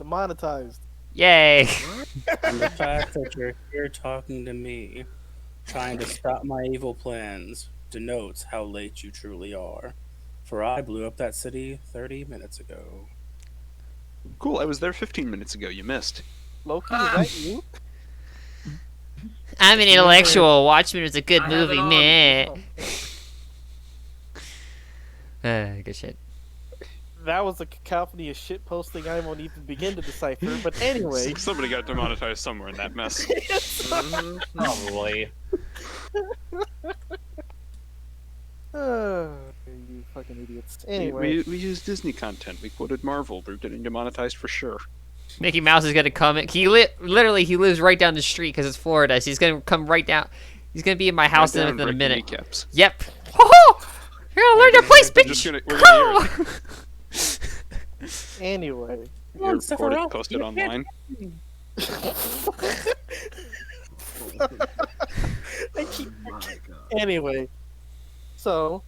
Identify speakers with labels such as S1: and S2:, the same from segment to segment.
S1: demonetized.
S2: Yay!
S3: And the fact that you're here talking to me, trying to stop my evil plans, denotes how late you truly are. For I blew up that city 30 minutes ago.
S4: Cool, I was there 15 minutes ago. You missed.
S1: Loki, is that you?
S2: I'm an intellectual. Watchmen was a good movie, man. Good shit.
S1: That was a cacophony of shit posting I won't even begin to decipher. But anyway,
S4: Somebody got demonetized somewhere in that mess.
S5: Probably.
S1: You fucking idiots. Anyway,
S4: We use Disney content. We quoted Marvel. We're getting demonetized for sure.
S2: Mickey Mouse is gonna come. He literally he lives right down the street because it's Florida. So he's gonna come right down. He's gonna be in my house
S4: Right down,
S2: within a
S4: breaking
S2: minute.
S4: kneecaps.
S2: Yep. Ho-ho! You're gonna learn your place,
S4: We're
S2: bitch.
S4: gonna hear it.
S1: anyway.
S4: You're recorded, posted online.
S1: Anyway, so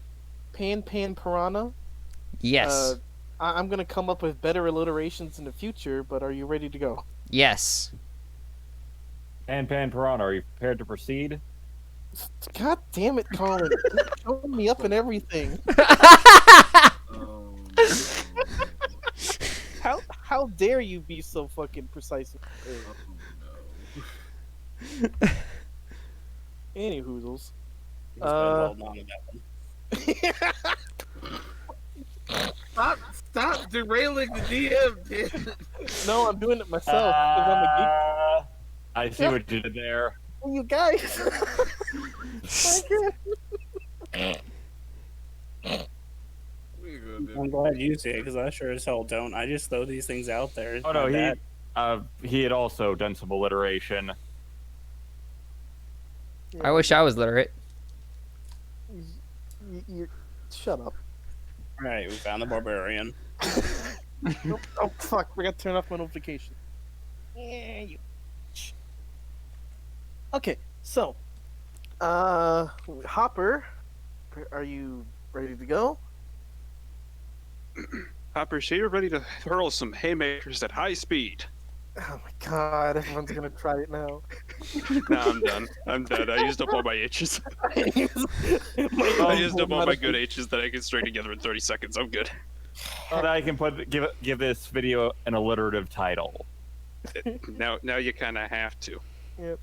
S1: Pan Piranha.
S2: Yes.
S1: I'm gonna come up with better alliterations in the future, but are you ready to go?
S2: Yes.
S5: Pan Piranha, are you prepared to proceed?
S1: God damn it, Colin! You're showing me up and everything. How dare you be so fucking precise? Any hoozles.
S6: Stop derailing the DM, dude.
S1: No, I'm doing it myself because I'm a geek.
S5: I see what you did there.
S1: You guys.
S3: I'm glad you see it, because I sure as hell don't. I just throw these things out there. It's
S5: Oh no,
S3: my bad.
S5: he had also done some alliteration.
S2: I wish I was literate.
S1: You shut up.
S3: Alright, we found the barbarian.
S1: Oh fuck! Forgot to turn off my notification. Yeah, you. Okay, so, Hopper, are you ready to go?
S4: Hopper, so you're ready to hurl some haymakers at high speed.
S1: Oh my god, everyone's gonna try it now.
S4: Nah, I'm done. I'm dead. I used up all my H's. I used up all my good H's that I can string together in 30 seconds. I'm good.
S5: But I can give this video an alliterative title.
S4: Now you kind of have to.
S1: Yep.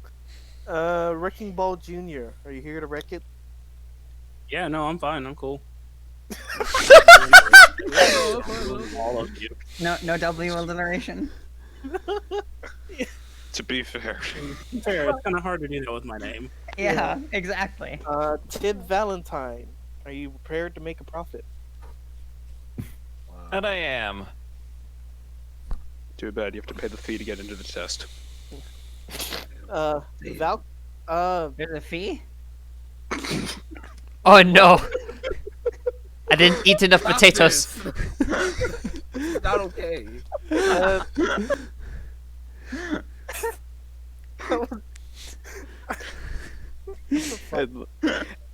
S1: Wrecking Ball Jr., are you here to wreck it?
S3: Yeah, no, I'm fine. I'm cool. All of you.
S7: No W alliteration.
S4: To be fair.
S3: Fair, it's kind of hard to do that with my name.
S7: Yeah, exactly.
S1: Tid Valentine, are you prepared to make a profit?
S5: And I am.
S4: Too bad you have to pay the fee to get into the test.
S1: Val.
S7: There's a fee?
S2: Oh no! I didn't eat enough potatoes.
S6: It's not okay.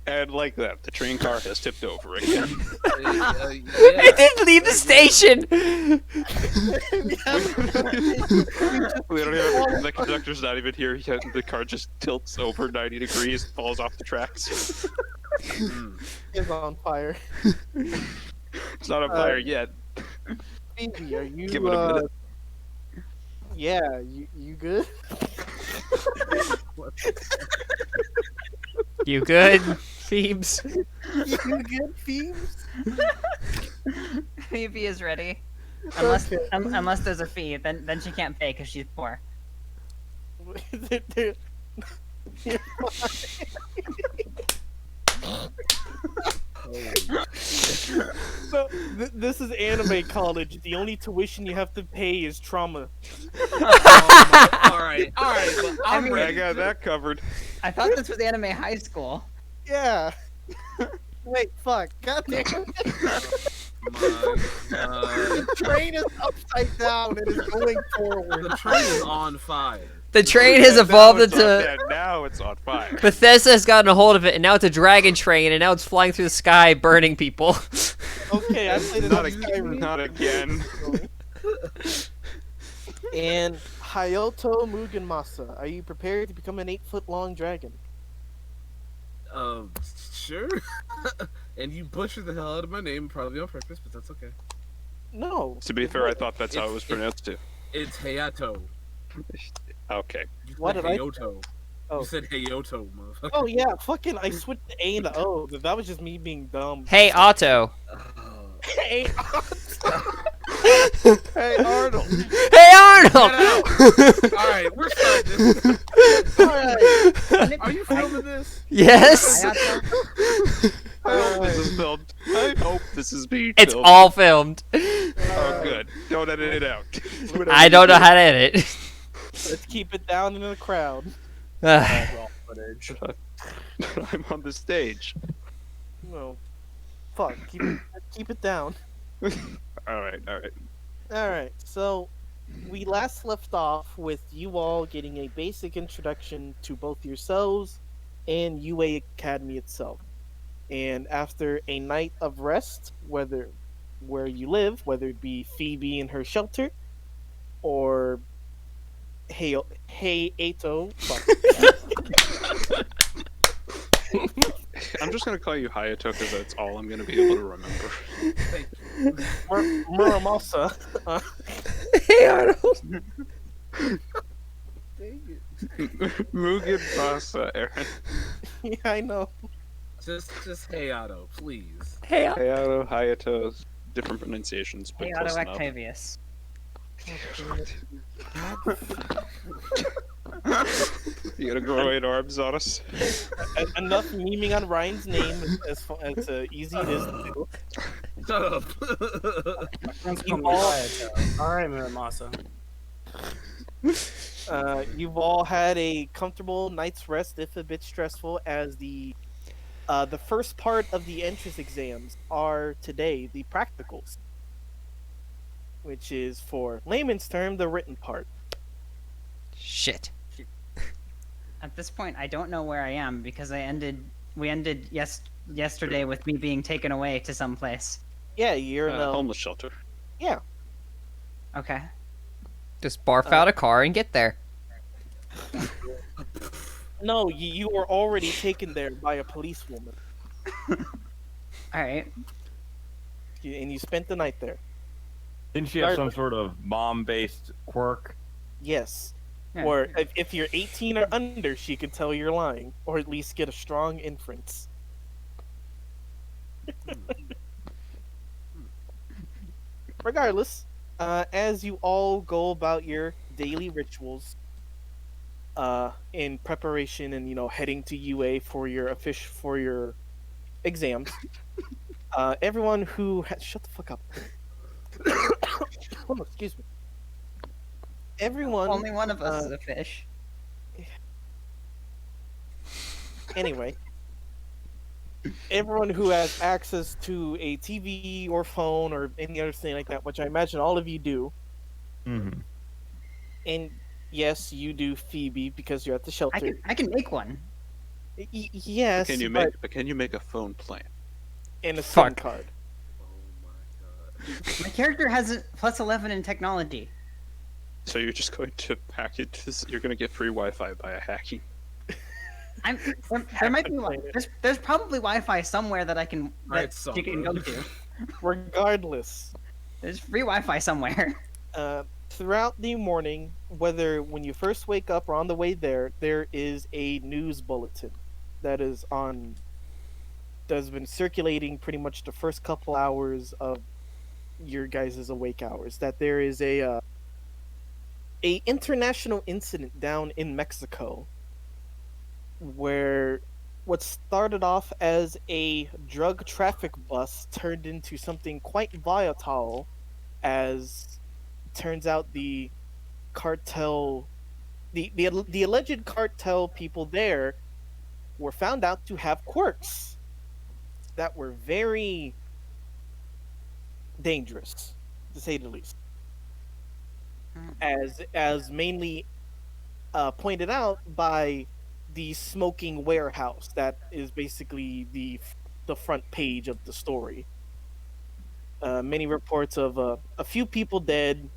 S4: And like that, the train car has tipped over again.
S2: It didn't leave the station.
S4: We don't even, the conductor's not even here yet. The car just tilts over 90 degrees, falls off the tracks.
S1: Is on fire.
S4: It's not on fire yet.
S1: Phoebe, are you?
S4: Give it a minute.
S1: Yeah, you good?
S2: You good, Phoebes?
S1: You good, Phoebes?
S7: Phoebe is ready. Unless
S1: Okay.
S7: unless there's a fee, then she can't pay because she's poor.
S1: So, this is anime college. The only tuition you have to pay is trauma.
S6: Alright, well, I'm
S7: mean,
S4: I
S6: ready.
S4: got that covered.
S7: I thought this was anime high school.
S1: Yeah. Wait, fuck. God damn it. The train is upside down and is going forward.
S6: The train is on fire.
S2: The train has evolved
S4: Now it's on-
S2: into.
S4: yeah, now it's on fire.
S2: Bethesda has gotten a hold of it, and now it's a dragon train, and now it's flying through the sky, burning people.
S1: Okay, I played it
S4: Not
S1: on
S4: again. Not again.
S1: And Hayoto Mugenmasa, are you prepared to become an 8-foot-long dragon?
S6: Sure. And you butchered the hell out of my name, probably on purpose, but that's okay.
S1: No.
S4: To be fair, I thought that's how it was pronounced too.
S6: It's Hayato.
S4: Okay.
S6: You
S1: What
S6: said
S1: did I-
S6: Hayoto.
S1: Oh.
S6: You said Hayoto, motherfucker.
S1: Oh yeah, fucking! I switched the A and the O. That was just me being dumb.
S2: Hey, Otto.
S1: Hey, hey Arnold.
S2: Hey, Arnold.
S6: Alright, we're starting this.
S1: All right.
S6: Are you filming this?
S2: Yes.
S7: Hayato?
S4: I hope this is filmed. I hope this is being
S2: It's
S4: filmed.
S2: all filmed.
S4: Oh, good. Don't edit it out. Whatever
S2: I
S4: you
S2: don't know
S4: do.
S2: how to edit.
S1: Let's keep it down in the crowd.
S3: Raw footage.
S4: I'm on the stage.
S1: No. Fuck. Keep it down.
S4: All right.
S1: All right. So, we last left off with you all getting a basic introduction to both yourselves and UA Academy itself. And after a night of rest, where you live, whether it be Phoebe in her shelter, or Hey Ato, fuck,
S4: I'm just gonna call you Hayato because that's all I'm gonna be able to remember.
S6: Thank you.
S1: Muramasa,
S2: Hey, Arnold.
S6: Dang it.
S4: Mugen Basa, Aaron.
S1: yeah, I know.
S6: Just Hayato, please.
S2: Hey, Arnold.
S4: Hayato, Hayato's different pronunciations, but
S7: Hey,
S4: close
S7: Otto
S4: enough.
S7: Octavius.
S4: You gonna grow 8 arms on us?
S1: Enough memeing on Ryan's name as easy it is to do.
S6: Shut up.
S3: Friends
S1: You
S3: call me
S1: all-
S3: Hayato. Alright, Muramasa.
S1: You've all had a comfortable night's rest, if a bit stressful, as the first part of the entrance exams are today, the practicals, which is, for layman's term, the written part.
S2: Shit.
S7: At this point, I don't know where I am because we ended yesterday with me being taken away to some place.
S1: Yeah, you're in a
S4: Homeless shelter.
S1: yeah.
S7: Okay.
S2: Just barf out a car and get there.
S1: No, you were already taken there by a policewoman,
S7: All right.
S1: and you spent the night there.
S5: Didn't she have some sort of mom-based quirk?
S1: Yes.
S7: Yeah.
S1: Or if you're 18 or under, she could tell you're lying, or at least get a strong inference. Regardless, as you all go about your daily rituals, in preparation and heading to UA for your exams, everyone who shut the fuck up. Oh, excuse me. Everyone.
S7: Only one of us is a fish.
S1: Anyway, everyone who has access to a TV or phone or any other thing like that, which I imagine all of you do,
S5: Mm-hmm.
S1: and yes, you do, Phoebe, because you're at the shelter.
S7: I can make one.
S1: Yes,
S4: Can you make a phone plan?
S1: and a SIM
S2: Fuck.
S1: card?
S6: Oh my god.
S7: My character has a +11 in technology.
S4: So you're just going to hack it? You're going to get free Wi-Fi by hacking.
S7: There might be there's probably Wi-Fi somewhere that
S6: Alright,
S7: you can go
S6: Sandra.
S7: to.
S1: Regardless,
S7: There's free Wi-Fi somewhere.
S1: throughout the morning, whether when you first wake up or on the way there, there is a news bulletin that has been circulating pretty much the first couple hours of your guys' awake hours. That there is a international incident down in Mexico where what started off as a drug traffic bus turned into something quite volatile, as turns out the cartel, the alleged cartel people there were found out to have quirks that were very dangerous, to say the least. As mainly pointed out by the smoking warehouse that is basically the front page of the story. Many reports of a few people dead,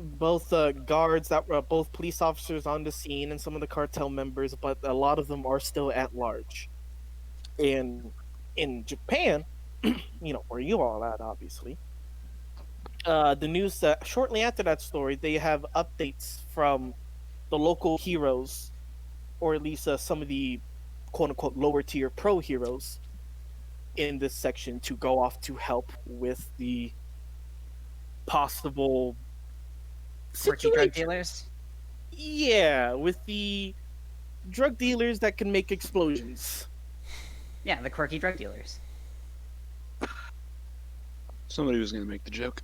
S1: both guards that were both police officers on the scene and some of the cartel members, but a lot of them are still at large. In Japan, where you all at, obviously. The news that shortly after that story, they have updates from the local heroes, or at least some of the quote unquote lower tier pro heroes in this section to go off to help with the possible
S7: Quirky drug
S1: situation.
S7: dealers.
S1: Yeah, with the drug dealers that can make explosions.
S7: Yeah, the quirky drug dealers.
S4: Somebody was gonna make the joke.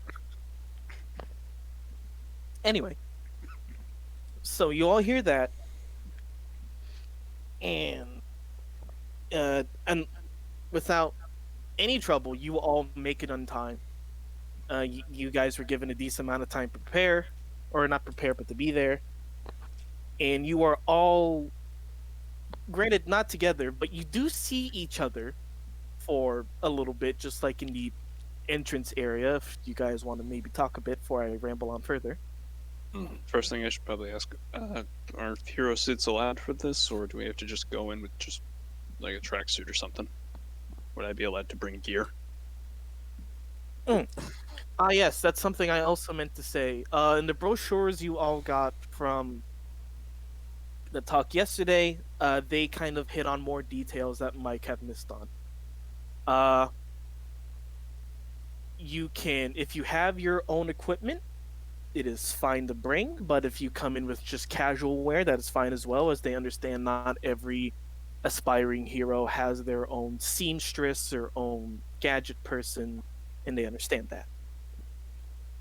S1: Anyway, so you all hear that, and without any trouble, you all make it on time. You guys were given a decent amount of time to prepare, or not prepare, but to be there, and you are all, granted, not together, but you do see each other for a little bit, just like in the entrance area. If you guys want to maybe talk a bit before I ramble on further.
S4: First thing I should probably ask: are hero suits allowed for this, or do we have to just go in with just like a tracksuit or something? Would I be allowed to bring gear?
S1: Yes, that's something I also meant to say. In the brochures you all got from the talk yesterday, they kind of hit on more details that Mike had missed on. You can, if you have your own equipment, it is fine to bring, but if you come in with just casual wear, that is fine as well, as they understand not every aspiring hero has their own seamstress, their own gadget person, and they understand that.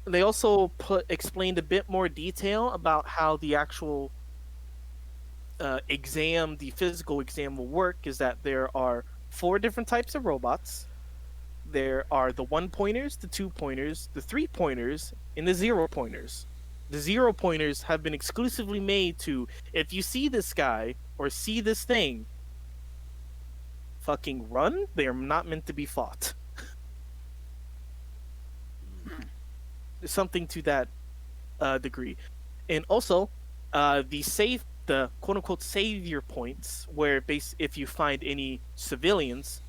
S1: They also explained a bit more detail about how the actual exam, the physical exam, will work. Is that there are 4 different types of robots. There are the 1-pointers, the 2-pointers, the 3-pointers, and the 0-pointers. The 0-pointers have been exclusively made to, if you see this guy or see this thing, fucking run. They are not meant to be fought. There's something to that degree. And also, the quote unquote savior points, where if you find any civilians,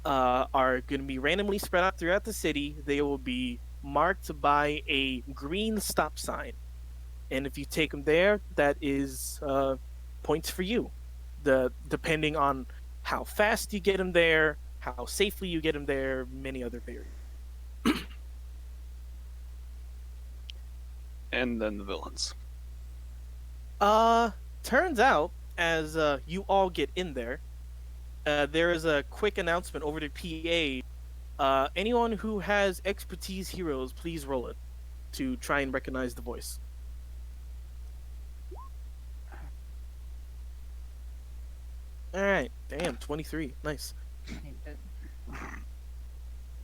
S1: are going to be randomly spread out throughout the city. They will be marked by a green stop sign, and if you take them there, that is points for you. Depending on how fast you get them there, how safely you get them there, many other variables.
S4: And then the villains.
S1: Turns out, as you all get in there, there is a quick announcement over to PA. Anyone who has expertise heroes, please roll it to try and recognize the voice. All right, damn, 23, nice.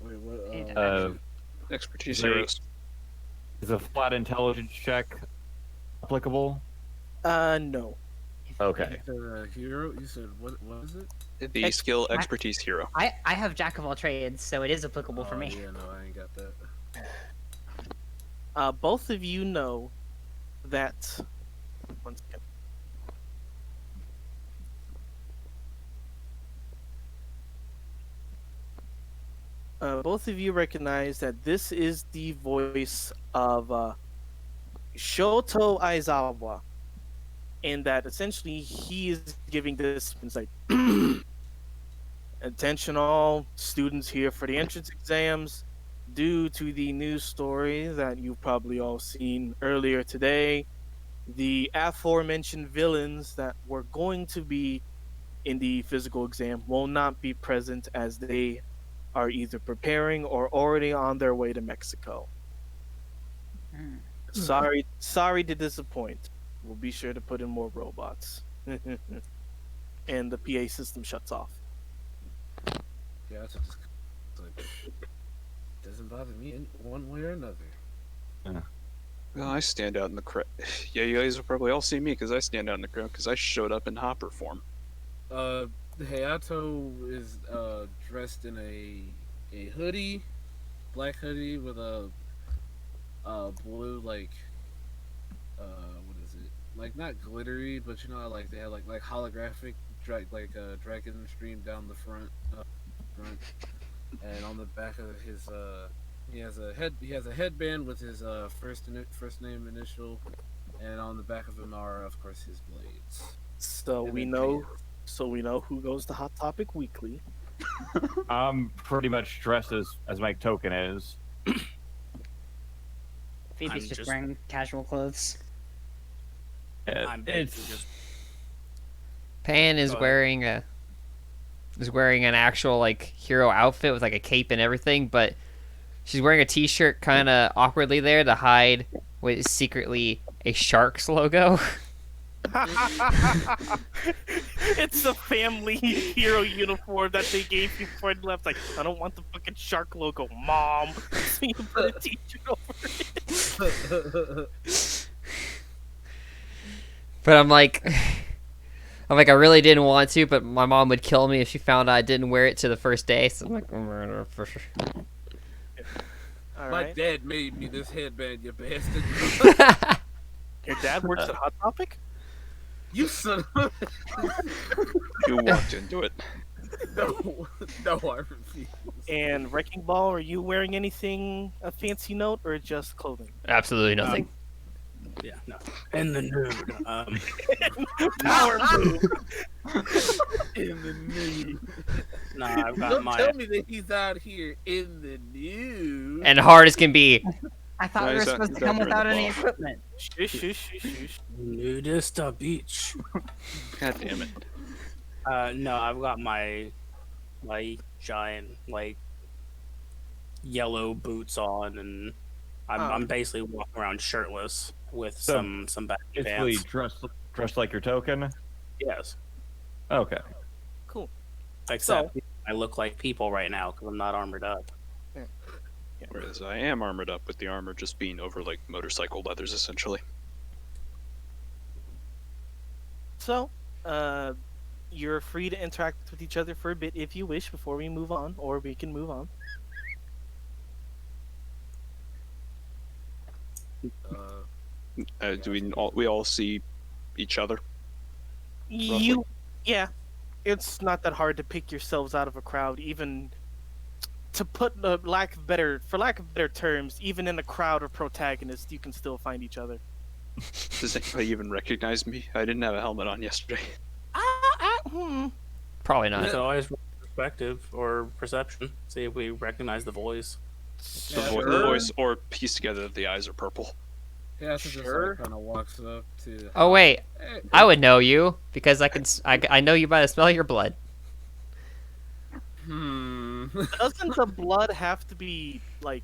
S6: Wait, what?
S4: Expertise
S5: They-
S4: heroes.
S5: Is a flat intelligence check applicable?
S1: No.
S5: Okay.
S6: Hero? You said what? What is it?
S4: The skill expertise hero.
S7: I have jack of all trades, so it is applicable for
S6: Oh,
S7: me.
S6: Yeah, no, I ain't got that.
S1: Both of you know that. One second. Both of you recognize that this is the voice of Shoto Aizawa, and that essentially he is giving this like attention all students here for the entrance exams. Due to the news story that you've probably all seen earlier today, the aforementioned villains that were going to be in the physical exam will not be present, as they are either preparing or already on their way to Mexico. Sorry to disappoint. We'll be sure to put in more robots. And the PA system shuts off.
S6: Yeah, it's like, doesn't bother me in one way or another.
S4: Well, I stand out in the crowd. Yeah, you guys will probably all see me because I stand out in the crowd because I showed up in hopper form.
S6: Hayato is dressed in a hoodie, black hoodie with a blue what is it? Like not glittery, but you know how, like they have like holographic dragon stream down the front, and on the back of his he has a headband with his first name initial, and on the back of him are of course his blades.
S1: So
S6: And
S1: we
S6: then
S1: know.
S6: pants.
S1: So we know who goes to Hot Topic Weekly.
S5: I'm pretty much dressed as my token is.
S7: Phoebe's
S3: I'm
S7: just
S3: just-
S7: wearing casual clothes.
S3: I'm basically
S5: It's
S3: just
S2: Pan
S3: Go ahead.
S2: is wearing an actual like hero outfit with like a cape and everything, but she's wearing a t-shirt kind of awkwardly there to hide what is secretly a Sharks logo.
S1: It's a family hero uniform that they gave you before they left. Like, I don't want the fucking shark logo, Mom. So you put a t-shirt over it.
S2: But I'm like, I really didn't want to, but my mom would kill me if she found out I didn't wear it to the first day. So I'm like, I'm wearing it for sure.
S1: All
S6: My
S1: right.
S6: dad made me this headband, you bastard.
S1: Your dad works at Hot Topic?
S6: You son of
S4: You walked into it.
S6: no, no, I refuse.
S1: And Wrecking Ball, are you wearing anything a fancy note or just clothing?
S2: Absolutely nothing.
S3: yeah, no. In the nude.
S1: Power move.
S6: In the nude.
S3: Nah, I've got
S6: Don't
S3: my
S6: tell me that he's out here in the nude.
S2: And hard as can be.
S7: I thought
S4: No,
S7: we were
S4: he's out-
S7: supposed
S4: he's
S7: to come
S4: out here in
S7: without
S4: the
S7: any
S4: bar.
S7: equipment.
S1: Shush, shush, shush, shush.
S3: nudist beach.
S4: God damn it.
S3: No, I've got my giant yellow boots on, and I'm basically walking around shirtless with
S5: So,
S3: some baggy
S5: Basically,
S3: pants.
S5: dressed like your token.
S3: Yes,
S5: Okay.
S1: Cool.
S3: except I look like people right now because I'm not armored up.
S4: Whereas I am armored up with the armor just being over like motorcycle leathers essentially.
S1: So, you're free to interact with each other for a bit if you wish before we move on, or we can move on.
S4: Do we all see each other?
S1: You, yeah, it's not that hard to pick yourselves out of a crowd, even to put for lack of better terms, even in a crowd of protagonists, you can still find each other.
S4: Does anybody even recognize me? I didn't have a helmet on yesterday.
S2: Probably
S3: You
S2: not.
S3: could always roll perspective or perception. See if we recognize the voice.
S4: The, the voice, or piece together that the eyes are purple.
S6: Yeah, so just
S1: Sure.
S6: kind of walks up to.
S2: Oh wait,
S6: Hey,
S2: I would know you because I know you by the smell of your blood.
S1: Doesn't the blood have to be like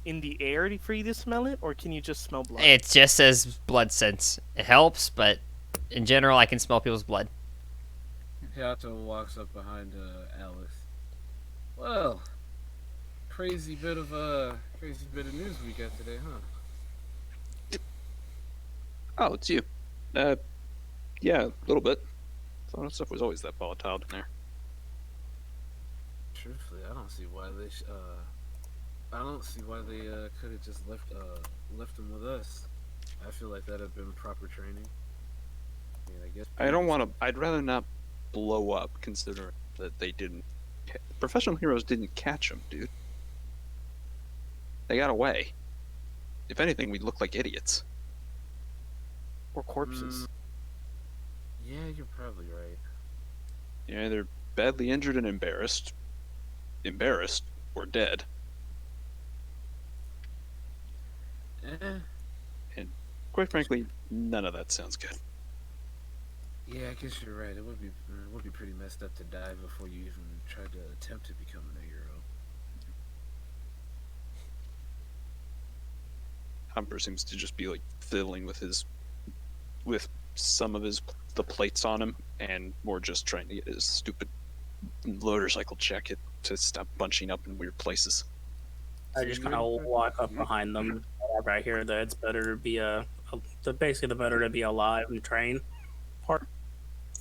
S1: in the air for you to smell it, or can you just smell blood?
S2: It just says blood sense. It helps, but in general, I can smell people's blood.
S6: Hayato walks up behind Alice. Well, crazy bit of news we got today, huh?
S4: Oh, it's you. Yeah, a little bit. Thought stuff was always that volatile in there.
S6: Truthfully, I don't see why they could have just left him with us. I feel like that'd have been proper training. I mean, I guess.
S4: I don't want to. I'd rather not blow up, considering that they didn't. Professional heroes didn't catch them, dude. They got away. If anything, we'd look like idiots.
S1: Or corpses?
S6: Yeah, you're probably right.
S4: You're either badly injured and embarrassed, or dead. Quite frankly, none of that sounds good.
S6: Yeah, I guess you're right. It would be pretty messed up to die before you even tried to attempt to become a hero.
S4: Humber seems to just be like fiddling with some of the plates on him, and more just trying to get his stupid motorcycle jacket to stop bunching up in weird places.
S3: I just kind of walk up behind them. Whenever I hear that it's better to be basically the better to be alive and train part.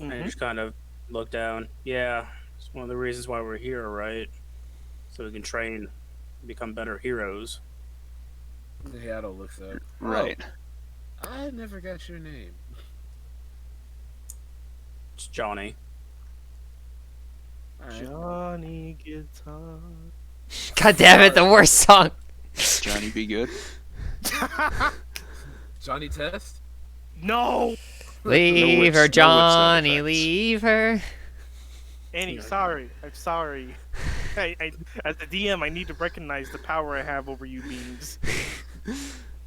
S3: And I just kind of look down. Yeah, it's one of the reasons why we're here, right? So we can train, become better heroes.
S6: Hayato looks up.
S4: Right.
S6: Oh, I never got your name.
S3: It's Johnny.
S6: All right.
S1: Johnny Guitar.
S2: God damn it, the worst song.
S4: Johnny be good.
S6: Johnny Test.
S1: No,
S2: Leave
S4: whips-
S2: her,
S4: no whip sound
S2: Johnny,
S4: effects.
S2: leave her.
S1: Annie. Sorry, I'm sorry. As the DM, I need to recognize the power I have over you beings.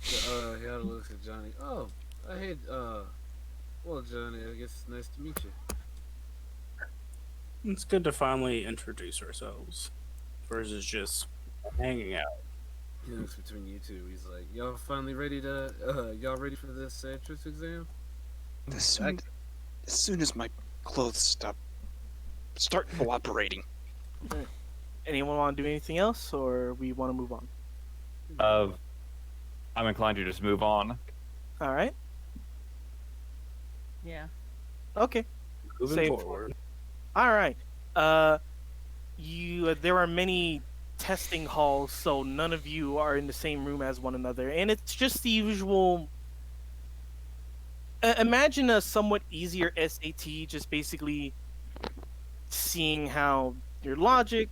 S6: Hayato looks at Johnny. Oh, I hate. Well, Johnny, I guess it's nice to meet you.
S3: It's good to finally introduce ourselves versus just hanging out.
S6: He looks between you two. He's like, "Y'all finally ready to? Y'all ready for this entrance exam?"
S4: As soon as my clothes start cooperating.
S1: Anyone want to do anything else, or we want to move on?
S5: I'm inclined to just move on.
S1: All right.
S7: Yeah.
S1: Okay.
S3: Moving
S1: Same.
S3: forward.
S1: All right. There are many testing halls, so none of you are in the same room as one another, and it's just the usual. Imagine a somewhat easier SAT, just basically seeing how your logic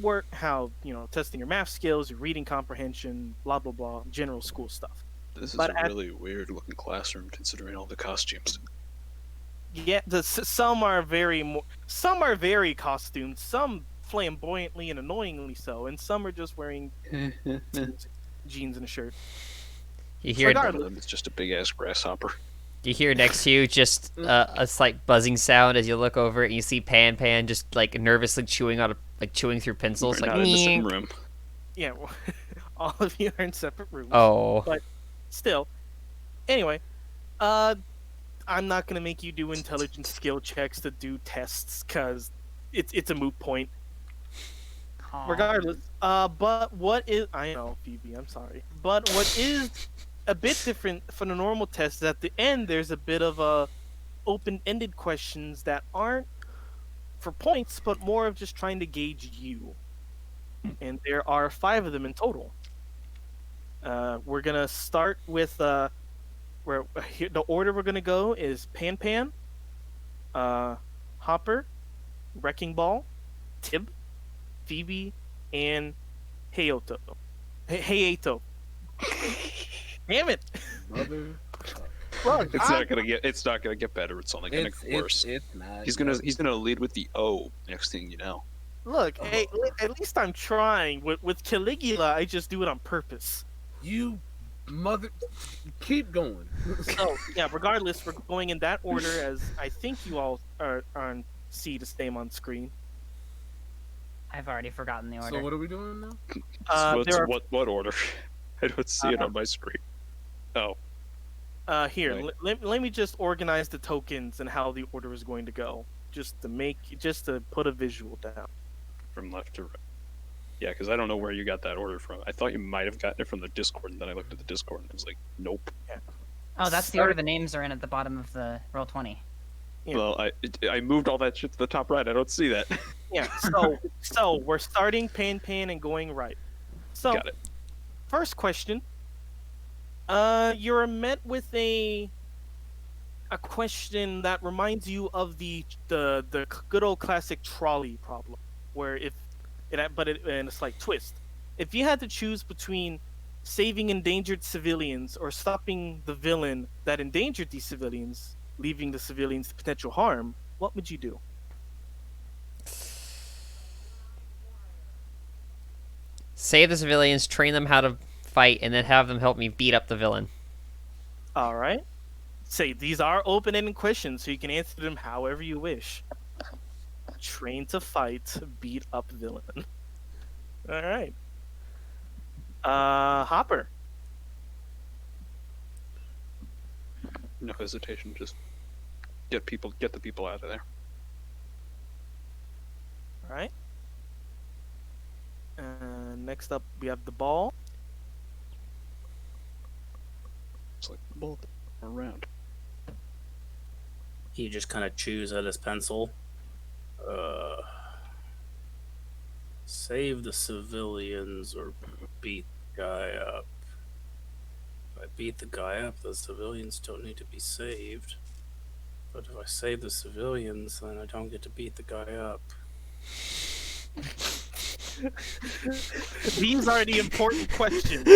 S1: work, how testing your math skills, your reading comprehension, blah blah blah, general school stuff.
S4: This is
S1: But
S4: a really weird looking classroom considering all the costumes.
S1: Yeah, some are some are very costumed, some flamboyantly and annoyingly so, and some are just wearing jeans and a shirt.
S2: You hear,
S4: One
S1: Regardless.
S4: of them is just a big ass grasshopper.
S2: you hear next to you just a slight buzzing sound as you look over it, and you see Pan Pan just like nervously chewing chewing through pencils.
S4: We're
S2: Like,
S4: not in the same
S2: "Meep."
S4: room.
S1: Yeah, well, all of you are in separate rooms.
S2: Oh,
S1: But still, anyway, I'm not gonna make you do intelligence skill checks to do tests because it's a moot point.
S7: Aw.
S1: Regardless, but what is I know Phoebe, I'm sorry, but what is a bit different from the normal test is at the end there's a bit of open-ended questions that aren't for points, but more of just trying to gauge you. And there are 5 of them in total. We're gonna start with where here, the order we're gonna go is Pan Pan, Hopper, Wrecking Ball, Tib, Phoebe, and Hayato. Hayato. Damn it!
S6: Mother.
S1: Look,
S4: It's not gonna get better. It's only gonna
S6: It's
S4: get worse.
S6: it's not.
S4: He's gonna lead with the O. Next thing you know.
S1: look. Hey, at least I'm trying. With Caligula, I just do it on purpose.
S6: You mother. Keep going.
S1: So yeah, regardless, we're going in that order as I think you all are on see the same on screen.
S7: I've already forgotten the order.
S6: So what are we doing now?
S1: There are
S4: What order? I don't see it on my screen. Oh,
S1: here.
S4: Right.
S1: Let me just organize the tokens and how the order is going to go, just to put a visual down.
S4: from left to right. Yeah, because I don't know where you got that order from. I thought you might have gotten it from the Discord, and then I looked at the Discord and I was like, nope.
S7: Oh, that's the order the names are in at the bottom of the roll 20.
S1: Yeah.
S4: Well, I moved all that shit to the top right. I don't see that.
S1: Yeah. So we're starting Pan Pan and going right. So
S4: Got it.
S1: first question. You're met with a question that reminds you of the good old classic trolley problem, where in a slight twist. If you had to choose between saving endangered civilians or stopping the villain that endangered these civilians, leaving the civilians to potential harm, what would you do?
S2: save the civilians, train them how to fight, and then have them help me beat up the villain.
S1: All right. Say these are open-ended questions, so you can answer them however you wish. Train to fight, beat up villain. All right. Hopper.
S4: No hesitation. Just get the people out of there.
S1: All right. Next up, we have the ball.
S4: It's like both around.
S3: He just kind of chews at his pencil. Save the civilians or beat the guy up. beat the guy up, the civilians don't need to be saved. But if I save the civilians, then I don't get to beat the guy up.
S1: These are the important questions.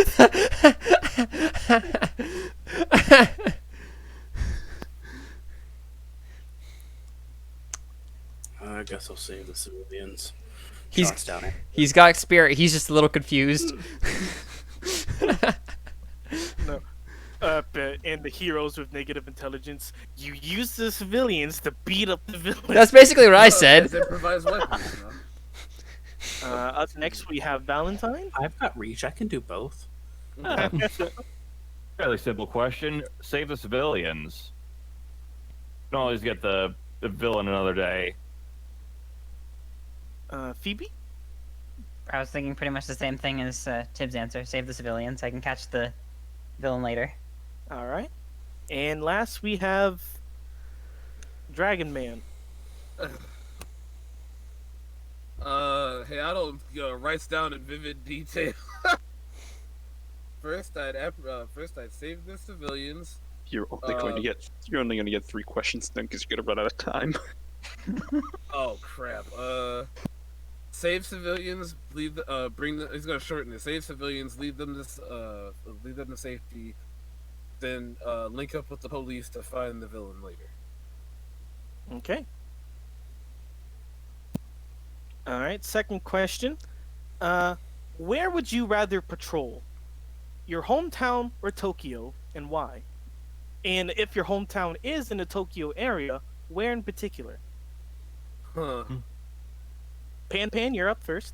S3: I guess I'll save the civilians.
S2: He's
S3: Shots down it.
S2: he's got spirit. He's just a little confused.
S1: No. And the heroes with negative intelligence, you use the civilians to beat up the villains.
S2: That's basically what I said.
S6: As improvised weapons, you know?
S1: Up next we have Valentine.
S3: I've got reach. I can do both.
S5: Fairly simple question. Save the civilians. You can always get the villain another day.
S1: Phoebe.
S7: I was thinking pretty much the same thing as Tibbs' answer. Save the civilians. I can catch the villain later.
S1: All right. And last we have Dragon Man.
S6: Hey, I don't writes down in vivid detail. First, I'd save the civilians.
S4: You're only going to get 3 questions then because you're going to run out of time.
S6: Oh crap. Save civilians. Leave the. He's gonna shorten it. Save civilians. Leave them to safety. Then link up with the police to find the villain later.
S1: Okay. All right. Second question. Where would you rather patrol? Your hometown or Tokyo, and why? And if your hometown is in the Tokyo area, where in particular?
S6: Huh.
S1: Pan, you're up first.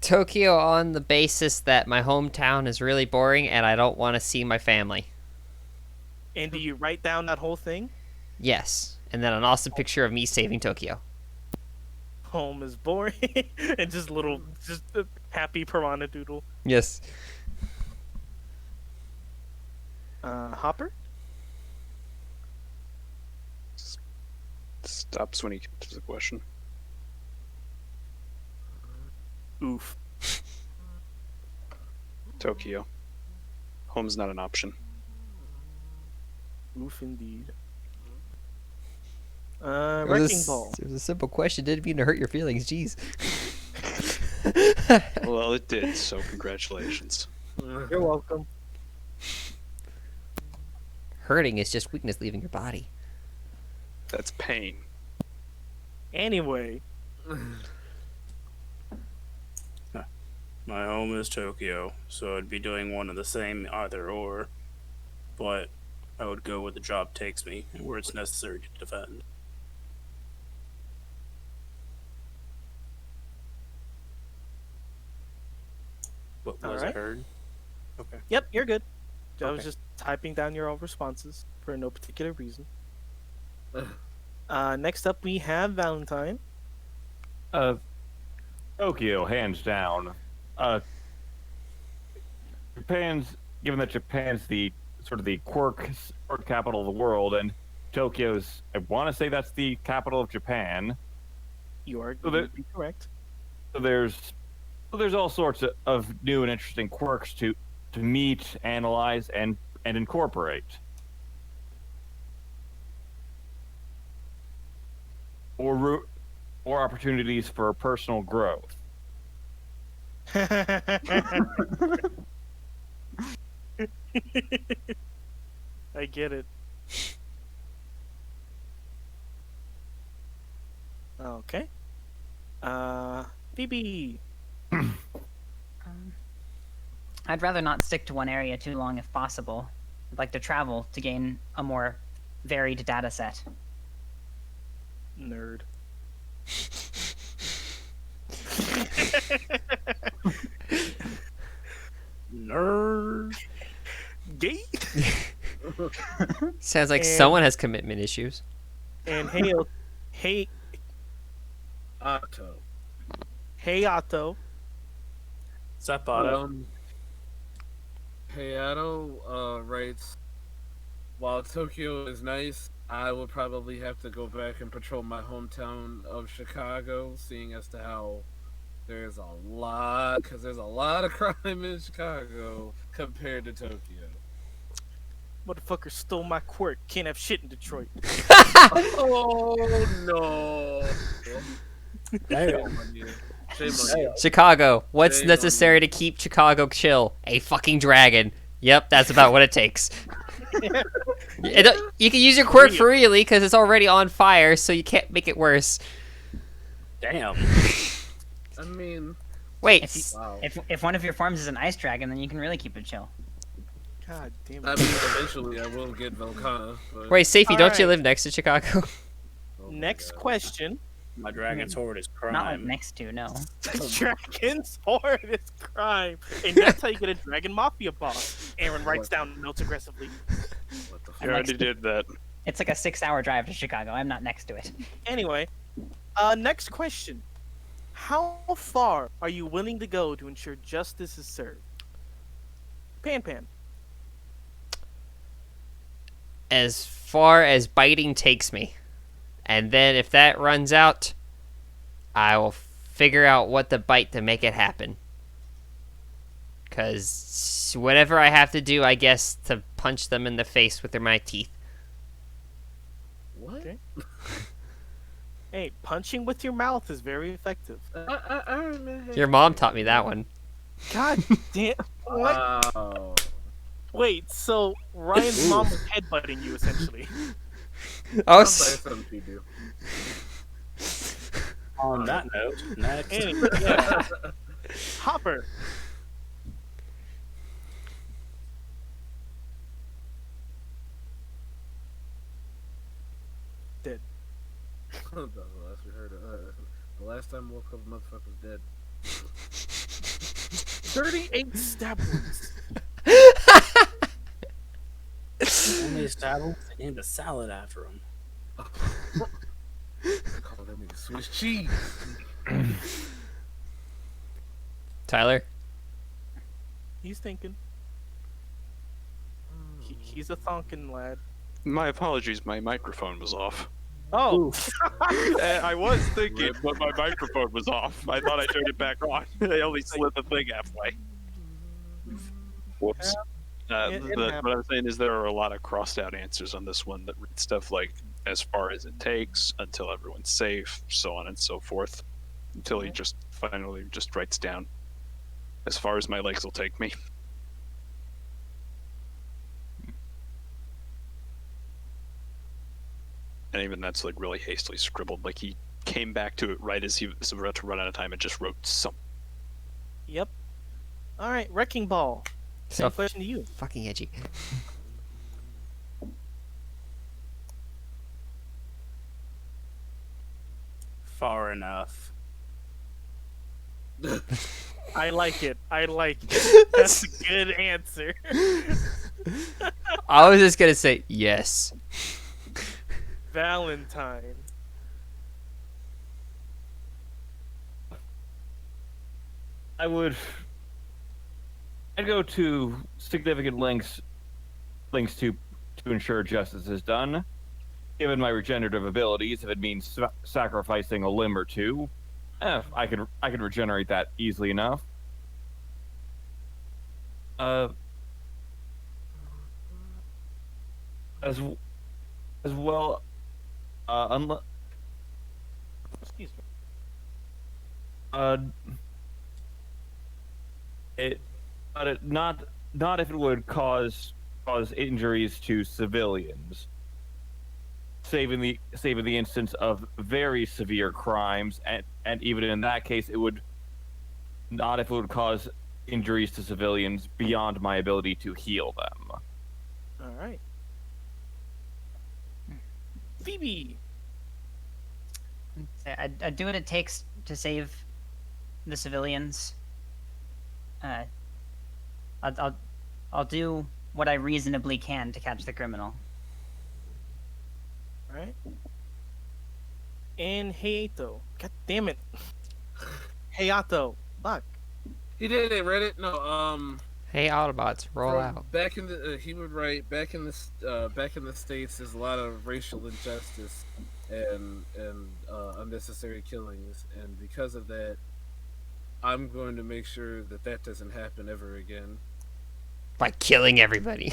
S2: Tokyo on the basis that my hometown is really boring and I don't want to see my family.
S1: And do you write down that whole thing?
S2: Yes. And then an awesome picture of me saving Tokyo.
S1: Home is boring, and just a happy piranha doodle.
S2: Yes.
S1: Hopper.
S4: Stops when he gets to the question.
S1: Oof.
S4: Tokyo. Home's not an option.
S1: Oof indeed. Wrecking Ball.
S2: It was a simple question. Didn't mean to hurt your feelings. Jeez.
S4: Well, it did, so congratulations.
S1: You're welcome.
S2: Hurting is just weakness leaving your body.
S4: That's pain.
S1: Anyway.
S3: My home is Tokyo, so I'd be doing one of the same either or. But I would go where the job takes me and where it's necessary to defend. What was I
S1: Alright.
S3: heard? Okay.
S1: Yep, you're good. I was
S3: Okay.
S1: just typing down your all responses for no particular reason. Next up, we have Valentine.
S5: Tokyo, hands down. Given that Japan's the sort of the quirk capital of the world, and Tokyo's, I want to say that's the capital of Japan.
S1: You are
S5: So
S1: you'd be correct.
S5: So there's all sorts of new and interesting quirks to meet, analyze, and incorporate. Or opportunities for personal growth.
S1: I get it. Okay. Phoebe.
S7: I'd rather not stick to one area too long if possible. I'd like to travel to gain a more varied data set.
S1: Nerd.
S3: Nerd.
S1: Gay.
S2: Sounds like
S1: And-
S2: someone has commitment issues.
S1: And hey,
S6: Otto.
S1: Otto.
S3: Zapato.
S6: Hayato writes, while Tokyo is nice, I would probably have to go back and patrol my hometown of Chicago, seeing as to how there's a lot of crime in Chicago compared to Tokyo.
S1: Motherfucker stole my quirk. Can't have shit in Detroit.
S6: Oh no! Shame
S3: Damn.
S6: on you. Shame on you.
S2: Chicago. What's
S6: Shame on
S2: necessary
S6: you.
S2: to keep Chicago chill? A fucking dragon. Yep, that's about what it takes. You can use your quirk freely because it's already on fire, so you can't make it worse.
S3: Damn.
S6: I mean,
S2: Wait,
S7: If you,
S6: wow.
S7: if one of your farms is an ice dragon, then you can really keep it chill.
S1: God damn
S6: I
S1: it.
S6: mean, eventually I will get Volcana. But
S2: wait, Safety, don't you
S1: Alright.
S2: live next to Chicago?
S6: oh my
S1: Next
S6: God.
S1: question.
S3: My dragon's horde is
S7: Not like
S3: crime.
S7: next to, no.
S1: Dragon's horde is crime. And that's how you get a Dragon Mafia boss. Aaron writes down notes aggressively.
S6: What the
S4: I
S7: I'm
S4: already
S7: like,
S4: did that.
S7: it's like a 6-hour drive to Chicago. I'm not next to it.
S1: Anyway, next question. How far are you willing to go to ensure justice is served? Pan Pan.
S2: As far as biting takes me. And then if that runs out, I will figure out what to bite to make it happen. Because whatever I have to do, I guess, to punch them in the face with my teeth.
S6: What?
S1: Okay. Hey, punching with your mouth is very effective.
S6: I remember.
S2: Your mom taught me that one.
S1: God damn. What?
S6: Wow.
S1: Wait, so Ryan's mom was headbutting you essentially.
S2: Oh,
S6: Sounds like something she do.
S3: On that note, next.
S1: Anyway, yeah. Hopper. Dead.
S6: That was the last we heard. The last time I woke up, the motherfucker was dead.
S1: 38 stab wounds.
S3: Only established they named a salad after him.
S6: Call that nigga Swiss cheese.
S2: Tyler?
S1: He's thinking. He's a thonkin lad.
S4: My apologies, my microphone was off.
S1: Oh,
S4: I was thinking, but my microphone was off. I thought I turned it back on. I only slid the thing halfway. Whoops.
S1: It
S4: What
S1: happened.
S4: I'm saying is there are a lot of crossed out answers on this one that read stuff like as far as it takes, until everyone's safe, so on and so forth. Until he just finally just writes down as far as my legs will take me. And even that's like really hastily scribbled. Like he came back to it right as he was about to run out of time and just wrote some.
S1: yep. All right, Wrecking Ball.
S2: So
S1: Same question to you.
S2: fucking edgy.
S3: Far enough.
S1: I like it. I like it. That's a good answer.
S2: I was just gonna say yes.
S1: Valentine.
S5: I'd go to significant lengths to ensure justice is done. Given my regenerative abilities, if it means sacrificing a limb or two, I could regenerate that easily enough. As well, unless
S1: Excuse me.
S5: it, but it not if it would cause injuries to civilians. Saving the instance of very severe crimes, and even in that case, it would not if it would cause injuries to civilians beyond my ability to heal them.
S1: All right. Phoebe.
S7: I'd do what it takes to save the civilians. I'll do what I reasonably can to catch the criminal.
S1: All right. And Hayato. God damn it. Hayato. Fuck.
S6: He did it, Reddit. No,
S2: Hey Autobots, roll
S6: from
S2: out.
S6: back in the he would write back in the States. There's a lot of racial injustice and unnecessary killings, and because of that, I'm going to make sure that that doesn't happen ever again.
S2: By killing everybody.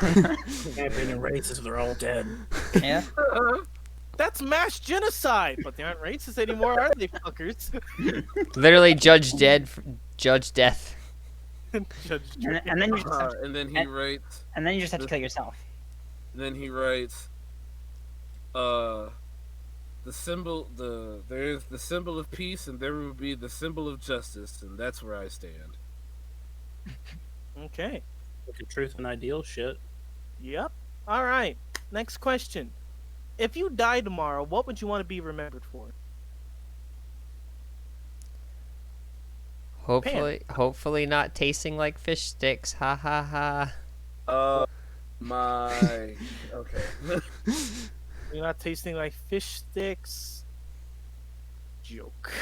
S3: Can't be any races. They're all dead.
S7: Yeah.
S1: That's mass genocide, but they aren't racist anymore, are they, fuckers?
S2: Literally, judge death.
S1: Judge
S7: And then you just have to,
S6: And then he
S7: and-
S6: writes.
S7: and then you just have to kill yourself.
S6: Then he writes. The symbol. There is the symbol of peace, and there will be the symbol of justice, and that's where I stand.
S1: Okay.
S3: Look at truth and ideal shit.
S1: Yep. All right. Next question. If you die tomorrow, what would you want to be remembered for?
S2: Hopefully not tasting like fish sticks. Ha ha ha.
S6: My. Okay.
S1: You're not tasting like fish sticks. Joke.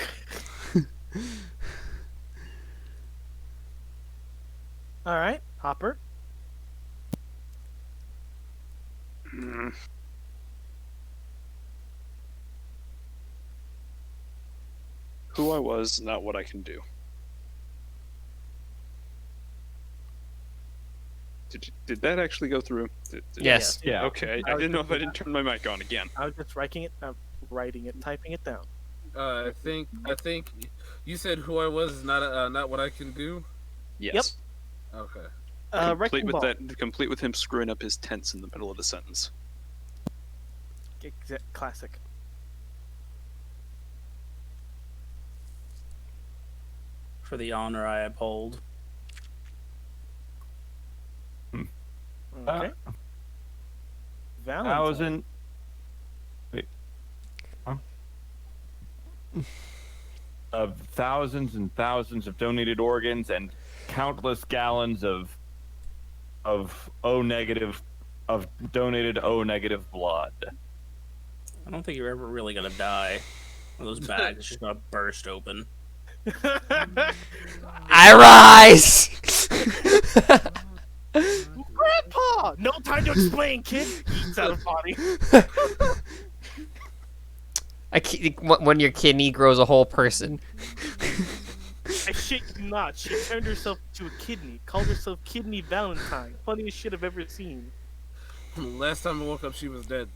S1: All right, Hopper.
S4: Hmm. Who I was, not what I can do. Did that actually go through?
S2: Yes.
S5: Yeah.
S4: Okay. I didn't know if I didn't turn my mic on again.
S1: I was just typing it down.
S6: I think you said who I was is not what I can do.
S4: Yes.
S6: Okay.
S4: Complete
S1: Wrecking
S4: with
S1: ball.
S4: that. Complete with him screwing up his tense in the middle of the sentence.
S1: Classic.
S3: For the honor I uphold.
S1: Okay. Valentine.
S5: 1,000. Wait. Huh? Of thousands and thousands of donated organs and countless gallons of O negative of donated O negative blood.
S3: I don't think you're ever really gonna die. One of those bags is just gonna burst open.
S2: I rise.
S1: Grandpa! No time to explain, kid. He eats out of body.
S2: When your kidney grows a whole person.
S1: I shit you not. She turned herself into a kidney. Called herself Kidney Valentine. Funniest shit I've ever seen.
S6: Last time I woke up, she was dead.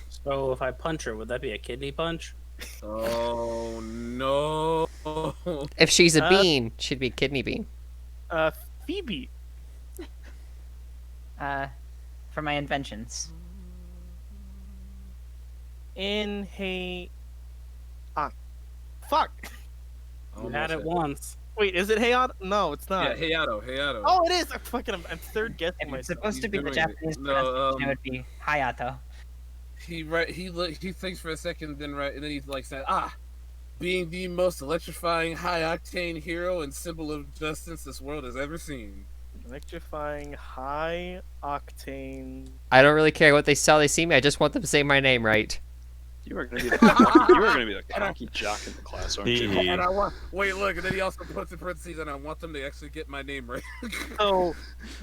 S3: So if I punch her, would that be a kidney punch?
S6: Oh no!
S2: If she's a bean, she'd be a kidney bean.
S1: Phoebe.
S7: For my inventions.
S1: Fuck.
S3: You had it once.
S1: Wait, is it Heiado? No, it's not.
S6: Yeah, Hayato.
S1: Oh, it is. I'm third guessing
S7: If it's
S1: myself.
S7: supposed to be the
S6: doing it.
S7: Japanese
S6: No,
S7: pronunciation, it would be Hayato.
S6: He thinks for a second, and then he's like saying, being the most electrifying high octane hero and symbol of justice this world has ever seen.
S1: Electrifying high octane.
S2: I don't really care what they sell. They see me. I just want them to say my name right.
S4: You are gonna be the cocky jock in the class, aren't you?
S6: And I want look, and then he also puts in parentheses, and I want them to actually get my name right.
S1: So,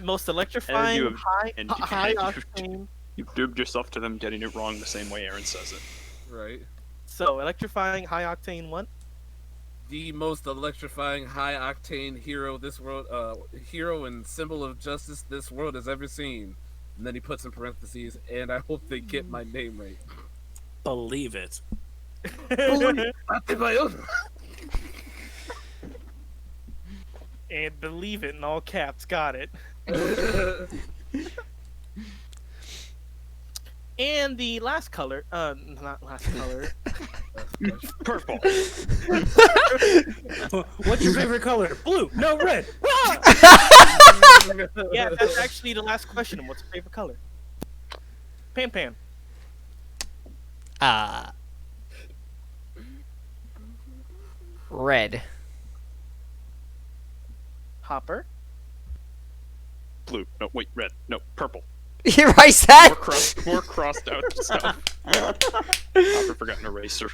S1: most electrifying
S4: have-
S1: high
S4: and-
S1: high octane.
S4: You've duped yourself to them getting it wrong the same way Aaron says it.
S6: Right.
S1: So, electrifying high octane what?
S6: The most electrifying high octane hero this world, hero and symbol of justice this world has ever seen. And then he puts in parentheses, and I hope they get my name right.
S3: Believe it.
S1: And believe it in all caps. Got it. And the last color, not last color.
S4: Purple.
S3: What's your favorite color? Blue. No, red.
S1: Yeah, that's actually the last question. What's your favorite color? Pan.
S2: Red.
S1: Hopper.
S4: Blue. No, wait, red. No, purple.
S2: You erase that?
S4: More crossed out stuff. Hopper forgot an eraser.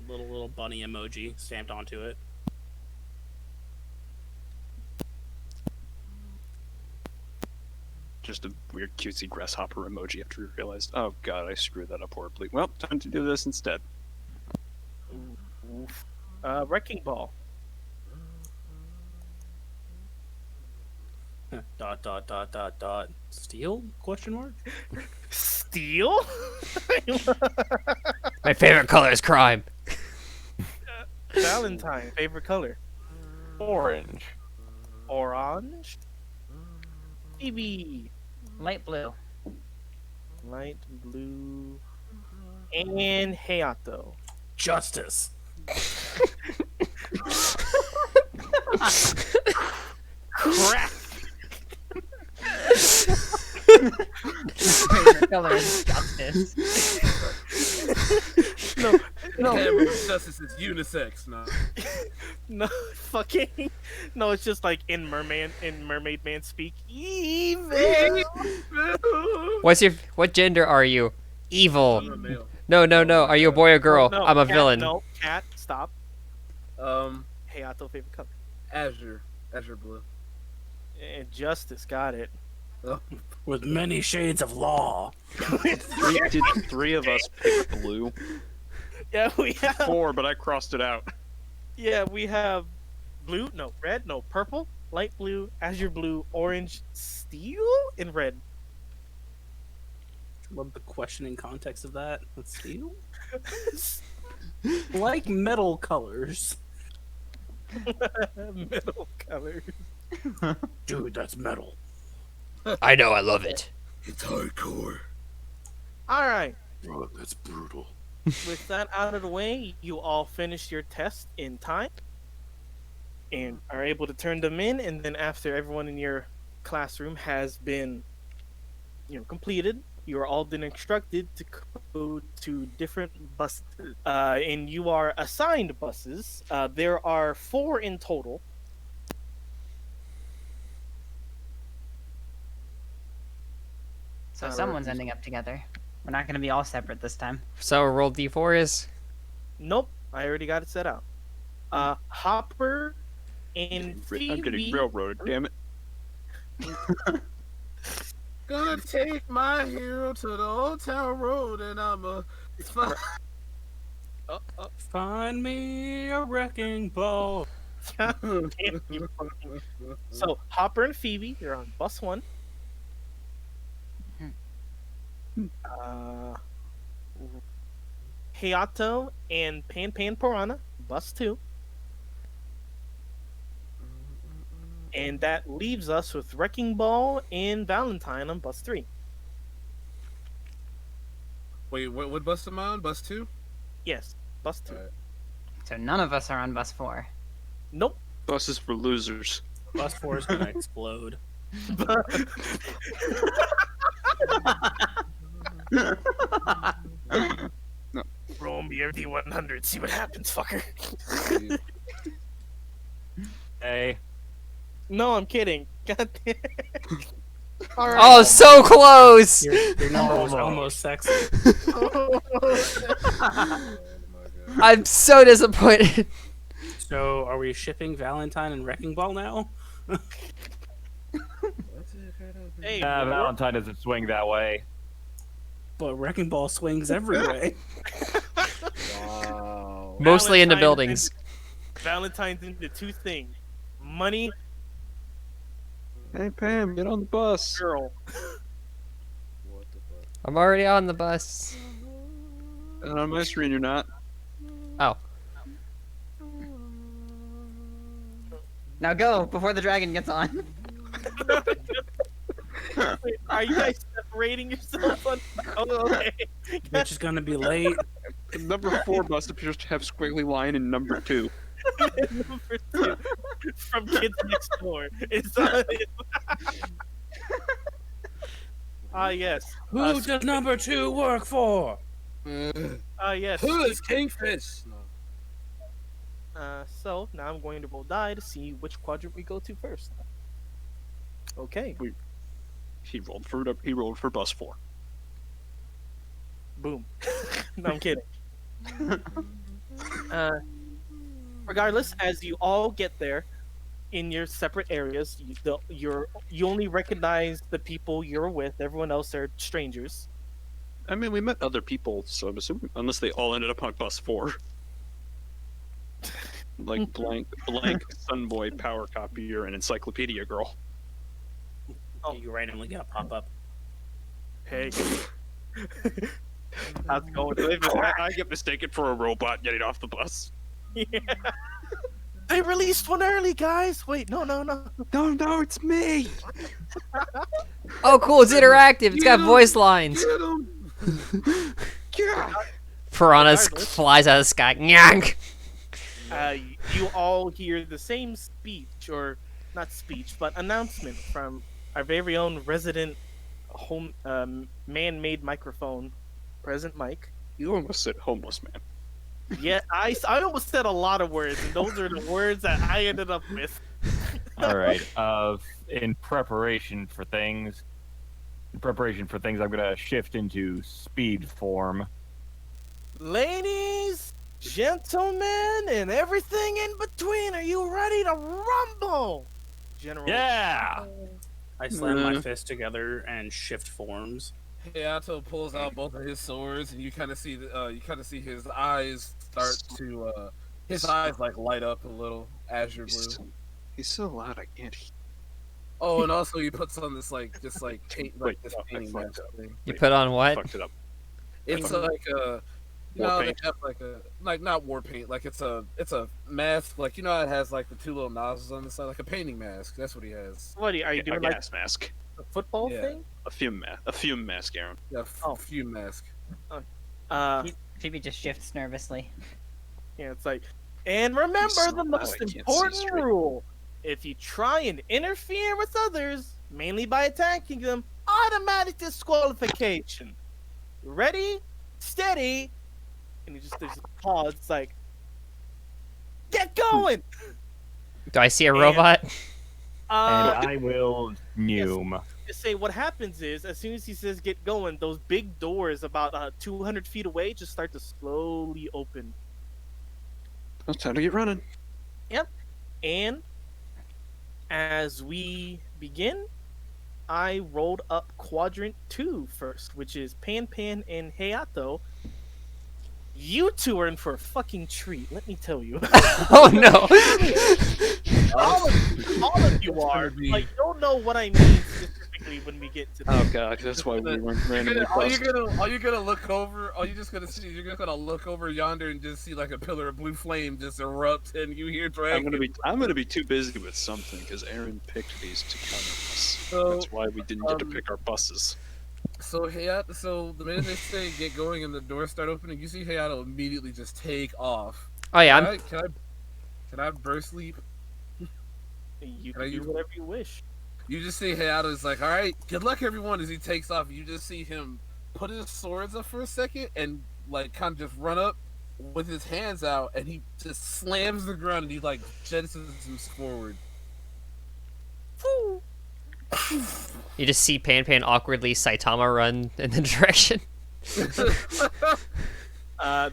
S3: Little bunny emoji stamped onto it.
S4: Just a weird cutesy grasshopper emoji after we realized, oh god, I screwed that up horribly. Well, time to do this instead.
S1: Wrecking Ball.
S3: Dot. Steel? Question mark?
S1: Steel?
S2: My favorite color is crime.
S1: Valentine, favorite color?
S5: Orange.
S1: Orange. Phoebe,
S7: Light blue.
S1: light blue. And Hayato.
S3: Justice.
S1: Crap!
S7: Favorite color is justice.
S1: No, no,
S6: Hammer of Justice is unisex. No.
S1: no, fucking. No, it's just like in Mermaid Man speak. Evil!
S2: What gender are you? Evil.
S6: I'm a male.
S2: No. Are you a boy or girl?
S1: No,
S2: I'm a
S1: cat,
S2: villain.
S1: No, cat, stop.
S6: Um,
S1: Hayato, favorite color.
S6: Azure blue.
S1: And Justice, got it.
S3: With many shades of law.
S4: Did three of us pick blue?
S1: Yeah, we have.
S4: Four, but I crossed it out.
S1: Yeah, we have blue, no, red, no, purple, light blue, azure blue, orange, steel, and red.
S3: Love the questioning context of that. Steel? Like metal colors.
S1: Middle colors.
S3: Dude, that's metal.
S2: I know, I love it.
S3: It's hardcore.
S1: All right.
S3: Bro, that's brutal.
S1: With that out of the way, you all finish your test in time and are able to turn them in. And then after everyone in your classroom has been, completed, you are all then instructed to go to different buses, and you are assigned buses. There are 4 in total.
S7: So someone's ending up together. We're not going to be all separate this time.
S2: So roll d4 is.
S1: Nope, I already got it set out. Hopper and
S4: I'm getting
S1: Phoebe.
S4: railroaded, damn it.
S6: Gonna take my hero to the old town road, and I'ma find.
S3: Find me a wrecking ball.
S1: So Hopper and Phoebe, they're on bus 1. Hayato and Pan Piranha, bus 2. And that leaves us with Wrecking Ball and Valentine on bus 3.
S6: Wait, what bus am I on? Bus 2?
S1: Yes, bus 2.
S6: Alright.
S7: So none of us are on bus 4.
S1: Nope.
S4: Buses for losers.
S3: Bus 4 is gonna explode.
S1: Roll me every 100, see what happens, fucker.
S5: Hey.
S1: No, I'm kidding. God damn. All right.
S2: Oh, so close!
S3: Your number was almost sexy.
S6: Oh my god.
S2: I'm so disappointed.
S3: So, are we shipping Valentine and Wrecking Ball now?
S1: Hey,
S5: Valentine doesn't swing that way.
S3: But Wrecking Ball swings every way.
S6: Wow.
S2: Mostly into
S1: Valentine's
S2: buildings.
S1: Valentine's into 2 things: money,
S4: Hey Pam, get on the bus.
S1: girl.
S6: What the fuck?
S2: I'm already on the bus.
S4: And on my screen, you're not.
S2: Oh.
S7: Now go before the dragon gets on.
S1: Wait, are you guys separating yourselves on? Oh, okay.
S3: Bitch is gonna be late.
S4: Number 4 bus appears to have squiggly line in number 2.
S1: Number 2 from Kids Next Door. It's on. Yes.
S3: Who does number 2 work for?
S1: Yes.
S6: Who is Kingfish? No.
S1: So now I'm going to roll die to see which quadrant we go to first. Okay.
S4: He rolled for bus 4.
S1: Boom. No, I'm kidding. Regardless, as you all get there in your separate areas, you only recognize the people you're with. Everyone else are strangers.
S4: I mean, we met other people, so I'm assuming, unless they all ended up on bus 4. Like blank Sunboy power copier and encyclopedia girl.
S3: You randomly gonna pop up.
S1: Hey. How's it going?
S4: I get mistaken for a robot getting off the bus.
S1: Yeah. They released one early, guys. Wait, no.
S4: No, it's me.
S2: Oh, cool! It's interactive. It's got voice lines. Piranhas
S1: Regardless.
S2: flies out of the sky. Nyang.
S1: You all hear the same speech, or not speech, but announcement from our very own resident home man-made microphone, President Mike.
S4: You almost said homeless man.
S1: Yeah, I almost said a lot of words, and those are the words that I ended up with.
S5: All right. In preparation for things, I'm gonna shift into speed form.
S1: Ladies, gentlemen, and everything in between, are you ready to rumble? General.
S5: Yeah.
S3: I slam my fist together and shift forms.
S6: Hayato pulls out both of his swords, and you kind of see his eyes start to his eyes like light up a little azure blue.
S4: He's so loud I can't.
S6: Oh, and also he puts on this like paint
S4: Wait,
S6: this
S4: no, I
S6: painting
S4: fucked
S6: mask
S4: up.
S6: thing.
S2: You put on what?
S4: Fucked it up.
S6: It's like a you
S4: War
S6: know they
S4: paint.
S6: have like not war paint, like it's a mask, like you know how it has like the two little nozzles on the side, like a painting mask. That's what he has.
S1: What are you
S4: A
S1: doing, like
S4: gas mask.
S1: a football
S6: Yeah.
S1: thing?
S4: A fume mask, Aaron.
S6: Yeah,
S1: Oh.
S6: fume mask.
S7: Phoebe just shifts nervously.
S1: Yeah, it's like, and remember
S4: so
S1: the
S4: loud,
S1: most
S4: I can't see
S1: important
S4: straight.
S1: rule: if you try and interfere with others, mainly by attacking them, automatic disqualification. Ready, steady, and there's a pause. It's like, get going.
S2: Do I see a
S1: And-
S2: robot?
S5: And I will Noom.
S1: Just say what happens is, as soon as he says get going, those big doors about 200 feet away just start to slowly open.
S4: It's time to get running.
S1: And as we begin, I rolled up quadrant 2 first, which is Pan Pan and Hayato. You two are in for a fucking treat, let me tell you.
S2: Oh no!
S1: all of you are. Like, you'll know what I mean specifically when we get to
S4: Oh
S1: this.
S4: god, that's why we weren't randomly
S6: Are you
S4: busted.
S6: gonna look over? Are you just gonna see? You're just gonna look over yonder and just see like a pillar of blue flame just erupt, and you hear dragon.
S4: I'm gonna be too busy with something because Aaron picked these to counter us.
S6: So,
S4: That's why we didn't get to pick our buses.
S6: So Hayato, so the minute they say get going and the doors start opening, you see Hayato immediately just take off.
S2: Oh yeah,
S6: Can I burst leap?
S1: You
S6: Can I
S1: can do
S6: use-
S1: whatever you wish.
S6: You just see Hayato is like, all right, good luck everyone as he takes off. You just see him put his swords up for a second and like kind of just run up with his hands out, and he just slams the ground and he like jettisons him forward.
S2: you just see Pan Pan awkwardly Saitama run in the direction.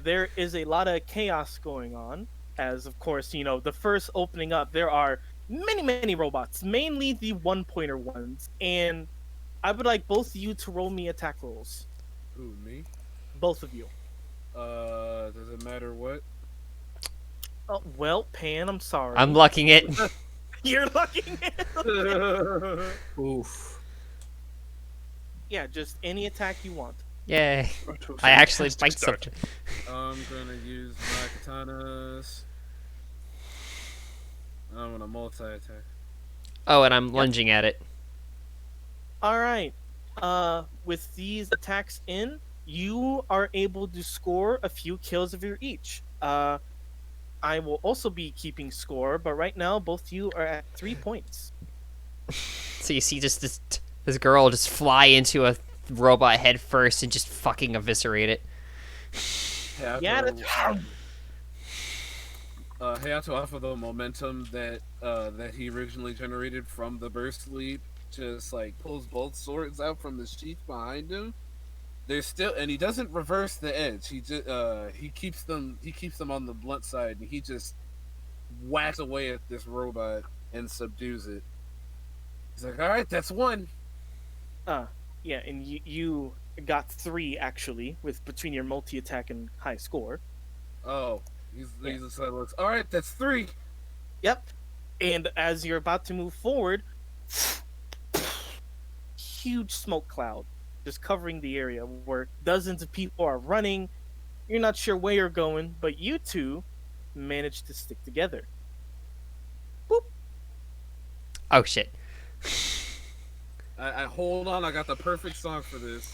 S1: There is a lot of chaos going on, as of course, the first opening up, there are many robots, mainly the one-pointer ones, and I would like both of you to roll me attack rolls.
S6: Ooh, me?
S1: Both of you.
S6: Does it matter what?
S1: Oh, well, Pan, I'm sorry.
S2: I'm lucking it.
S1: You're lucking it.
S3: Oof.
S1: Yeah, just any attack you want.
S2: Yay! I actually
S4: Fantastic
S2: bite
S4: start.
S2: something.
S6: I'm gonna use my katanas. I'm gonna multi-attack.
S2: Oh, and I'm lunging at it.
S1: All right. With these attacks in, you are able to score a few kills of your each. I will also be keeping score, but right now both you are at 3 points.
S2: So you see just this girl just fly into a robot head first and just fucking eviscerate it.
S1: Yeah, that's
S6: Hayato, off of the momentum that he originally generated from the burst leap, just like pulls both swords out from the sheath behind him. There's still, and he doesn't reverse the edge. He just he keeps them on the blunt side, and he just whacks away at this robot and subdues it. He's like, "All right, that's one."
S1: Yeah, and you got 3 actually with between your multi attack and high score.
S6: Oh, He's just like looks. All right, that's 3.
S1: Yep. And as you're about to move forward, huge smoke cloud just covering the area where dozens of people are running. You're not sure where you're going, but you two managed to stick together. Boop.
S2: Oh shit.
S6: I hold on. I got the perfect song for this.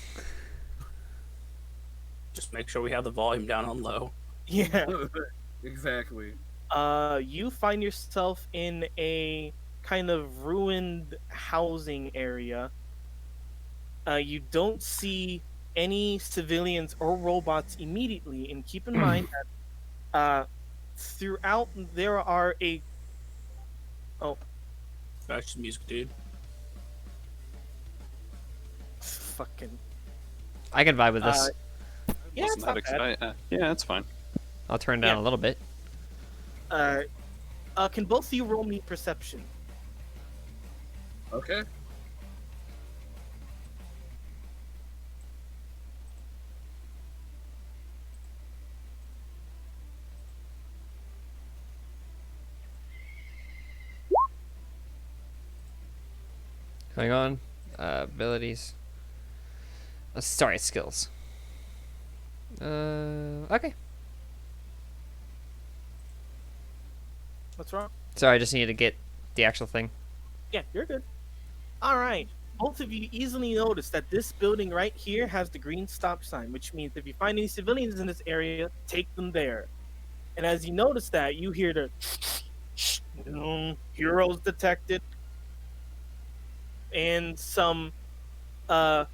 S3: Just make sure we have the volume down on low.
S1: Yeah.
S6: Exactly.
S1: You find yourself in a kind of ruined housing area. You don't see any civilians or robots immediately, and keep in mind that throughout there are a oh
S3: That's just music, dude.
S1: fucking
S2: I can vibe with this.
S1: yeah, it's
S4: Wasn't
S1: not
S4: that
S1: bad.
S4: exciting? Yeah, that's fine.
S2: I'll turn down
S1: yeah.
S2: a little bit.
S1: Can both of you roll me perception?
S6: Okay.
S2: Hang on. Abilities. Sorry, skills. Okay.
S1: What's wrong?
S2: Sorry, I just needed to get the actual thing.
S1: Yeah, you're good. All right. Both of you easily notice that this building right here has the green stop sign, which means if you find any civilians in this area, take them there. And as you notice that, you hear the heroes detected and some one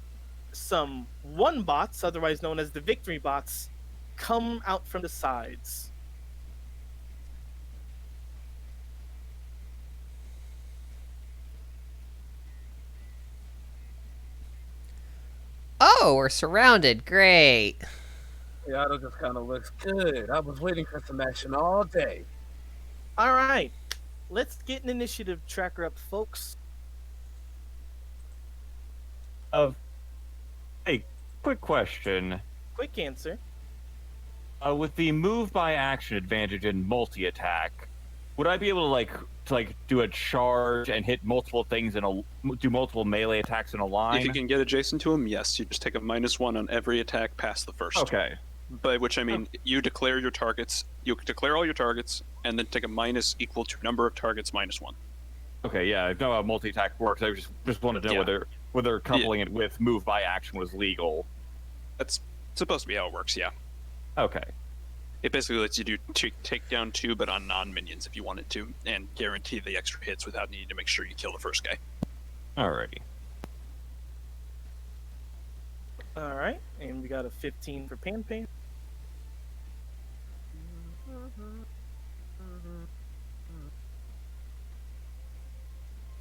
S1: bots, otherwise known as the victory bots, come out from the sides.
S2: Oh, we're surrounded. Great.
S6: Yato just kind of looks good. I was waiting for some action all day.
S1: All right. Let's get an initiative tracker up, folks.
S5: Hey, quick question.
S1: Quick answer.
S5: With the move by action advantage in multi attack, would I be able to do a charge and hit multiple things do multiple melee attacks in a line?
S4: If you can get adjacent to him, yes, you just take a -1 on every attack past the first.
S5: Okay.
S4: By which I mean you declare your targets. You declare all your targets, and then take a minus equal to number of targets -1.
S5: Okay, yeah, I know how multi attack works. I just wanted to know
S4: Yeah.
S5: whether coupling it with move by action was legal.
S4: That's supposed to be how it works. Yeah.
S5: Okay.
S4: It basically lets you do take down 2, but on non-minions if you wanted to, and guarantee the extra hits without needing to make sure you kill the first guy.
S5: Alrighty.
S1: All right. And we got a 15 for Pan Pan.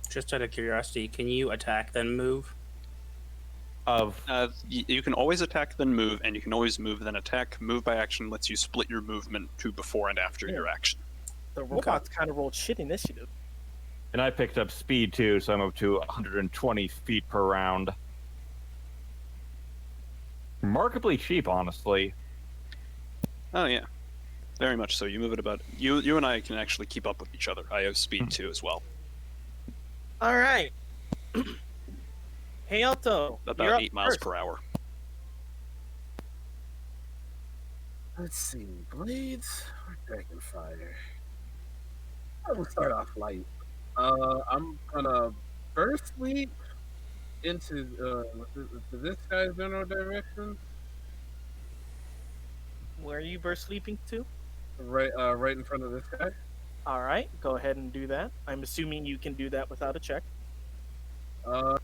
S3: Just out of curiosity, can you attack then move?
S4: You can always attack then move, and you can always move then attack. Move by action lets you split your movement to before and after your action.
S1: The robots kind of rolled shit initiative.
S5: And I picked up speed too, so I'm up to 120 feet per round. Remarkably cheap, honestly.
S4: Oh yeah, very much so. You move it about you and I can actually keep up with each other. I have speed too as well.
S1: All right. Hey, Alto. you're
S4: About
S1: up
S4: 8 miles
S1: first.
S4: per hour.
S6: Let's see. Blades or Dragon Fire? I will start off light. I'm gonna burst leap into this guy's general direction.
S1: Where are you burst leaping to?
S6: Right in front of this guy.
S1: All right. Go ahead and do that. I'm assuming you can do that without a check.
S6: I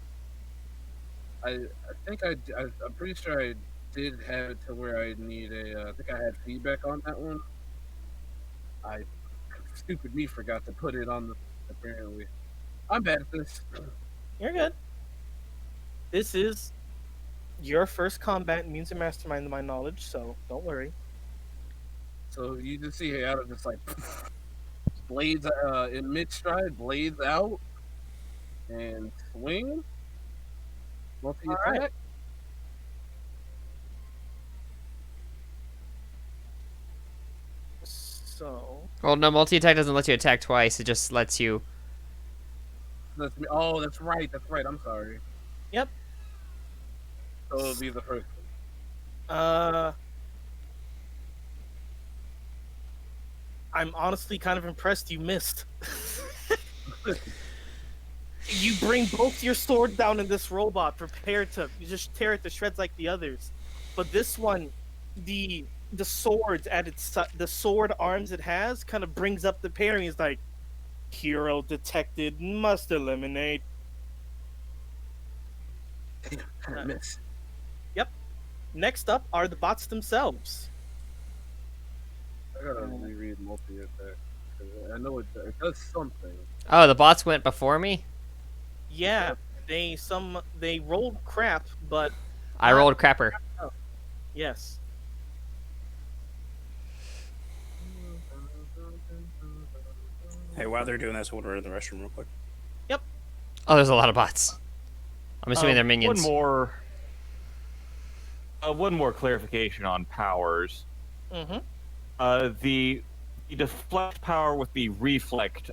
S6: think I'm pretty sure I did have it to where I need I think I had feedback on that one. I stupid me forgot to put it on the apparently. I'm bad at this.
S1: You're good. This is your first combat in Means and Mastermind, to my knowledge, so don't worry.
S6: So you just see how it just like blades in mid stride, blades out, and swing. Multi attack.
S1: Alright. So
S2: Well, no, multi-attack doesn't let you attack twice. It just lets you...
S6: That's me. Oh, that's right. That's right. I'm sorry.
S1: yep.
S6: So it'll be the first.
S1: Uh, I'm honestly kind of impressed you missed. You bring both your sword down in this robot, prepared to just tear it to shreds like the others. But this one, the swords at the sword arms it has kind of brings up the parry. It's like, hero detected, must eliminate.
S6: I miss.
S1: Yep. Next up are the bots themselves.
S6: I gotta reread multi-attack. I know it does something.
S2: Oh, the bots went before me?
S1: Yeah, they rolled crap, but
S2: I rolled crapper.
S1: yes.
S3: Hey, while they're doing this, I want to run to the restroom real quick.
S2: Oh, there's a lot of bots. I'm assuming they're minions.
S5: One more clarification on powers.
S1: Mm-hmm.
S5: The deflect power with the reflect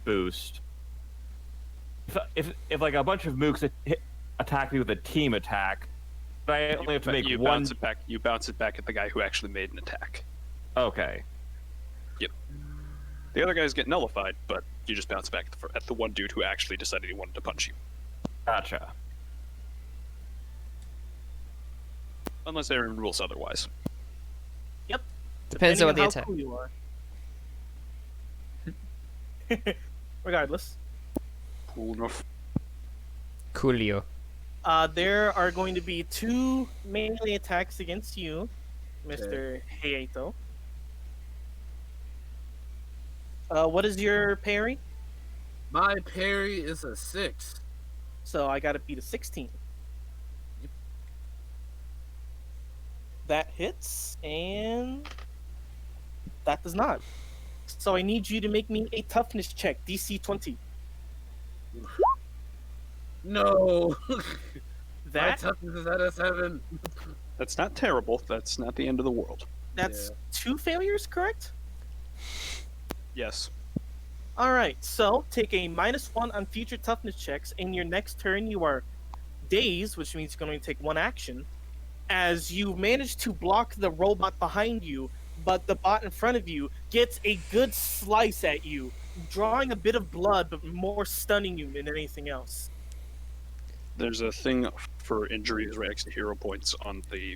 S5: boost. If like a bunch of mooks attack me with a team attack, but I only have to make
S4: you
S5: one.
S4: bounce it back. You bounce it back at the guy who actually made an attack.
S5: Okay.
S4: Yep. The other guys get nullified, but you just bounce back at the one dude who actually decided he wanted to punch you.
S5: Gotcha.
S4: Unless Aaron rules otherwise.
S1: Yep.
S2: Depends on what the
S1: how
S2: attack.
S1: cool you are. Regardless,
S4: Cool enough.
S2: Coolio.
S1: there are going to be 2 melee attacks against you, Mr. Hayato. What is your parry?
S6: My parry is a 6.
S1: So I gotta beat a 16. That hits, and that does not. So I need you to make me a toughness check, DC 20.
S6: No. My
S1: That
S6: toughness is at a 7.
S4: That's not terrible. That's not the end of the world.
S1: that's 2 failures, correct?
S4: Yes.
S1: All right. So take a -1 on future toughness checks. In your next turn, you are dazed, which means you're going to take 1 action. As you manage to block the robot behind you, but the bot in front of you gets a good slice at you, drawing a bit of blood, but more stunning you than anything else.
S4: There's a thing for injuries reacts to hero points on the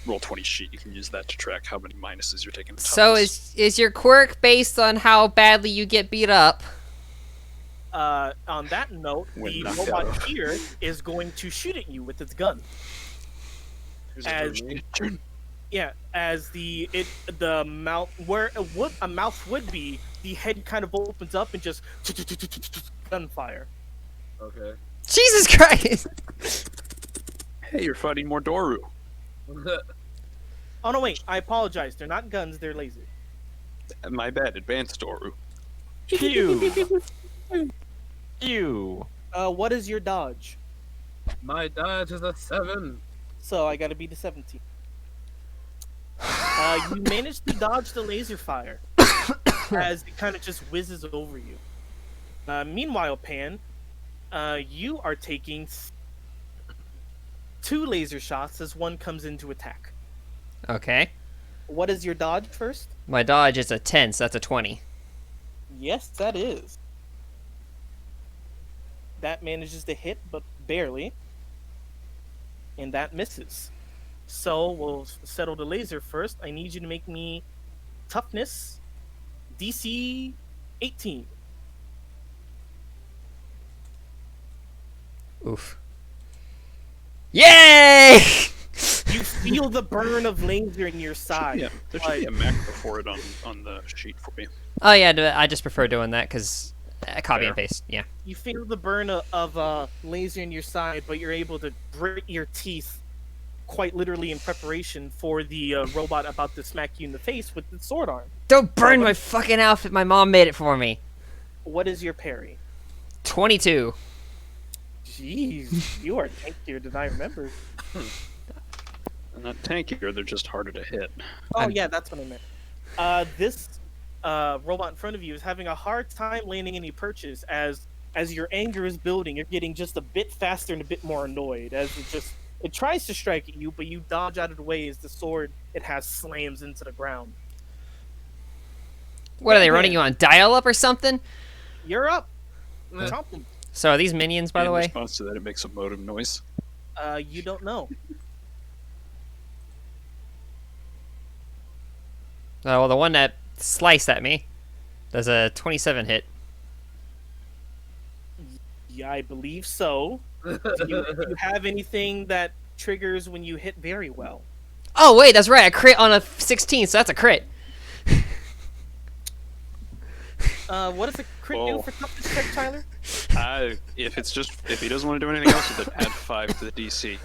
S4: roll 20 sheet. You can use that to track how many minuses you're taking.
S2: So is your quirk based on how badly you get beat up?
S1: On that note,
S4: When
S1: the
S4: knocked
S1: robot
S4: out.
S1: here is going to shoot at you with its gun. As as the mouth where a mouth would be, the head kind of opens up and just gunfire.
S6: Okay.
S2: Jesus Christ!
S4: Hey, you're fighting more Doru.
S1: Oh no, wait! I apologize. They're not guns. They're lasers.
S4: My bad, advanced Doru.
S5: Pew. Pew.
S1: What is your dodge?
S6: My dodge is a 7.
S1: So I gotta beat a 17. You managed to dodge the laser fire as it kind of just whizzes over you. Meanwhile, Pan, you are taking 2 laser shots as one comes in to attack.
S2: Okay.
S1: What is your dodge first?
S2: My dodge is a 10, so that's a 20.
S1: Yes, that is. That manages to hit, but barely. And that misses. So we'll settle the laser first. I need you to make me toughness DC 18.
S2: Oof. Yay!
S1: You feel the burn of laser in your side.
S4: Yeah, there should be a macro for it on the sheet for me.
S2: Oh yeah, I just prefer doing that because copy
S4: Fair.
S2: and paste. Yeah.
S1: You feel the burn of laser in your side, but you're able to grit your teeth quite literally in preparation for the robot about to smack you in the face with the sword arm.
S2: Don't burn my fucking outfit. My mom made it for me.
S1: What is your parry?
S2: 22.
S1: Jeez, you are tankier than I remember.
S4: They're not tankier, they're just harder to hit.
S1: Oh
S2: I'm-
S1: yeah, that's what I meant. This robot in front of you is having a hard time landing any perches as your anger is building. You're getting just a bit faster and a bit more annoyed as it tries to strike at you, but you dodge out of the way as the sword it has slams into the ground.
S2: What are they
S1: Hey,
S2: running you on dial-up or something?
S1: You're up.
S6: Eh.
S1: Chomp 'em.
S2: So are these minions, by the
S4: In
S2: way?
S4: response to that, it makes a modem noise.
S1: You don't know.
S2: Oh, well, the one that sliced at me does a 27 hit.
S1: Yeah, I believe so. Do you have anything that triggers when you hit very well?
S2: Oh, wait, that's right. I crit on a 16, so that's a crit.
S1: What does a crit do
S4: Whoa.
S1: for toughness check, Tyler?
S4: If he doesn't want to do anything else with it, add 5 to the DC.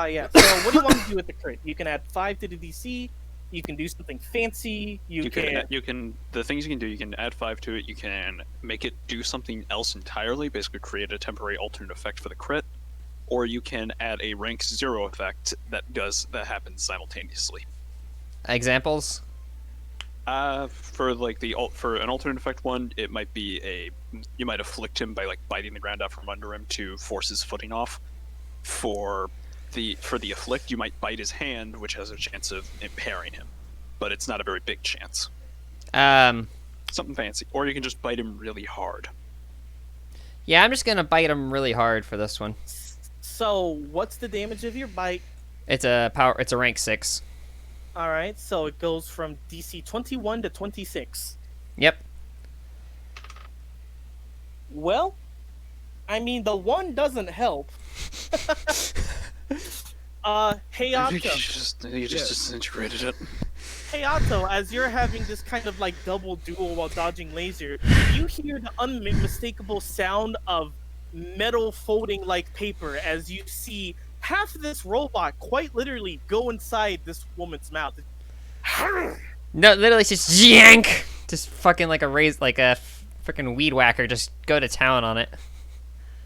S1: Yeah. So what do you want to do with the crit? You can add 5 to the DC. You can do something fancy. You can.
S4: The things you can do, you can add 5 to it. You can make it do something else entirely, basically create a temporary alternate effect for the crit, or you can add a rank 0 effect that happens simultaneously.
S2: Examples?
S4: For an alternate effect one, it might be you might afflict him by like biting the ground out from under him to force his footing off. For the afflict, you might bite his hand, which has a chance of impairing him, but it's not a very big chance. Something fancy, or you can just bite him really hard.
S2: Yeah, I'm just gonna bite him really hard for this one.
S1: So what's the damage of your bite?
S2: It's a rank 6.
S1: All right. So it goes from DC 21 to 26.
S2: Yep.
S1: Well, I mean the one doesn't help. Hey
S4: I think
S1: Otto.
S4: you just disintegrated it.
S1: Hey Otto, as you're having this kind of like double duel while dodging laser, you hear the unmistakable sound of metal folding like paper as you see half of this robot quite literally go inside this woman's mouth.
S2: No, literally, it's just yank. Just fucking like a freaking weed whacker. Just go to town on it.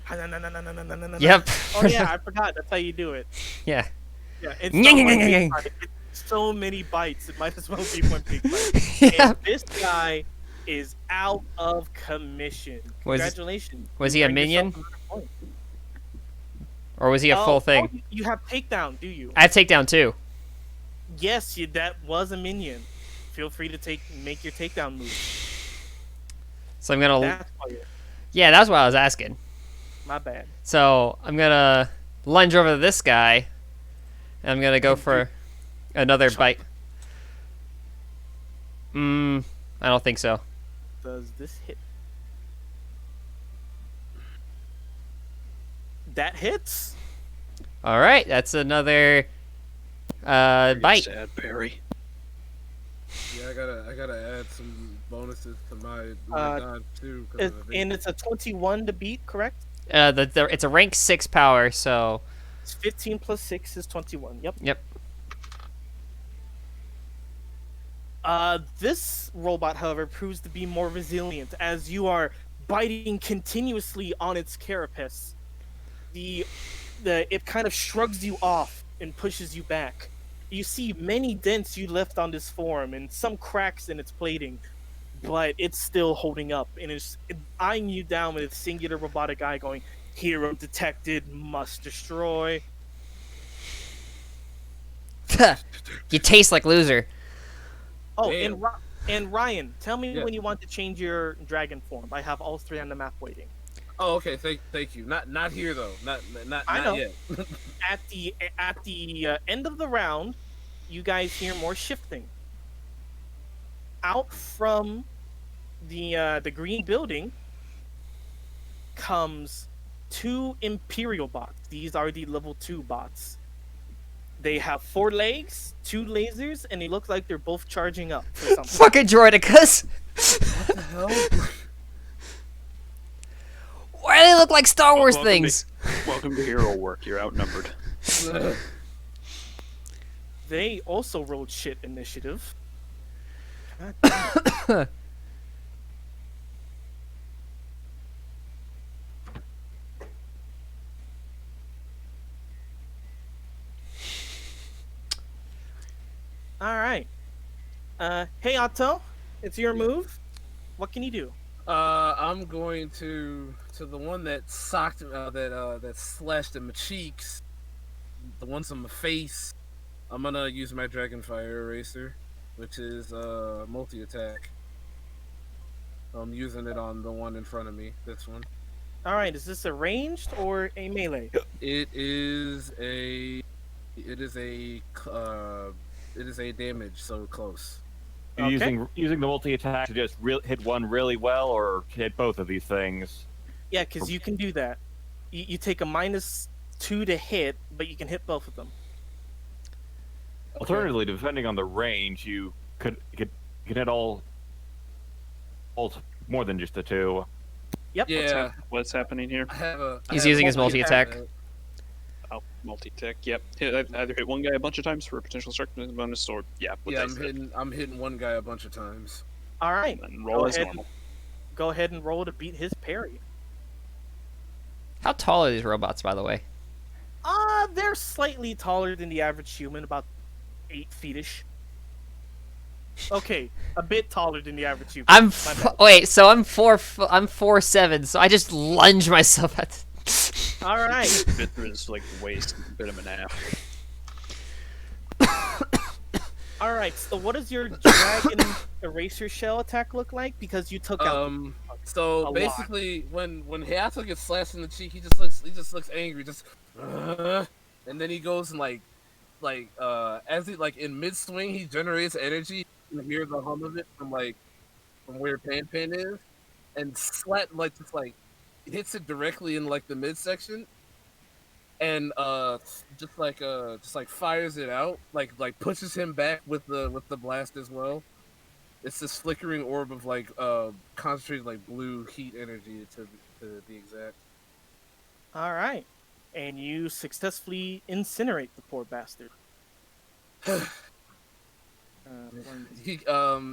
S2: Yep.
S1: Oh yeah, I forgot. That's how you do it.
S2: Yeah.
S1: Yeah, it's
S2: Nyang,
S1: not
S2: nyang,
S1: one
S2: nyang,
S1: big
S2: nyang.
S1: bite. It's so many bites. It might as well be one big bite.
S2: Yeah.
S1: And this guy is out of commission.
S2: Was-
S1: Congratulations.
S2: was
S1: You
S2: he a
S1: earned yourself
S2: minion?
S1: another point.
S2: Or was he a full thing?
S1: Oh, you have takedown, do you?
S2: I have takedown too.
S1: Yes, that was a minion. Feel free to make your takedown move.
S2: So I'm gonna.
S1: That's why you're,
S2: Yeah, that's what I was asking.
S1: my bad.
S2: So I'm gonna lunge over to this guy, and I'm gonna go for another bite. I don't think so.
S1: Does this hit? That hits.
S2: All right, that's another bite.
S4: Sad Barry.
S6: Yeah, I gotta add some bonuses to my
S1: Uh,
S6: dodge too. 'Cause I think-
S1: And it's a 21 to beat, correct?
S2: It's a rank 6 power, so
S1: It's 15 plus 6 is 21. Yep.
S2: yep.
S1: This robot, however, proves to be more resilient as you are biting continuously on its carapace. It kind of shrugs you off and pushes you back. You see many dents you left on this form and some cracks in its plating, but it's still holding up and it's eyeing you down with its singular robotic eye going, "Hero detected, must destroy."
S2: You taste like loser.
S1: Oh,
S6: Damn.
S1: and Ryan, tell me
S6: Yeah.
S1: when you want to change your dragon form. I have all 3 on the map waiting.
S6: Oh, okay. Thank you. Not here though. Not
S1: I know.
S6: yet.
S1: At the end of the round, you guys hear more shifting. Out from the green building comes 2 Imperial bots. These are the level 2 bots. They have 4 legs, 2 lasers, and they look like they're both charging up for something.
S2: Fucking droidicus.
S6: What the hell?
S2: Why do they look like Star Wars
S4: Welcome
S2: things?
S4: Welcome to hero work. You're outnumbered.
S1: They also rolled shit initiative. God damn. All right. Hey Otto, it's your
S6: Yeah.
S1: move. What can you do?
S6: I'm going to the one that socked that slashed in my cheeks, the ones on my face. I'm gonna use my Dragon Fire Eraser, which is multi attack. I'm using it on the one in front of me. This one.
S1: All right. Is this a ranged or a melee?
S6: It is a it is a it is a damage, so close.
S5: You're
S1: Okay.
S5: using the multi attack to just hit one really well, or hit both of these things.
S1: Yeah, because you can do that. You take a -2 to hit, but you can hit both of them.
S5: Alternatively, depending on the range, you could hit all more than just the two.
S1: Yep.
S6: Yeah,
S4: What's happening here?
S6: I have a. I
S2: He's
S6: have
S2: using
S6: a
S2: his multi-attack.
S4: Oh, multi-tech. Yep. Either hit one guy a bunch of times for a potential strike bonus, or with
S6: Yeah,
S4: dice hit,
S6: I'm hitting one guy a bunch of times.
S1: All right.
S4: and roll as
S1: ahead.
S4: normal.
S1: Go ahead and roll to beat his parry.
S2: How tall are these robots, by the way?
S1: They're slightly taller than the average human, about 8 feetish. Okay, a bit taller than the average human. My bad.
S2: Wait. So I'm 4'7", so I just lunge myself at.
S1: All right.
S4: Fit through his waist, bit him in half.
S1: All right. So what does your dragon eraser shell attack look like? Because you took out.
S6: So
S1: lot.
S6: basically, when Hayato gets slashed in the cheek, he just looks angry, and then he goes and as he in mid swing, he generates energy. You can hear the hum of it from where Pan is, and hits it directly in the midsection, and just fires it out, pushes him back with the blast as well. It's this flickering orb of concentrated blue heat energy to be exact.
S1: All right. And you successfully incinerate the poor bastard.
S6: And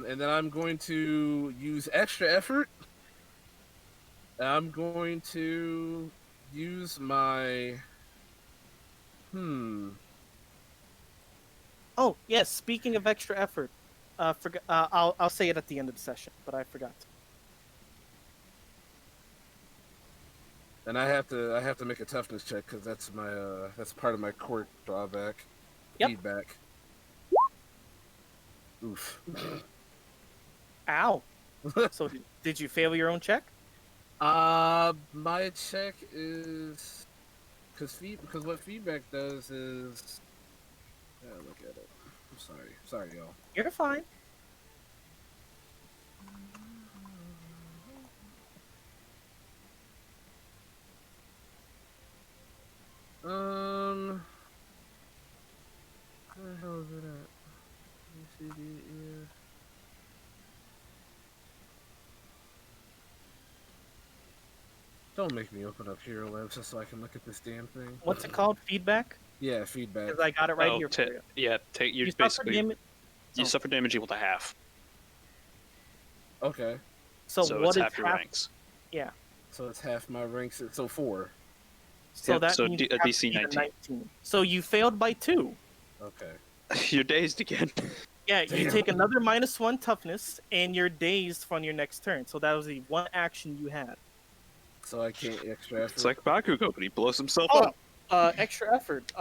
S6: then I'm going to use extra effort. I'm going to use my
S1: Oh yes. Speaking of extra effort, I'll say it at the end of the session, but I forgot.
S6: And I have to make a toughness check because that's part of my quirk drawback.
S1: Yep.
S6: Feedback. Oof.
S1: Ow. So did you fail your own check?
S6: My check is because what feedback does is look at it. I'm sorry, y'all.
S1: You're fine.
S6: Where the hell is it at? Let me see the Don't make me open up Hero Labs just so I can look at this damn thing.
S1: What's it called? Feedback?
S6: Yeah, feedback.
S1: Because I got it right here for you.
S4: Yeah, you
S1: suffer
S4: basically
S1: damage.
S4: you suffer damage equal to half.
S6: Okay,
S1: So
S4: So
S1: what
S4: it's
S1: is
S4: half your ranks.
S1: Yeah.
S6: so it's half my ranks. So 4.
S1: So
S4: Yep,
S1: that
S4: so
S1: means
S4: D-
S1: you
S4: a
S1: have to
S4: DC
S1: beat a
S4: 19.
S1: 19. So you failed by 2.
S6: Okay.
S4: You're dazed again.
S1: Yeah, you
S6: Damn.
S1: take another -1 toughness, and you're dazed from your next turn. So that was the one action you had.
S6: So I can't extra effort.
S4: It's like Bakugo, but he blows himself
S1: Oh,
S4: up.
S1: extra effort.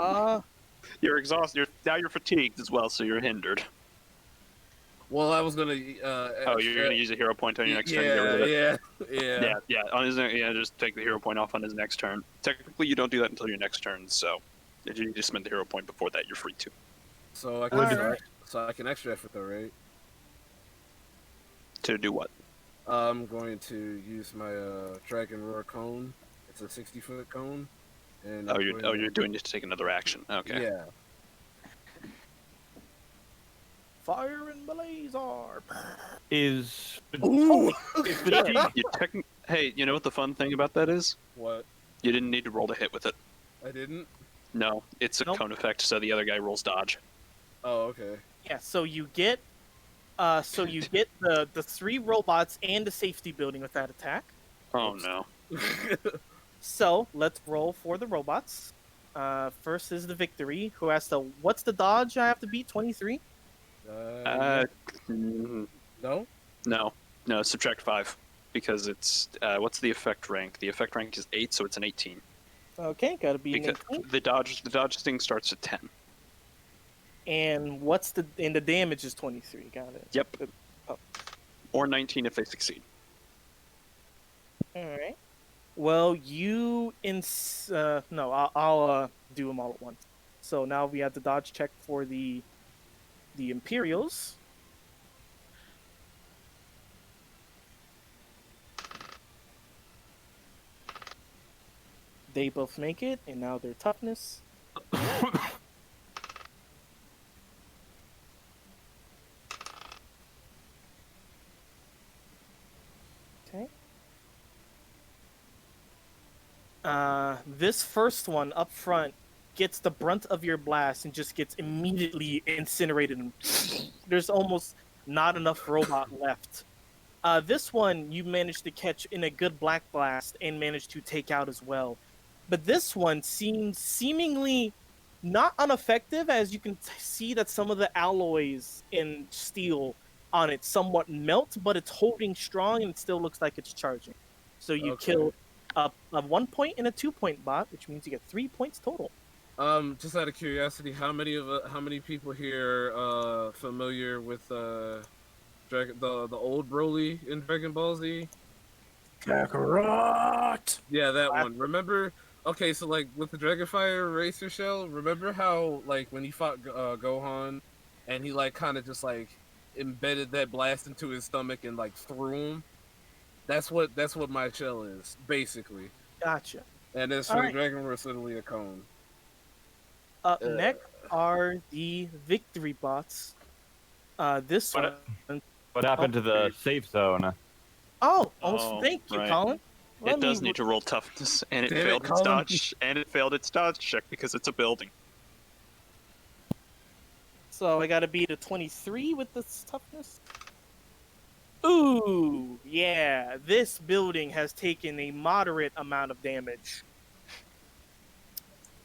S4: You're exhausted. You're fatigued as well, so you're hindered.
S6: Well, I was gonna.
S4: Oh, you're gonna use a hero point on your next turn. To get rid of it.
S6: Yeah.
S4: On his just take the hero point off on his next turn. Technically, you don't do that until your next turn. So, if you just spend the hero point before that, you're free to.
S6: So I can.
S1: Alright.
S6: So I can extra effort though, right?
S4: To do what?
S6: I'm going to use my Dragon Roar cone. It's a 60-foot cone. And I'm going
S4: You're doing it to take another action. Okay.
S6: Yeah.
S1: Fire and Blazar.
S5: Is
S1: Ooh.
S4: Hey, you know what the fun thing about that is?
S6: What?
S4: You didn't need to roll to hit with it.
S6: I didn't.
S4: No, it's a
S1: Nope.
S4: cone effect, so the other guy rolls dodge.
S6: Oh, okay.
S1: Yeah. So you get the 3 robots and the safety building with that attack.
S4: Oh no.
S1: So let's roll for the robots. First is the victory. Who has to? What's the dodge? I have to beat 23.
S3: Yeah.
S4: Mm,
S6: No.
S4: no, subtract 5 because it's what's the effect rank? The effect rank is 8, so it's an 18.
S1: Okay, gotta be an
S4: Because
S1: 18.
S4: the dodge thing starts at 10.
S1: And the damage is 23. Got it.
S4: Yep.
S1: Oh,
S4: Or 19 if they succeed.
S1: all right. Well, no, I'll do them all at once. So now we have the dodge check for the Imperials. They both make it, and now their toughness. Okay. This first one up front gets the brunt of your blast and just gets immediately incinerated. And there's almost not enough robot left. This one you managed to catch in a good black blast and managed to take out as well. But this one seems seemingly not ineffective, as you can see that some of the alloys in steel on it somewhat melt, but it's holding strong and it still looks like it's charging. So you
S6: Okay.
S1: kill a 1 point and a 2 point bot, which means you get 3 points total.
S6: Just out of curiosity, how many people here familiar with the old Broly in Dragon Ball Z?
S3: Kakarot!
S6: Yeah, that one. Remember? Okay, so like with the Dragonfire Racer Shell, remember how like when he fought Gohan, and he like kind of just like embedded that blast into his stomach and like threw him. That's what my shell is basically,
S1: Gotcha.
S6: and it's
S1: All
S6: for the
S1: right.
S6: Dragon Verse literally a cone.
S1: Up
S6: Uh,
S1: next are the victory bots. This
S5: What-
S1: one.
S5: What happened to the safe zone?
S1: Oh, almost.
S4: Oh,
S1: Thank you,
S4: right.
S1: Colin.
S4: It does need to roll toughness, and it
S6: Damn it,
S4: failed its
S6: Colin.
S4: dodge, and it failed its dodge check because it's a building.
S1: So I gotta beat a 23 with this toughness. Ooh, yeah. This building has taken a moderate amount of damage.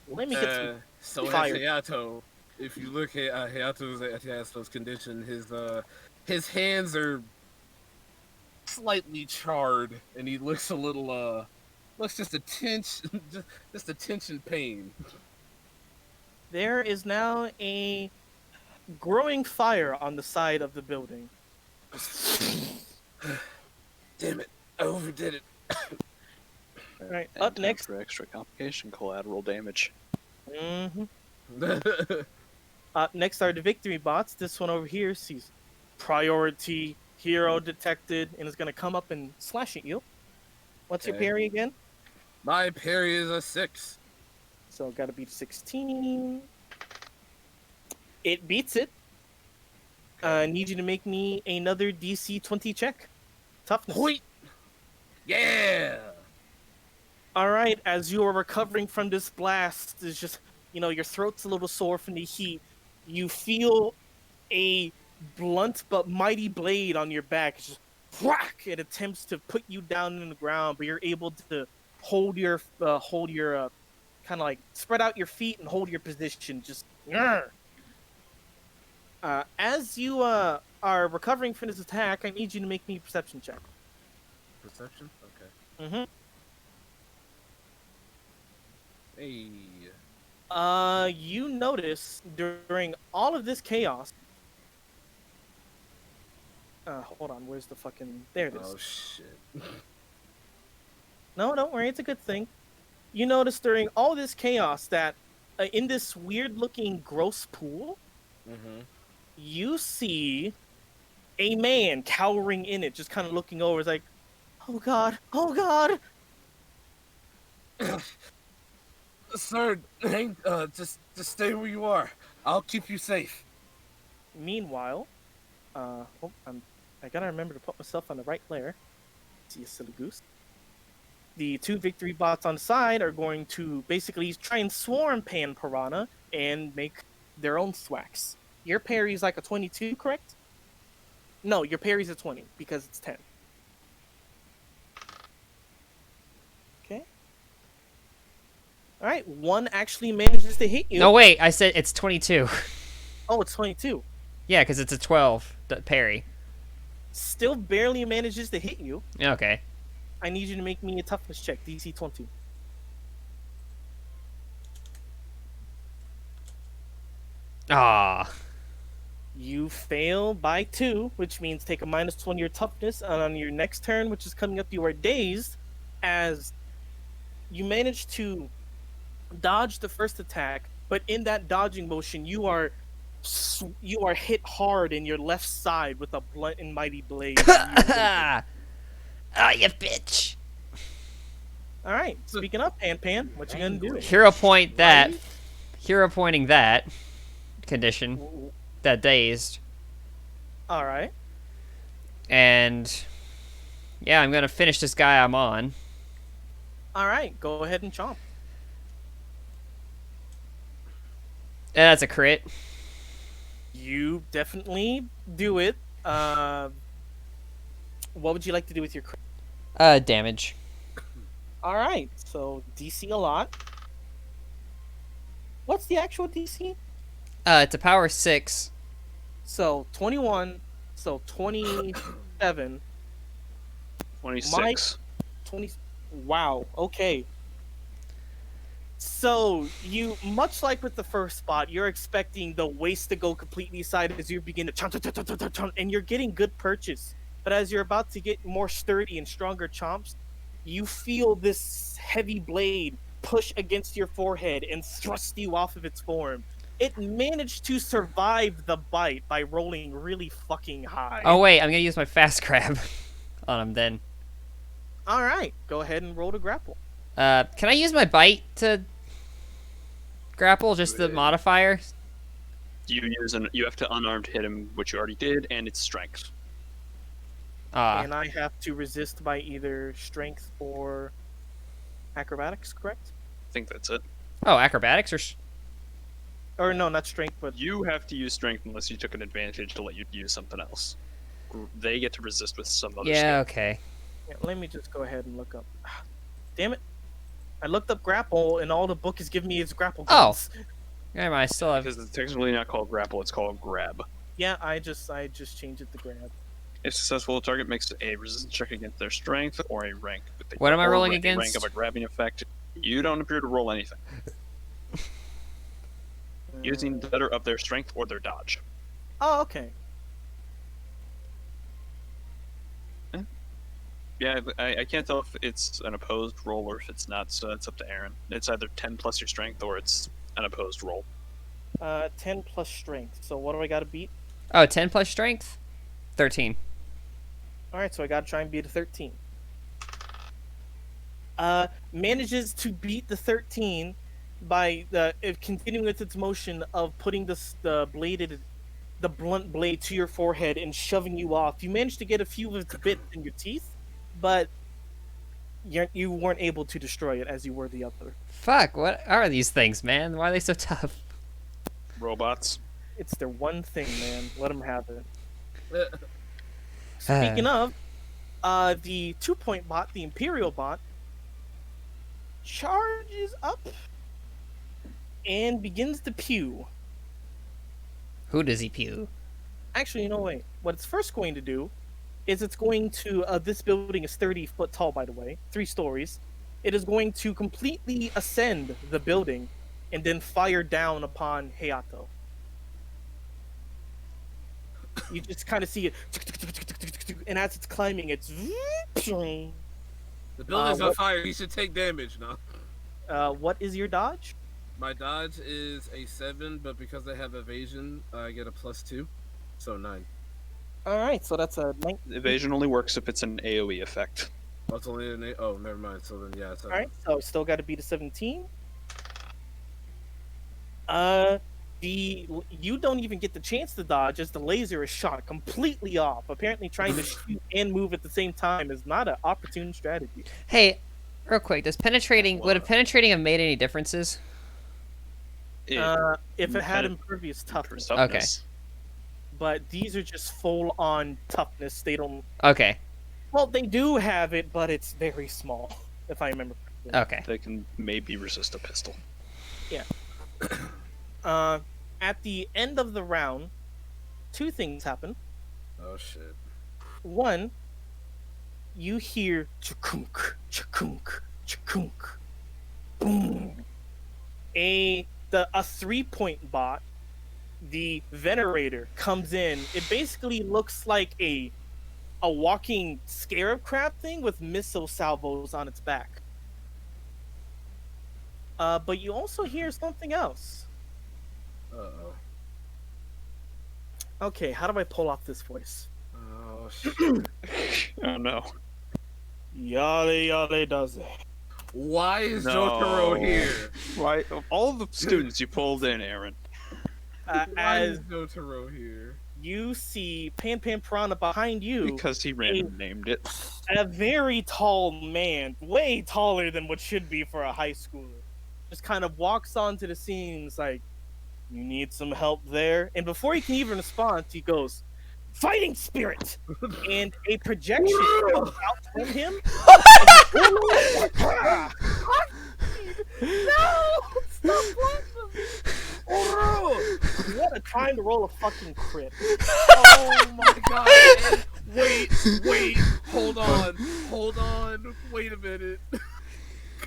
S1: Let me get some.
S6: So has
S1: fire.
S6: Hayato. If you look at Hayato's condition, his hands are slightly charred, and he looks a little looks just a tinge, just a tinge in pain.
S1: There is now a growing fire on the side of the building.
S6: Damn it, I overdid it.
S1: All right,
S4: And
S1: up
S4: time
S1: next.
S4: for extra complication, collateral damage.
S1: hmm Up next are the victory bots. This one over here sees priority hero detected and is gonna come up and slash at you. What's your
S6: Okay.
S1: parry again?
S6: My parry is a 6.
S1: So gotta beat 16. It beats it. Need you to make me another DC 20 check. Toughness.
S6: Point. Yeah.
S1: All right, as you are recovering from this blast, it's just, your throat's a little sore from the heat. You feel a blunt but mighty blade on your back. It's just whack! It attempts to put you down in the ground, but you're able to hold your kind of like spread out your feet and hold your position. Just as you are recovering from this attack, I need you to make me a perception check.
S6: Perception. Okay.
S1: Mm-hmm.
S6: Hey.
S1: You notice during all of this chaos. Hold on, where's the fucking? There it is.
S6: Oh shit.
S1: No, don't worry, it's a good thing. You notice during all this chaos that in this weird-looking gross pool,
S6: Mm-hmm.
S1: you see a man cowering in it, just kind of looking over. It's like, oh god, oh god.
S6: Sir, just stay where you are. I'll keep you safe.
S1: Meanwhile, I gotta remember to put myself on the right layer. See, you silly goose. The two victory bots on the side are going to basically try and swarm Pan Piranha and make their own thwacks. Your parry's like a 22, correct? No, your parry's a 20 because it's 10. Okay. All right, one actually manages to hit you.
S2: No, wait. I said it's 22.
S1: Oh, it's 22.
S2: Yeah, because it's a 12 parry.
S1: Still barely manages to hit you.
S2: Okay.
S1: I need you to make me a toughness check, DC 20.
S2: Ah.
S1: You fail by 2, which means take a -1 to your toughness, and on your next turn, which is coming up, you are dazed, as you manage to dodge the first attack, but in that dodging motion, you are hit hard in your left side with a blunt and mighty blade. And you are
S2: Ah, you bitch.
S1: all right. Speaking of Pan, what you gonna do?
S2: Hero point that.
S6: Right?
S2: Hero pointing that condition. That dazed.
S1: All right.
S2: And yeah, I'm gonna finish this guy I'm on.
S1: All right. Go ahead and chomp.
S2: And that's a crit.
S1: You definitely do it. What would you like to do with your crit?
S2: Damage.
S1: All right. So DC a lot. What's the actual DC?
S2: It's a power 6.
S1: So 21. So 27.
S4: 26.
S1: 20. Wow. Okay. So you, much like with the first spot, you're expecting the waist to go completely side as you begin to chomp, chomp, chomp, chomp, chomp, chomp, and you're getting good purchase. But as you're about to get more sturdy and stronger chomps, you feel this heavy blade push against your forehead and thrust you off of its form. It managed to survive the bite by rolling really fucking high.
S2: Oh wait, I'm gonna use my fast grab on him then.
S1: All right, go ahead and roll to grapple.
S2: Can I use my bite to grapple? Just the modifier?
S4: You have to unarmed hit him, which you already did, and it's strength.
S1: And I have to resist by either strength or acrobatics, correct?
S4: I think that's it.
S2: Oh, acrobatics or?
S1: Or no, not strength, but
S4: You have to use strength unless you took an advantage to let you use something else. They get to resist with some other
S2: Yeah.
S4: skill.
S2: Okay.
S1: yeah, let me just go ahead and look up. Damn it! I looked up grapple, and all the book is giving me is grapple
S2: Oh.
S1: guns.
S2: Never mind. I still have.
S4: Because it's technically not called grapple, it's called grab.
S1: Yeah, I just changed it to grab.
S4: If successful, the target makes a resistance check against their strength or a rank.
S2: What am I
S4: or
S2: rolling
S4: a
S2: against?
S4: Rank of a grabbing effect. You don't appear to roll anything. Using the better of their strength or their dodge.
S1: Oh, okay.
S4: Yeah, I can't tell if it's an opposed roll or if it's not, so that's up to Aaron. It's either 10 plus your strength or it's an opposed roll.
S1: 10 plus strength. So what do I got to beat?
S2: Oh, 10 plus strength. 13.
S1: All right, so I got to try and beat a 13. Manages to beat the 13 by continuing with its motion of putting the blunt blade to your forehead and shoving you off. You managed to get a few of its bits in your teeth, but you weren't able to destroy it as you were the other.
S2: Fuck. What are these things, man? Why are they so tough?
S4: Robots.
S1: It's their one thing, man. Let them have it. Speaking of, the 2-point bot, the Imperial bot, charges up and begins to pew.
S2: Who does he pew?
S1: Actually, you know, wait. What it's first going to do is it's going to, this building is 30 foot tall, by the way, 3 stories. It is going to completely ascend the building and then fire down upon Hayato. You just kind of see it, and as it's climbing, it's...
S6: The building's on fire. He should take damage now.
S1: What is your dodge?
S6: My dodge is a 7, but because I have evasion, I get a +2, so 9.
S1: Alright, so that's a 19.
S4: Evasion only works if it's an AoE effect.
S6: Oh, it's only an 8. Oh, never mind. So then, yeah.
S1: Alright, so still got to beat a 17. You don't even get the chance to dodge as the laser is shot completely off. Apparently, trying to shoot and move at the same time is not an opportune strategy.
S2: Hey, real quick. Would penetrating have made any differences?
S1: If it had impervious toughness,
S2: Okay.
S1: but these are just full-on toughness. They don't.
S2: Okay.
S1: Well, they do have it, but it's very small, if I remember correctly.
S2: Okay.
S4: They can maybe resist a pistol.
S1: At the end of the round, two things happen.
S6: Oh shit.
S1: One, you hear chukunk, chukunk, chukunk, boom. A 3-point bot, the Venerator, comes in. It basically looks like a walking scarab crab thing with missile salvos on its back. But you also hear something else.
S6: Uh-oh.
S1: Okay, how do I pull off this voice?
S6: Oh shit.
S4: Oh no.
S1: Yale yale does it.
S6: Why is
S4: No.
S6: Jotaro here?
S4: Why of all the students you pulled in, Aaron?
S6: Why
S1: As
S6: is Jotaro here?
S1: you see Pan Pan Piranha behind you,
S4: Because he random named it.
S1: a very tall man, way taller than what should be for a high schooler, just kind of walks onto the scene and is like, "You need some help there?" And before he can even respond, he goes, "Fighting spirit!" And a projection comes out from him. No! Stop blasting me! What a time to roll a fucking crit.
S6: Oh my god. Wait, hold on, wait a minute.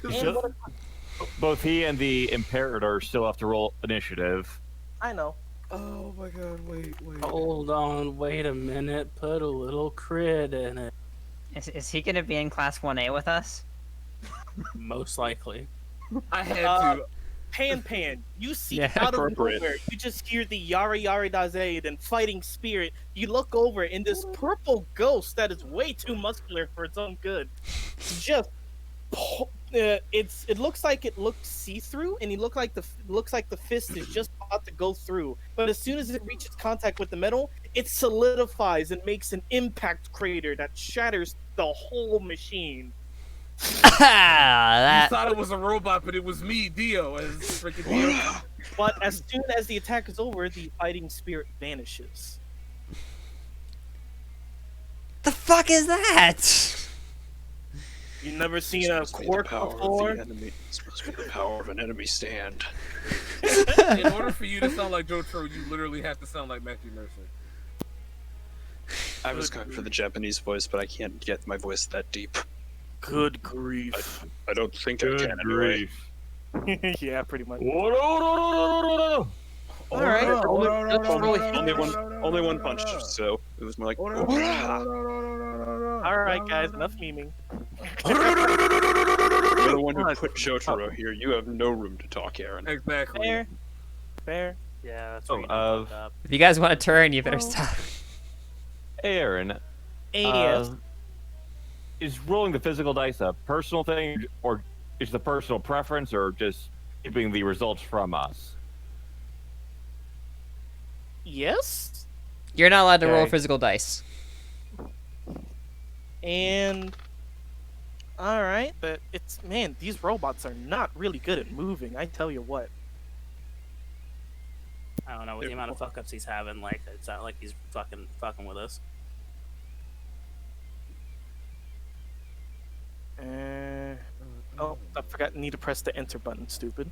S1: And what a-
S5: Both he and the Imperator still have to roll initiative.
S1: I know.
S6: Oh my god, wait.
S3: Hold on, wait a minute. Put a little crit in it.
S7: Is he gonna be in class 1A with us?
S3: Most likely.
S6: I had to.
S1: Pan Pan, you see
S2: Yeah,
S1: out of
S4: appropriate.
S1: nowhere, you just hear the Yara Yara Daze, then Fighting Spirit. You look over, and this purple ghost that is way too muscular for its own good, just it looks like it looks see-through, and looks like the fist is just about to go through. But as soon as it reaches contact with the metal, it solidifies and makes an impact crater that shatters the whole machine.
S6: You
S2: that
S6: thought it was a robot, but it was me, Dio, as freaking Dio.
S1: But as soon as the attack is over, the Fighting Spirit vanishes.
S2: the fuck is that?
S1: You never seen a
S4: Must be the
S1: quark
S4: power of
S1: before?
S4: the enemy. This must be the power of an enemy stand.
S6: In order for you to sound like Jotaro, you literally have to sound like Matthew Mercer.
S4: I was going for the Japanese voice, but I can't get my voice that deep.
S1: Good grief.
S4: I don't think I can anyway.
S1: Yeah, pretty much.
S5: All
S1: Alright.
S4: Only one punch, so it was more like.
S1: Alright, guys, enough memeing.
S4: You're the one who put Jotaro here. You have no room to talk, Aaron.
S6: Exactly.
S1: Fair. Fair.
S3: Yeah, that's
S5: Oh,
S3: where you fucked up.
S2: If you guys want to turn, you better stop.
S5: Aaron,
S1: ADS.
S5: is rolling the physical dice a personal thing, or is the personal preference, or just keeping the results from us?
S1: Yes?
S2: You're not allowed to roll
S5: Okay.
S2: physical dice.
S1: And alright, but man, these robots are not really good at moving, I tell you what.
S3: I don't know, with the amount of fuck ups he's having, like, it's not like he's fucking with us.
S1: Oh, I forgot, need to press the enter button, stupid.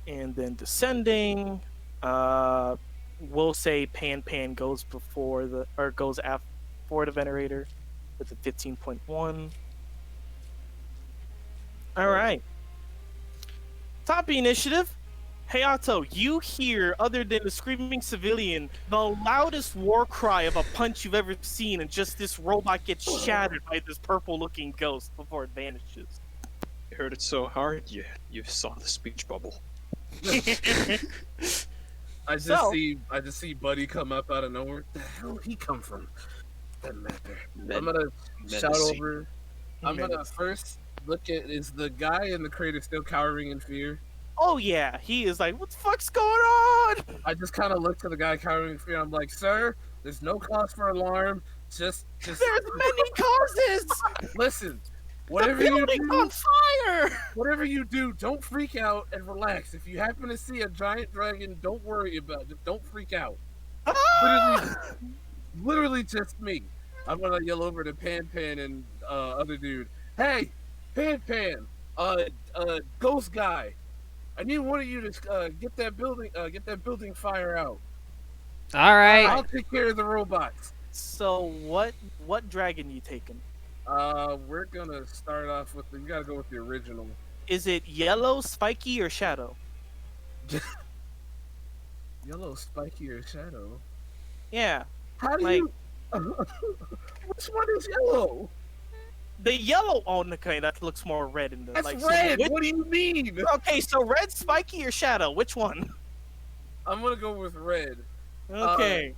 S1: And then descending, we'll say Pan Pan goes before goes after the Venerator with a 15.1. Alright. Top the initiative. Hayato, you hear, other than the screaming civilian, the loudest war cry of a punch you've ever seen, and just this robot gets shattered by this purple-looking ghost before it vanishes.
S4: You heard it so hard, you saw the speech bubble.
S6: I just
S1: So-
S6: see Buddy come up out of nowhere. Where the hell did he come from? Doesn't matter. I'm gonna shout
S4: menacing.
S6: over. I'm gonna first look at, is the guy in the crater still cowering in fear?
S1: Oh yeah, he is like, what the fuck's going on?
S6: I just kind of look to the guy cowering in fear. I'm like, sir, there's no cause for alarm. Just
S1: There's many causes.
S6: listen.
S1: The
S6: Whatever you
S1: building's
S6: do,
S1: on fire.
S6: whatever you do, don't freak out and relax. If you happen to see a giant dragon, don't worry about it. Just don't freak out.
S1: Ah!
S6: Literally just me. I'm gonna yell over to Pan Pan and other dude. Hey, Pan Pan, ghost guy. I need one of you to get that building fire out.
S2: All right.
S6: I'll take care of the robots.
S1: So what dragon you taking?
S6: We're gonna start off with you gotta go with the original.
S1: Is it yellow, spiky, or shadow?
S6: Yellow, spiky, or shadow?
S1: Yeah,
S6: How do
S1: like
S6: you? Which one is yellow?
S1: the yellow. Oh, okay, that looks more red in the
S6: That's
S1: like.
S6: red.
S1: So
S6: What do you mean?
S1: okay, so red, spiky, or shadow? Which one?
S6: I'm gonna go with red.
S1: Okay.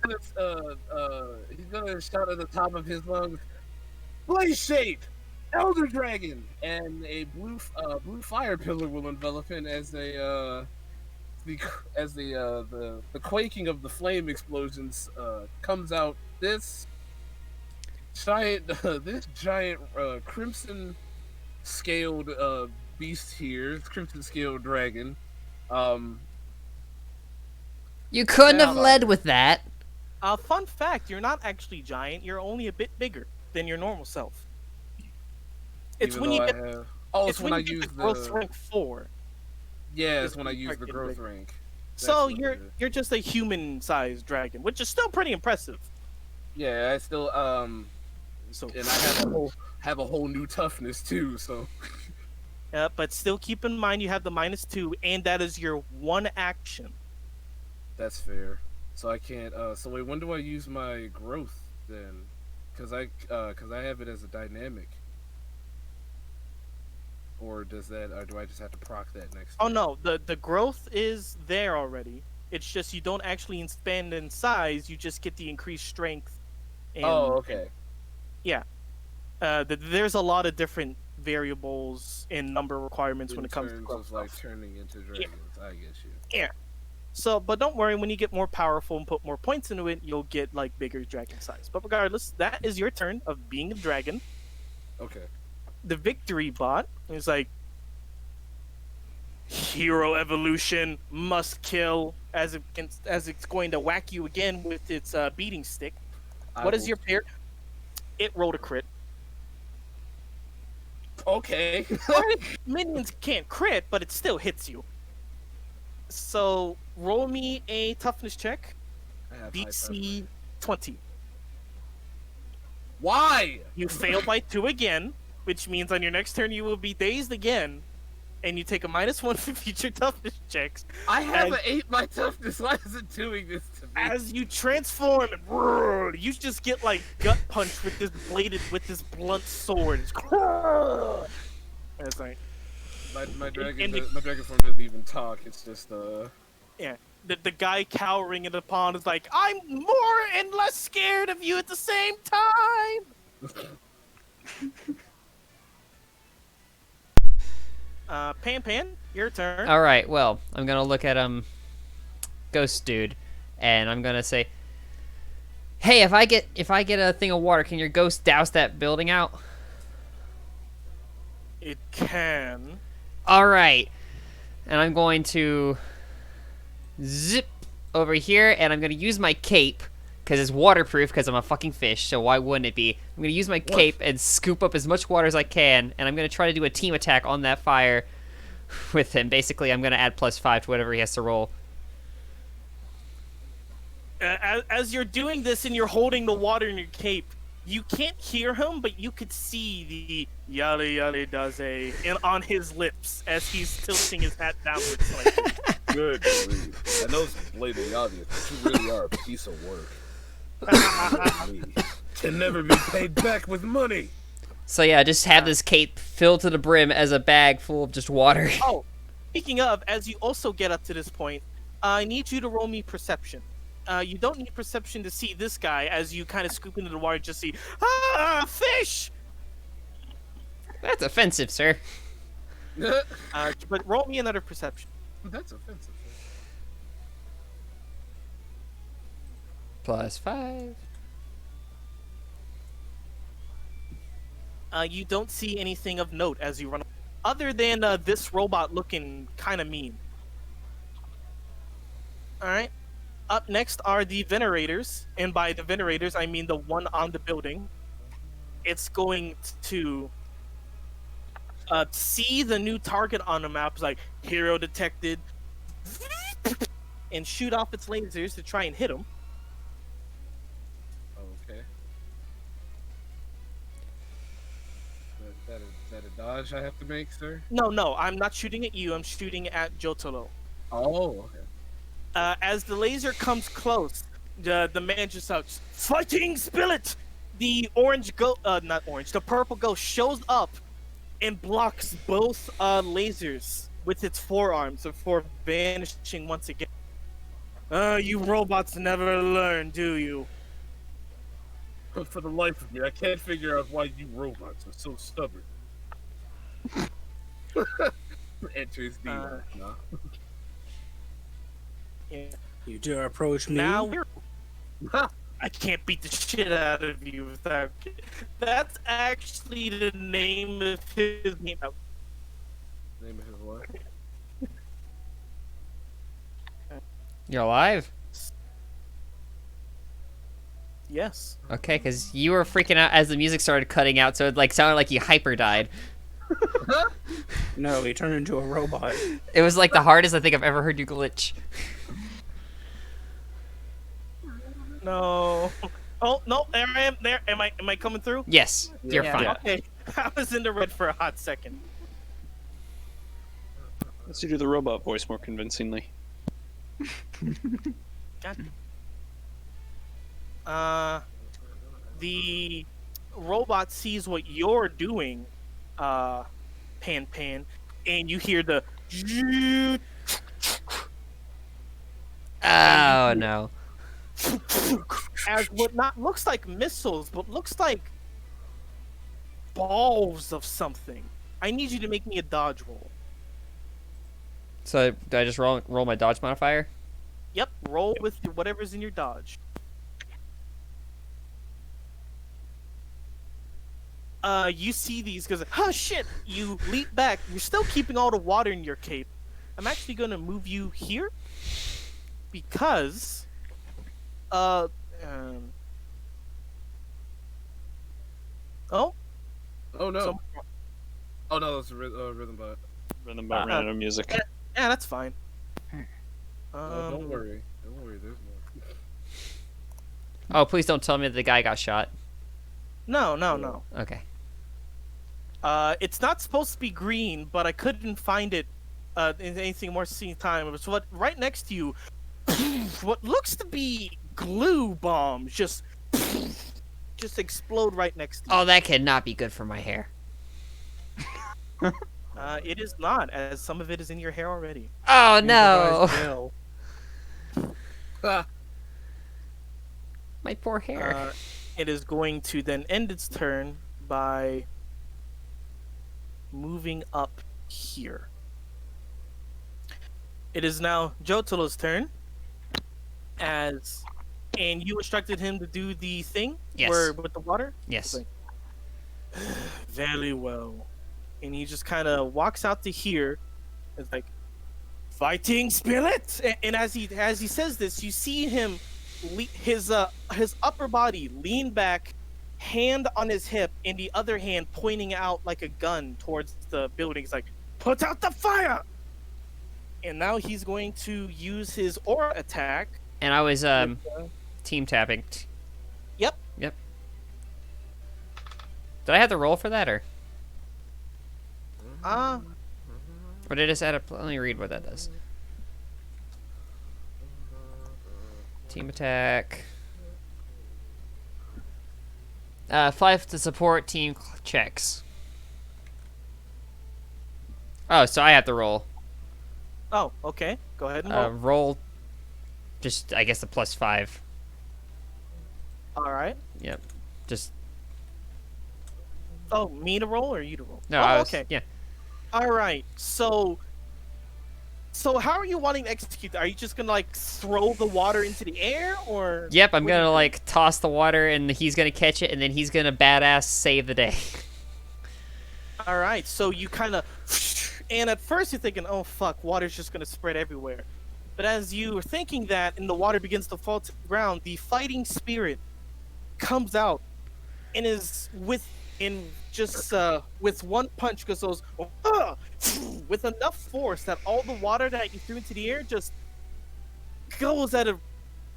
S6: He's gonna shout at the top of his lungs, "Blaze shape, Elder Dragon!" And a blue fire pillar will envelop him as the quaking of the flame explosions comes out. This giant crimson scaled beast here, crimson scaled dragon.
S2: You couldn't have
S6: Now-
S2: led with that.
S1: Fun fact: you're not actually giant. You're only a bit bigger than your normal self. It's
S6: even
S1: when
S6: though
S1: you
S6: I
S1: get.
S6: have. Oh,
S1: It's when
S6: I
S1: you get
S6: use
S1: the growth rank 4.
S6: Yeah,
S1: is
S6: it's when I
S1: when you
S6: use
S1: start
S6: the
S1: getting
S6: growth
S1: bigger.
S6: rank.
S1: So
S6: That's what it is.
S1: you're just a human-sized dragon, which is still pretty impressive.
S6: Yeah, I still
S1: So,
S6: and I have a whole new toughness too. So
S1: but still keep in mind you have the -2, and that is your one action.
S6: that's fair. So I can't. So wait, when do I use my growth then? Because I have it as a dynamic. Or does that? Or do I just have to proc that next?
S1: Oh
S6: turn?
S1: no, the growth is there already. It's just you don't actually expand in size. You just get the increased strength. And,
S6: Oh, okay.
S1: there's a lot of different variables and number requirements when
S6: In
S1: it comes to
S6: terms
S1: growth
S6: of like
S1: stuff.
S6: turning into dragons, I get you.
S1: So, but don't worry, when you get more powerful and put more points into it, you'll get like bigger dragon size. But regardless, that is your turn of being a dragon.
S6: Okay.
S1: The victory bot is like hero evolution must kill as it's going to whack you again with its beating stick. What is your pair? It rolled a crit.
S6: Okay.
S1: Minions can't crit, but it still hits you. So roll me a toughness check.
S6: I have high
S1: DC
S6: toughness.
S1: 20.
S6: Why?
S1: You fail by 2 again, which means on your next turn you will be dazed again, and you take a -1 for future toughness checks.
S6: I have
S1: And-
S6: an 8 by toughness. Why is it doing this to me?
S1: As you transform, you just get like gut punched with this blunt sword. That's right.
S6: My dragon,
S1: and the-
S6: my dragon form doesn't even talk. It's just
S1: Yeah. The guy cowering in the pond is like, I'm more and less scared of you at the same time. Pan, your turn.
S2: All right. Well, I'm gonna look at Ghost Dude, and I'm gonna say, "Hey, if I get a thing of water, can your ghost douse that building out?"
S1: It can.
S2: All right. And I'm going to zip over here, and I'm gonna use my cape because it's waterproof because I'm a fucking fish. So why wouldn't it be? I'm gonna use my cape and scoop up as much water as I can, and I'm gonna try to do a team attack on that fire with him. Basically, I'm gonna add +5 to whatever he has to roll.
S1: As you're doing this and you're holding the water in your cape, you can't hear him, but you could see the yada yada daze on his lips as he's tilting his hat downwards slightly.
S6: good grief. I know it's blatantly obvious, but you really are a piece of work. Can never be paid back with money.
S2: So yeah, just have this cape filled to the brim as a bag full of just water.
S1: Oh, speaking of, as you also get up to this point, I need you to roll me perception. You don't need perception to see this guy as you kind of scoop into the water. Just see, fish.
S2: That's offensive, sir.
S1: But roll me another perception.
S6: That's offensive.
S2: +5.
S1: You don't see anything of note as you run, other than this robot looking kind of mean. All right. Up next are the Venerators, and by the Venerators I mean the one on the building. It's going to see the new target on the map. It's like hero detected. and shoot off its lasers to try and hit him.
S6: Okay. That a dodge I have to make, sir?
S1: No, I'm not shooting at you. I'm shooting at Jotaro.
S6: Oh, okay.
S1: As the laser comes close, the man just shouts, "Fighting Spirit!" The not orange, the purple ghost shows up and blocks both lasers with its forearms before vanishing once again. You robots never learn, do you?
S6: For the life of me, I can't figure out why you robots are so stubborn. Enters the no.
S1: Yeah.
S3: You dare approach me?
S1: Now we're. I can't beat the shit out of you without. That's actually the name of his game.
S6: Name of his what?
S2: You're alive?
S1: Yes.
S2: Okay, because you were freaking out as the music started cutting out, so it like sounded like you hyper died.
S3: No, he turned into a robot.
S2: It was like the hardest I think I've ever heard you glitch.
S1: No. Oh no! There I am. There am I? Am I coming through?
S2: Yes, you're
S7: Yeah.
S2: fine.
S5: Yeah.
S1: Okay. I was in the red for a hot second.
S4: Let's do the robot voice more convincingly.
S1: God. The robot sees what you're doing, Pan, and you hear the.
S2: Oh no.
S1: As what not looks like missiles, but looks like balls of something. I need you to make me a dodge roll.
S2: So do I just roll my dodge modifier?
S1: Yep, roll with whatever's in your dodge. You see these because, oh shit! You leap back. You're still keeping all the water in your cape. I'm actually going to move you here because, oh,
S6: Oh no.
S1: So-
S6: Oh no, that's a rhythm bot.
S4: Rhythm by random music.
S1: yeah, that's fine.
S6: Don't worry. Don't worry, there's more.
S2: Oh, please don't tell me that the guy got shot.
S1: No.
S2: Okay.
S1: It's not supposed to be green, but I couldn't find it in anything more seen time. It was what right next to you. What looks to be glue bombs just explode right next to you.
S2: Oh, that cannot be good for my hair.
S1: It is not, as some of it is in your hair already.
S2: Oh no.
S3: Improvised jail.
S2: My poor hair.
S1: It is going to then end its turn by moving up here. It is now Jotaro's turn, and you instructed him to do the thing
S2: Yes.
S1: where with the water.
S2: Yes.
S1: It's like, very well, and he just kind of walks out to here. It's like, fighting spirit, and as he says this, you see him, his upper body lean back, hand on his hip, and the other hand pointing out like a gun towards the building. He's like, put out the fire! And now he's going to use his aura attack.
S2: And I was team tapping.
S1: Yep.
S2: Yep. Did I have to roll for that or did I just add a let me read what that does. Team attack. 5 to support team checks. Oh, so I have to roll.
S1: Oh, okay. Go ahead and roll.
S2: Roll just I guess the +5.
S1: All right.
S2: Yep. Just
S1: Oh, me to roll or you to roll?
S2: no,
S1: Oh,
S2: I was,
S1: okay.
S2: yeah.
S1: All right. So how are you wanting to execute that? Are you just gonna like throw the water into the air, or?
S2: Yep, I'm
S1: what do you
S2: gonna
S1: think?
S2: like toss the water and he's gonna catch it and then he's gonna badass save the day.
S1: All right. So you kind of, and at first you're thinking, oh fuck, water's just gonna spread everywhere. But as you are thinking that, and the water begins to fall to the ground, the fighting spirit comes out and is with one punch goes with enough force that all the water that you threw into the air just goes at a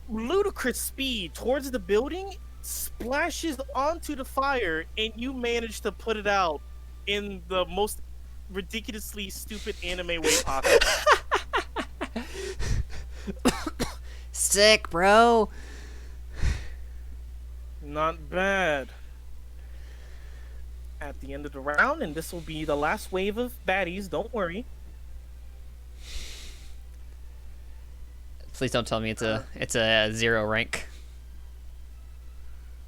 S1: ludicrous speed towards the building, splashes onto the fire, and you manage to put it out in the most ridiculously stupid anime way possible.
S2: Sick, bro.
S1: Not bad. At the end of the round, and this will be the last wave of baddies, don't worry.
S2: Please don't tell me it's a 0 rank.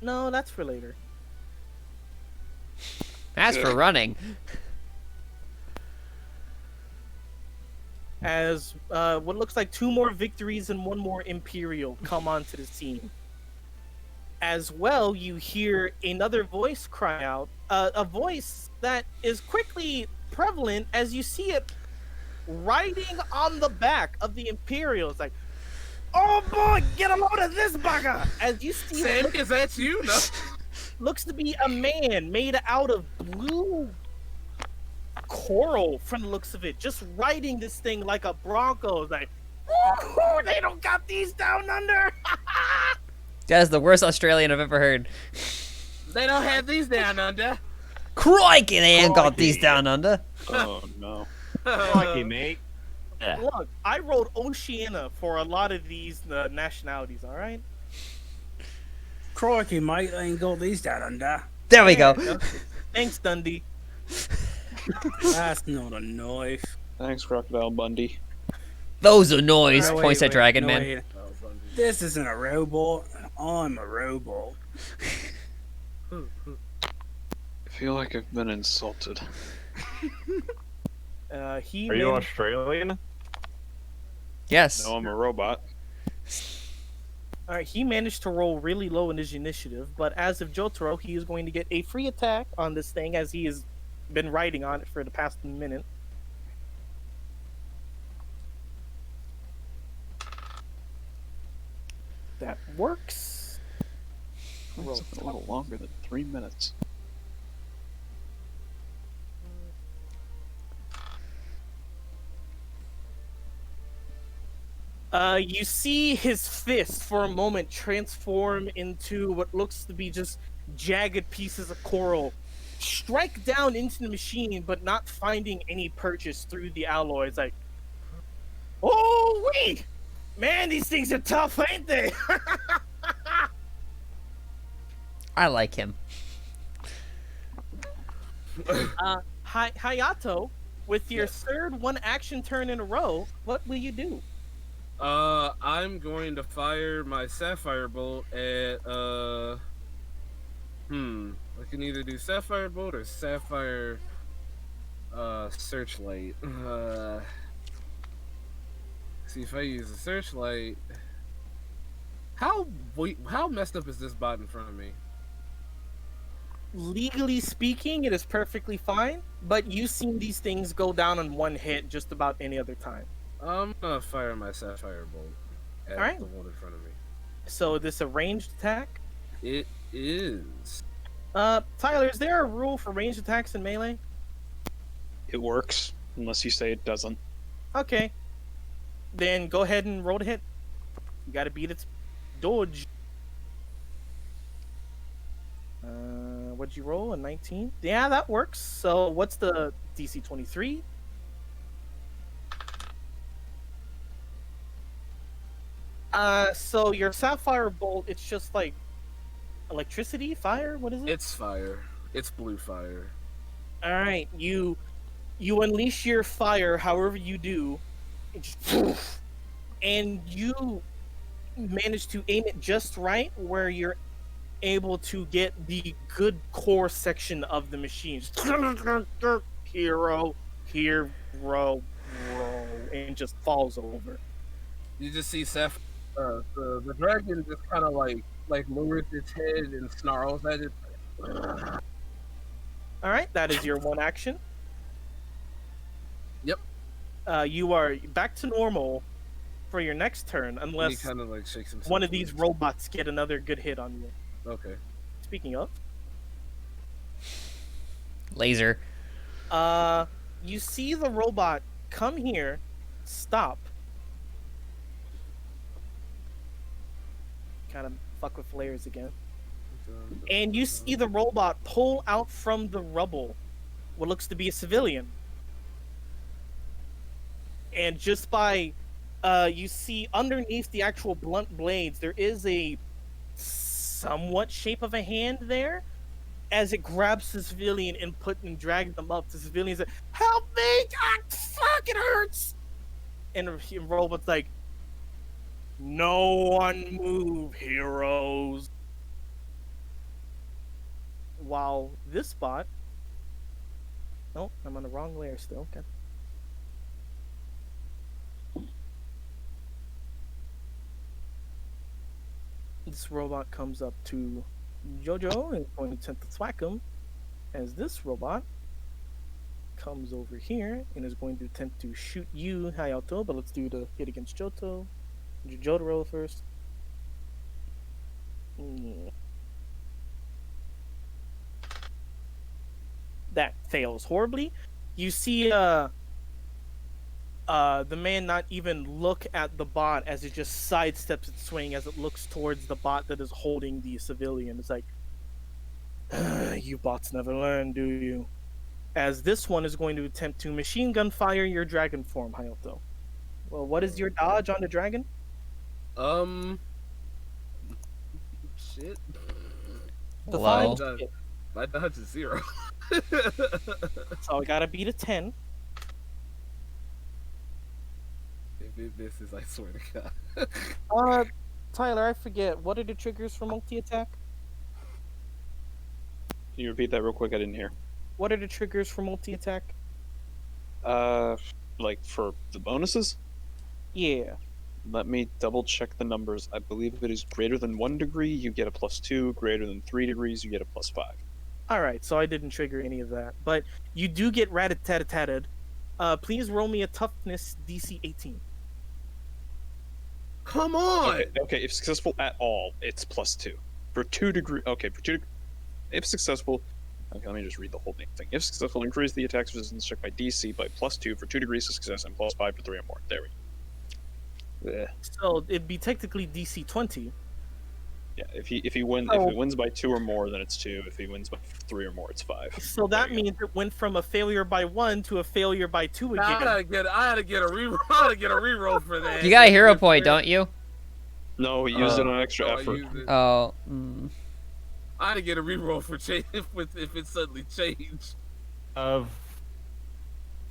S1: No, that's for later.
S2: As for running,
S1: As what looks like 2 more victories and 1 more Imperial come onto the scene. As well, you hear another voice cry out, a voice that is quickly prevalent as you see it riding on the back of the Imperials, like, "Oh boy, get a load of this bugger!" As you see,
S6: Sam, is that you? No.
S1: looks to be a man made out of blue coral from the looks of it, just riding this thing like a bronco. Like, "Ooh, they don't got these down under."
S2: that is the worst Australian I've ever heard.
S6: They don't have these down under.
S2: Crikey, they ain't got these down under.
S4: Oh no.
S5: Lucky, mate. Yeah.
S1: Look, I wrote Oceania for a lot of these nationalities. All right.
S3: Crikey, mate, I ain't got these down under.
S2: There we go.
S1: Thanks, Dundee.
S3: That's not a knife.
S4: Thanks, Crocodile Bundy.
S2: Those are noise.
S3: No,
S2: Points
S3: wait,
S2: at Dragon
S3: no,
S2: Man.
S3: wait. This isn't a robot. I'm a robot.
S4: I feel like I've been insulted.
S1: He
S5: Are you
S1: man-
S5: Australian?
S2: Yes.
S4: No, I'm a robot.
S1: All right, he managed to roll really low in his initiative, but as of Jotaro, he is going to get a free attack on this thing as he has been riding on it for the past minute. That works.
S4: It's a little longer than 3 minutes.
S1: You see his fist for a moment transform into what looks to be just jagged pieces of coral, strike down into the machine, but not finding any purchase through the alloy. It's like, oh wait, man, these things are tough, ain't they?
S2: I like him.
S1: Hayato, with your third one action turn in a row, what will you do?
S6: I'm going to fire my Sapphire Bolt at I can either do Sapphire Bolt or Sapphire Searchlight. See if I use the Searchlight. How messed up is this bot in front of me?
S1: Legally speaking, it is perfectly fine, but you've seen these things go down on one hit just about any other time.
S6: I'm gonna fire my Sapphire Bolt at
S1: Alright.
S6: the one in front of me.
S1: So this a ranged attack?
S6: It is.
S1: Tyler, is there a rule for ranged attacks in Melee?
S4: It works, unless you say it doesn't.
S1: Okay. Then go ahead and roll to hit. You gotta beat its dodge. What'd you roll? A 19? Yeah, that works. So what's the DC 23? So your Sapphire Bolt, it's just like electricity, fire? What is it?
S6: It's fire. It's blue fire.
S1: Alright, you unleash your fire however you do, it just, and you manage to aim it just right where you're able to get the good core section of the machine. Just hero, and just falls over.
S6: You just see Sapphire. The dragon just kind of like lowers its head and snarls at it.
S1: Alright, that is your one action.
S6: Yep.
S1: You are back to normal for your next turn,
S6: He
S1: unless
S6: kind of like shakes himself.
S1: one of these robots get another good hit on you.
S6: Okay.
S1: Speaking of,
S2: Laser.
S1: you see the robot come here, stop, kind of fuck with layers again. And you see the robot pull out from the rubble what looks to be a civilian. And just by, you see underneath the actual blunt blades, there is a somewhat shape of a hand there. As it grabs the civilian and drags them up, the civilian's like, "Help me! Ah, fuck, it hurts!" And the robot's like, "No one move, heroes." While this bot, oh, I'm on the wrong layer still. Okay. This robot comes up to Jojo and is going to attempt to thwack him, as this robot comes over here and is going to attempt to shoot you, Hayato, but let's do the hit against Jotaro first. That fails horribly. You see the man not even look at the bot as it just sidesteps its swing as it looks towards the bot that is holding the civilian. It's like, you bots never learn, do you? As this one is going to attempt to machine gun fire your dragon form, Hayato. Well, what is your dodge on the dragon?
S6: Shit.
S1: The
S2: Well.
S1: five.
S6: My dodge is 0.
S1: So I gotta beat a 10.
S6: If it misses, I swear to God.
S1: Tyler, I forget. What are the triggers for multi-attack?
S4: Can you repeat that real quick? I didn't hear.
S1: What are the triggers for multi-attack?
S4: Like for the bonuses?
S1: Yeah.
S4: Let me double check the numbers. I believe if it is greater than 1 degree, you get a +2. Greater than 3 degrees, you get a +5.
S1: Alright, so I didn't trigger any of that. But you do get rat-a-tat-a-tatted. Please roll me a toughness DC 18.
S6: Come on!
S4: Okay, if successful at all, it's +2. For 2 degree, okay, if successful, okay, let me just read the whole damn thing. If successful, increase the attack's resistance check by DC by +2 for 2 degrees of success and +5 for 3 or more. There we go. Yeah.
S1: So it'd be technically DC 20.
S4: Yeah, if he wins by 2 or more, then it's 2. If he wins by 3 or more, it's 5.
S1: So that means it went from a failure by 1 to a failure by 2 again.
S6: I had to get a reroll for that.
S2: You got a hero point, don't you?
S4: No, he used it on extra effort.
S2: Oh.
S6: I had to get a reroll for change if it suddenly changed.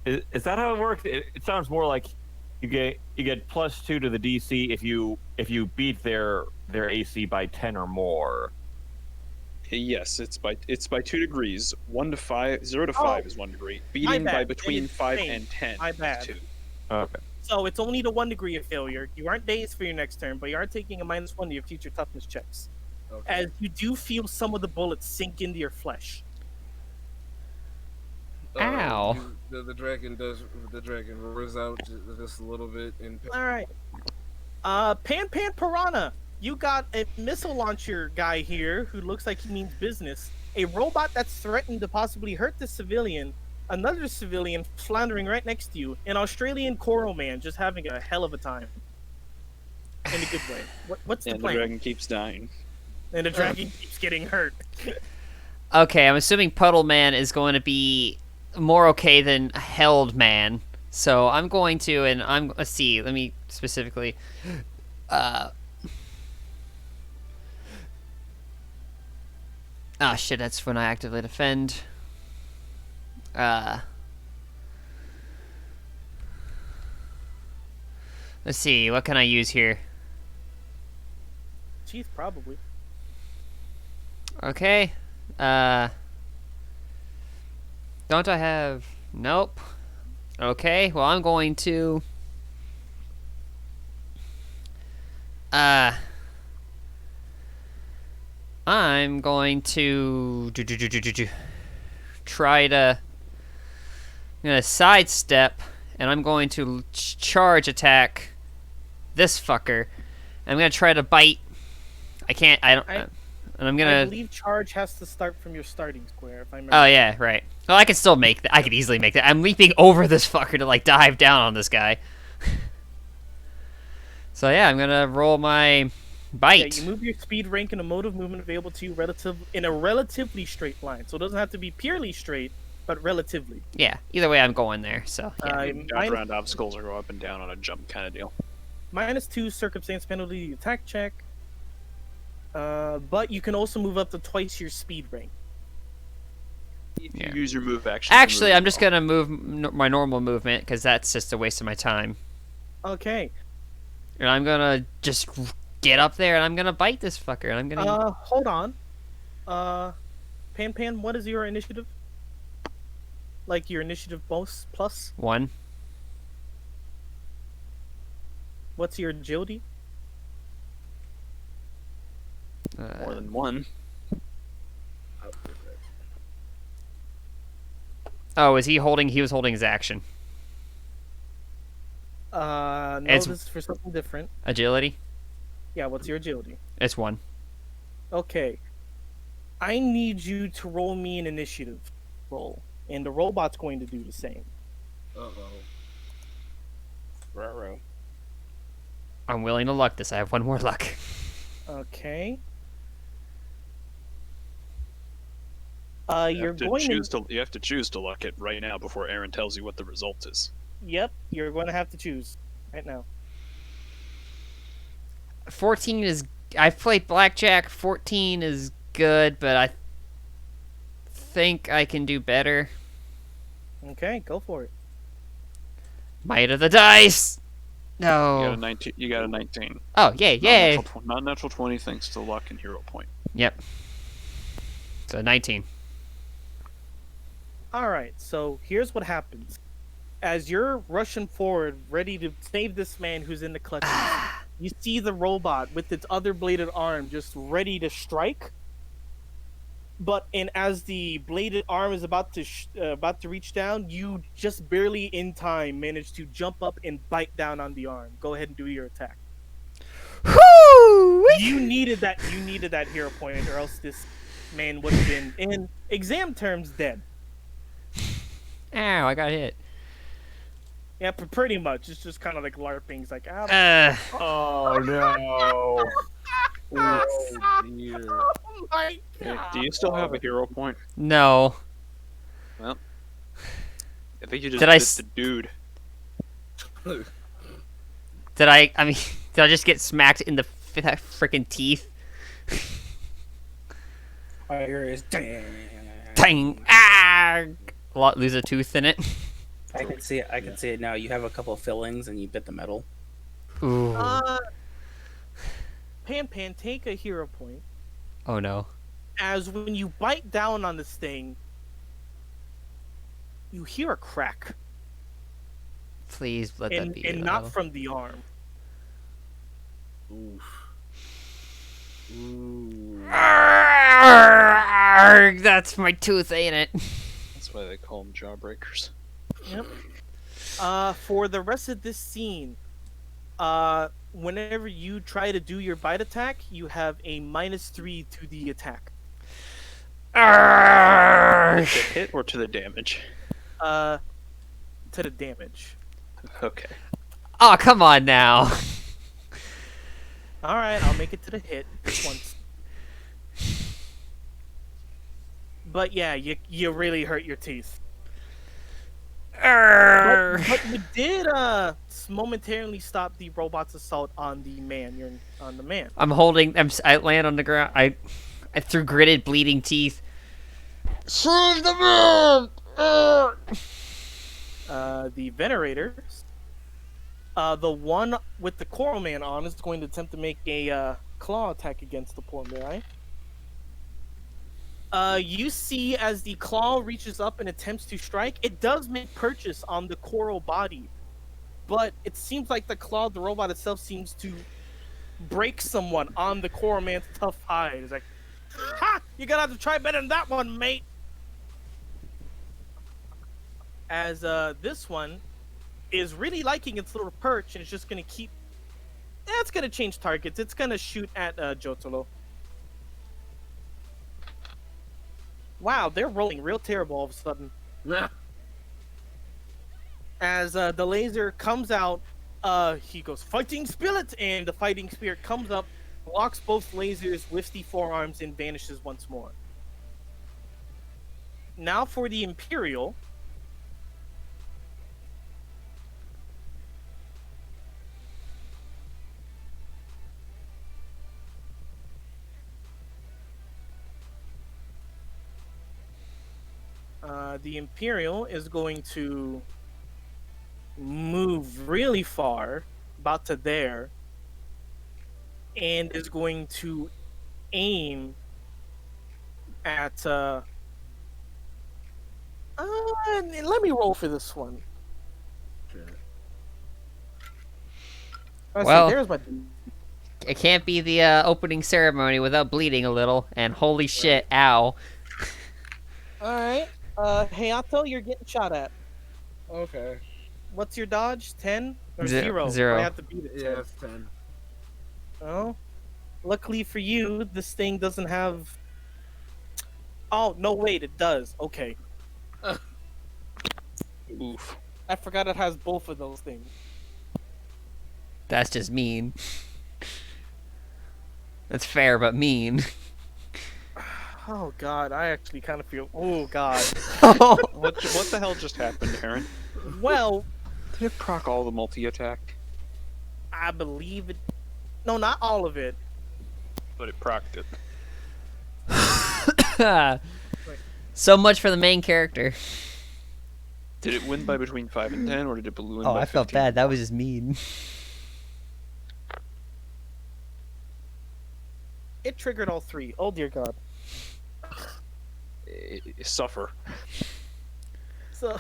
S5: Is that how it works? It sounds more like you get +2 to the DC if you beat their AC by 10 or more.
S4: Yes, it's by 2 degrees. 1 to 5, 0 to 5 is 1 degree. Beating by between 5 and 10 is 2.
S5: Okay.
S1: So it's only the 1 degree of failure. You aren't dazed for your next turn, but you are taking a -1 to your future toughness checks.
S6: Okay.
S1: As you do feel some of the bullets sink into your flesh.
S2: Ow.
S6: The dragon roars out just a little bit in.
S1: All right. Pan Piranha, you got a missile launcher guy here who looks like he means business. A robot that's threatened to possibly hurt the civilian. Another civilian floundering right next to you. An Australian coral man just having a hell of a time. In a good way. What's the
S4: And the
S1: plan?
S4: dragon keeps dying.
S1: And the dragon keeps getting hurt.
S2: Okay, I'm assuming Puddle Man is going to be more okay than Held Man. So I'm going to, and let's see, let me specifically, shit, that's when I actively defend. Let's see, what can I use here?
S1: Teeth, probably.
S2: Okay, don't I have, nope. Okay, well, I'm going to, try to, I'm gonna sidestep, and I'm going to charge attack this fucker. I'm gonna try to bite. And I'm
S1: I
S2: gonna.
S1: believe charge has to start from your starting square, if I remember.
S2: Oh yeah, right. Well, I can still make that. I could easily make that. I'm leaping over this fucker to like dive down on this guy. So yeah, I'm gonna roll my
S1: Yeah,
S2: Bite.
S1: you move your speed rank and a mode of movement available to you in a relatively straight line. So it doesn't have to be purely straight, but relatively.
S2: Yeah. Either way, I'm going there. So yeah.
S4: You can dodge around obstacles or go up and down on a jump kind of deal.
S1: -2 circumstance penalty attack check. But you can also move up to twice your speed rank.
S4: If
S2: Yeah.
S4: you use your move action.
S2: Actually, I'm just gonna move my normal movement because that's just a waste of my time.
S1: Okay.
S2: And I'm gonna just get up there and I'm gonna bite this fucker. And I'm gonna.
S1: Hold on. Pan, what is your initiative? Like your initiative plus?
S2: 1.
S1: What's your agility?
S4: More than one.
S2: Oh, is he holding? He was holding his action.
S1: No,
S2: It's-
S1: this is for something different.
S2: Agility.
S1: Yeah, what's your agility?
S2: It's 1.
S1: Okay. I need you to roll me an initiative roll, and the robot's going to do the same.
S3: Ruh-roh.
S2: I'm willing to luck this. I have 1 more luck.
S1: Okay.
S4: You
S1: You're
S4: have to
S1: going
S4: choose
S1: to.
S4: to. You have to choose to luck it right now before Aaron tells you what the result is.
S1: Yep, you're going to have to choose right now.
S2: 14 is. I've played blackjack. 14 is good, but I think I can do better.
S1: Okay, go for it.
S2: Might of the dice.
S4: You got
S2: No.
S4: a 19. You got a 19.
S2: Oh, yay, yay.
S4: Not natural 20 thanks to luck and hero point.
S2: Yep. So 19.
S1: All right, so here's what happens. As you're rushing forward, ready to save this man who's in the clutches, you see the robot with its other bladed arm just ready to strike. As the bladed arm is about to reach down, you just barely in time manage to jump up and bite down on the arm. Go ahead and do your attack.
S2: Whoo!
S1: You needed that hero point, or else this man would have been, in exam terms, dead.
S2: Ow, I got hit.
S1: Yeah, pretty much. It's just kind of like LARPing. It's like,
S5: Oh no!
S6: Oh dear.
S1: oh my
S4: Okay,
S1: god.
S4: do you still have a hero point?
S2: No.
S4: I think you just
S2: Did I
S4: bit
S2: s-
S4: the dude.
S2: Did I mean, did I just get smacked in the freaking teeth?
S3: Fire is.
S2: Dang! Ah! Lose a tooth in it.
S3: I can see it. I can see it now. You have a couple of fillings and you bit the metal.
S2: Ooh.
S1: Pan, take a hero point.
S2: Oh no.
S1: As when you bite down on this thing, you hear a crack.
S2: Please let that be.
S1: And not from the arm.
S6: Oof. Ooh.
S2: Arrgh, that's my tooth, ain't it?
S4: That's why they call them jawbreakers.
S1: Yep. For the rest of this scene, whenever you try to do your bite attack, you have a -3 to the attack.
S2: Arrgh.
S4: To hit or to the damage?
S1: To the damage.
S4: Okay.
S2: Oh, come on now.
S1: All right, I'll make it to the hit this once. But yeah, you really hurt your teeth.
S2: Arrgh.
S1: But you did momentarily stop the robot's assault on the man. You're on the man.
S2: I'm holding. I land on the ground. I through gritted, bleeding teeth. Save the man! Arrgh.
S1: The Venerators. The one with the Coral Man on is going to attempt to make a claw attack against the poor guy. You see as the claw reaches up and attempts to strike, it does make purchase on the coral body. But it seems like the claw of the robot itself seems to break someone on the Coral Man's tough hide. It's like, ha! You're gonna have to try better than that one, mate! As this one is really liking its little perch and it's just gonna keep... it's gonna change targets. It's gonna shoot at Jotaro. Wow, they're rolling real terrible all of a sudden.
S6: Nah.
S1: As the laser comes out, he goes, Fighting Spirit! And the Fighting Spirit comes up, blocks both lasers with the forearms and vanishes once more. Now for the Imperial. The Imperial is going to move really far, about to there, and is going to aim at. Let me roll for this one.
S6: Shit.
S1: Let's
S2: Well-
S1: see, there's my.
S2: It can't be the opening ceremony without bleeding a little. And holy shit, ow.
S1: Alright. Hayato, you're getting shot at.
S6: Okay.
S1: What's your dodge? 10 or
S2: Ze-
S1: 0?
S2: zero.
S1: I have to beat it. 10.
S6: Yeah, it's 10.
S1: Oh. Luckily for you, this thing doesn't have. Oh, no, wait, it does. Okay.
S4: Oof.
S1: I forgot it has both of those things.
S2: That's just mean. That's fair, but mean.
S1: Oh, God, I actually kind of feel. Oh, God.
S4: What the hell just happened, Aaron?
S1: Well,
S4: Did it proc all the multi-attack?
S1: I believe it. No, not all of it.
S4: But it procced it.
S2: So much for the main character.
S4: Did it win by between 5 and 10, or did it win
S2: Oh,
S4: by
S2: I felt
S4: 15?
S2: bad. That was just mean.
S1: It triggered all 3. Oh, dear God.
S4: Suffer.
S1: So,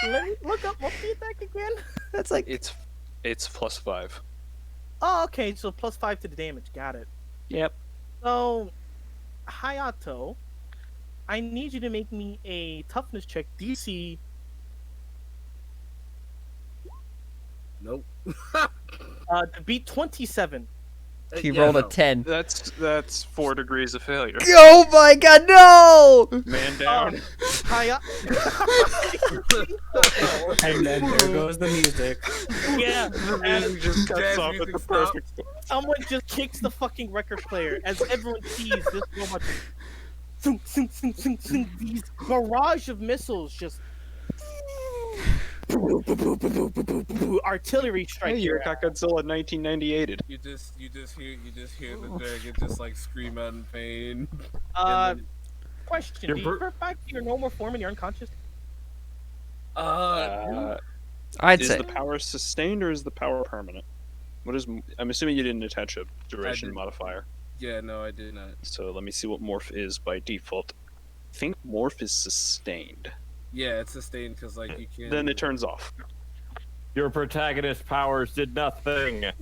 S1: let me look up multi-attack again.
S2: That's like
S4: It's +5.
S1: Oh, okay, so +5 to the damage. Got it.
S4: Yep.
S1: So, Hayato, I need you to make me a toughness check, DC.
S6: Nope.
S1: To beat 27.
S2: he
S6: Yeah,
S2: rolled a
S6: no.
S2: 10.
S4: That's 4 degrees of failure.
S2: Oh my god, no!
S4: Man down.
S1: Hayato.
S3: And then there goes the music.
S1: Yeah,
S4: The
S1: and
S4: music just cuts
S6: Jazz
S4: off at
S6: music
S4: the
S6: stops.
S4: perfect.
S1: someone just kicks the fucking record player as everyone sees this robot. Thunk, thunk, thunk, thunk, thunk, these barrage of missiles just. Artillery strike.
S4: Hey,
S1: your
S4: you're
S1: ass.
S4: Godzilla 1998'd.
S6: You just hear the dragon just like scream out in pain.
S1: Uh,
S6: And
S1: question:
S5: Your
S1: do you
S5: br-
S1: revert back to your normal form and you're unconscious?
S2: I'd
S4: Is
S2: say
S4: the power sustained or is the power permanent? What is? I'm assuming you didn't attach a duration
S6: didn't.
S4: modifier.
S6: yeah, no, I did not.
S4: So let me see what morph is by default. I think morph is sustained.
S6: Yeah, it's sustained because like you can't.
S4: Then it turns off.
S5: Your protagonist powers did nothing.
S1: As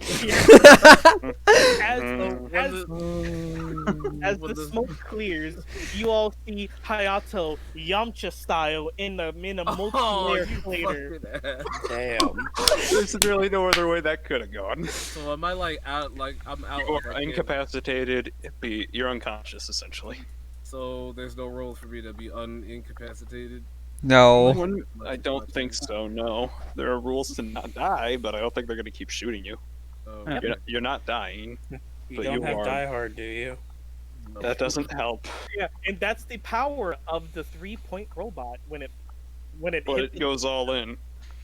S1: the smoke clears, you all see Hayato Yamcha style in a multi-layer
S6: you
S1: crater.
S6: fucking ass.
S3: Damn.
S4: There's really no other way that could have gone.
S6: So am I like out? Like I'm out.
S4: You
S6: like,
S4: are
S6: I can't-
S4: incapacitated. You're unconscious essentially.
S6: So there's no role for me to be unincapacitated.
S2: no.
S4: I don't think so. No, there are rules to not die, but I don't think they're going to keep shooting you.
S6: Oh,
S4: You're not dying.
S3: You
S4: But
S3: don't
S4: you
S3: have
S4: are-
S3: Die Hard, do you?
S6: no.
S4: That doesn't help.
S1: Yeah, and that's the power of the 3-point robot when it
S4: But
S1: hit
S4: it goes all in.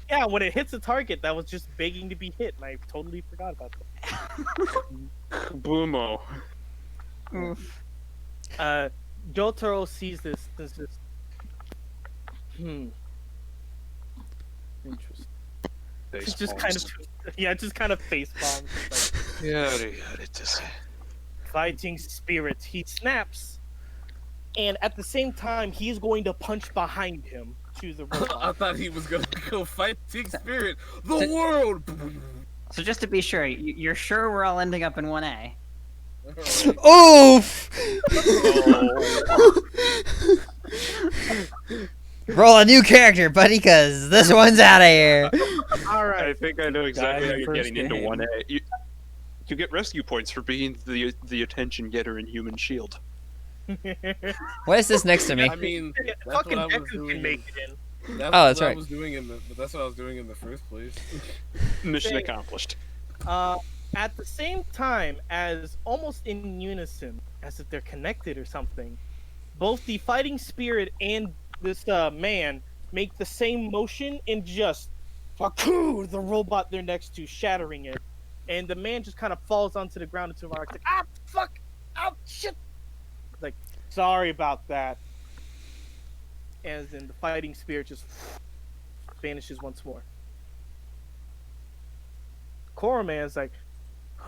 S1: yeah, when it hits a target that was just begging to be hit, and I totally forgot about
S4: Boomo.
S1: that. Jotaro sees this. Interesting. It's just kind of just kind of face bombs. Like, fighting spirit. He snaps, and at the same time, he's going to punch behind him to the
S6: I
S1: robot.
S6: thought he was gonna go fight Team Spirit, the world.
S7: So just to be sure, you're sure we're all ending up in 1A?
S2: Oof! Roll a new character, buddy, because this one's out of here.
S1: All
S4: I
S1: right.
S4: think I know exactly how
S3: in the
S4: you're
S3: first
S4: getting into
S3: game.
S4: 1A. You get rescue points for being the attention getter in Human Shield.
S2: What is this next to me?
S6: I mean, that's
S1: Fucking
S6: what I was
S1: Deku
S6: doing.
S1: can make it in.
S6: That's
S2: Oh, that's
S6: what I
S2: right.
S6: was doing but that's what I was doing in the first place.
S4: Mission
S1: Okay.
S4: accomplished.
S1: At the same time, as almost in unison, as if they're connected or something, both the fighting spirit and this man make the same motion and just fucku the robot they're next to, shattering it. And the man just kind of falls onto the ground into our like, ah, fuck, oh shit. Like, sorry about that. As in the fighting spirit just vanishes once more. Coral Man's like,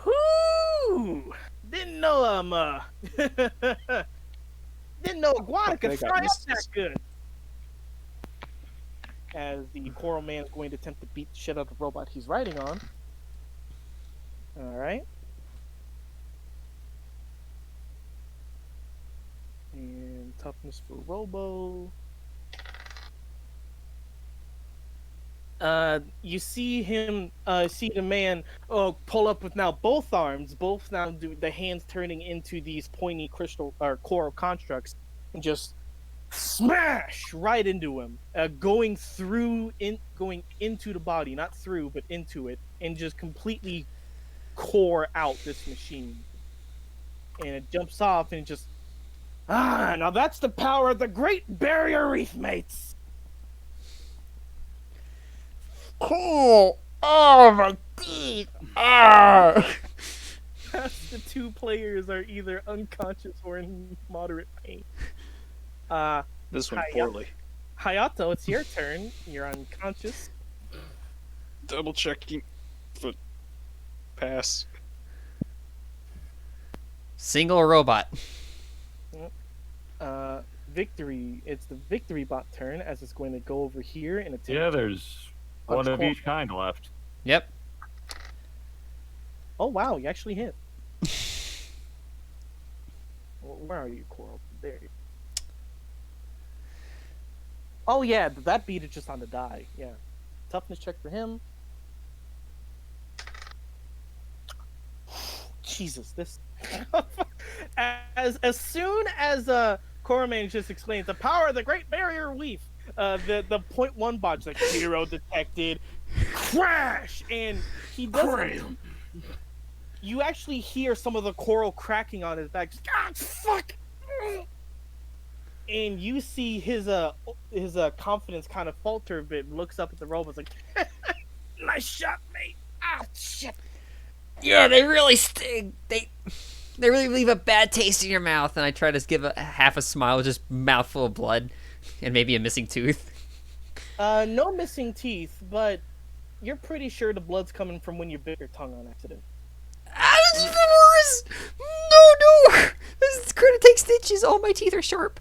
S1: whoo! Didn't know didn't know iguana could
S4: They got
S1: fry up
S4: missiles.
S1: that good. As the Coral Man is going to attempt to beat the shit out of the robot he's riding on. Alright. And toughness for Robo. You see him, see the man pull up with now both arms, both now do the hands turning into these pointy crystal or coral constructs, and just smash right into him, going into the body, not through, but into it, and just completely core out this machine. And it jumps off and just now that's the power of the Great Barrier Reef, mates.
S2: Cool. Oh my god. Ah.
S1: As the two players are either unconscious or in moderate pain.
S4: This went
S1: Hi-
S4: poorly.
S1: Hayato, it's your turn. You're unconscious.
S4: Double checking. Foot. Pass.
S2: Single robot.
S1: Victory. It's the Victory Bot turn as it's going to go over here and attempt.
S5: Yeah, there's
S1: Oh,
S5: one
S1: it's
S5: of
S1: cool.
S5: each kind left.
S2: Yep.
S1: Oh wow, you actually hit. Where are you, Coral? There. Oh yeah, that beat is just on the die. Yeah. Toughness check for him. Jesus, this. as soon as Corman just explains the power of the Great Barrier Reef, the .1 bot's like hero detected, crash, and he does. You actually hear some of the coral cracking on his back. Just, God, fuck! And you see his confidence kind of falter a bit. Looks up at the robot, like, "Nice shot, mate." Ah, shit.
S2: Yeah, they really sting. They really leave a bad taste in your mouth. And I try to give a half a smile, just mouthful of blood, and maybe a missing tooth.
S1: No missing teeth, but you're pretty sure the blood's coming from when you bit your tongue on accident.
S2: Ah, this is even worse. No. It's gonna take stitches. All my teeth are sharp.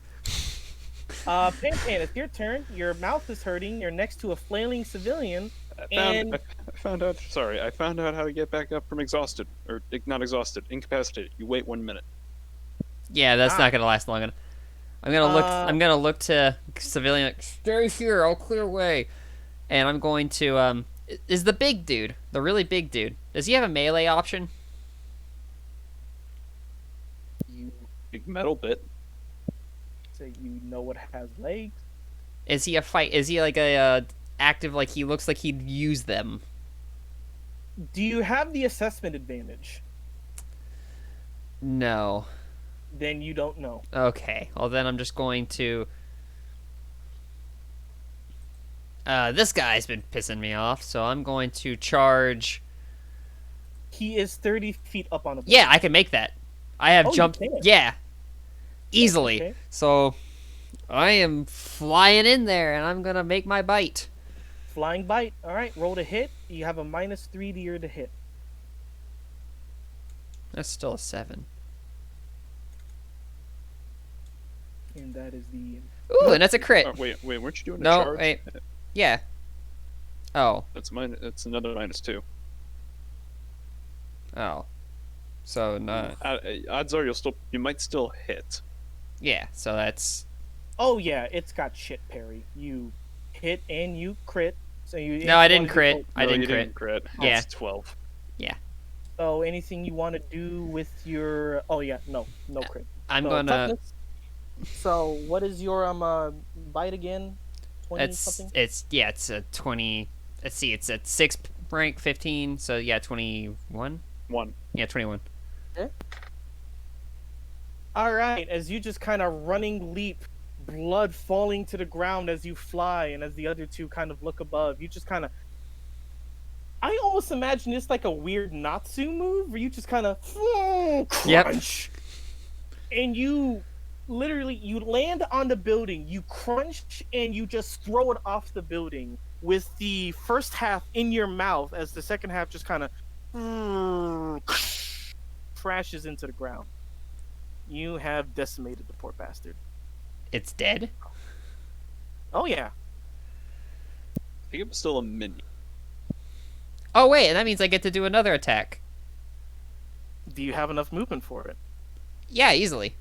S1: Pan, it's your turn. Your mouth is hurting. You're next to a flailing civilian.
S4: I found out. Sorry, I found out how to get back up from exhausted, or not exhausted, incapacitated. You wait 1 minute.
S2: Yeah, that's not gonna last long enough. I'm gonna look to civilian. Like, stay here. I'll clear away. And I'm going to Is the big dude, the really big dude, does he have a melee option?
S1: You
S4: Big metal bit.
S1: say you know what has legs.
S2: Is he a fight? Is he like a active? Like he looks like he'd use them.
S1: Do you have the assessment advantage?
S2: No.
S1: Then you don't know.
S2: Okay. Well, then I'm just going to. This guy's been pissing me off, so I'm going to charge.
S1: He is 30 feet up on a.
S2: Yeah, I can make that. I have
S1: Oh, you
S2: jumped.
S1: can?
S2: Yeah. Easily.
S1: Okay.
S2: So I am flying in there, and I'm gonna make my bite.
S1: Flying bite. All right, roll to hit. You have a -3 to your to hit.
S2: That's still a 7.
S1: And that is the.
S2: Ooh, and that's a crit.
S4: Wait, weren't you doing a
S2: No,
S4: charge?
S2: wait. Yeah. Oh.
S4: That's That's another -2.
S2: Oh. So not.
S4: Odds are you might still hit.
S2: Yeah. So that's.
S1: Oh yeah, it's got shit parry. You hit and you crit. So you.
S2: No, I didn't
S1: one
S2: crit.
S1: hit-
S2: I
S4: No,
S2: didn't
S4: you
S2: crit.
S4: didn't crit.
S2: Yeah.
S4: It's 12.
S1: So anything you want to do with your? Oh yeah, no crit.
S2: I'm
S1: So,
S2: gonna.
S1: toughness. So what is your bite again? 20
S2: It's
S1: something.
S2: it's a 20. Let's see. It's at 6 rank 15. So yeah, 21.
S4: One.
S2: Yeah, 21.
S1: All right, as you just kind of running leap, blood falling to the ground as you fly, and as the other two kind of look above, you just kind of. I almost imagine it's like a weird Natsu move where you just kind of
S2: Yep.
S1: crunch, and you literally you land on the building, you crunch, and you just throw it off the building with the first half in your mouth as the second half just kind of crashes into the ground. You have decimated the poor bastard.
S2: It's dead?
S1: Oh yeah.
S4: I think it was still a minion.
S2: Oh, wait, and that means I get to do another attack.
S1: Do you have enough movement for it?
S2: Yeah, easily.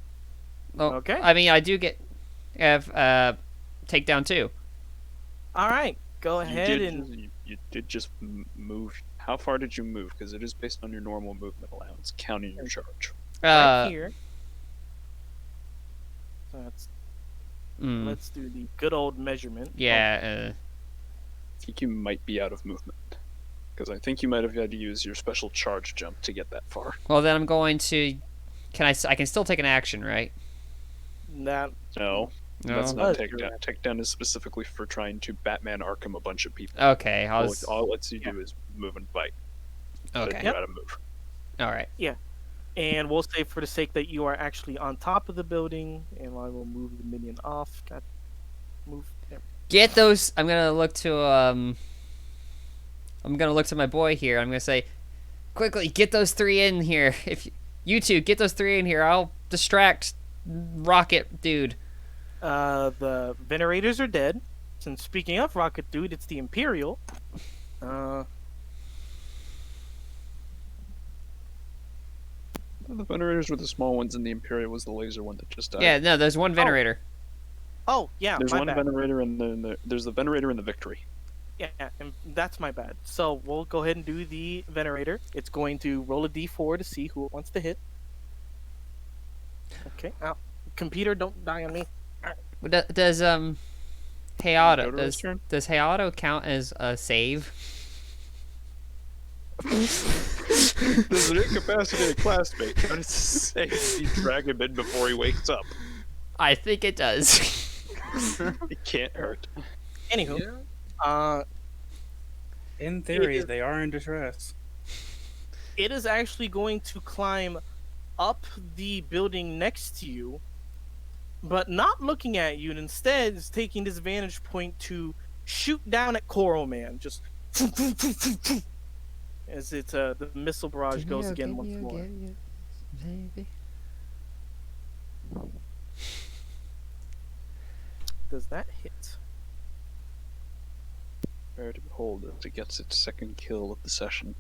S2: Well,
S1: Okay.
S2: I mean, I do have takedown too.
S1: All right. Go ahead
S4: You did just move. How far did you move? Because it is based on your normal movement allowance, counting your charge.
S1: right here. So
S2: mm,
S1: let's do the good old measurement.
S2: yeah.
S4: I think you might be out of movement. Because I think you might have had to use your special charge jump to get that far.
S2: Well, then I'm going to. I can still take an action, right?
S1: That
S4: No,
S2: No.
S4: that's not
S1: Oh,
S4: takedown. Takedown is specifically for trying to Batman Arkham a bunch of people.
S2: Okay.
S4: All it lets you do is move and fight.
S2: Okay.
S4: You gotta move.
S2: All right.
S1: and we'll say for the sake that you are actually on top of the building, and I will move the minion off. Got move there.
S2: Get those. I'm gonna look to I'm gonna look to my boy here. I'm gonna say, quickly get those three in here. If you two get those three in here, I'll distract Rocket Dude.
S1: The Venerators are dead. And speaking of Rocket Dude, it's the Imperial.
S4: The Venerators were the small ones, and the Imperial was the laser one that just died.
S2: Yeah, no, there's one Venerator.
S1: Oh yeah,
S4: There's
S1: my
S4: one
S1: bad.
S4: Venerator, and there's the Venerator and the Victory.
S1: Yeah, and that's my bad. So we'll go ahead and do the Venerator. It's going to roll a d4 to see who it wants to hit. Okay. Ow. Computer, don't die on me.
S2: Does Hayato
S4: Jotaro's turn?
S2: does Hayato count as a save?
S4: There's an incapacitated classmate. How does safety drag him in before he wakes up?
S2: I think it does.
S4: It can't hurt.
S1: Anywho,
S6: Yeah.
S3: In theory,
S1: is-
S3: they are in distress.
S1: it is actually going to climb up the building next to you, but not looking at you, and instead is taking this vantage point to shoot down at Coral Man. Just as it the missile barrage goes again once more. Does that hit?
S4: Rare to behold as it gets its second kill of the session.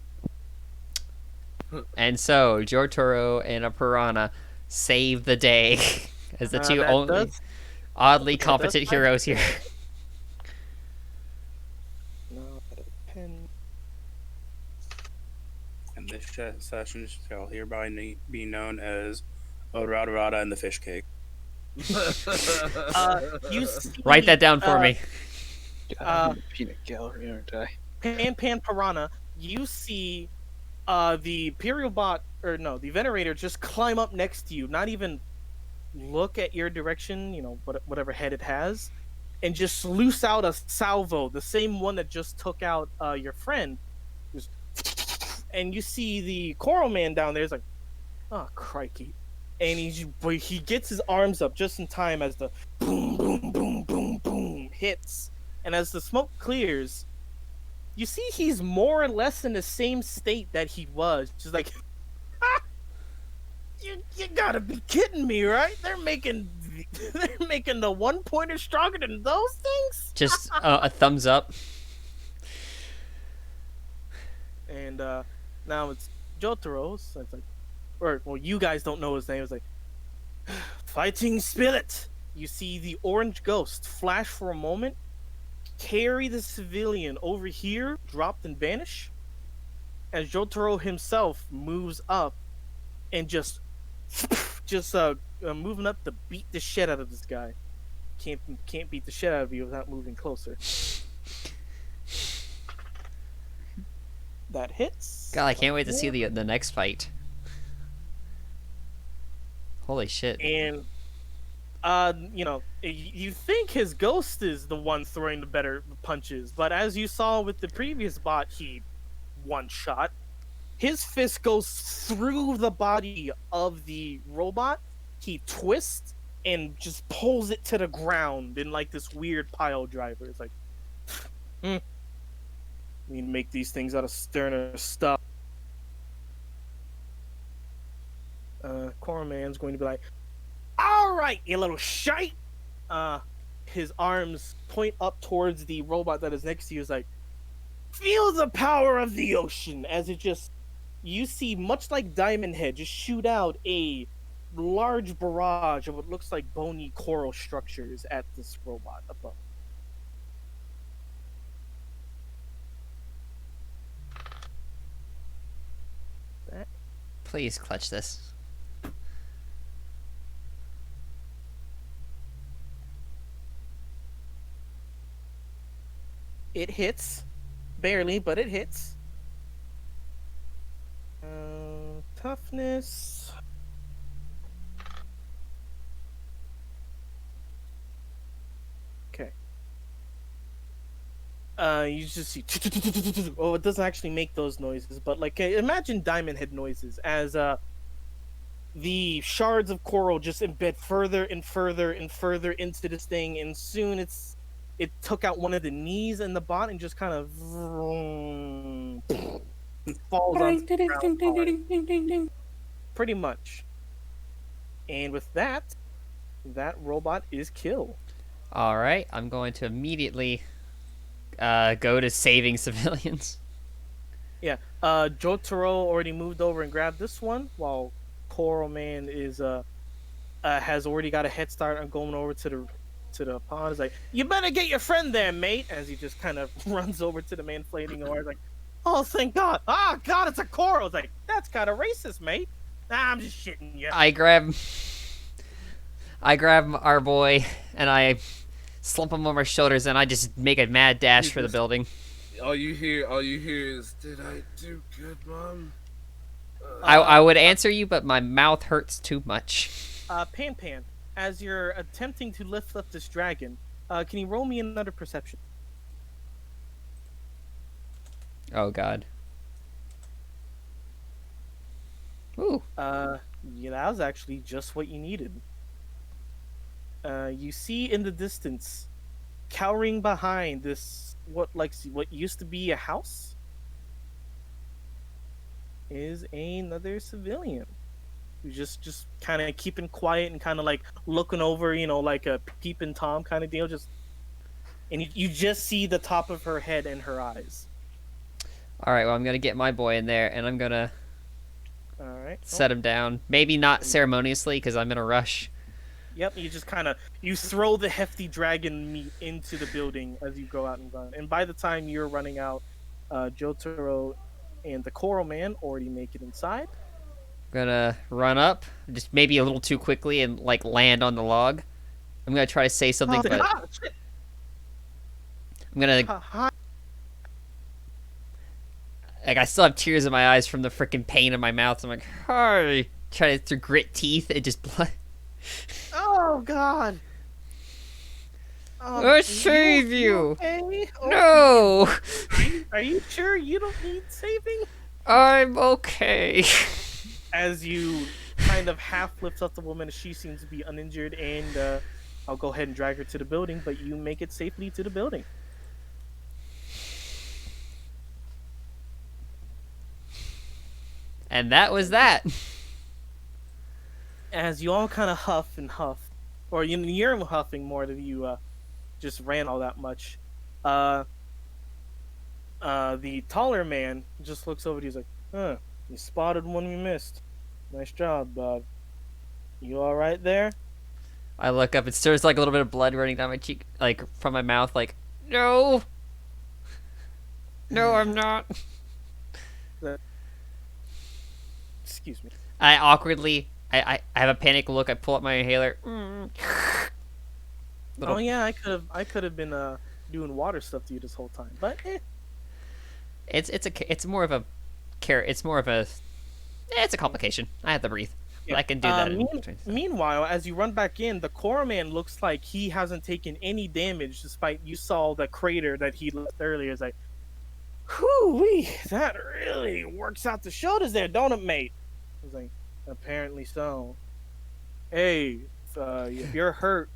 S2: And so Jotaro and a Piranha save the day as the two
S1: that
S2: only
S1: does-
S2: oddly
S1: that
S2: competent
S1: does-
S2: heroes here.
S1: No, pen.
S3: And this session shall hereby be known as Odarada and the Fish Cake.
S1: You see,
S2: Write that down for me.
S4: God, I'm in the peanut gallery, aren't I?
S1: Pan Piranha. You see, the Imperial bot or no, the Venerator just climb up next to you, not even look at your direction. You know, whatever head it has, and just loose out a salvo, the same one that just took out your friend. Just, and you see the Coral Man down there is like, oh crikey, and he gets his arms up just in time as the boom boom boom boom boom hits, and as the smoke clears, you see he's more or less in the same state that he was. Just like, you gotta be kidding me, right? They're making the 1-pointer stronger than those things.
S2: Just a thumbs up.
S1: And now it's Jotaro. So it's like, well, you guys don't know his name. It's like, Fighting Spirit. You see the orange ghost flash for a moment, carry the civilian over here, dropped and vanish, as Jotaro himself moves up and just moving up to beat the shit out of this guy. Can't beat the shit out of you without moving closer. That hits.
S2: God, I can't wait to see the next fight. Holy shit.
S1: And you think his ghost is the one throwing the better punches, but as you saw with the previous bot, he one shot. His fist goes through the body of the robot. He twists and just pulls it to the ground in like this weird pile driver. It's like, we need to make these things out of sterner stuff. Corman's going to be like, all right, you little shite. His arms point up towards the robot that is next to you. Is like, feel the power of the ocean as it just, you see, much like Diamond Head, just shoot out a large barrage of what looks like bony coral structures at this robot above.
S2: Please clutch this.
S1: It hits. Barely, but it hits. Toughness. Okay. You just see. Oh, it doesn't actually make those noises, but like imagine Diamond Head noises as the shards of coral just embed further and further and further into this thing, and soon it took out one of the knees in the bot and just kind of falls onto the ground. Pretty much. And with that robot is killed.
S2: All right, I'm going to immediately go to saving civilians.
S1: Yeah. Jotaro already moved over and grabbed this one, while Coral Man is has already got a head start on going over to the pond. Is like, you better get your friend there, mate. As he just kind of runs over to the man flaming oars, like, oh, thank God! Ah, God, it's a coral. It's like, that's kind of racist, mate. Nah, I'm just shitting you.
S2: I grab our boy and I slump him on my shoulders and I just make a mad dash for the building.
S6: All you hear is, "Did I do good, Mom?"
S2: I would answer you, but my mouth hurts too much.
S1: Pan, as you're attempting to lift up this dragon, can you roll me another perception?
S2: Oh God. Ooh.
S1: Yeah, that was actually just what you needed. You see in the distance, cowering behind this what used to be a house, is another civilian who's just kind of keeping quiet and kind of like looking over, like a peeping Tom kind of deal. And you just see the top of her head and her eyes.
S2: All right, well, I'm gonna get my boy in there and I'm gonna set him down. Maybe not ceremoniously because I'm in a rush.
S1: Yep, you just you throw the hefty dragon meat into the building as you go out and run. And by the time you're running out, Jotaro and the Coral Man already make it inside.
S2: Gonna run up, just maybe a little too quickly and like land on the log. I'm gonna try to say something, but I'm gonna like I still have tears in my eyes from the freaking pain in my mouth. So I'm like, hi, try to grit teeth and just blood.
S1: Oh God!
S2: I'll save you.
S1: Okay?
S2: No.
S1: Are you sure you don't need saving?
S2: I'm okay.
S1: As you kind of half lift up the woman, she seems to be uninjured, and I'll go ahead and drag her to the building, but you make it safely to the building.
S2: And that was that.
S1: As you all kind of huff and huff, or you're huffing more than you just ran all that much. The taller man just looks over to you. He's like, huh, you spotted one we missed. Nice job, bud. You all right there?
S2: I look up. There's like a little bit of blood running down my cheek, like from my mouth. Like, no, no, I'm not.
S1: Excuse me.
S2: I awkwardly, I have a panic look. I pull up my inhaler.
S1: Oh yeah, I could have been doing water stuff to you this whole time, but
S2: It's more of a it's a complication. I have to breathe. But I can do that.
S1: Meanwhile, as you run back in, the core man looks like he hasn't taken any damage, despite you saw the crater that he left earlier. It's like, whew, that really works out the shoulders there, don't it, mate? I was like, apparently so. Hey, if you're hurt,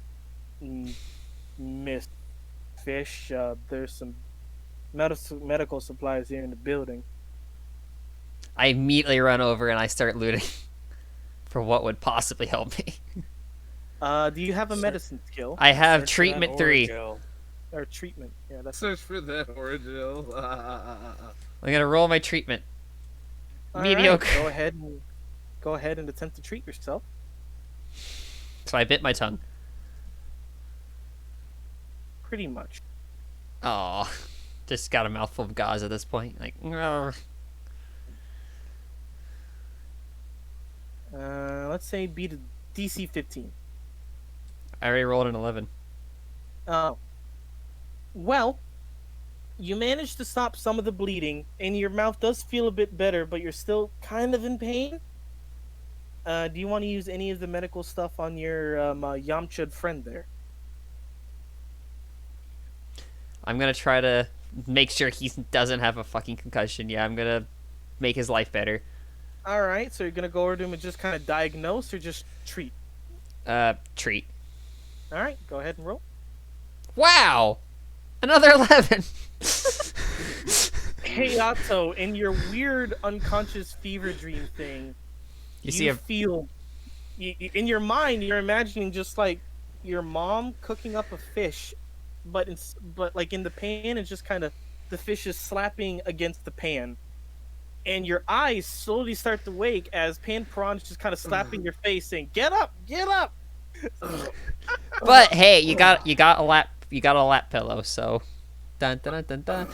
S1: Miss Fish, there's some medical supplies here in the building.
S2: I immediately run over and I start looting for what would possibly help me.
S1: Do you have a medicine skill?
S2: I have
S3: Search for
S2: treatment
S3: that
S2: 3.
S3: Oragel.
S1: Or treatment? Yeah, that's.
S6: Search for that Oragel.
S2: I'm gonna roll my treatment.
S1: All right,
S2: Mediocre.
S1: Go ahead and attempt to treat yourself.
S2: So I bit my tongue.
S1: Pretty much.
S2: Oh, just got a mouthful of gauze at this point. Like, "Argh."
S1: Let's say beat a DC 15.
S2: I already rolled an 11.
S1: Well, you managed to stop some of the bleeding, and your mouth does feel a bit better, but you're still kind of in pain. Do you want to use any of the medical stuff on your Yamchud friend there?
S2: I'm gonna try to make sure he doesn't have a fucking concussion. Yeah, I'm gonna make his life better.
S1: All right, so you're gonna go over to him and just kind of diagnose or just treat.
S2: Treat.
S1: All right, go ahead and roll.
S2: Wow! Another 11!
S1: Hey, Otto, in your weird unconscious fever dream thing,
S2: You see a
S1: feel in your mind you're imagining just like your mom cooking up a fish, but like in the pan, it's just kind of the fish is slapping against the pan, and your eyes slowly start to wake as Pan Piranha is just kind of slapping your face, saying, "Get up, get up!"
S2: But hey, you got a lap pillow, so dun dun dun dun.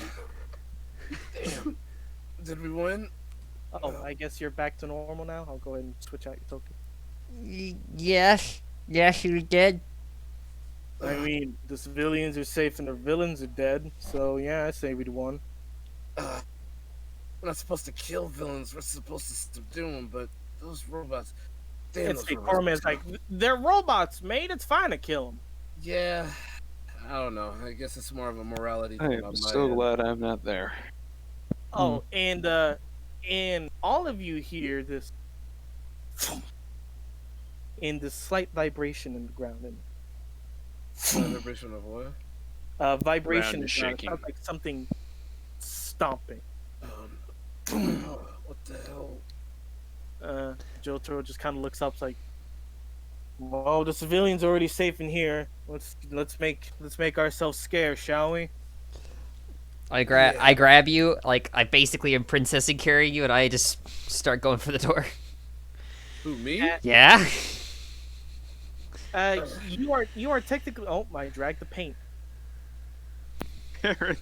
S6: Damn. Did we win?
S1: Oh, I guess you're back to normal now. I'll go ahead and switch out your token.
S2: Yes, you did.
S1: I mean, the civilians are safe and the villains are dead, so yeah, I say we'd won.
S6: We're not supposed to kill villains. We're supposed to subdue them, but those robots. Damn,
S1: It's
S6: those
S1: the
S6: robots.
S1: core man's like, they're robots, mate. It's fine to kill them.
S6: Yeah. I don't know. I guess it's more of a morality
S4: I
S6: thing
S4: am
S6: on my
S4: so
S6: end.
S4: glad I'm not there.
S1: Oh, and all of you hear this, and this slight vibration in the ground, and
S6: Vibration of what?
S1: vibration
S4: Ground
S1: in
S4: is
S1: the ground. It
S4: shaking.
S1: sounds like something stomping.
S6: What the hell?
S1: Jotaro just kind of looks up, like, "Well, the civilians are already safe in here. Let's make ourselves scarce, shall we?"
S2: I grab you, like I basically am princessing carrying you, and I just start going for the door.
S6: Who, me?
S2: Yeah.
S1: You are technically. Oh, I dragged the paint.
S4: Aaron,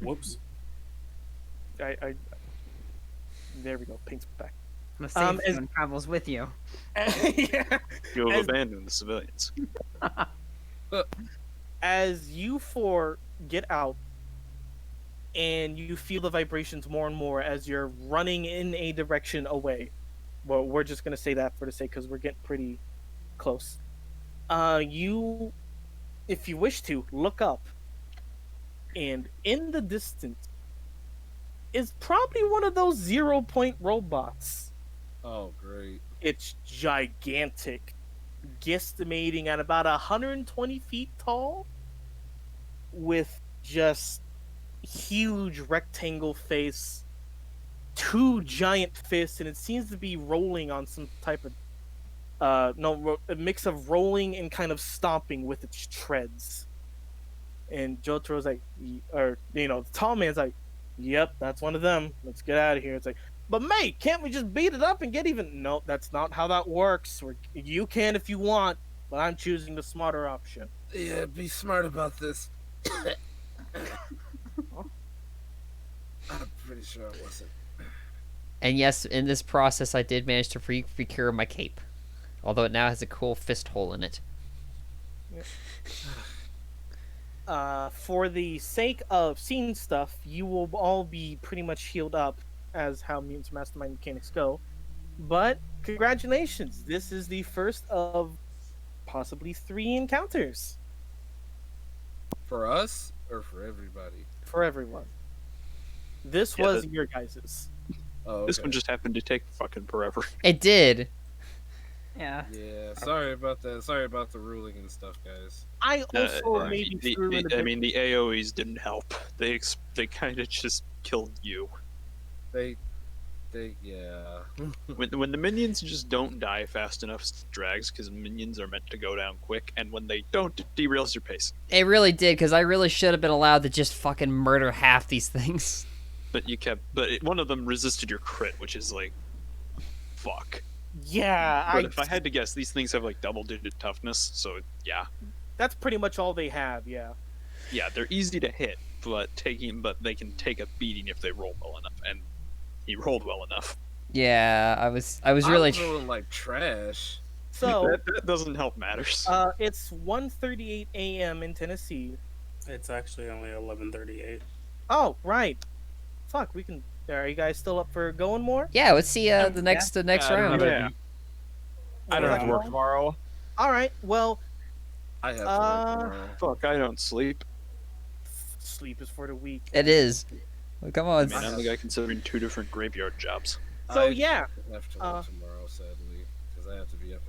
S3: Whoops.
S1: I there we go. Paint's back.
S7: The safe zone travels with you.
S1: Yeah.
S4: you have
S1: As-
S4: abandoned the civilians.
S1: As you four get out, and you feel the vibrations more and more as you're running in a direction away. Well, we're just gonna say that for the sake, because we're getting pretty close. You, if you wish to, look up, and in the distance is probably one of those 0-point robots.
S6: Oh, great.
S1: It's gigantic, guesstimating at about 120 feet tall, with just huge rectangle face, 2 giant fists, and it seems to be rolling on some type of a mix of rolling and kind of stomping with its treads. And Jotaro's like, the tall man's like, "Yep, that's one of them. Let's get out of here." It's like, "But mate, can't we just beat it up and get even?" No, that's not how that works. You can if you want, but I'm choosing the smarter option.
S6: Yeah, be smart about this. I'm pretty sure it wasn't.
S2: And yes, in this process, I did manage to procure my cape, although it now has a cool fist hole in it.
S1: For the sake of scene stuff, you will all be pretty much healed up as how Mutants Mastermind mechanics go. But congratulations, this is the first of possibly 3 encounters
S6: For us or for everybody?
S1: for everyone. This
S4: Yeah,
S1: was your guys's.
S6: Oh, okay.
S4: This one just happened to take fucking forever.
S2: It did.
S7: Yeah.
S6: Yeah, sorry about that. Sorry about the ruling and stuff, guys.
S1: I also
S4: I
S1: maybe
S4: mean,
S1: threw in a
S4: I
S1: bit.
S4: mean, the AOE's didn't help. They kind of just killed you.
S6: They, yeah.
S4: When the minions just don't die fast enough, it drags because minions are meant to go down quick, and when they don't, it derails your pace.
S2: It really did, because I really should have been allowed to just fucking murder half these things.
S4: But one of them resisted your crit, which is like, fuck.
S1: Yeah,
S4: But if I had to guess, these things have like double-digit toughness, so yeah,
S1: that's pretty much all they have. Yeah.
S4: yeah, they're easy to hit, but they can take a beating if they roll well enough, and he rolled well enough.
S2: Yeah, I was really.
S6: I'm rolling like trash.
S1: So
S4: That doesn't help matters.
S1: it's 1:38 a.m. in Tennessee.
S3: It's actually only 11:38.
S1: Oh, right. Fuck, we can. Are you guys still up for going more?
S2: Yeah, let's see the next round.
S5: Yeah. I don't have to work
S1: Well,
S5: tomorrow.
S1: all right. Well,
S6: I have to work tomorrow.
S4: Fuck, I don't sleep.
S1: sleep is for the weak.
S2: It is. Well, come
S4: I
S2: on.
S4: mean, I'm the guy considering 2 different graveyard jobs.
S1: So
S6: I
S1: yeah.
S6: have to work tomorrow, sadly, because I have to be up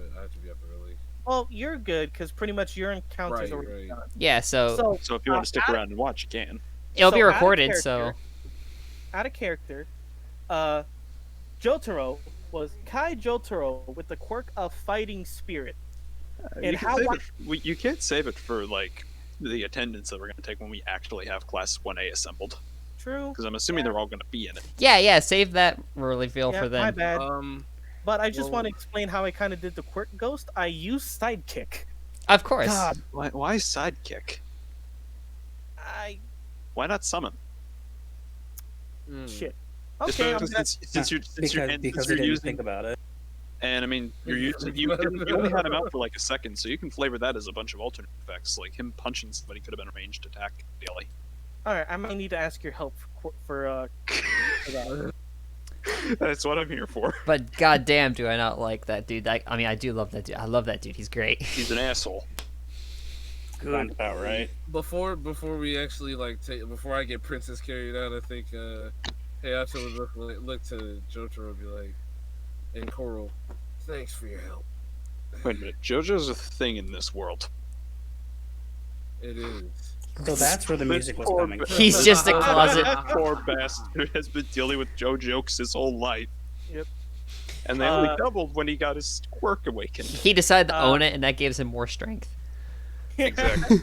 S6: early.
S1: Well, you're good because pretty much your encounters
S6: Right,
S1: are
S6: right.
S1: done.
S2: Yeah, so
S4: So if you want to stick
S1: out-
S4: around and watch, you can.
S2: it'll be
S1: so out of
S2: recorded. So
S1: character- out of character, Jotaro was Kai Jotaro with the quirk of fighting spirit. And
S4: You can
S1: how
S4: save
S1: wa-
S4: it- you can't save it for like the attendance that we're going to take when we actually have class 1A assembled,
S1: True.
S4: because I'm assuming they're all going to be in it.
S2: yeah, save that reveal
S1: Yeah,
S2: for
S1: my
S2: then.
S1: bad. But I just
S6: well-
S1: want to explain how I kind of did the quirk ghost. I used sidekick.
S2: Of course.
S1: God,
S4: Why sidekick?
S1: I
S4: Why not summon?
S1: shit. Okay, I'm gonna,
S4: Since you're
S3: Because I didn't
S4: using,
S3: think about it.
S4: and I mean you only had him out for like a second, so you can flavor that as a bunch of alternate effects, like him punching somebody could have been a ranged attack daily.
S1: all right. I might need to ask your help for that.
S4: That's what I'm here for.
S2: But goddamn, do I not like that dude? I mean, I do love that dude. I love that dude. He's great.
S4: He's an asshole.
S3: Sounds about right.
S6: Before we actually before I get Princess carried out, I think hey, I have to look to Jotaro and be like, and Coral, thanks for your help.
S4: Wait a minute, JoJo's a thing in this world.
S6: It is.
S3: So that's where the music was coming from.
S2: He's just a closet.
S4: Poor bastard has been dealing with jokes his whole life.
S1: Yep.
S4: And they only doubled when he got his quirk awakened.
S2: He decided to own it, and that gives him more strength.
S4: Exactly.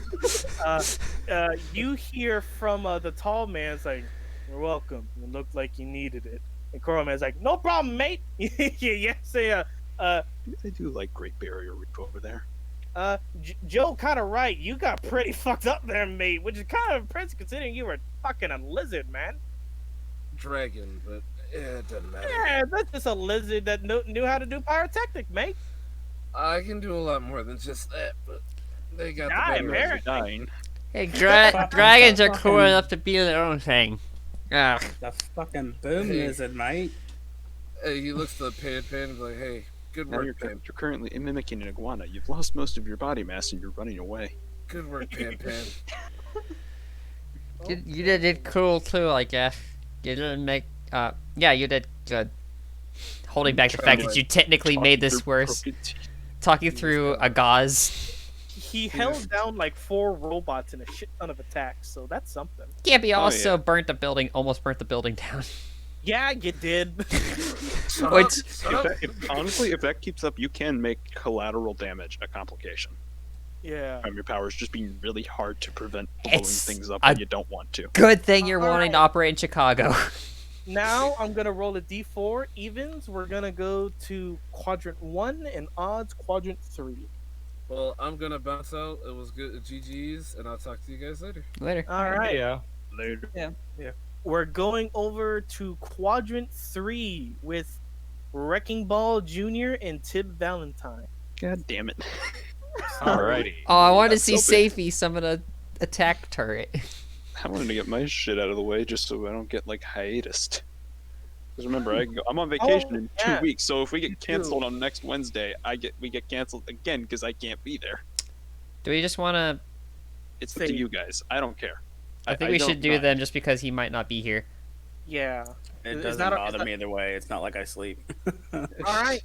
S1: You hear from the tall man saying, "You're welcome. It looked like you needed it." And Coral Man's like, "No problem, mate."
S4: They do like Great Barrier Reef over there.
S1: Joe, kind of right. You got pretty fucked up there, mate. Which is kind of impressive considering you were fucking a lizard, man.
S6: Dragon, but it doesn't matter.
S1: Yeah, that's just a lizard that knew how to do pyrotechnic, mate.
S6: I can do a lot more than just that, but they got
S1: Die,
S6: the better
S1: man.
S6: of it.
S4: Dying.
S2: Hey, dragons are cool enough to be their own thing. Ugh.
S3: The fucking boom lizard, mate.
S6: Hey, he looks to Pan and be like, hey, good
S4: Now
S6: work, Pan.
S4: you're currently mimicking an iguana. You've lost most of your body mass and you're running away.
S6: Good work, Pan.
S2: You did cool too, I guess. You didn't make. Yeah, you did good. Holding back the fact that you technically made this worse. Talking through a gauze.
S1: He held down like 4 robots and a shit ton of attacks, so that's something.
S2: Yeah, but he also
S4: yeah.
S2: almost burnt the building down.
S1: Yeah, you did.
S2: Which,
S4: Honestly, if that keeps up, you can make collateral damage a complication
S1: Yeah.
S4: from your powers just being really hard to prevent blowing
S2: It's
S4: things up
S2: a-
S4: when you don't want to.
S2: good thing you're wanting to
S1: Alright.
S2: operate in Chicago.
S1: Now I'm gonna roll a d4 evens. We're gonna go to quadrant 1 and odds quadrant 3.
S6: Well, I'm gonna bounce out. It was good. GG's, and I'll talk to you guys later.
S2: Later.
S1: All right.
S5: Yeah.
S4: Later.
S1: We're going over to quadrant 3 with Wrecking Ball Jr. and Tib Valentine.
S4: God damn it.
S5: Alrighty.
S2: Oh, I wanted to see
S4: That's so big.
S2: Safey summon a attack turret.
S4: I wanted to get my shit out of the way just so I don't get like hiatused. Because remember, I'm on vacation in 2
S1: yeah.
S4: weeks, so if we
S1: You
S4: get
S1: do.
S4: canceled on next Wednesday, we get canceled again because I can't be there.
S2: Do we just want to?
S4: It's up to
S1: Say-
S4: you guys. I don't care.
S2: I think we
S4: don't
S2: should do
S4: mind.
S2: them just because he might not be here.
S1: Yeah.
S3: It
S1: Is
S3: doesn't
S1: that a-
S3: bother
S1: is that-
S3: me either way. It's not like I sleep.
S1: All right.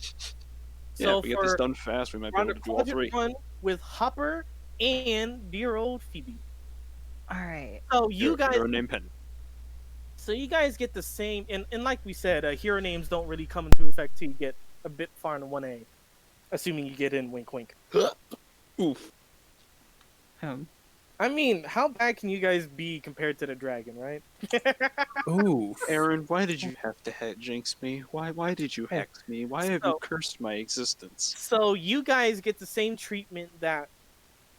S4: Yeah,
S1: So
S4: if we get this
S1: for
S4: done fast, we might be able to do all three.
S1: One with Hopper and dear old Phoebe.
S7: All right.
S1: So you guys,
S4: Hero name pen.
S1: so you guys get the same, and like we said, hero names don't really come into effect till you get a bit far in 1A, assuming you get in. Wink, wink.
S4: Oof.
S1: I mean, how bad can you guys be compared to the dragon, right?
S3: Ooh.
S4: Aaron, why did you have to jinx me? Why did you hex me? Why have you
S1: So-
S4: cursed my existence?
S1: So you guys get the same treatment that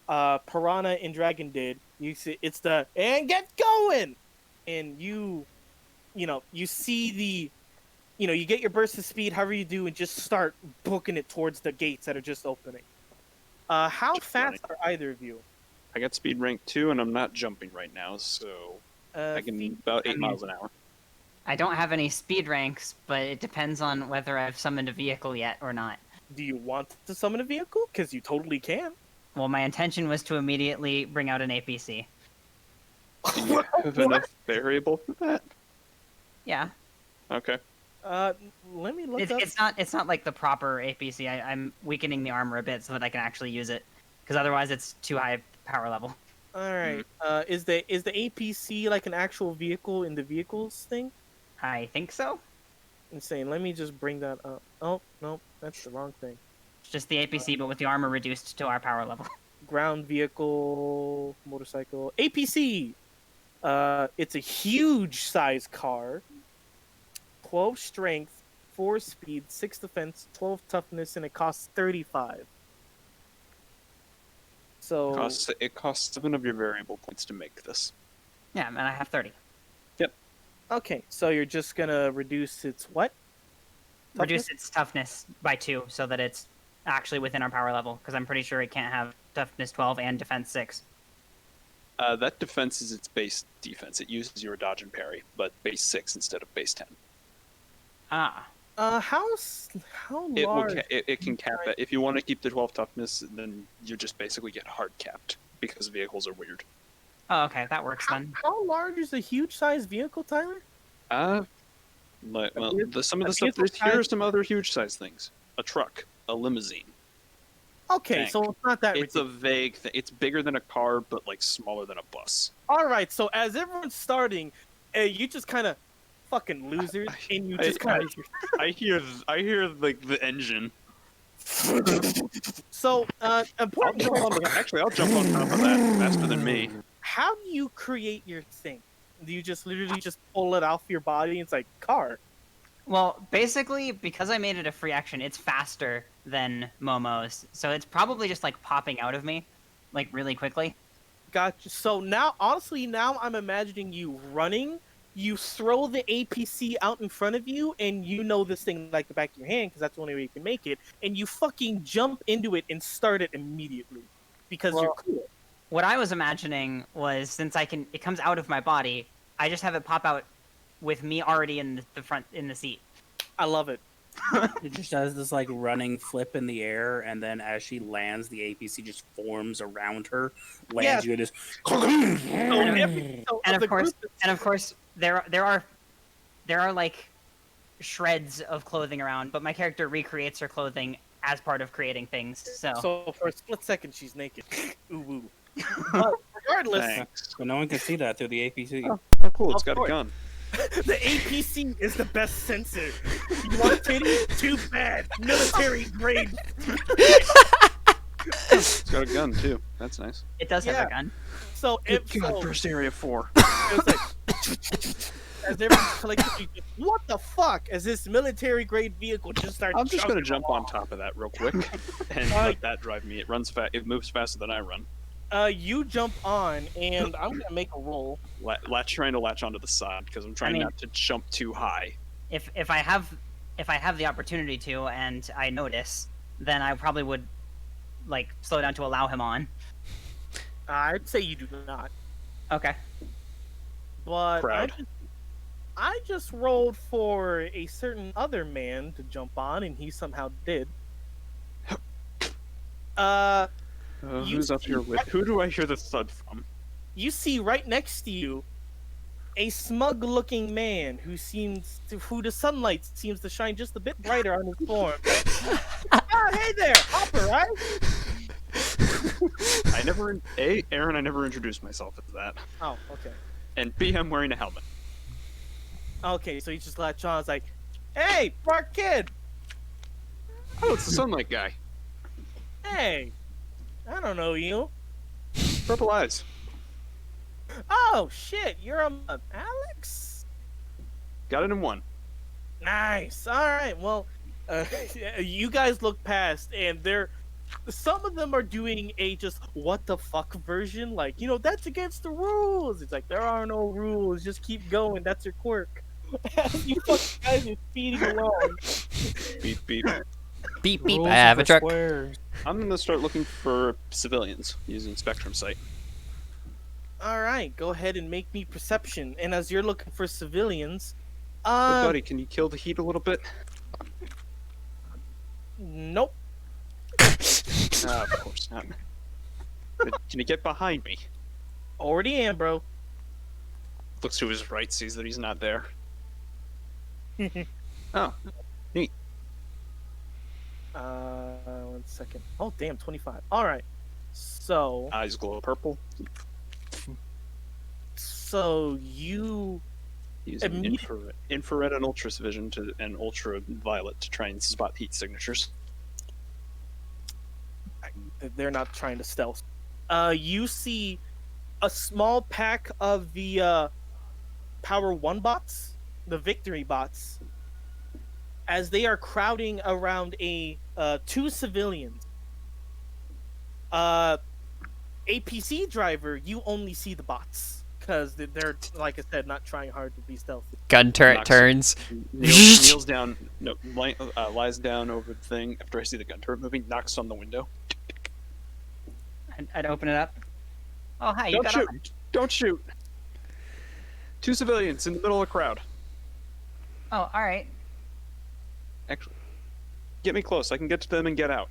S1: Piranha and Dragon did. You see, it's the and get going, and you know, you see the, you get your burst of speed, however you do, and just start booking it towards the gates that are just opening. How
S4: Just
S1: fast
S4: running.
S1: are either of you?
S4: I got speed rank 2, and I'm not jumping right now, so I can
S1: Phoebe,
S4: about 8
S7: mean-
S4: miles an hour.
S7: I don't have any speed ranks, but it depends on whether I've summoned a vehicle yet or not.
S1: do you want to summon a vehicle? Because you totally can.
S7: Well, my intention was to immediately bring out an APC.
S4: Do you have enough variable for that?
S7: Yeah,
S4: Okay.
S1: Let me look
S7: it's,
S1: up.
S7: it's not like the proper APC. I'm weakening the armor a bit so that I can actually use it, because otherwise it's too high power level.
S1: All right. Is the APC like an actual vehicle in the vehicles thing?
S7: I think so.
S1: Insane. Let me just bring that up. Oh no, that's the wrong thing.
S7: It's just the APC, but with the armor reduced to our power level.
S1: Ground vehicle, motorcycle, APC. It's a huge size car. 12 strength, 4 speed, 6 defense, 12 toughness, and it costs 35. So
S4: It costs 7 of your variable points to make this.
S7: Yeah, and I have 30.
S1: okay, so you're just gonna reduce its what?
S7: Reduce its toughness by 2 so that it's actually within our power level, because I'm pretty sure it can't have toughness 12 and defense 6.
S4: That defense is its base defense. It uses your dodge and parry, but base 6 instead of base 10.
S7: Ah,
S1: How
S4: It will
S1: large?
S4: it can cap it. If you want to keep the 12 toughness, then you just basically get hard capped because vehicles are weird.
S7: oh, okay, that works then.
S1: How large is a huge size vehicle, Tyler?
S4: Well, some of
S1: a
S4: the stuff
S1: vehicle
S4: here are
S1: size-
S4: some other huge size things. A truck, a limousine.
S1: Okay,
S4: Tank.
S1: so it's not that
S4: It's a
S1: ridiculous.
S4: vague thing. It's bigger than a car, but like smaller than a bus.
S1: All right, so as everyone's starting, you just kind of fucking losers, and you just kind of.
S4: I hear like the engine.
S1: So,
S4: I'll
S1: important.
S4: jump on, actually, I'll jump on top of that faster than me.
S1: How do you create your thing? Do you just literally just pull it off your body? And it's like car.
S7: Well, basically, because I made it a free action, it's faster than Momo's, so it's probably just like popping out of me, like really quickly.
S1: Gotcha. So now, honestly, now I'm imagining you running. You throw the APC out in front of you, and you know this thing like the back of your hand because that's the only way you can make it. And you fucking jump into it and start it immediately because you're
S7: Well,
S1: cool.
S7: What I was imagining was, since it comes out of my body, I just have it pop out with me already in the front in the seat.
S1: I love it.
S3: It just does this like running flip in the air, and then as she lands, the APC just forms around her, lands you, and just.
S1: So
S7: And
S1: the
S7: of course,
S1: group-
S7: there are like shreds of clothing around, but my character recreates her clothing as part of creating things.
S1: So for a split second, she's naked. Ooh, woo. But regardless,
S4: Thanks.
S3: But no one can see that through the APC.
S4: Oh, cool. It's
S1: Of
S4: got
S1: course.
S4: a gun.
S1: the APC is the best sensor. You want titties? Too bad. Military grade.
S4: It's got a gun too. That's nice.
S7: it does have
S1: Yeah.
S7: a gun.
S1: So if
S4: God,
S1: so,
S4: first area 4.
S1: it's like as everyone's collectively just, what the fuck? As this military grade vehicle just starts.
S4: I'm just gonna
S1: chugging
S4: jump
S1: along.
S4: on top of that real quick and let that drive me. It runs fast. It moves faster than I run.
S1: You jump on, and I'm gonna make a roll.
S4: Trying to latch onto the side because I'm trying
S7: mean-
S4: not to jump too high.
S7: If I have the opportunity to, and I notice, then I probably would like slow down to allow him on.
S1: I'd say you do not.
S7: Okay.
S1: But
S4: Crowd.
S1: I just rolled for a certain other man to jump on, and he somehow did. You
S4: Who's up
S1: see,
S4: here with? Who do I hear the thud from?
S1: you see right next to you a smug-looking man who the sunlight seems to shine just a bit brighter on his form. Hey there, Hopper, right?
S4: Aaron, I never introduced myself as that.
S1: Oh, okay.
S4: And B, I'm wearing a helmet.
S1: Okay, so he just latched on. It's like, hey, Park Kid.
S4: Oh, it's the sunlight guy.
S1: Hey, I don't know you.
S4: Purple eyes.
S1: Oh shit, you're Alex.
S4: Got it in one.
S1: Nice. All right. Well, you guys look past, and some of them are doing a just what the fuck version, like, that's against the rules. It's like there are no rules. Just keep going. That's your quirk. You fucking guys are speeding along.
S4: Beep beep.
S2: Beep beep.
S3: Rules
S2: I have a
S3: for
S2: truck.
S3: squares.
S4: I'm gonna start looking for civilians using Spectrum Sight.
S1: All right, go ahead and make me perception. And as you're looking for civilians,
S4: Hey, buddy, can you kill the heat a little bit?
S1: nope.
S4: Of course not. But can you get behind me?
S1: Already am, bro.
S4: Looks to his right, sees that he's not there. Oh, neat.
S1: 1 second. Oh, damn, 25. All right. So
S4: Eyes glow purple.
S1: you
S4: Using
S1: Immediate-
S4: infrared and ultravision and ultraviolet to try and spot heat signatures.
S1: they're not trying to stealth. You see a small pack of the Power 1 bots, the Victory bots, as they are crowding around two civilians. APC driver, you only see the bots because they're, like I said, not trying hard to be stealthy.
S2: Gun
S4: Knocks-
S2: turns.
S4: Kneels down, lies down over the thing after I see the gun turret moving, knocks on the window.
S7: I'd open it up. Oh, hi, you
S4: Don't
S7: got
S4: shoot!
S7: on.
S4: Don't shoot! Two civilians in the middle of the crowd.
S7: Oh, all right.
S4: Actually, get me close. I can get to them and get out.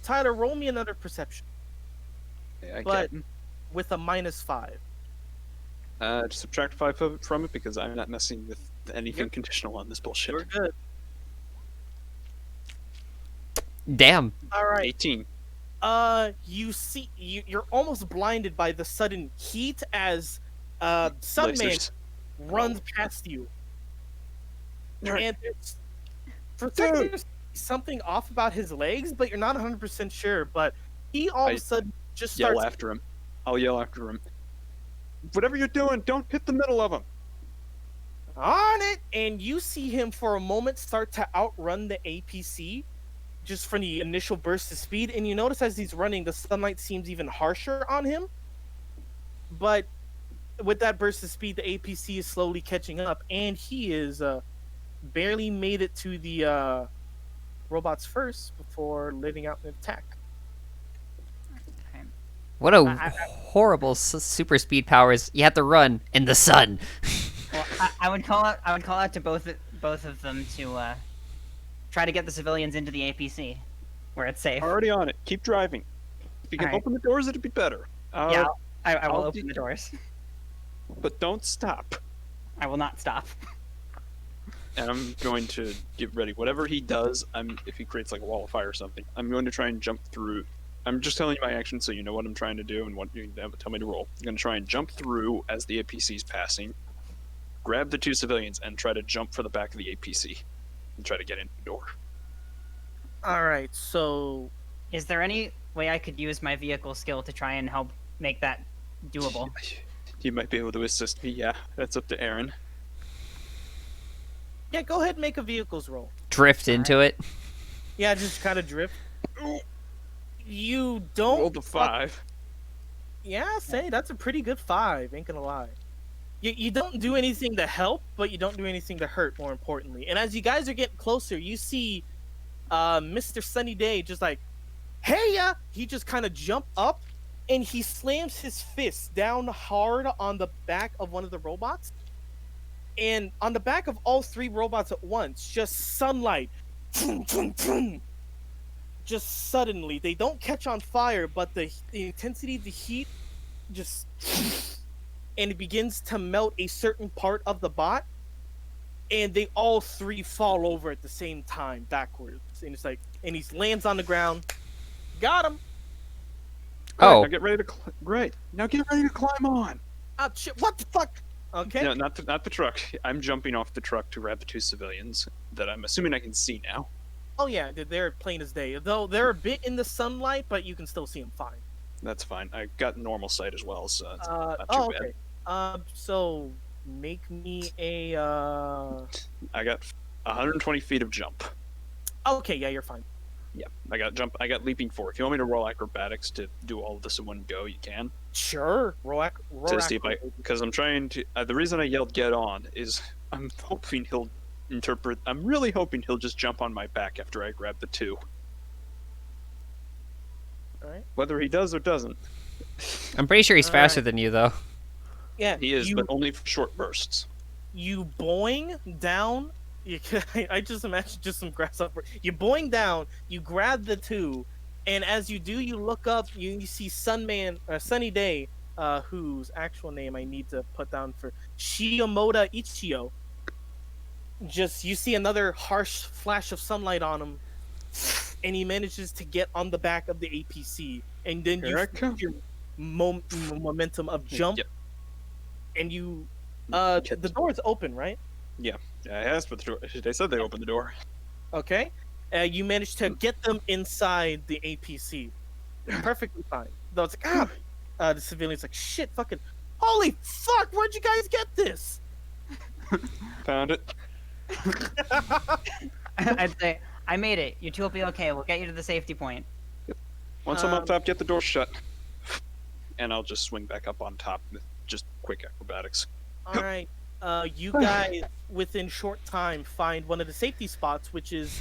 S1: Tyler, roll me another perception
S4: Yeah, I
S1: But-
S4: can.
S1: with a -5.
S4: Subtract 5 from it because I'm not messing with anything conditional on this bullshit.
S1: We're good.
S2: Damn.
S1: All right.
S4: 18.
S1: You see, you're almost blinded by the sudden heat as Sunman
S4: Lasers.
S1: runs past you,
S4: Alright.
S1: and for a second there's something off about his legs, but you're not 100% sure. But he all of
S4: I
S1: a sudden just
S4: Yell
S1: starts
S4: after him. I'll yell after him. Whatever you're doing, don't hit the middle of him.
S1: on it, and you see him for a moment start to outrun the APC. Just from the initial burst of speed, and you notice as he's running, the sunlight seems even harsher on him. But with that burst of speed, the APC is slowly catching up, and he is barely made it to the robots first before letting out an attack.
S2: What a
S7: I-
S2: horrible super speed powers. You have to run in the sun.
S7: Well, I would call out to both of them to try to get the civilians into the APC, where it's safe.
S4: Already on it. Keep driving. If you can
S7: Alright.
S4: open the doors, it'd be better.
S7: Yeah, I will
S4: I'll
S7: open the doors.
S4: But don't stop.
S7: I will not stop.
S4: And I'm going to get ready. Whatever he does, if he creates like a wall of fire or something, I'm going to try and jump through. I'm just telling you my action so you know what I'm trying to do and what you can tell me to roll. I'm going to try and jump through as the APC's passing, grab the two civilians, and try to jump for the back of the APC and try to get in the door.
S1: All right, so
S7: Is there any way I could use my vehicle skill to try and help make that doable?
S4: You might be able to assist me. Yeah, that's up to Aaron.
S1: yeah, go ahead and make a vehicles roll.
S2: Drift into it.
S1: Yeah, just kind of drift. You don't
S4: Roll the 5.
S1: Yeah, say that's a pretty good 5. Ain't gonna lie. You don't do anything to help, but you don't do anything to hurt. More importantly, and as you guys are getting closer, you see Mr. Sunny Day just like, hey ya! He just kind of jump up and he slams his fist down hard on the back of one of the robots. And on the back of all three robots at once, just sunlight. Just suddenly, they don't catch on fire, but the intensity of the heat just. And it begins to melt a certain part of the bot. And they all three fall over at the same time, backwards. And it's like, and he lands on the ground. Got him.
S2: Oh.
S4: Now get ready to great. Now get ready to climb on.
S1: Oh shit! What the fuck? Okay.
S4: No, not the truck. I'm jumping off the truck to grab the two civilians that I'm assuming I can see now.
S1: Oh yeah, they're plain as day. Though they're a bit in the sunlight, but you can still see them fine.
S4: That's fine. I got normal sight as well, so it's not too
S1: Oh
S4: bad.
S1: okay. So make me a.
S4: I got 120 feet of jump.
S1: Okay, yeah, you're fine.
S4: Yeah, I got jump. I got leaping 4. If you want me to roll acrobatics to do all of this in one go, you can.
S1: Sure. Roll
S4: To see if because I'm trying to. The reason I yelled "get on" is I'm hoping he'll interpret. I'm really hoping he'll just jump on my back after I grab the 2.
S1: Alright.
S4: Whether he does or doesn't,
S2: I'm pretty sure he's faster than you, though.
S1: Yeah,
S4: he is, but only for short bursts.
S1: You boing down. I just imagine just some grasshopper. You boing down. You grab the 2, and as you do, you look up. You see Sunny Day, whose actual name I need to put down for Shiyomoda Ichio. Just you see another harsh flash of sunlight on him, and he manages to get on the back of the APC, and then you feel your momentum of jump,
S4: Yep.
S1: and you. The door is open, right?
S4: Yeah, I asked for the door. They said they opened the door.
S1: Okay. You managed to get them inside the APC. Perfectly fine. Though it's like, the civilian's like, shit, fucking, holy fuck, where'd you guys get this?
S4: Found it.
S7: I'd say, I made it. You two will be okay. We'll get you to the safety point.
S4: Once I'm up top, get the door shut. And I'll just swing back up on top with just quick acrobatics.
S1: Alright. You guys, within short time, find one of the safety spots, which is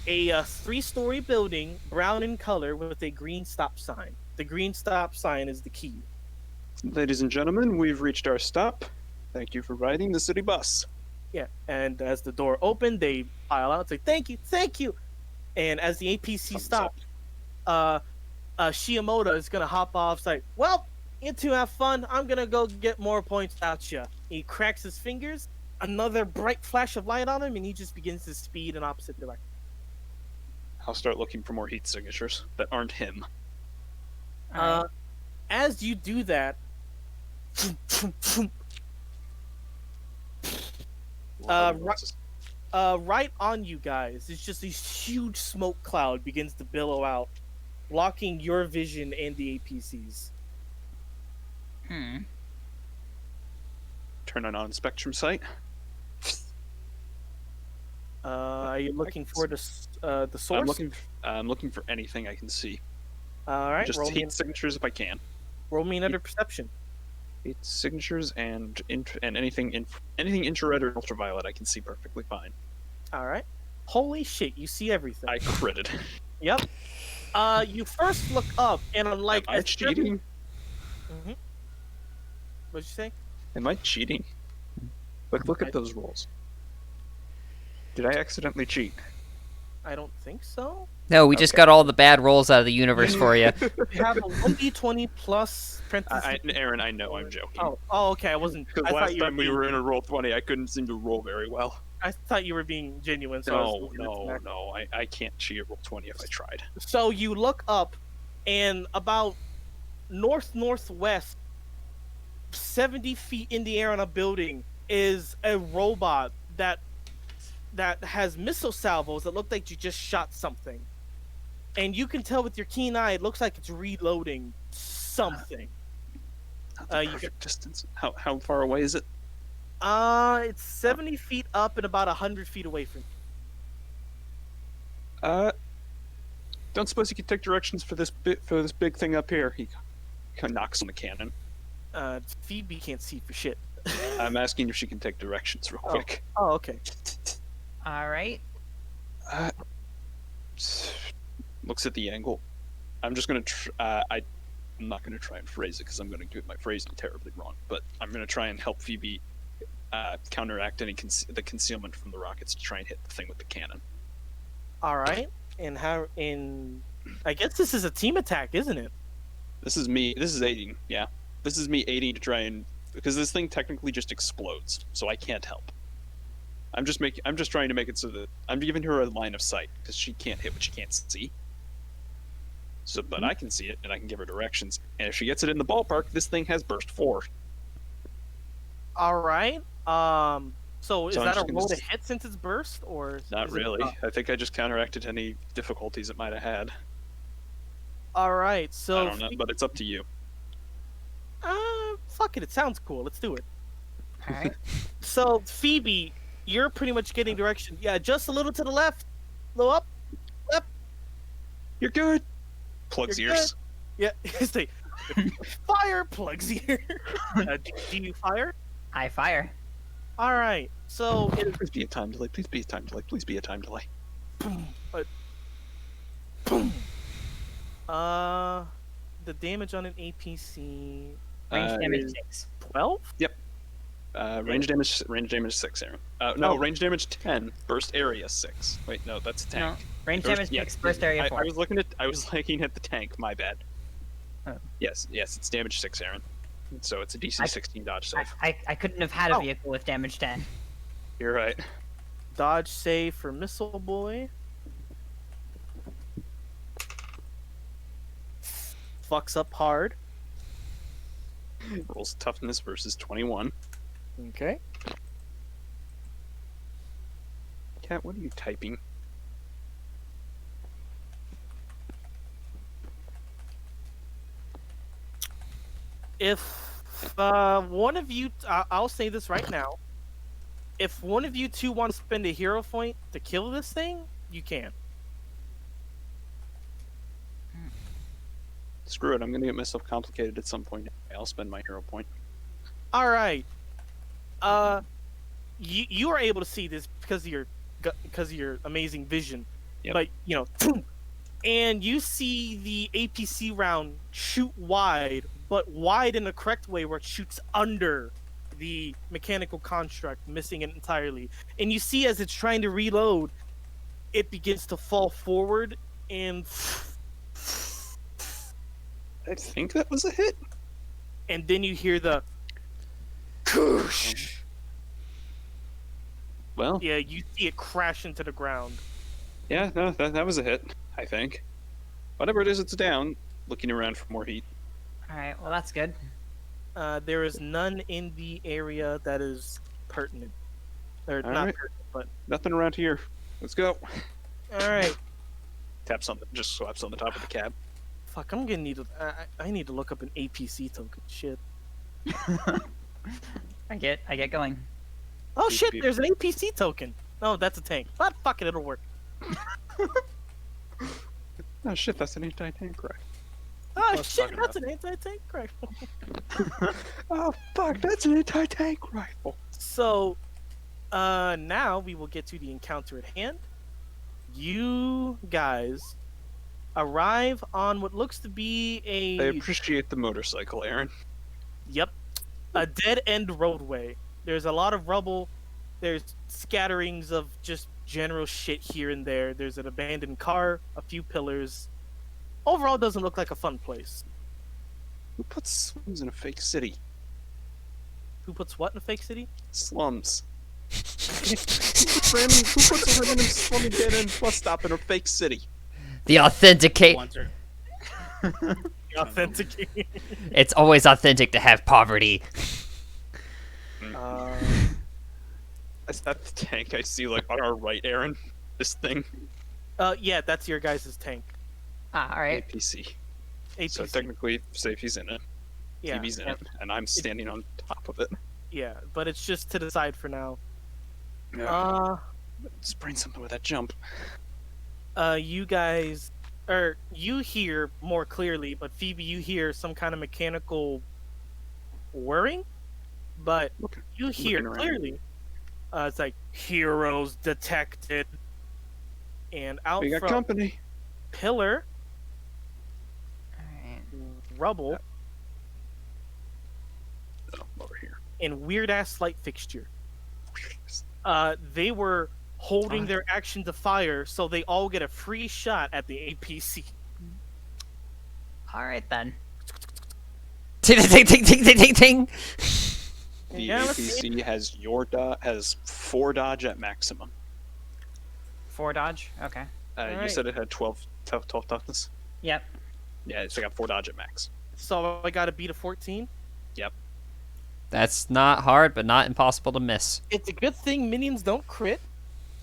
S1: a 3-story building, brown in color, with a green stop sign. The green stop sign is the key.
S4: Ladies and gentlemen, we've reached our stop. Thank you for riding the city bus.
S1: Yeah, and as the door opened, they pile out, say, thank you. And as the APC stops, Shiyomoda is gonna hop off, say, well, you two have fun. I'm gonna go get more points out ya. He cracks his fingers, another bright flash of light on him, and he just begins to speed in opposite direction.
S4: I'll start looking for more heat signatures that aren't him.
S1: As you do that, right on you guys, it's just this huge smoke cloud begins to billow out, blocking your vision and the APCs.
S4: Turn on spectrum sight.
S1: Are you looking for the source?
S4: I'm looking for anything I can see.
S1: All right,
S4: Just heat signatures if I can.
S1: Roll me another perception.
S4: Heat signatures and anything infrared or ultraviolet I can see perfectly fine.
S1: All right. Holy shit, you see everything.
S4: I critted.
S1: Yep. You first look up, and unlike
S4: Am I cheating?
S1: Mm-hmm. What'd you say?
S4: Am I cheating? Look at those rolls. Did I accidentally cheat?
S1: I don't think so.
S2: No, we just got all the bad rolls out of the universe for you.
S1: You have a 1d20 plus parentheses.
S4: Aaron, I know I'm joking.
S1: Oh, okay. I wasn't.
S4: Because last time we were in a roll 20, I couldn't seem to roll very well.
S1: I thought you were being genuine. So
S4: No. I can't cheat at roll 20 if I tried.
S1: So you look up, and about northwest, 70 feet in the air on a building, is a robot that has missile salvos that look like you just shot something. And you can tell with your keen eye, it looks like it's reloading something.
S4: Not the perfect distance. How far away is it?
S1: It's 70 feet up and about 100 feet away from you.
S4: Don't suppose you could take directions for this big thing up here? He knocks on the cannon.
S1: Phoebe can't see for shit.
S4: I'm asking if she can take directions real quick.
S1: Oh, okay.
S7: All right.
S4: Looks at the angle. I'm just gonna. I'm not going to try and phrase it because I'm going to get my phrasing terribly wrong. But I'm going to try and help Phoebe counteract any the concealment from the rockets to try and hit the thing with the cannon.
S1: All right. And how? In I guess this is a team attack, isn't it?
S4: This is me. This is aiding. Yeah, this is me aiding to try and because this thing technically just explodes, so I can't help. I'm just trying to make it so that I'm giving her a line of sight because she can't hit what she can't see. So, but I can see it and I can give her directions. And if she gets it in the ballpark, this thing has burst 4.
S1: All right. So is
S4: So I'm
S1: that a
S4: just gonna
S1: roll to hit since it's burst, or
S4: Not
S1: is it
S4: really.
S1: not?
S4: I think I just counteracted any difficulties it might have had.
S1: All right.
S4: I
S1: So
S4: don't know, but it's up to you.
S1: fuck it. It sounds cool. Let's do it.
S7: All right.
S1: So Phoebe, you're pretty much getting direction. Yeah, just a little to the left, a little up.
S4: You're good. Plugs
S1: You're
S4: ears.
S1: Yeah. Stay. Fire plugs ear. Do you fire?
S7: I fire.
S1: All right. So
S4: Please be a time delay. Please be a time delay. Please be a time delay.
S1: boom. The damage on an APC
S7: Range damage
S4: is
S7: 6.
S1: 12.
S4: range damage 6, Aaron. No, range damage 10. Burst area 6. Wait, no, that's a
S7: No.
S4: tank.
S7: Range
S4: Burst-
S7: damage
S4: yeah,
S7: 6, burst area
S4: I
S7: 4.
S4: was looking at the tank. My bad.
S7: Oh.
S4: Yes, it's damage 6, Aaron. So it's a DC 16 dodge save.
S7: I couldn't have had a
S1: Oh.
S7: vehicle with damage 10.
S4: You're right.
S1: Dodge save for Missile Boy. Fucks up hard.
S4: Rolls toughness versus 21.
S1: Okay.
S4: Cat, what are you typing?
S1: If one of you, I'll say this right now. If one of you two want to spend a hero point to kill this thing, you can.
S4: Screw it, I'm gonna get myself complicated at some point. I'll spend my hero point.
S1: All right. You are able to see this because of your amazing vision.
S4: Yep.
S1: But and you see the APC round shoot wide, but wide in the correct way where it shoots under the mechanical construct, missing it entirely. And you see as it's trying to reload, it begins to fall forward and
S4: I think that was a hit.
S1: then you hear the koosh.
S4: Well,
S1: Yeah, you see it crash into the ground.
S4: yeah, no, that was a hit, I think. Whatever it is, it's down. Looking around for more heat.
S7: Alright, well that's good.
S1: There is none in the area that is pertinent. Or
S4: All
S1: not
S4: right.
S1: pertinent, but
S4: Nothing around here. Let's go.
S1: alright.
S4: Taps on just swipes on the top of the cab.
S1: Fuck, I'm gonna need to. I need to look up an APC token. Shit.
S7: I get going.
S1: Oh
S4: Beep,
S1: shit,
S4: beep.
S1: there's an APC token. No, that's a tank. But fuck it, it'll work.
S4: Oh shit, that's an anti-tank rifle.
S1: Oh
S6: Plus
S1: shit,
S6: fucking
S1: that's an anti-tank rifle.
S4: Oh fuck, that's an anti-tank rifle.
S1: So, now we will get to the encounter at hand. You guys arrive on what looks to be
S4: I
S1: a
S4: appreciate the motorcycle, Aaron.
S1: Yep. A dead end roadway. There's a lot of rubble. There's scatterings of just general shit here and there. There's an abandoned car, a few pillars. Overall, it doesn't look like a fun place.
S4: Who puts slums in a fake city?
S1: Who puts what in a fake city?
S4: Slums. Who puts a random slum dead end bus stop in a fake city?
S2: The authenticate.
S3: Wanter.
S1: Authenticate.
S2: It's always authentic to have poverty.
S4: Is that the tank I see like on our right, Aaron? This thing?
S1: Yeah, that's your guys' tank.
S7: Ah, alright.
S4: APC.
S1: APC.
S4: So technically, Safety's in it.
S1: yeah,
S4: TV's in
S1: yeah,
S4: it, and I'm standing on top of it.
S1: yeah, but it's just to the side for now.
S4: Yeah. Let's bring something with that jump.
S1: You guys, or you hear more clearly, but Phoebe, you hear some kind of mechanical whirring, but
S4: Look,
S1: you hear
S4: looking around.
S1: clearly. It's like heroes detected, and out
S4: We got
S1: from
S4: company.
S1: pillar.
S7: Alright.
S1: rubble
S4: Oh, over here.
S1: and weird ass light fixture. They were holding their action to fire, so they all get a free shot at the APC.
S7: All right then.
S2: Ting ting ting ting ting ting ting.
S4: The
S1: Yeah, let's see.
S4: APC has 4 dodge at maximum.
S7: 4 dodge. Okay.
S4: You
S1: Alright.
S4: said it had 12 toughness.
S7: Yep.
S4: Yeah, it's got 4 dodge at max.
S1: So I got to beat a 14.
S4: Yep.
S2: That's not hard, but not impossible to miss.
S1: It's a good thing minions don't crit.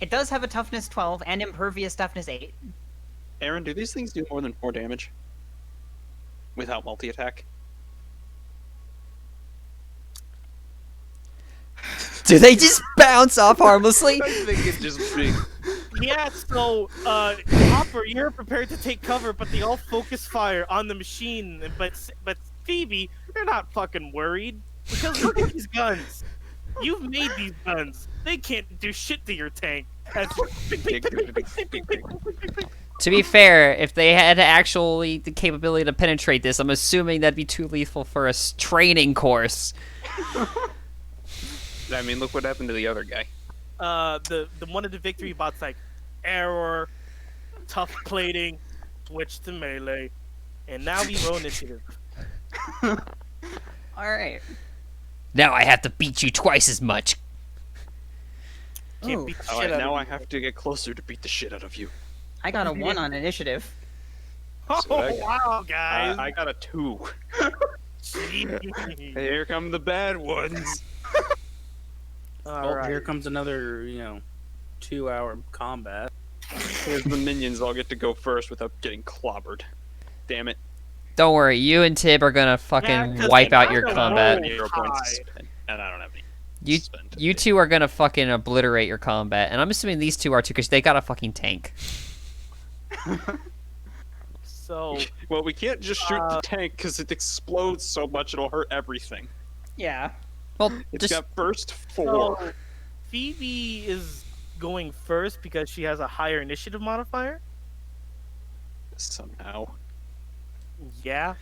S7: It does have a toughness 12 and impervious toughness 8.
S4: Aaron, do these things do more than 4 damage? Without multi-attack?
S2: Do they just bounce off harmlessly?
S4: I think it's just big.
S1: Yeah, so Hopper, you're prepared to take cover, but they all focus fire on the machine. But Phoebe, you're not fucking worried because look at these guns. You've made these guns. They can't do shit to your tank.
S2: To be fair, if they had actually the capability to penetrate this, I'm assuming that'd be too lethal for a training course.
S4: I mean, look what happened to the other guy.
S1: The one of the victory bots like error, tough plating, switch to melee, and now we roll initiative.
S7: All right.
S2: Now I have to beat you twice as much.
S1: Can't beat the shit
S4: Alright,
S1: out
S4: now
S1: of
S4: I have to get closer to beat the shit out of you.
S7: I got a 1 on initiative.
S1: you.
S4: So I
S1: Oh wow, guys!
S4: I got a 2.
S1: Jeez.
S4: Here come the bad ones.
S1: All right.
S3: Here comes another, 2-hour combat.
S4: Here's the minions all get to go first without getting clobbered. Damn it.
S2: Don't worry, you and Tib are gonna
S1: Yeah,
S2: fucking
S1: 'cause
S2: wipe out
S1: I
S2: your
S1: don't
S2: combat.
S1: know.
S4: 0 points to
S1: Hi.
S4: spend, and I don't have any.
S2: You
S4: to spend
S2: you
S4: today.
S2: two are gonna fucking obliterate your combat, and I'm assuming these two are too, because they got a fucking tank.
S1: So
S4: Well, we can't just shoot the tank because it explodes so much it'll hurt everything.
S7: Yeah.
S2: Well,
S4: It's
S2: just
S4: got burst 4.
S1: So Phoebe is going first because she has a higher initiative modifier.
S4: Somehow.
S1: Yeah,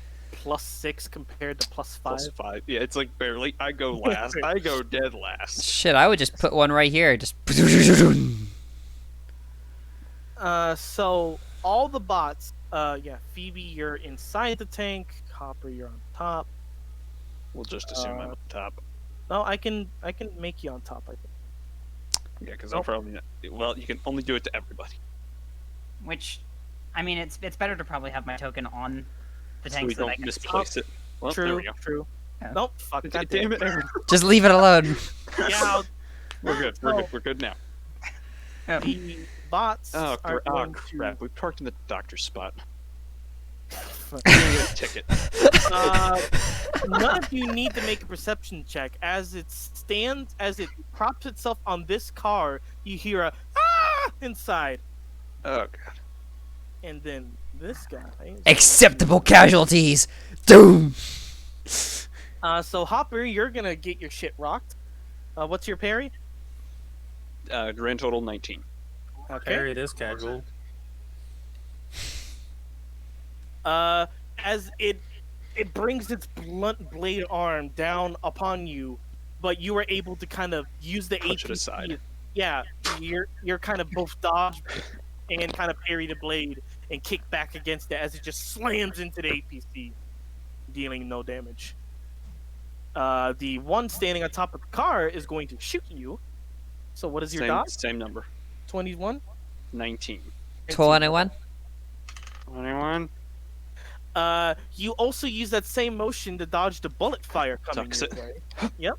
S1: +6 compared to +5.
S4: Plus 5. Yeah, it's like barely. I go last. I go dead last.
S2: shit. I would just put one right here. Just.
S1: So all the bots. Yeah, Phoebe, you're inside the tank. Hopper, you're on top.
S4: We'll just assume I'm up top.
S1: No, I can make you on top. I think.
S4: Yeah, because I'm probably not. Well, you can only do it to everybody.
S7: Which, I mean, it's better to probably have my token on the
S4: So
S7: tank
S4: we
S7: so that I
S4: don't
S7: can see.
S4: misplace it. Well, there
S1: True.
S4: we go.
S1: True.
S7: Yeah.
S1: Nope. Fuck.
S4: Damn
S1: Goddamn
S4: it, Aaron.
S2: Just leave it alone.
S1: Yeah. I'll-
S4: We're good. We're good. We're good now.
S1: The bots
S4: Oh,
S1: are going
S4: crap. We parked in the doctor's spot.
S1: to.
S4: Ticket.
S1: None of you need to make a perception check. As it stands, as it props itself on this car, you hear a ah inside,
S4: Oh, God.
S1: and then this guy.
S2: Acceptable casualties. Doom.
S1: So Hopper, you're gonna get your shit rocked. What's your parry?
S4: Grand total 19.
S1: Okay.
S3: Parry this casual.
S1: As it brings its blunt blade arm down upon you, but you are able to kind of use the
S4: Push it
S1: APC.
S4: aside.
S1: Yeah, you're kind of both dodge and kind of parry the blade and kick back against it as it just slams into the APC, dealing no damage. The one standing on top of the car is going to shoot you. So what is your dodge?
S4: Same number.
S1: 21?
S4: 19.
S2: 21.
S4: 21.
S1: You also use that same motion to dodge the bullet fire coming
S4: Sucks
S1: your
S4: it.
S1: way. Yep.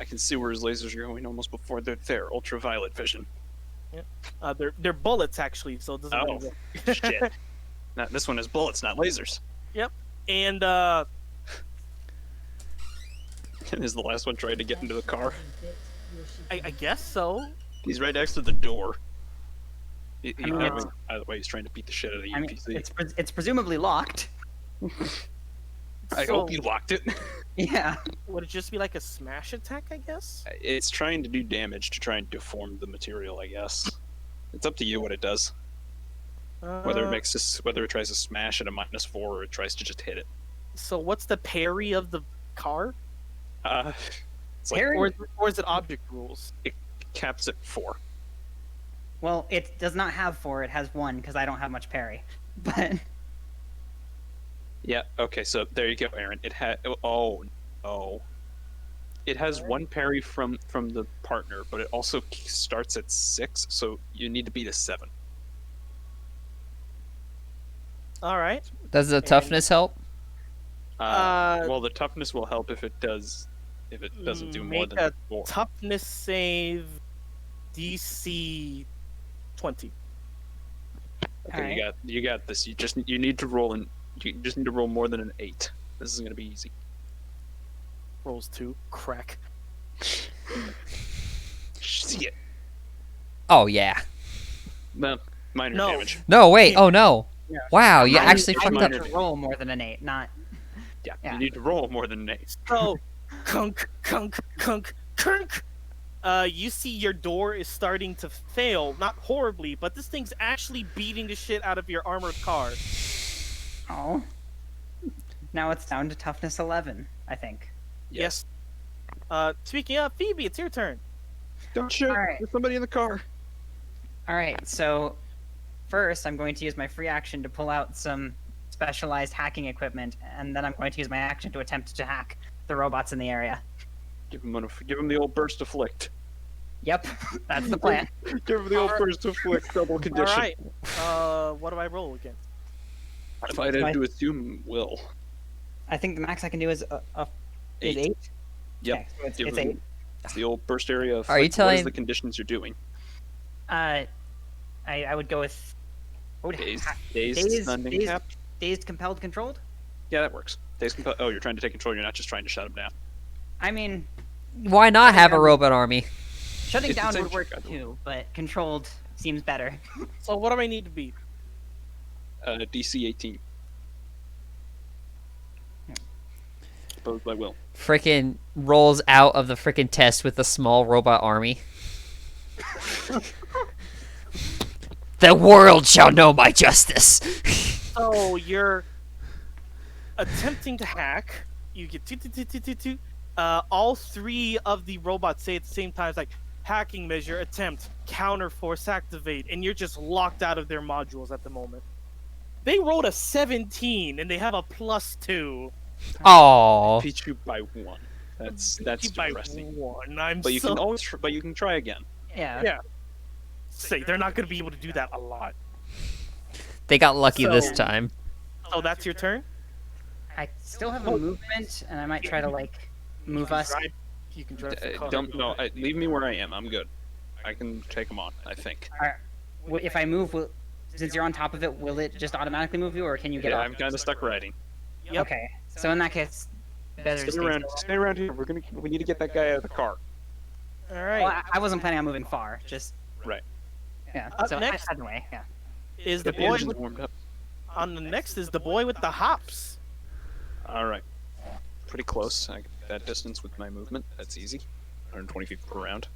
S4: I can see where his lasers are going almost before they're there. Ultraviolet vision.
S1: They're bullets actually, so it doesn't
S4: Oh.
S1: matter.
S4: Shit. Now, this one has bullets, not lasers.
S1: And
S4: And is the last one trying to get into the car?
S1: I guess so.
S4: He's right next to the door. By
S7: mean,
S4: the way, he's trying to beat the shit out of the
S7: I mean,
S4: UPC.
S7: it's presumably locked.
S4: I
S1: So,
S4: hope you locked it.
S7: Yeah.
S1: would it just be like a smash attack? I guess.
S4: It's trying to do damage to try and deform the material, I guess. It's up to you what it does. Whether it
S1: Uh,
S4: makes this, whether it tries to smash at a -4 or it tries to just hit it.
S1: so what's the parry of the car?
S4: Uh, it's like
S7: Parry?
S1: Or is it object rules?
S4: it caps at 4.
S7: Well, it does not have 4. It has 1 because I don't have much parry. But
S4: Yeah. Okay. So there you go, Aaron. It had. Oh no. It has 1 parry from the partner, but it also starts at 6. So you need to beat a 7.
S1: All right.
S2: Does the toughness help?
S4: Well, the toughness will help if it does. If it doesn't do more
S1: Make
S4: than
S1: a
S4: 4.
S1: toughness save DC 20.
S4: Okay,
S7: Alright.
S4: you got this. You need to roll you just need to roll more than an 8. This is gonna be easy.
S1: Rolls 2. Crack.
S4: See it.
S2: Oh yeah.
S4: No, minor
S1: No.
S4: damage.
S2: No, wait. Oh no.
S7: Yeah.
S2: Wow, you
S7: I
S2: actually
S7: I
S2: fucked
S7: need
S2: up.
S7: to roll more than an 8, not.
S4: Yeah,
S7: Yeah.
S4: you need to roll more than an 8.
S1: So, kunk, kunk, kunk, kunk. You see your door is starting to fail, not horribly, but this thing's actually beating the shit out of your armored car.
S7: Oh. Now it's down to toughness 11, I think.
S1: Yes. Speaking of Phoebe, it's your turn.
S4: Don't shoot.
S7: Alright.
S4: There's somebody in the car.
S7: Alright, so first I'm going to use my free action to pull out some specialized hacking equipment, and then I'm going to use my action to attempt to hack the robots in the area.
S4: Give him the old burst afflict.
S7: Yep, that's the plan.
S4: Give him the old burst afflict double
S1: All
S4: condition.
S1: right. What do I roll against?
S4: If I had to assume, will.
S7: I think the max I can do is is 8.
S4: Yep.
S7: Okay, so
S4: Give
S7: it's
S4: him-
S7: 8.
S4: It's the old burst area of.
S2: Are you
S4: what is
S2: telling-
S4: the conditions you're doing?
S7: I would go with what would
S4: Dazed,
S7: dazed,
S4: dazed, stunned, and
S7: dazed,
S4: capped?
S7: dazed, compelled, controlled.
S4: Yeah, that works. Oh, you're trying to take control. You're not just trying to shut him down.
S7: I mean,
S2: Why not have a robot army?
S7: shutting
S4: It's the
S7: down
S4: same
S7: would work
S4: trick, I
S7: too, but controlled seems better.
S1: So what do I need to beat?
S4: DC 18. Opposed by will.
S2: Frickin' rolls out of the frickin' test with a small robot army. The world shall know my justice.
S1: So you're attempting to hack. You get two. All 3 of the robots say at the same time, it's like hacking measure, attempt, counter force activate, and you're just locked out of their modules at the moment. They rolled a 17 and they have a +2.
S2: Aww.
S4: Beat you by 1. That's
S1: By
S4: depressing.
S1: 1. I'm
S4: But you
S1: so
S4: can always, but you can try again.
S7: Yeah.
S1: Yeah. Say they're not going to be able to do that a lot.
S2: They got lucky this
S1: So-
S2: time.
S1: So that's your turn.
S7: I still have a movement, and I might try to like move us.
S1: You can drive the car.
S4: Don't no. Leave me where I am. I'm good. I can take them on. I think.
S7: If I move, since you're on top of it, will it just automatically move you, or can you get
S4: Yeah,
S7: off?
S4: I'm kind of stuck riding.
S1: Yep.
S7: Okay, so in that case, better to
S4: Stay around. Stay around here. We need to get that guy out of the car.
S1: All
S7: Well,
S1: right.
S7: I wasn't planning on moving far. Just
S4: Right.
S7: yeah.
S1: Up
S7: So
S1: next-
S7: either way, yeah.
S1: Is the
S4: The
S1: boy
S4: engine's warmed up.
S1: on the next is the boy with the hops.
S4: All right. Pretty close. I get that distance with my movement. That's easy. 120 feet per round.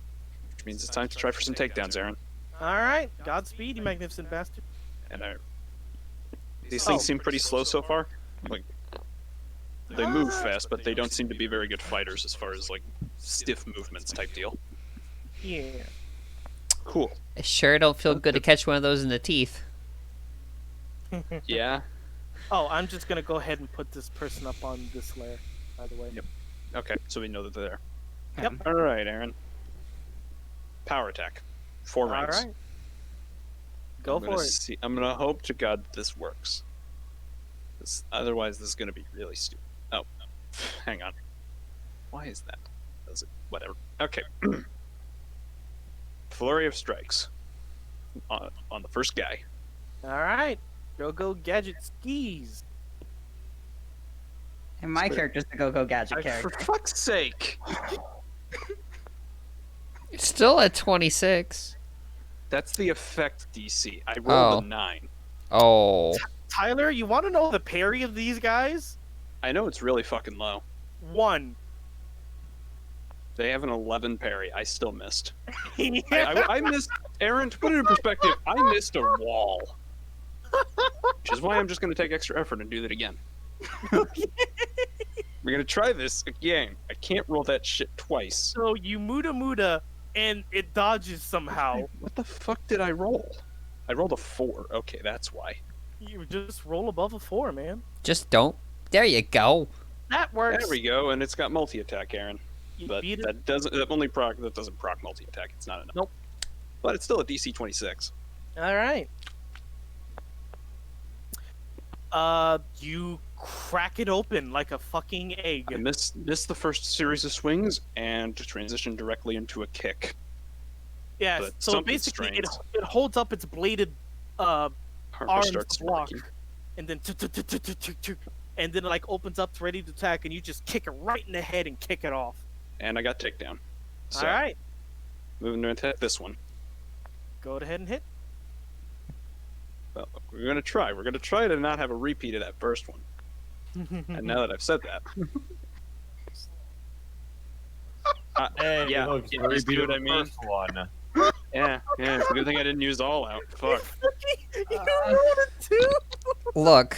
S4: Which means it's time to try for some takedowns, Aaron.
S1: All right. Godspeed, you magnificent bastard.
S4: And these things seem pretty slow so far. Like they move fast, but they don't seem to be very good fighters as far as like stiff movements type deal.
S1: Yeah.
S4: Cool.
S2: I sure don't feel good to catch one of those in the teeth.
S4: Yeah.
S1: Oh, I'm just gonna go ahead and put this person up on this layer. By the way.
S4: Yep. Okay, so we know that they're there.
S1: Yep.
S4: All right, Aaron. Power attack. 4
S1: All
S4: rounds.
S1: right. Go
S4: I'm gonna
S1: for it.
S4: see. I'm gonna hope to God this works. Otherwise, this is gonna be really stupid. Oh, hang on. Why is that? Does it? Whatever. Okay. Flurry of strikes. On the first guy.
S1: All right. Go gadget skis.
S7: And my character's the go-go gadget
S4: For
S7: character.
S4: fuck's sake!
S2: It's still at 26.
S4: That's the effect DC. I rolled
S2: Oh.
S4: a 9.
S2: Oh.
S1: Tyler, you want to know the parry of these guys?
S4: I know it's really fucking low.
S1: 1.
S4: They have an 11 parry. I still missed.
S1: Yeah.
S4: I missed. Aaron, to put it in perspective, I missed a wall. Which is why I'm just going to take extra effort and do that again. We're going to try this again. I can't roll that shit twice.
S1: So you muda, and it dodges somehow.
S4: What the fuck did I roll? I rolled a 4. Okay, that's why.
S1: You just roll above a 4, man.
S2: Just don't. There you go.
S1: That works.
S4: There we go, and it's got multi-attack, Aaron.
S1: You
S4: But
S1: beat it.
S4: that doesn't proc multi-attack. It's not enough.
S1: Nope.
S4: But it's still a DC 26.
S1: All right. You crack it open like a fucking egg.
S4: I missed the first series of swings and transitioned directly into a kick.
S1: Yes.
S4: but
S1: So
S4: something
S1: basically,
S4: strains.
S1: it holds up its bladed
S4: Harper
S1: arms
S4: starts
S1: to block,
S4: smirking.
S1: and then and then it like opens up ready to attack, and you just kick it right in the head and kick it off.
S4: And I got takedown. So,
S1: All right.
S4: moving to attack this one.
S1: Go ahead and hit.
S4: Well, we're gonna try. We're gonna try to not have a repeat of that first one. And now that I've said that,
S5: Hey,
S4: yeah,
S5: look,
S4: yeah,
S5: very
S4: you see what I
S5: beautiful
S4: mean?
S5: first one.
S4: yeah, it's a good thing I didn't use all out. Fuck.
S1: You rolled a 2.
S2: Look,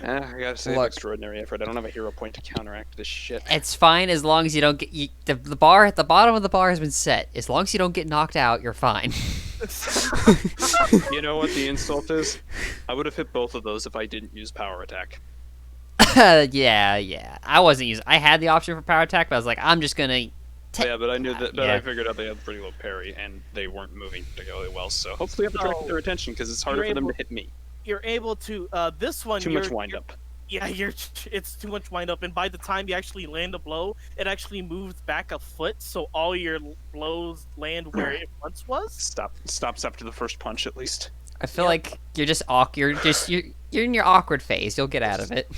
S4: I gotta say,
S2: Look.
S4: extraordinary effort. I don't have a hero point to counteract this shit.
S2: it's fine as long as you don't get the bar at the bottom of the bar has been set. As long as you don't get knocked out, you're fine.
S4: You know what the insult is? I would have hit both of those if I didn't use power attack.
S2: yeah. I wasn't using. I had the option for power attack, but I was like, I'm just gonna.
S4: Yeah, but I knew that. But
S2: yeah.
S4: I figured out they had pretty low parry, and they weren't moving particularly well. So hopefully, I've attracted their attention because it's harder
S1: you're
S4: for them
S1: able-
S4: to hit me.
S1: You're able to. This one.
S4: Too
S1: you're,
S4: much wind
S1: you're-
S4: up.
S1: Yeah, it's too much wind up, and by the time you actually land a blow, it actually moves back a foot, so all your blows land where it once was.
S4: Stops after the first punch, at least.
S2: I feel like you're just awkward. You're in your awkward phase. You'll get out of it.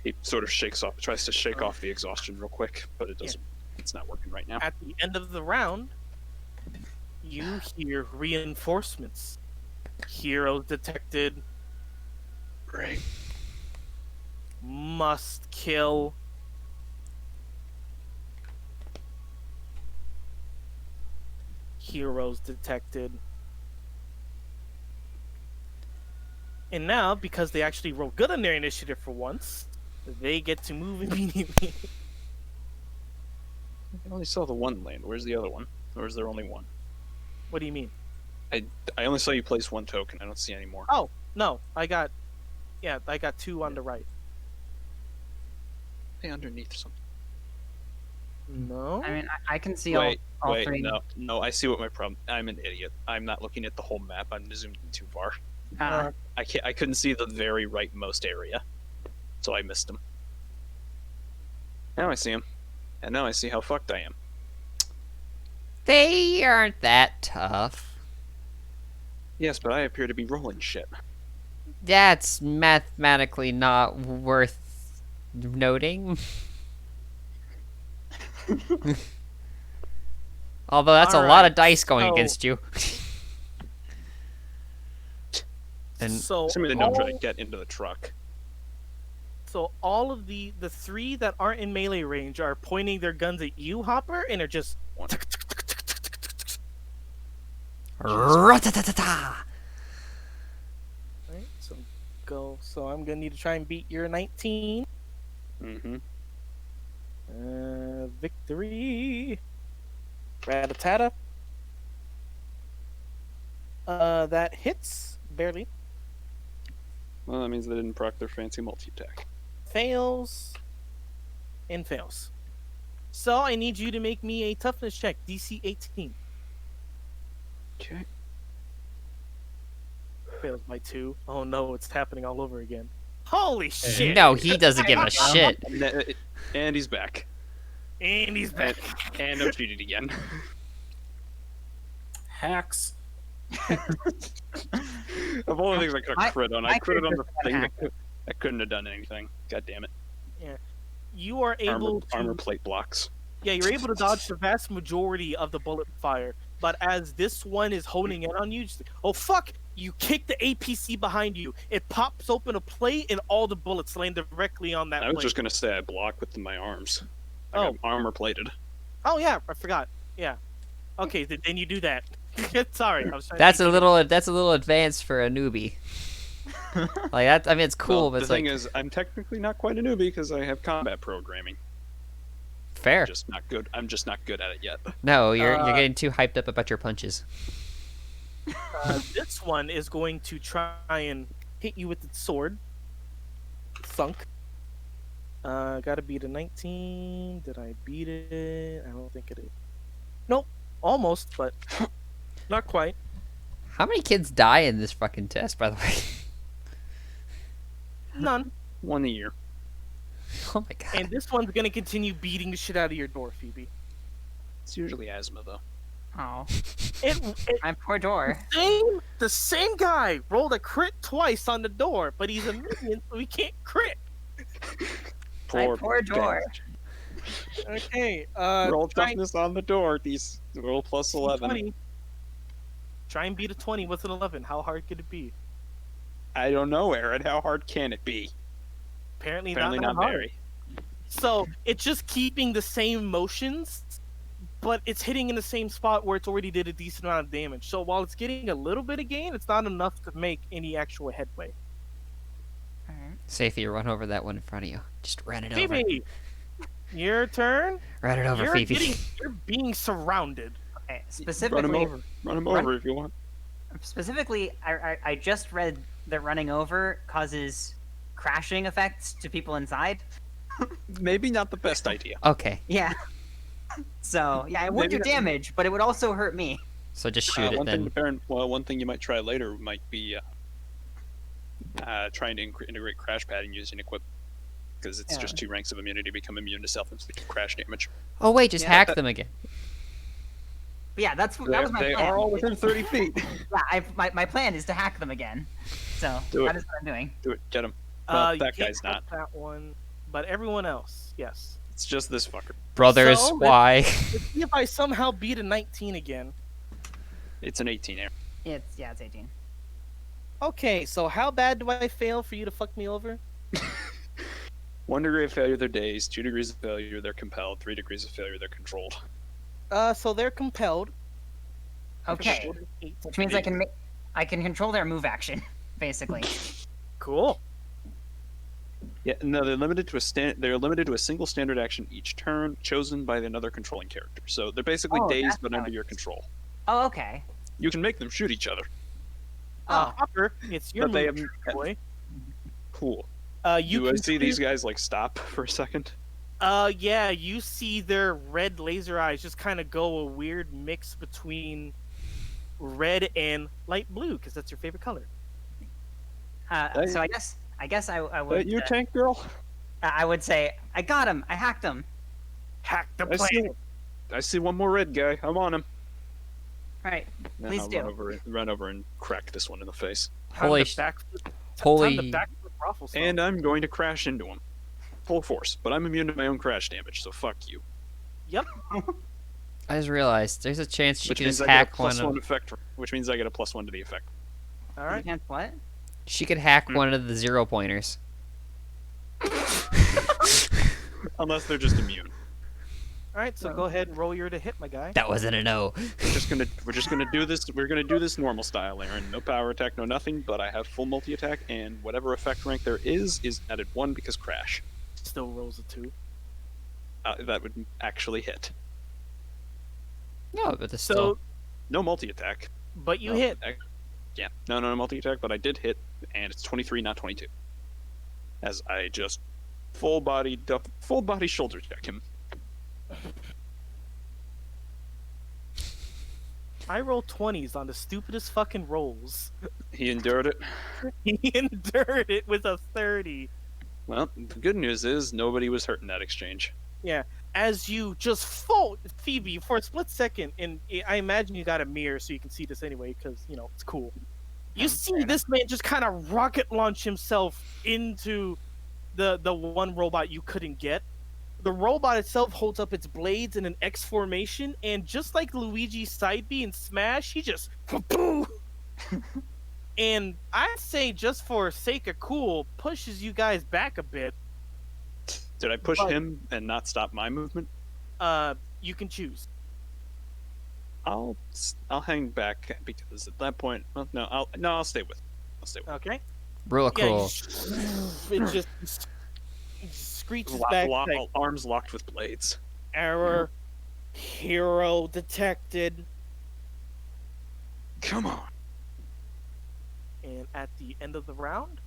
S4: He sort of tries to shake off the exhaustion real quick, but it doesn't. It's not working right now.
S1: At the end of the round, you hear reinforcements. Heroes detected.
S4: Great.
S1: Must kill. Heroes detected. And now, because they actually rolled good on their initiative for once, they get to move immediately.
S4: I only saw the one land. Where's the other one? Or is there only one?
S1: What do you mean?
S4: I only saw you place one token. I don't see any more.
S1: Oh, no, I got 2 on the right.
S4: Hey, underneath something.
S1: No?
S7: I mean, I can see
S4: Wait,
S7: all three.
S4: no. I see what my problem. I'm an idiot. I'm not looking at the whole map. I'm zoomed in too far. I couldn't see the very rightmost area, so I missed him. Now I see him, and now I see how fucked I am.
S2: They aren't that tough.
S4: Yes, but I appear to be rolling shit.
S2: That's mathematically not worth noting. Although that's a lot
S1: Alright,
S2: of dice going
S1: so-
S2: against you. And
S1: so
S4: Assuming they don't try to
S1: all,
S4: get into the truck.
S1: so all of the 3 that aren't in melee range are pointing their guns at you, Hopper, and are just
S2: Ra-ta-ta-ta-ta!
S1: right, so go. So I'm gonna need to try and beat your 19.
S4: Mm-hmm.
S1: Victory. Ratatata. That hits barely.
S4: Well, that means they didn't proc their fancy multi-attack.
S1: Fails. And fails. So I need you to make me a toughness check, DC 18.
S4: Okay.
S1: Fails by 2. Oh no, it's happening all over again. Holy shit!
S2: No, he doesn't give a shit.
S4: And he's back.
S1: And he's back.
S4: And I'm cheated again.
S3: Hacks.
S4: Of all the things I could have crit on, I
S7: my
S4: critted on the
S7: character's
S4: thing
S7: got
S4: that couldn't have done anything. God damn it.
S1: You are able
S4: Armor
S1: to
S4: plate blocks.
S1: Yeah, you're able to dodge the vast majority of the bullet fire. But as this one is honing in on you, just, oh fuck! You kick the APC behind you. It pops open a plate, and all the bullets land directly on that
S4: I was
S1: plate.
S4: just gonna say I block with my arms. I
S1: Oh.
S4: got armor plated.
S1: Oh yeah, I forgot. Yeah. Okay, then you do that. Sorry, I was trying
S2: That's
S1: to
S2: a
S1: teach you.
S2: little advanced for a newbie. Like that, I mean, it's cool,
S4: Well,
S2: but
S4: the
S2: it's
S4: thing
S2: like
S4: is, I'm technically not quite a newbie because I have combat programming.
S2: fair.
S4: Just not good. I'm just not good at it yet.
S2: No, you're
S1: Uh,
S2: getting too hyped up about your punches.
S1: This one is going to try and hit you with its sword. Thunk. Gotta beat a 19. Did I beat it? I don't think it is. Nope. Almost, but not quite.
S2: How many kids die in this fucking test, by the way?
S1: None.
S4: One a year.
S2: Oh my god.
S1: And this one's gonna continue beating the shit out of your door, Phoebe.
S4: It's usually asthma though.
S7: Oh,
S1: It,
S7: my poor door.
S1: the same guy rolled a crit twice on the door, but he's a minion, so he can't crit.
S7: My poor door.
S1: Okay.
S4: Roll
S1: try
S4: toughness on the door. These roll plus 11.
S1: 20. Try and beat a 20 with an 11. How hard could it be?
S4: I don't know, Aaron. How hard can it be?
S1: Apparently
S4: Apparently
S1: not
S4: not
S1: hard.
S4: very.
S1: So it's just keeping the same motions, but it's hitting in the same spot where it's already did a decent amount of damage. So while it's getting a little bit of gain, it's not enough to make any actual headway.
S7: Alright.
S2: Safety, run over that one in front of you. Just run it over.
S1: Phoebe, your turn.
S2: Run it over,
S1: You're
S2: Phoebe.
S1: you're being surrounded.
S7: Okay,
S4: Run him
S7: specifically,
S4: over. Run him
S7: Run-
S4: over if you want.
S7: I just read that running over causes crashing effects to people inside.
S4: Maybe not the best idea.
S2: Okay,
S7: Yeah. So yeah, it would do
S4: Maybe-
S7: damage, but it would also hurt me.
S2: so just shoot it
S4: one
S2: then.
S4: thing, one thing you might try later might be trying to integrate crash padding using equipment, because it's
S7: Yeah.
S4: just 2 ranks of immunity to become immune to self-inflicted crash damage.
S2: Oh wait, just
S7: Yeah,
S2: hack
S4: that-
S2: them again.
S7: But yeah, that was my
S4: They
S7: plan.
S4: are all within 30 feet.
S7: Yeah, my plan is to hack them again. So
S4: Do it.
S7: that is what I'm doing.
S4: Do it. Get him. Well,
S1: You
S4: that
S1: can't
S4: guy's not.
S1: touch that one, but everyone else, yes.
S4: It's just this fucker.
S2: Brothers,
S1: So,
S2: why?
S1: Let's see if I somehow beat a 19 again.
S4: It's an 18 Aaron.
S7: It's 18.
S1: Okay, so how bad do I fail for you to fuck me over?
S4: 1 degree of failure, they're dazed. 2 degrees of failure, they're compelled. 3 degrees of failure, they're controlled.
S1: So they're compelled.
S7: Okay,
S1: Controlled is 8.
S7: which means I can control their move action, basically.
S1: Cool.
S4: Yeah, no, they're limited to a single standard action each turn, chosen by another controlling character. So they're basically
S7: Oh,
S4: dazed
S7: that's
S4: but
S7: how
S4: under
S7: it
S4: your
S7: is.
S4: control.
S7: Oh, okay.
S4: You can make them shoot each other.
S7: Oh.
S1: Hopper, it's your
S4: But they
S1: move,
S4: have-
S1: boy.
S4: Cool.
S1: You
S4: Do I
S1: can
S4: see
S1: clear-
S4: these guys like stop for a second?
S1: Yeah, you see their red laser eyes just kind of go a weird mix between red and light blue, because that's your favorite color.
S7: So I guess I would.
S4: You tank girl?
S7: I would say I got him. I hacked him.
S1: Hack the
S4: I see,
S1: plan.
S4: I see one more red guy. I'm on him.
S7: All right.
S4: Then
S7: Please
S4: I'll
S7: do.
S4: run over and crack this one in the face.
S2: Holy
S1: Time
S2: sh-
S1: to
S2: holy-
S1: backflip raffle stomp.
S4: And I'm going to crash into him. Full force. But I'm immune to my own crash damage, so fuck you.
S1: Yep.
S2: I just realized there's a chance she
S4: Which
S2: could
S4: means
S2: just
S4: I get a
S2: hack one.
S4: +1 effect. Which means I get a +1 to the effect.
S1: All right.
S7: You can't what?
S2: She could hack one of the 0 pointers.
S4: Unless they're just immune.
S1: All right. So go ahead and roll your to hit, my guy.
S2: That wasn't a no.
S4: We're just gonna do this. We're gonna do this normal style, Aaron. No power attack, no nothing. But I have full multi attack, and whatever effect rank there is added 1 because crash.
S1: Still rolls a 2.
S4: That would actually hit.
S2: No, but it's
S1: So,
S2: still.
S4: No multi attack.
S1: but you
S4: No,
S1: hit.
S4: Yeah, no multi attack, but I did hit, and it's 23, not 22. As I just full body shoulder check him.
S1: I roll 20s on the stupidest fucking rolls.
S4: He endured it.
S1: He endured it with a 30.
S4: Well, the good news is nobody was hurt in that exchange.
S1: Yeah. As you just fold Phoebe for a split second, and I imagine you got a mirror so you can see this anyway, because it's cool. You see this man just kind of rocket launch himself into the one robot you couldn't get. The robot itself holds up its blades in an X formation, and just like Luigi's side B in Smash, he just boom. And I'd say, just for sake of cool, pushes you guys back a bit.
S4: Did I push
S1: But-
S4: him and not stop my movement?
S1: You can choose.
S4: I'll hang back because at that point, well, I'll stay with. I'll stay with.
S1: Okay.
S2: Rule of
S1: Yeah,
S2: cool.
S1: it just screeches back like
S4: Arms locked with blades.
S1: error, hero detected,
S4: Come on.
S1: and at the end of the round,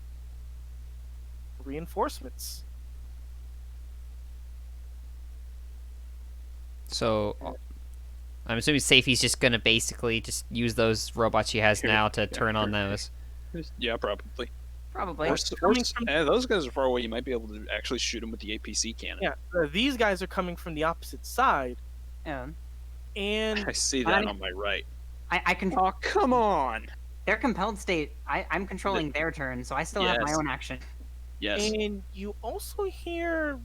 S1: reinforcements.
S2: So I'm assuming Safey's just gonna basically just use those robots she has now to turn on those.
S4: Yeah, probably.
S7: Probably.
S4: Those guys are far away. You might be able to actually shoot them with the APC cannon.
S1: Yeah, these guys are coming from the opposite side,
S7: Yeah.
S1: and
S4: I see that on my right.
S7: I can.
S4: Oh, come on.
S7: They're compelled state. I'm controlling their turn, so I still have my
S4: Yes.
S7: own action.
S4: Yes.
S1: and you also hear.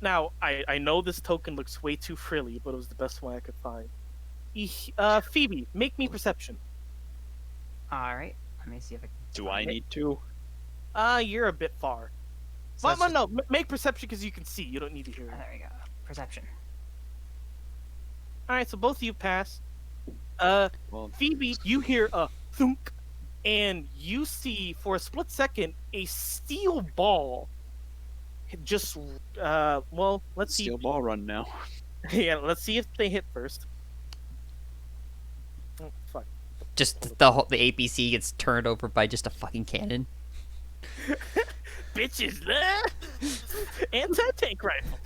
S1: Now, I know this token looks way too frilly, but it was the best one I could find. Phoebe, make me perception.
S7: All right. Let me see if I can.
S4: Do I need to?
S1: You're a bit far.
S7: So
S1: But
S7: that's
S1: no, make perception because you can see. You don't need to hear it.
S7: there we go. Perception.
S1: All right, so both of you pass.
S4: Well,
S1: Phoebe, you hear a thunk, and you see for a split second a steel ball. Just well, let's see.
S4: steel ball run now.
S1: Yeah, let's see if they hit first. Oh, fuck.
S2: Just the APC gets turned over by just a fucking cannon.
S1: Bitches, anti-tank rifle.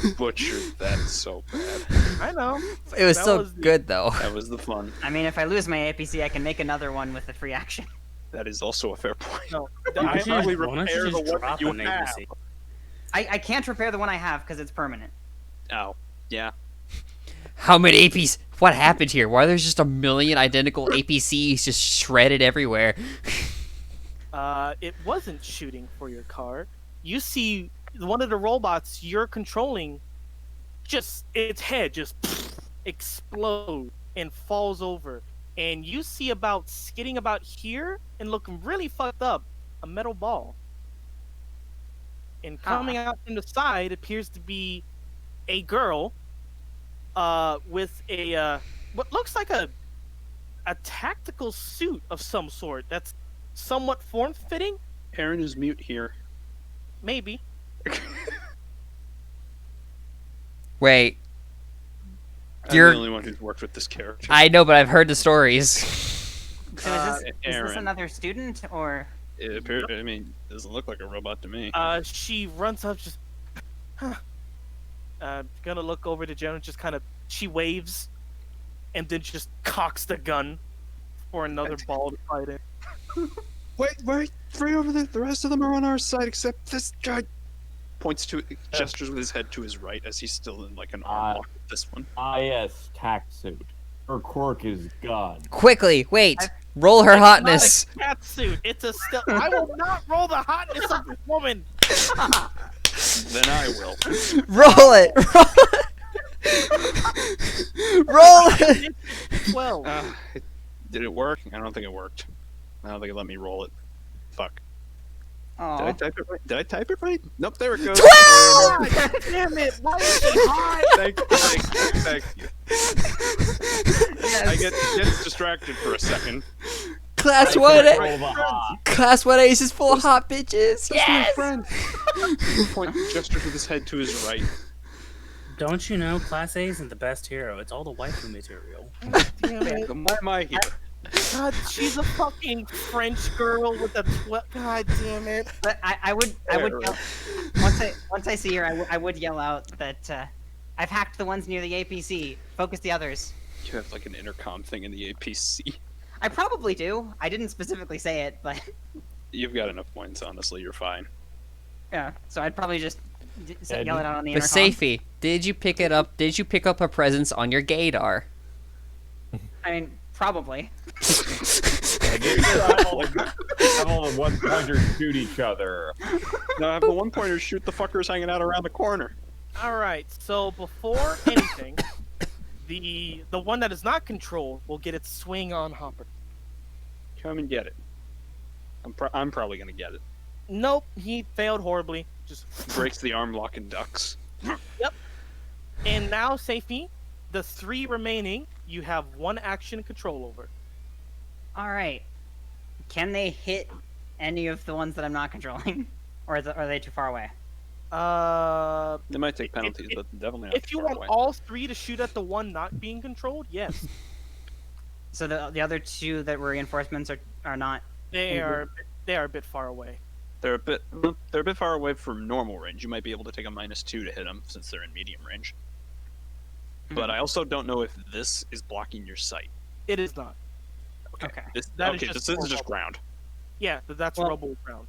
S4: You butchered that so bad.
S1: I know.
S2: It was
S1: That
S2: so
S1: was the-
S2: good though.
S4: That was the fun.
S7: I mean, if I lose my APC, I can make another one with a free action.
S4: That is also a fair point.
S1: No,
S3: Why
S1: I
S3: don't you
S1: only
S3: just- why don't you
S1: repair the
S3: just
S1: one
S3: drop
S1: that you
S3: an
S1: have.
S3: ABC?
S7: I can't repair the one I have because it's permanent.
S4: Oh, yeah.
S2: How many APCs? What happened here? Why there's just a million identical APCs just shredded everywhere?
S1: It wasn't shooting for your car. You see one of the robots you're controlling, just its head just explodes and falls over, and you see about skidding about here and looking really fucked up, a metal ball. And coming out from the side appears to be a girl, with a what looks like a tactical suit of some sort that's somewhat form-fitting,
S4: Aaron is mute here.
S1: maybe.
S2: Wait,
S4: I'm
S2: You're-
S4: the only one who's worked with this character.
S2: I know, but I've heard the stories.
S7: So is this
S4: Aaron.
S7: another student or?
S4: It appears, I mean, it doesn't look like a robot to me.
S1: She runs up, just, gonna look over to Jen and just kind of, she waves, and then just cocks the gun for another ball to fight in.
S4: Wait, right over there. The rest of them are on our side except this guy. Points to, gestures with his head to his right as he's still in like an arm lock with this one.
S5: Ah, yes, tack suit. Her quirk is gone.
S2: Quickly, wait. Roll her hotness.
S1: Not a cat suit. It's a still. I will not roll the hotness of this woman.
S4: Then I will.
S2: Roll it. Roll it.
S1: 12.
S4: Did it work? I don't think it worked. I don't think it let me roll it. Fuck. Did I
S7: Oh,
S4: type it right? Did I type it right? Nope, there it goes.
S2: 12!
S1: God damn it! Why is she hot?
S4: Thank you. I get distracted for a second.
S2: Class
S5: Roll
S2: 1A.
S5: the hot.
S2: Class 1A's is full of hot bitches.
S4: That's my
S2: Yes.
S4: friend. Point gestures with his head to his right.
S3: Don't you know Class A isn't the best hero? It's all the waifu material.
S1: Damn it.
S4: Then why am I here?
S1: God, she's a fucking French girl with a God damn it.
S7: but I would yell, once I see her, I would yell out that I've hacked the ones near the APC. Focus the others.
S4: You have like an intercom thing in the APC.
S7: I probably do. I didn't specifically say it, but
S4: You've got enough points, honestly. You're fine.
S7: yeah. So I'd probably just yell it out on the
S2: But
S7: intercom.
S2: Safey, did you pick it up? Did you pick up a presence on your gaydar?
S7: I mean, probably.
S5: Have all the one-pointers shoot each other.
S4: No, I have the one pointer shoot the fuckers hanging out around the corner.
S1: Alright, so before anything, the one that is not controlled will get its swing on Hopper.
S4: Come and get it. I'm probably gonna get it.
S1: Nope, he failed horribly. Just
S4: Breaks the arm lock and ducks.
S1: And now, Seifi, the 3 remaining, you have 1 action control over.
S7: All right. Can they hit any of the ones that I'm not controlling, or are they too far away?
S4: They might take penalties, but definitely not
S1: If you
S4: far
S1: want
S4: away.
S1: all 3 to shoot at the one not being controlled, yes.
S7: So the other 2 that were reinforcements are not.
S1: They are a bit far away.
S4: They're a bit far away from normal range. You might be able to take a -2 to hit them since they're in medium range. But I also don't know if this is blocking your sight.
S1: It is not.
S7: Okay.
S4: This
S1: That is
S4: is
S1: just
S4: just ground.
S1: Yeah, that's
S7: Well-
S1: rubble ground.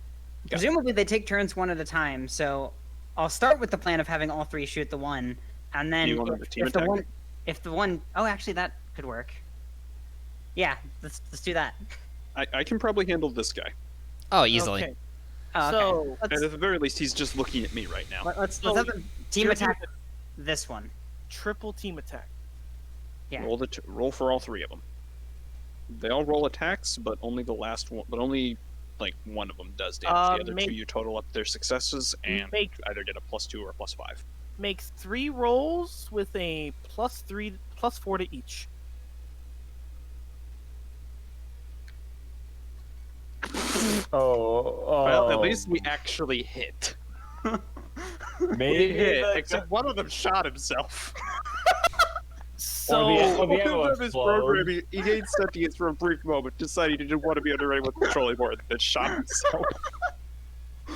S7: Presumably they take turns one at a time. So I'll start with the plan of having all 3 shoot the one, and then
S4: You want the team
S7: if the
S4: attack?
S7: one, if the one, oh, actually that could work. Yeah, let's do that.
S4: I can probably handle this guy.
S2: Oh, easily.
S1: Okay.
S7: Oh, okay.
S1: So
S7: let's,
S4: And at the very least, he's just looking at me right now.
S7: let's
S1: So,
S7: have them team
S1: you're
S7: attack this one.
S1: triple team attack.
S7: Yeah.
S4: Roll for all 3 of them. They all roll attacks, but only the last one. But only like one of them does damage. The other
S1: make-
S4: 2, you total up their successes and
S1: Make
S4: either get a +2 or a +5.
S1: makes 3 rolls with a +3, +4 to each.
S5: Oh,
S4: Well, at least we actually hit.
S5: maybe
S4: Except one of them shot himself.
S1: So
S5: Or the ammo
S4: One of his
S5: explodes.
S4: programming, he gained sentience for a brief moment, decided he didn't want to be under anyone controlling more, then shot himself.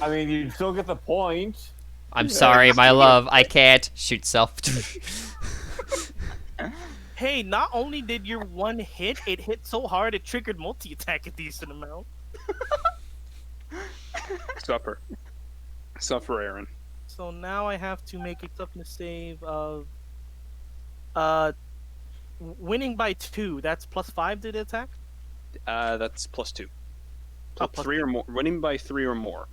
S5: I mean, you still get the point.
S2: I'm sorry, my love. I can't shoot self.
S1: hey, not only did your one hit, it hit so hard it triggered multi-attack a decent amount.
S4: Suffer, Aaron.
S1: So now I have to make a toughness save of winning by 2. That's +5 to the attack.
S4: That's +2.
S1: Oh, plus
S4: 3 or more. Winning by 3 or more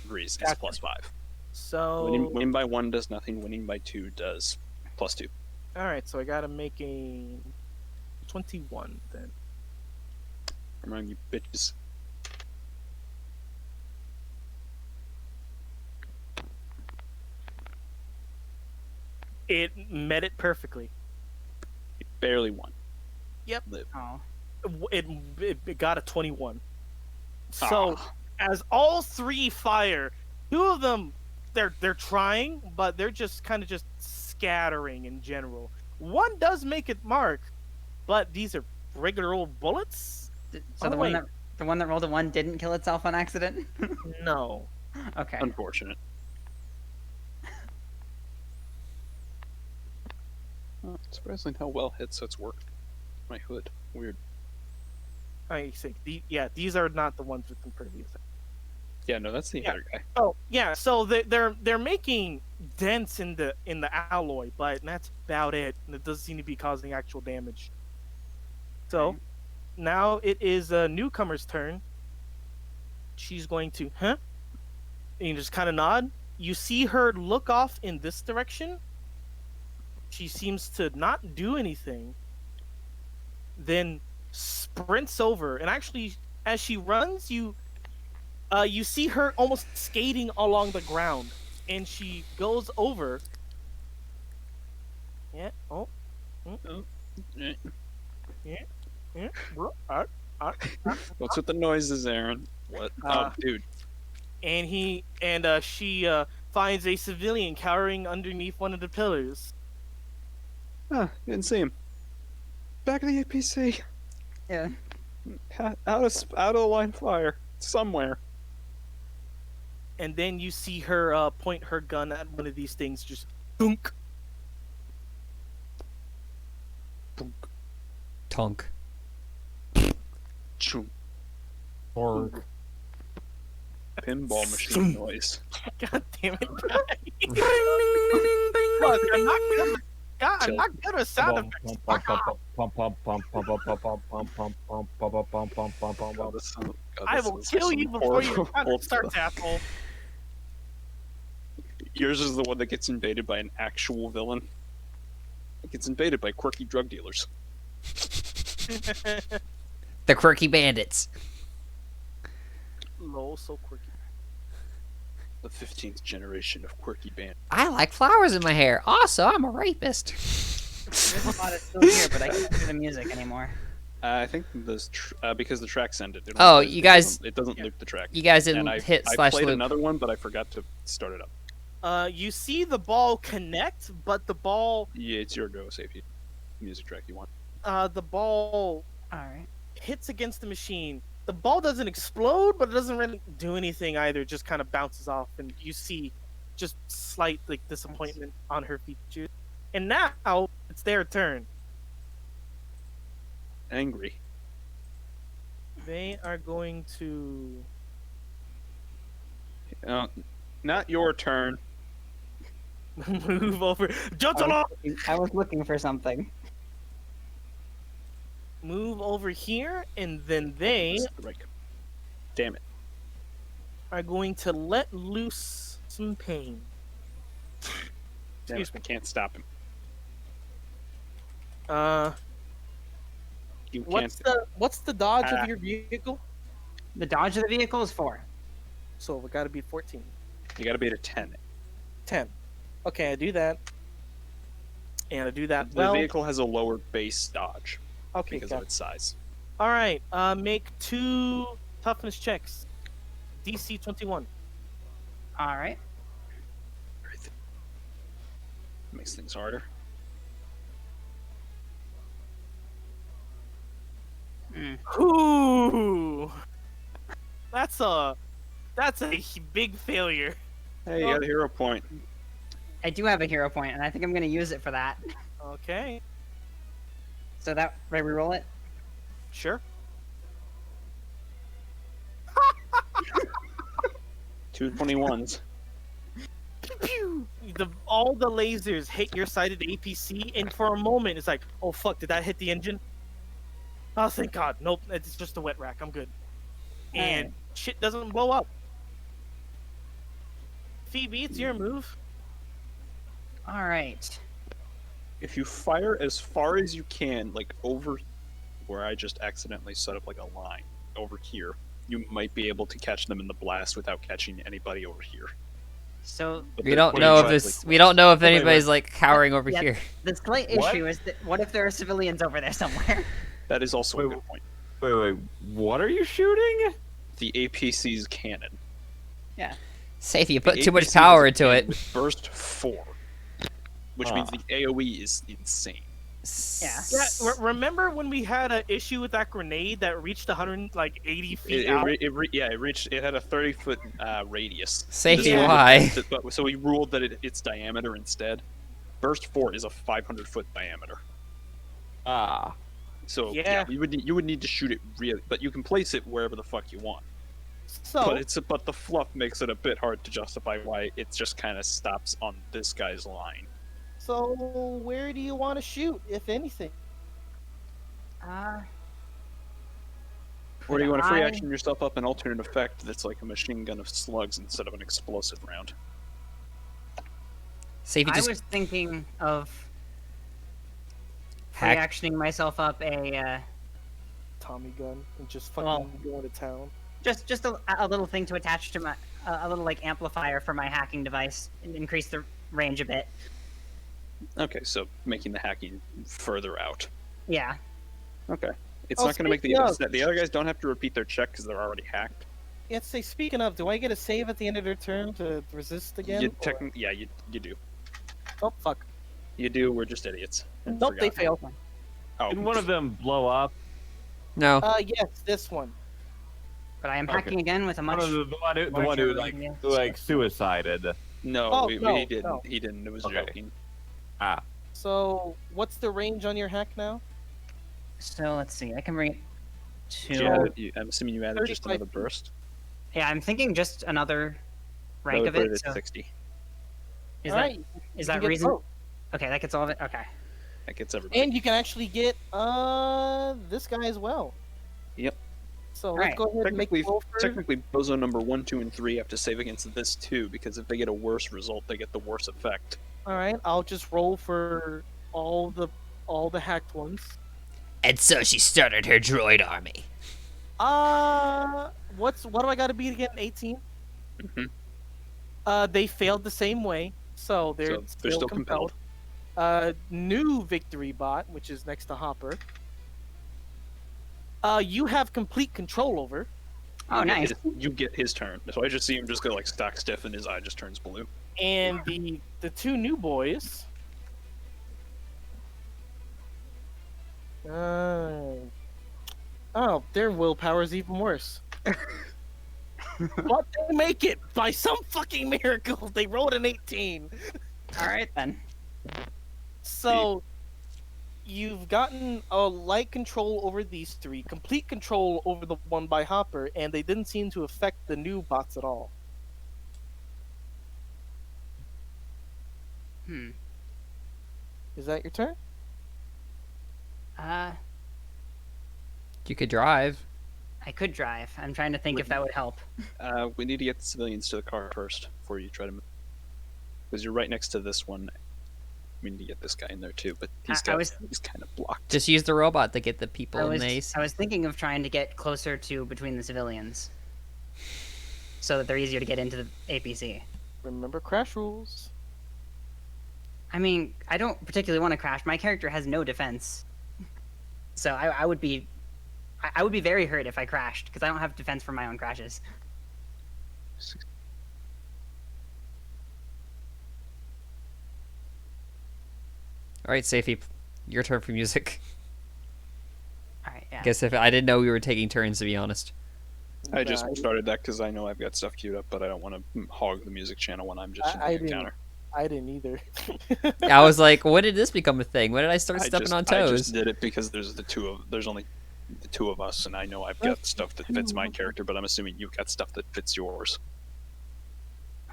S4: agrees is
S1: Gotcha.
S4: +5.
S1: So
S4: Winning by 1 does nothing. Winning by 2 does +2.
S1: all right, so I gotta make a 21 then.
S4: Come on, you bitches.
S1: It met it perfectly.
S4: You barely won.
S1: Yep.
S4: Live.
S7: Oh.
S1: It got a 21. So
S4: Ah.
S1: as all 3 fire, 2 of them they're trying, but they're just kind of just scattering in general. One does make it mark, but these are regular old bullets.
S7: So the
S1: wait.
S7: one that rolled a 1 didn't kill itself on accident.
S1: No.
S7: Okay.
S4: Unfortunate. Surprising how well headsets work. My hood. Weird.
S1: I see. These are not the ones with impervious.
S4: Yeah, no, that's the
S1: Yeah.
S4: other guy.
S1: Oh yeah, so they're making dents in the alloy, but that's about it. And it doesn't seem to be causing actual damage. So now it is a newcomer's turn. She's going to and you just kind of nod. You see her look off in this direction. She seems to not do anything. Then sprints over, and actually, as she runs, you see her almost skating along the ground, and she goes over. Yeah. Oh.
S4: Eh.
S1: Yeah.
S4: What's with the noises, Aaron? What? Oh, dude.
S1: And she finds a civilian cowering underneath one of the pillars.
S4: Ah, didn't see him. Back of the APC.
S7: Yeah.
S4: Out of the line of fire. Somewhere.
S1: And then you see her point her gun at one of these things, just dunk.
S2: Tunk.
S4: Choo.
S5: Or
S4: Pinball machine noise.
S1: God damn it! Look, I'm not good. God, I'm not good with sound effects. Fuck off. I will kill you before you start, asshole.
S4: Yours is the one that gets invaded by an actual villain. It gets invaded by quirky drug dealers.
S2: The quirky bandits.
S1: Lol, so quirky.
S4: The 15th generation of quirky band.
S2: I like flowers in my hair. Also, I'm a rapist.
S7: This spot is still here, but I can't hear the music anymore.
S4: I think because the track's ended.
S2: Oh,
S4: it
S2: you guys-
S4: doesn't loop the track.
S2: You guys
S4: And
S2: didn't hit
S4: I
S2: slash
S4: played
S2: loop.
S4: another one, but I forgot to start it up.
S1: You see the ball connect, but the ball,
S4: Yeah, it's your go, safety. Music track you want.
S1: the ball
S7: All right.
S1: hits against the machine. The ball doesn't explode, but it doesn't really do anything either. It just kind of bounces off, and you see just slight like disappointment on her features. And now it's their turn.
S4: Angry.
S1: They are going to.
S4: Not your turn.
S1: Move over. Jotala!
S7: I was looking for something.
S1: Move over here, and then they
S4: Right. Damn it.
S1: are going to let loose some pain.
S4: Damn it. I can't stop him. You
S1: What's
S4: can't.
S1: what's the dodge
S4: Ah.
S1: of your vehicle?
S7: The dodge of the vehicle is 4.
S1: So we got to be 14.
S4: You gotta be at a 10.
S1: 10. Okay, I do that. And I do that
S4: The
S1: well.
S4: vehicle has a lower base dodge
S1: Okay,
S4: because
S1: got
S4: of its size.
S1: All right. Make 2 toughness checks. DC 21.
S7: All right.
S4: Makes things harder.
S1: Ooh. That's a big failure.
S4: Hey, you got a hero point.
S7: I do have a hero point, and I think I'm going to use it for that.
S1: Okay.
S7: So that, I reroll it?
S1: Sure.
S4: 221s.
S1: Pew! All the lasers hit your side of the APC, and for a moment, it's like, oh fuck, did that hit the engine? Oh, thank God. Nope, it's just a wet rack. I'm good. And shit doesn't blow up. Phoebe, it's your move.
S7: All right.
S4: If you fire as far as you can, like over where I just accidentally set up like a line over here, you might be able to catch them in the blast without catching anybody over here.
S7: So
S4: But
S2: We
S4: they're
S2: don't
S4: pretty
S2: know if
S4: directly
S2: this.
S4: close.
S2: We don't know if
S5: Wait,
S2: anybody's like cowering over
S7: Yeah.
S2: here.
S7: the slight
S5: What?
S7: issue is that what if there are civilians over there somewhere?
S4: That is also a
S5: Wait,
S4: good point.
S5: Wait, what are you shooting?
S4: The APC's cannon.
S2: Safety, you put
S4: The
S2: too much
S4: APC
S2: power
S4: is a
S2: into
S4: cannon
S2: it.
S4: with Burst 4, which means
S5: Ah.
S4: the AOE is insane.
S7: Yeah.
S1: Yeah, remember when we had an issue with that grenade that reached 180 feet
S4: It
S1: out?
S4: reached. It had a 30-foot radius.
S2: Safety,
S1: Yeah.
S2: why?
S4: So we ruled that its diameter instead. Burst 4 is a 500-foot diameter.
S5: Ah.
S4: So
S1: Yeah.
S4: you would need to shoot it really, but you can place it wherever the fuck you want.
S1: So,
S4: But the fluff makes it a bit hard to justify why it just kind of stops on this guy's line.
S1: so where do you want to shoot, if anything?
S4: Or do you want to free
S7: I-
S4: action yourself up an alternate effect that's like a machine gun of slugs instead of an explosive round?
S2: Safety
S7: I
S2: just
S7: was thinking of
S2: hack.
S7: reactioning myself up a
S1: Tommy gun and just fucking
S7: Well-
S1: going to town.
S7: just a little thing to attach to my a little like amplifier for my hacking device and increase the range a bit.
S4: Okay, so making the hacking further out.
S7: Yeah.
S4: Okay. It's
S1: Oh,
S4: not going to make
S1: speaking
S4: the other guys don't have to repeat their check because they're already hacked.
S1: Yeah, say, speaking of, do I get a save at the end of their turn to resist again?
S4: You do.
S1: Oh, fuck.
S4: You do. We're just idiots. I
S1: Nope, they
S4: forgot.
S1: failed.
S4: Oh,
S5: Didn't one of them blow up?
S2: No.
S1: Yes, this one.
S7: But I am
S5: Okay.
S7: hacking again with a much.
S5: One of the one who like
S7: Yeah.
S5: suicided.
S4: no,
S1: Oh,
S4: he
S1: no,
S4: didn't.
S1: no.
S4: He didn't. It was
S5: Okay.
S4: joking.
S5: Ah.
S1: So, what's the range on your hack now?
S7: So let's see. I can bring it to.
S4: I'm assuming you added just
S1: 35
S4: another burst.
S7: Yeah, I'm thinking just another rank
S4: That
S7: of
S4: would put
S7: it.
S4: at
S7: So
S4: 60.
S7: is
S1: Alright,
S7: that
S1: you
S7: is
S1: can
S7: that
S1: get
S7: reason?
S1: both.
S7: Okay, that gets all of it. Okay.
S4: That gets everybody.
S1: And you can actually get this guy as well.
S4: Yep.
S1: So
S7: Right.
S1: let's go ahead and make
S4: Technically,
S1: the roll for
S4: technically, bozo number 1, 2, and 3 have to save against this too, because if they get a worse result, they get the worse effect.
S1: All right, I'll just roll for all the hacked ones.
S2: And so she started her droid army.
S1: What do I got to beat again? 18.
S4: Mhm.
S1: They failed the same way, so they're
S4: So they're still
S1: compelled.
S4: compelled.
S1: New victory bot, which is next to Hopper. You have complete control over.
S7: Oh, nice.
S4: You get his turn. So I just see him just go like stock stiff, and his eye just turns blue.
S1: And the two new boys. Oh, their willpower is even worse. But they make it by some fucking miracle. They rolled an 18.
S7: All right then.
S1: So you've gotten a light control over these three, complete control over the one by Hopper, and they didn't seem to affect the new bots at all. Is that your turn?
S2: You could drive.
S7: I could drive. I'm trying to think if that would help.
S4: We need to get the civilians to the car first before you try to move. Because you're right next to this one. We need to get this guy in there too, but he's kind of blocked.
S2: Just use the robot to get the people in the
S7: I was thinking of trying to get closer to between the civilians, so that they're easier to get into the APC.
S1: Remember crash rules.
S7: I mean, I don't particularly want to crash. My character has no defense, so I would be very hurt if I crashed because I don't have defense for my own crashes.
S2: All right, Safety, your turn for music.
S7: All right, yeah.
S2: Guess if I didn't know we were taking turns, to be honest.
S4: I just started that because I know I've got stuff queued up, but I don't want to hog the music channel when I'm just in the counter.
S1: I didn't either.
S2: I was like, when did this become a thing? When did I start stepping on toes?
S4: I just did it because there's only the two of us, and I know I've got stuff that fits my character, but I'm assuming you've got stuff that fits yours.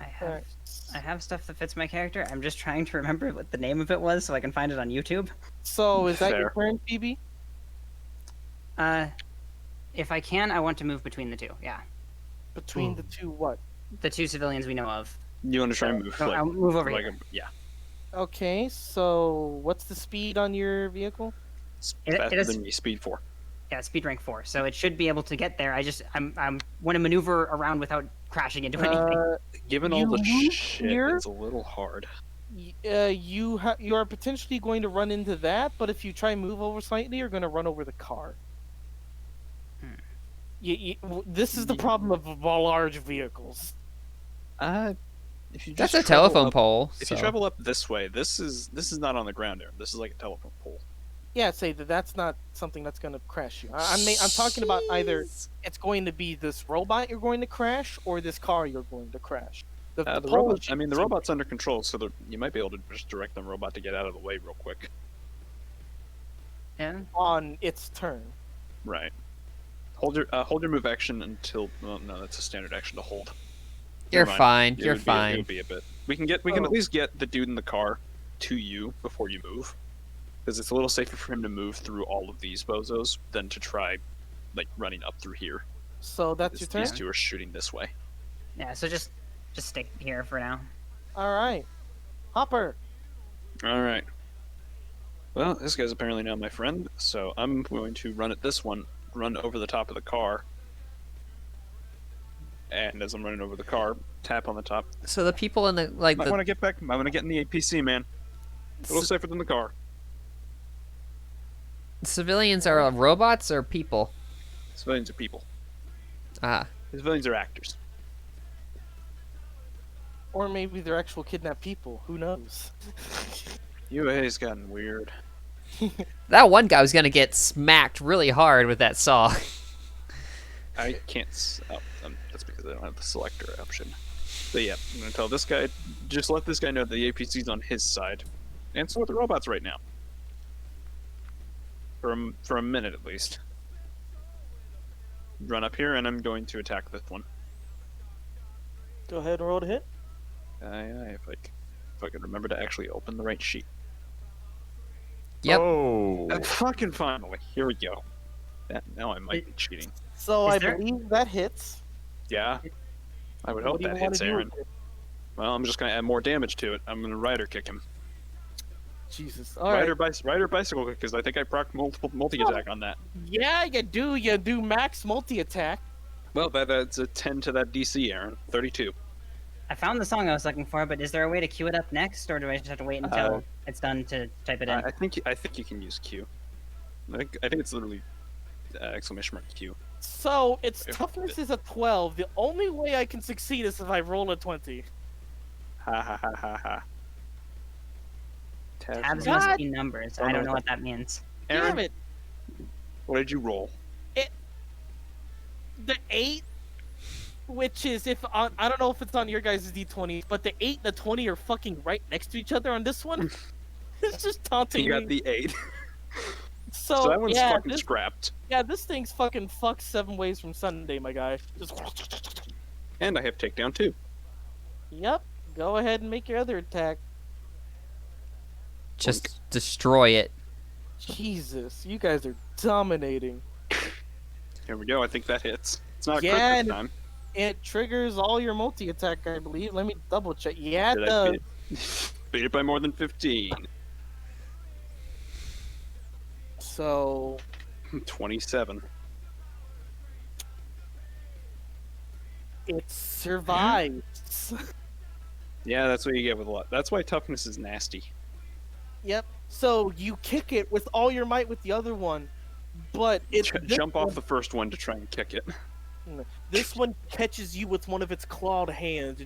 S7: I have stuff that fits my character. I'm just trying to remember what the name of it was so I can find it on YouTube.
S1: So is that your turn, Phoebe?
S7: If I can, I want to move between the two. Yeah.
S1: Between the two what?
S7: The two civilians we know of.
S4: You want to try and move?
S7: I'll move over
S4: like
S7: here.
S4: Yeah.
S1: Okay, so what's the speed on your vehicle?
S4: Faster than me, speed 4.
S7: Yeah, speed rank 4. So it should be able to get there. I'm want to maneuver around without crashing into anything.
S4: Given all the shit,
S1: here?
S4: it's a little hard.
S1: You are potentially going to run into that, but if you try and move over slightly, you're going to run over the car. This is the problem of large vehicles.
S4: If you
S2: That's
S4: just
S2: a telephone
S4: up,
S2: pole.
S4: If
S2: so.
S4: you travel up this way, this is not on the ground there. This is like a telephone pole.
S1: Yeah, say that's not something that's going to crash you. I'm talking about either it's going to be this robot you're going to crash or this car you're going to crash. The
S4: robot. I mean, the robot's under control, so you might be able to just direct the robot to get out of the way real quick.
S7: Yeah.
S1: On its turn.
S4: Right. Hold your move action until. Well, no, that's a standard action to hold.
S2: You're fine. You're
S4: It
S2: fine.
S4: would be a bit. We can at least get the dude in the car to you before you move, because it's a little safer for him to move through all of these bozos than to try, like, running up through here.
S1: So that's your turn.
S4: These two are shooting this way.
S7: Yeah. So just stick here for now.
S1: All right, Hopper.
S4: All right. Well, this guy's apparently now my friend, so I'm going to run at this one, run over the top of the car. And as I'm running over the car, tap on the top.
S2: So the people in the
S4: I want to get back. I want to get in the APC, man. A little safer than the car.
S2: Civilians are robots or people?
S4: Civilians are people.
S2: Ah.
S4: Civilians are actors.
S1: Or maybe they're actual kidnapped people. Who knows?
S4: UA's gotten weird.
S2: That one guy was gonna get smacked really hard with that saw.
S4: I can't. That's because I don't have the selector option. But yeah, I'm gonna tell this guy. Just let this guy know the APC's on his side, and so are the robots right now. For a minute at least. Run up here, and I'm going to attack this one.
S1: Go ahead and roll to hit.
S4: If I can remember to actually open the right sheet.
S2: Yep.
S5: Oh.
S4: Fucking finally, here we go. Now I might be cheating.
S1: So I believe that hits.
S4: Yeah, I would hope
S1: What do you
S4: that
S1: wanna
S4: hits
S1: do
S4: Aaron.
S1: with it?
S4: Well, I'm just gonna add more damage to it. I'm gonna rider kick him.
S1: Jesus. All right.
S4: Rider bicycle kick, because I think I proc multiple multi-attack on that.
S1: Yeah, you do. You do max multi-attack.
S4: Well, that's a 10 to that DC, Aaron. 32.
S7: I found the song I was looking for, but is there a way to queue it up next, or do I just have to wait until it's done to type it in?
S4: I think you can use Q. I think it's literally exclamation mark Q.
S1: So its
S4: If-
S1: toughness is a 12. The only way I can succeed is if I roll a 20.
S4: Ha ha ha ha ha.
S7: Tabs
S1: God
S7: must be numbers.
S4: Don't
S7: I
S4: know
S7: don't know
S4: what
S7: what that means.
S4: Aaron,
S1: Damn it!
S4: what did you roll?
S1: The 8, which is if on, I don't know if it's on your guys' D20, but the 8 and the 20 are fucking right next to each other on this one. It's just taunting
S4: You got
S1: me.
S4: the 8.
S1: So,
S4: So that one's
S1: yeah,
S4: fucking
S1: this,
S4: scrapped.
S1: yeah, this thing's fucking fucked 7 ways from Sunday, my guy. Just
S4: And I have takedown too.
S1: yep. Go ahead and make your other attack.
S2: Just destroy it.
S1: Jesus, you guys are dominating.
S4: Here we go. I think that hits. It's not a
S1: Yeah,
S4: crit this
S1: and-
S4: time.
S1: It triggers all your multi-attack, I believe. Let me double check. Yeah, it
S4: Did I
S1: does.
S4: beat it by more than 15?
S1: So
S4: 27.
S1: it survives.
S4: Yeah, that's what you get with a lot. That's why toughness is nasty.
S1: Yep. So you kick it with all your might with the other one, but it
S4: Jump off the first one to try and kick it.
S1: This one catches you with one of its clawed hands.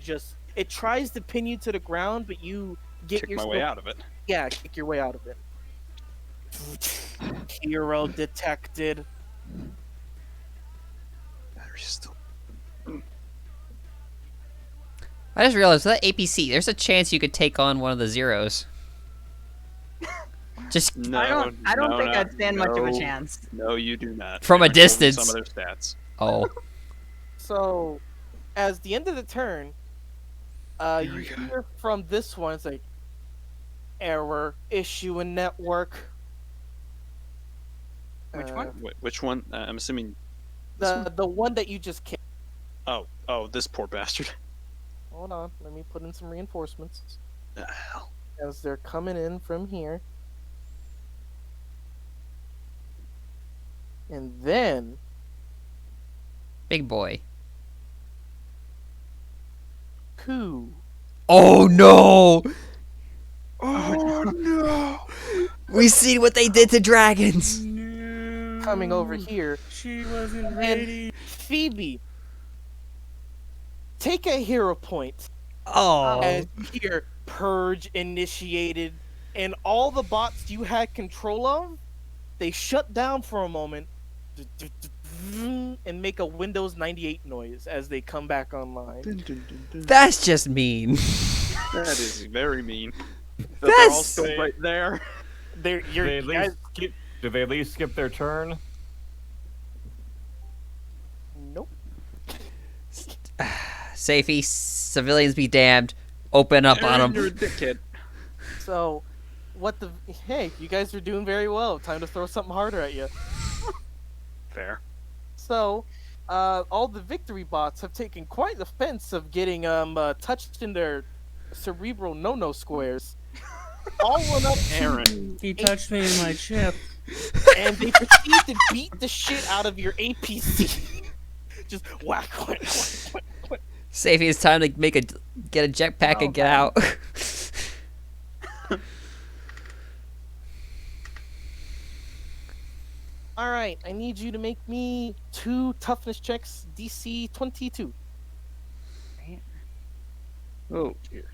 S1: It tries to pin you to the ground, but you get
S4: Kick my
S1: yourself,
S4: way out of it.
S1: Yeah, kick your way out of it. Hero detected.
S4: Battery's still.
S2: I just realized with that APC, there's a chance you could take on one of the zeros. Just
S4: No,
S7: I don't
S4: no,
S7: think
S4: no,
S7: I'd stand much of a
S4: no.
S7: chance.
S4: No, you do not.
S2: From a
S4: I told you
S2: distance.
S4: Some of their stats.
S2: oh,
S1: So, as the end of the turn,
S4: Here
S1: you
S4: we go.
S1: hear from this one, it's like, error, issue in network.
S7: Which
S1: Uh,
S7: one?
S4: Which one? I'm assuming.
S1: The one that you just kicked.
S4: Oh, this poor bastard.
S1: Hold on, let me put in some reinforcements.
S4: The hell?
S1: As they're coming in from here. And then,
S2: big boy.
S1: Pooh.
S2: Oh no!
S4: Oh no!
S2: We see what they did to dragons.
S1: Coming over here.
S3: She wasn't
S1: And
S3: ready.
S1: Phoebe, take a hero point.
S2: Oh,
S1: As you hear purge initiated, and all the bots you had control of, they shut down for a moment and make a Windows 98 noise as they come back online.
S2: that's just mean.
S4: That is very mean. That they're all
S2: That's-
S4: still right there.
S1: They're,
S5: Do
S1: you're,
S5: they at
S1: you guys,
S5: least skip? Do they at least skip their turn?
S1: nope.
S2: Safety, civilians be damned. Open up on
S4: Aaron,
S2: them.
S4: you're a dickhead.
S1: So, what the? Hey, you guys are doing very well. Time to throw something harder at you.
S4: Fair.
S1: So, all the victory bots have taken quite the offense of getting touched in their cerebral no-no squares. All went up to
S4: Aaron.
S3: He touched me in my chip.
S1: and they proceed to beat the shit out of your APC. Just whack, whack, whack, whack, whack.
S2: Safety, it's time to get a jetpack and get out.
S1: All right, I need you to make me 2 toughness checks, DC 22.
S4: Oh dear.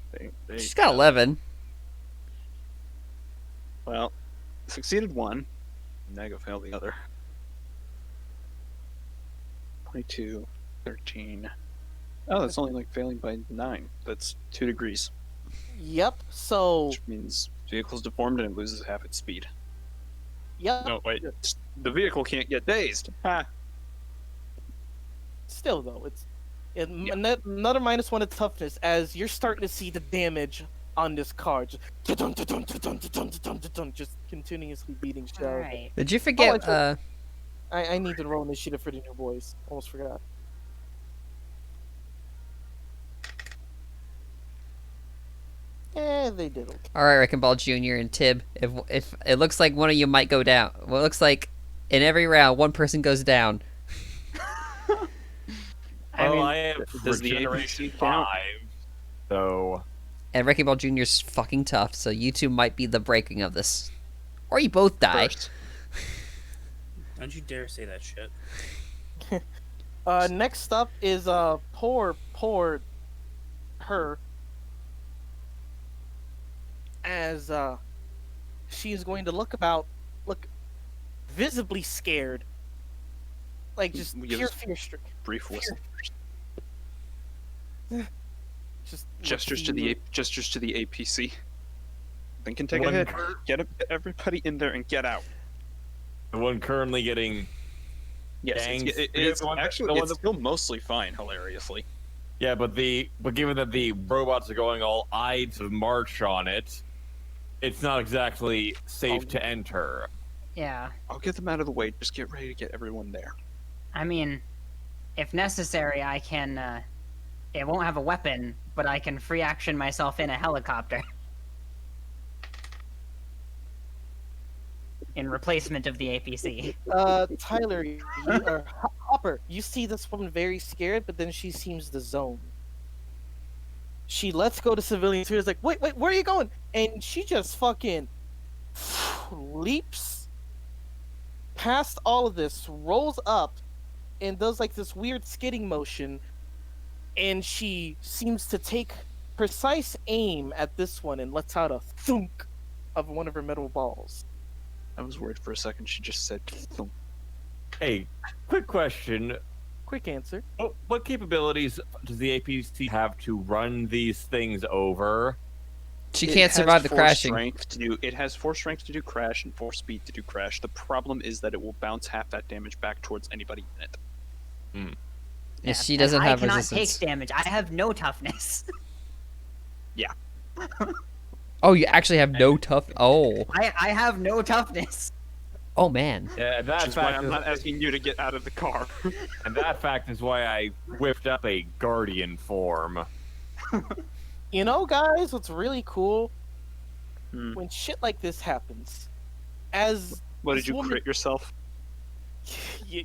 S2: She's got 11.
S4: Well, succeeded one. Nega failed the other. 22, 13. Oh, that's only like failing by 9. That's 2 degrees.
S1: Yep. So,
S4: Which means vehicle's deformed and it loses half its speed.
S1: yep.
S4: No, wait. The vehicle can't get dazed. Ha!
S1: Still though,
S4: Yeah.
S1: another -1 to toughness as you're starting to see the damage on this car. Just just continuously beating shit out of it.
S7: Alright.
S2: Did you forget?
S1: I need to roll initiative for the new boys. Almost forgot. They did okay.
S2: All right, Wrecking Ball Jr. and Tib. If it looks like one of you might go down, well, it looks like in every round one person goes down.
S7: I mean,
S5: I have
S4: does the
S5: regeneration
S4: APC count?
S5: 5. So
S2: And Wrecking Ball Jr.'s fucking tough, so you two might be the breaking of this. Or you both die.
S4: First,
S3: Don't you dare say that shit.
S1: Next up is poor her, as she is going to look visibly scared, like just
S4: We give
S1: pure
S4: us
S1: fear stricken.
S4: brief whistle.
S1: Just
S4: Gestures to the APC. Then can take a
S5: One
S4: hit.
S5: cur-
S4: Get everybody in there and get out.
S5: the one currently getting
S4: Yes,
S5: Gangs.
S4: it's
S5: The one that-
S4: actually
S5: the one
S4: it's
S5: that-
S4: still mostly fine, hilariously.
S5: yeah, but given that the robots are going all Ides of March on it, it's not exactly safe to enter.
S7: Yeah.
S4: I'll get them out of the way. Just get ready to get everyone there.
S7: I mean, if necessary, I can. It won't have a weapon, but I can free action myself in a helicopter. In replacement of the APC.
S1: Tyler, or Hopper, you see this woman very scared, but then she seems to zone. She lets go to civilians who is like, wait, where are you going? And she just fucking leaps past all of this, rolls up, and does like this weird skidding motion, and she seems to take precise aim at this one and lets out a thunk of one of her metal balls.
S4: I was worried for a second. She just said, "Thump."
S5: Hey, quick question.
S1: Quick answer.
S5: What capabilities does the APC have to run these things over?
S2: She
S4: It
S2: can't
S4: has
S2: survive the
S4: 4
S2: crashing.
S4: Strength to do, it has 4 strength to do crash and 4 speed to do crash. The problem is that it will bounce half that damage back towards anybody in it.
S2: Yeah, she doesn't
S7: and
S2: have
S7: I cannot
S2: resistance.
S7: take damage. I have no toughness.
S2: Oh, you actually have no tough. Oh,
S7: I have no toughness.
S2: oh man.
S5: Yeah,
S4: Which is why I'm not asking you to get out of the car.
S5: and that fact is why I whipped up a guardian form.
S1: You know, guys, what's really cool?
S4: Hmm.
S1: When shit like this happens, as
S4: What
S1: this
S4: did you
S1: woman-
S4: crit yourself?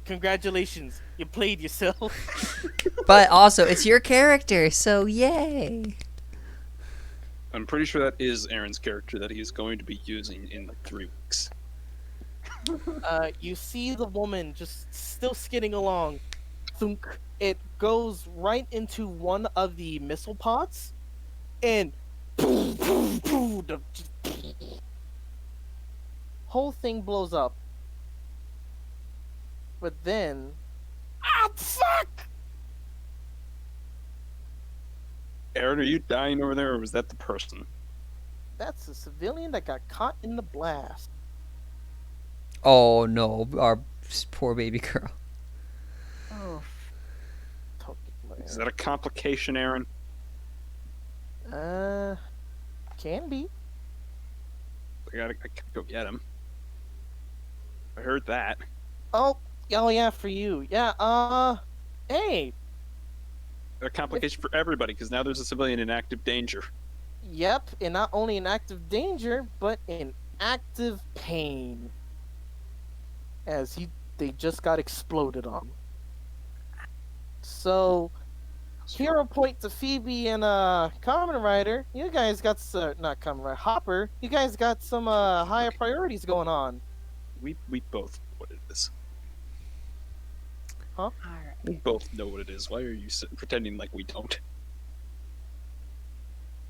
S1: Congratulations, you played yourself.
S2: But also, it's your character, so yay.
S4: I'm pretty sure that is Aaron's character that he is going to be using in like 3 weeks.
S1: You see the woman just still skidding along. Thunk. It goes right into one of the missile pods, and the whole thing blows up. But then, fuck!
S4: Aaron, are you dying over there, or was that the person?
S1: That's a civilian that got caught in the blast.
S2: Oh no, our poor baby girl.
S1: Oh,
S4: Is that a complication, Aaron?
S1: can be.
S4: I gotta go get him. I heard that.
S1: Oh yeah, for you. Yeah, hey,
S4: A complication for everybody, because now there's a civilian in active danger.
S1: yep, and not only in active danger, but in active pain. As they just got exploded on. So, hero point to Phoebe and Kamen Rider. You guys got not Kamen Rider, Hopper. You guys got some higher priorities going on.
S4: We both know what it is.
S7: Alright.
S4: We both know what it is. Why are you pretending like we don't?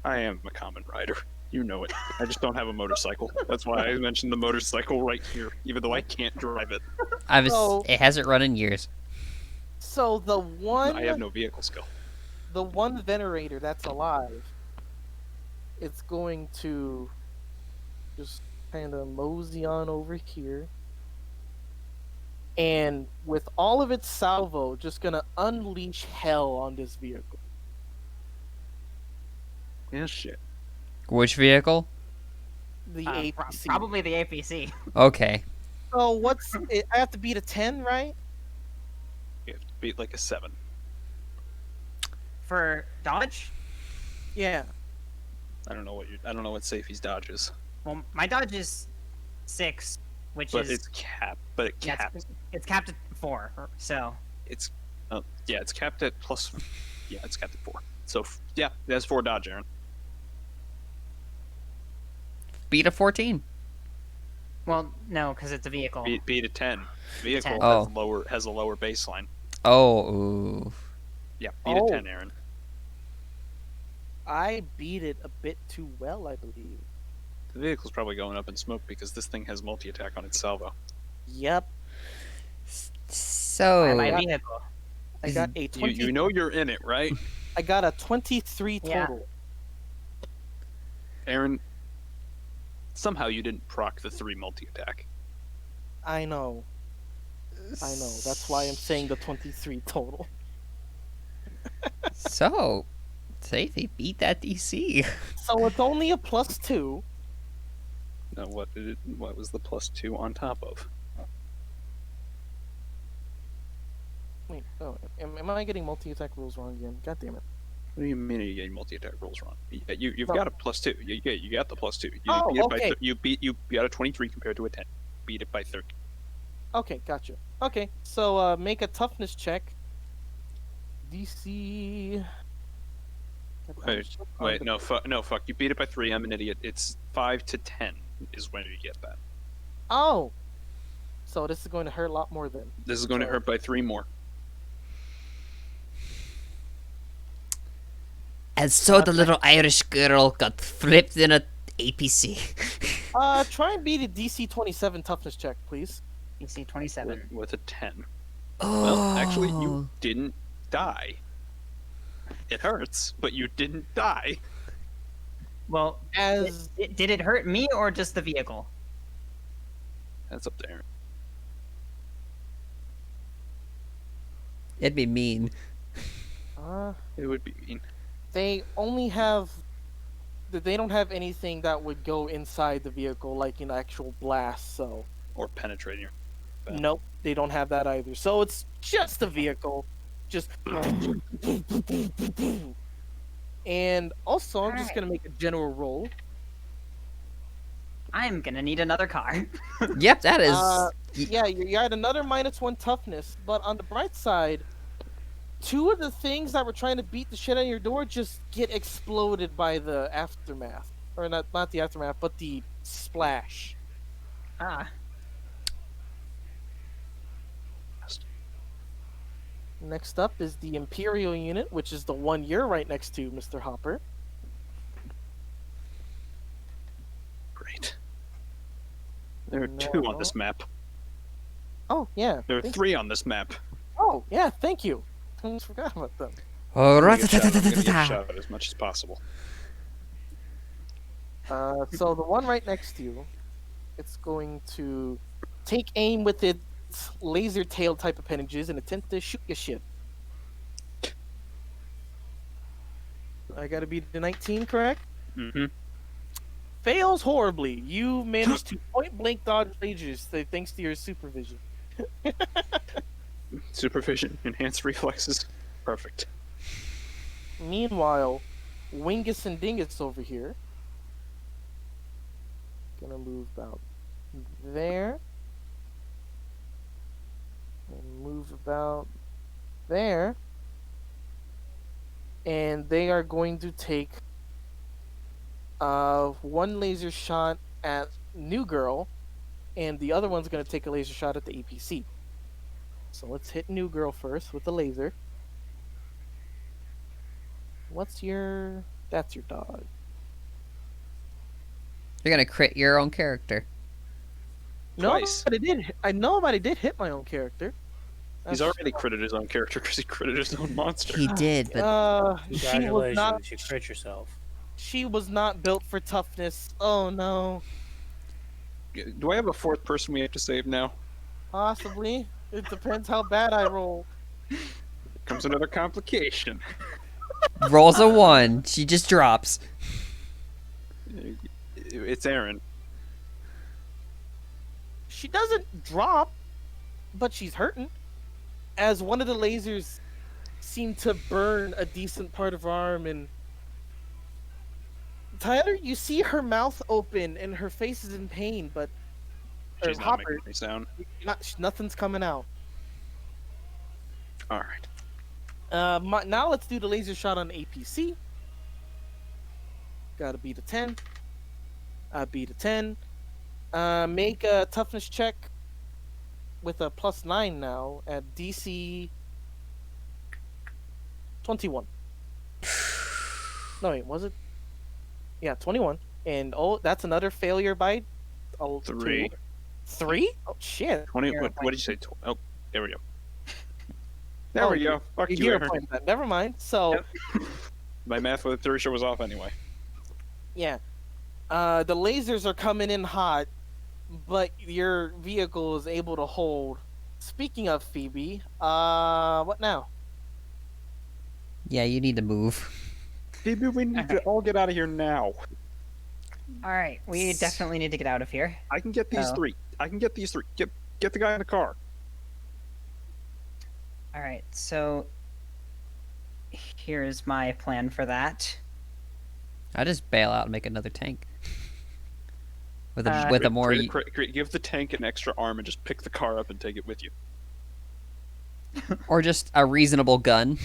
S4: I am a common rider. You know it. I just don't have a motorcycle. That's why I mentioned the motorcycle right here, even though I can't drive it.
S2: It hasn't run in years.
S1: So the one
S4: I have no vehicle skill.
S1: the one venerator that's alive, it's going to just kind of mosey on over here, and with all of its salvo, just gonna unleash hell on this vehicle.
S4: Yeah, shit.
S2: Which vehicle?
S1: The
S7: Pro-
S1: APC.
S7: probably the APC.
S2: Okay.
S1: So what's it? I have to beat a 10, right?
S4: You have to beat like a 7.
S7: For dodge?
S1: Yeah.
S4: I don't know what Safety's dodge is,
S7: Well, my dodge is 6, which
S4: but
S7: is
S4: it's capped. But it
S7: yeah,
S4: caps.
S7: it's capped at 4. So
S4: It's yeah, it's capped at plus. Yeah, it's capped at 4. So yeah, that's 4 dodge, Aaron.
S2: Beat a 14.
S7: Well, no, because it's a vehicle.
S4: Beat a 10. Vehicle
S7: 10.
S2: Oh.
S4: has a lower baseline.
S2: Oh, ooh.
S4: Yeah, beat a
S1: Oh.
S4: 10, Aaron.
S1: I beat it a bit too well, I believe.
S4: The vehicle's probably going up in smoke because this thing has multi-attack on its salvo.
S1: Yep,
S2: So.
S7: My
S1: got-
S7: vehicle.
S1: I got a 20.
S4: You know you're in it, right?
S1: I got a 23
S7: Yeah.
S1: total.
S4: Aaron, somehow you didn't proc the 3 multi-attack.
S1: I know. That's why I'm saying the 23 total.
S2: So. Say they beat that DC.
S1: So it's only a +2.
S4: Now, what was the +2 on top of?
S1: Wait, oh, am I getting multi-attack rules wrong again? God damn it.
S4: What do you mean you getting multi-attack rolls wrong? You've
S1: No.
S4: got a +2. You got the +2. You
S1: Oh,
S4: beat it
S1: okay.
S4: you got a 23 compared to a 10. Beat it by 30.
S1: Okay, gotcha. Okay, so make a toughness check. DC.
S4: Wait, no, fuck. You beat it by 3. I'm an idiot. It's 5 to 10 is when you get that.
S1: Oh! So this is going to hurt a lot more then.
S4: This is going to hurt by 3 more.
S2: And so the little Irish girl got flipped in a APC.
S1: Try and beat a DC 27 toughness check, please.
S7: DC 27.
S4: With a 10.
S2: Oh.
S4: Well, actually, you didn't die. It hurts, but you didn't die.
S7: Well,
S1: As
S7: did it hurt me or just the vehicle?
S4: That's up there.
S2: It'd be mean.
S4: It would be mean.
S1: they don't have anything that would go inside the vehicle like an actual blast, so
S4: Or penetrating your. Bad.
S1: nope, they don't have that either. So it's just the vehicle. Just and also I'm just
S7: Alright.
S1: gonna make a general roll.
S7: I'm gonna need another car.
S2: Yep, that is.
S1: Yeah, you're at another -1 toughness, but on the bright side, 2 of the things that were trying to beat the shit out of your door just get exploded by the aftermath. Or not the aftermath, but the splash.
S7: Ah,
S1: Next up is the Imperial unit, which is the one you're right next to, Mr. Hopper.
S4: Great. There are 2 on this map.
S1: Oh, yeah.
S4: There are
S1: thank
S4: 3 on this map.
S1: Oh, yeah, thank you. I almost forgot about them.
S2: Oh,
S4: I'm gonna get
S2: ra-ta-ta-ta-ta-ta-ta.
S4: shot at as much as possible.
S1: So the one right next to you, it's going to take aim with its laser tail type appendages and attempt to shoot your shit. I gotta beat the 19, correct?
S4: Mm-hmm.
S1: Fails horribly. You managed to point blank dodge lasers thanks to your supervision.
S4: Supervision, enhanced reflexes. Perfect.
S1: Meanwhile, Wingus and Dingus over here. Gonna move about there. And move about there. And they are going to take one laser shot at New Girl, and the other one's gonna take a laser shot at the APC. So let's hit New Girl first with the laser. That's your dog.
S2: You're gonna crit your own character.
S4: Twice.
S1: Nobody did hit my own character.
S4: He's
S1: That's-
S4: already critted his own character because he critted his own monster.
S2: He did, but
S1: she was not.
S3: Congratulations, you crit yourself.
S1: She was not built for toughness. Oh no.
S4: Do I have a 4th person we have to save now?
S1: Possibly. It depends how bad I roll.
S4: Comes another complication.
S2: rolls a 1. She just drops.
S4: It's Aaron.
S1: She doesn't drop, but she's hurting. As one of the lasers seemed to burn a decent part of her arm, and Tyler, you see her mouth open and her face is in pain, but
S4: She's not
S1: Hopper,
S4: making any sound.
S1: nothing's coming out.
S4: All right.
S1: Now let's do the laser shot on APC. Gotta beat a 10. I beat a 10. Make a toughness check with a +9 now at DC 21. No, wait, was it? Yeah, 21. And that's another failure by
S4: 3.
S1: 3? Oh shit!
S4: 20. What did you say? Oh, there we go. There we go. Fuck you,
S1: You're
S4: Aaron.
S1: point that. Never mind. So
S4: My math with Thursday was off anyway.
S1: yeah, the lasers are coming in hot, but your vehicle is able to hold. Speaking of Phoebe, what now?
S2: Yeah, you need to move.
S4: Maybe we need to all get out of here now.
S7: All right, we definitely need to get out of here.
S4: I can get these
S7: Oh.
S4: 3. I can get these 3. Get the guy in the car.
S7: All right, so here's my plan for that.
S2: I just bail out and make another tank. With a
S7: Uh,
S2: with a more
S4: Give the tank an extra arm and just pick the car up and take it with you.
S2: or just a reasonable gun.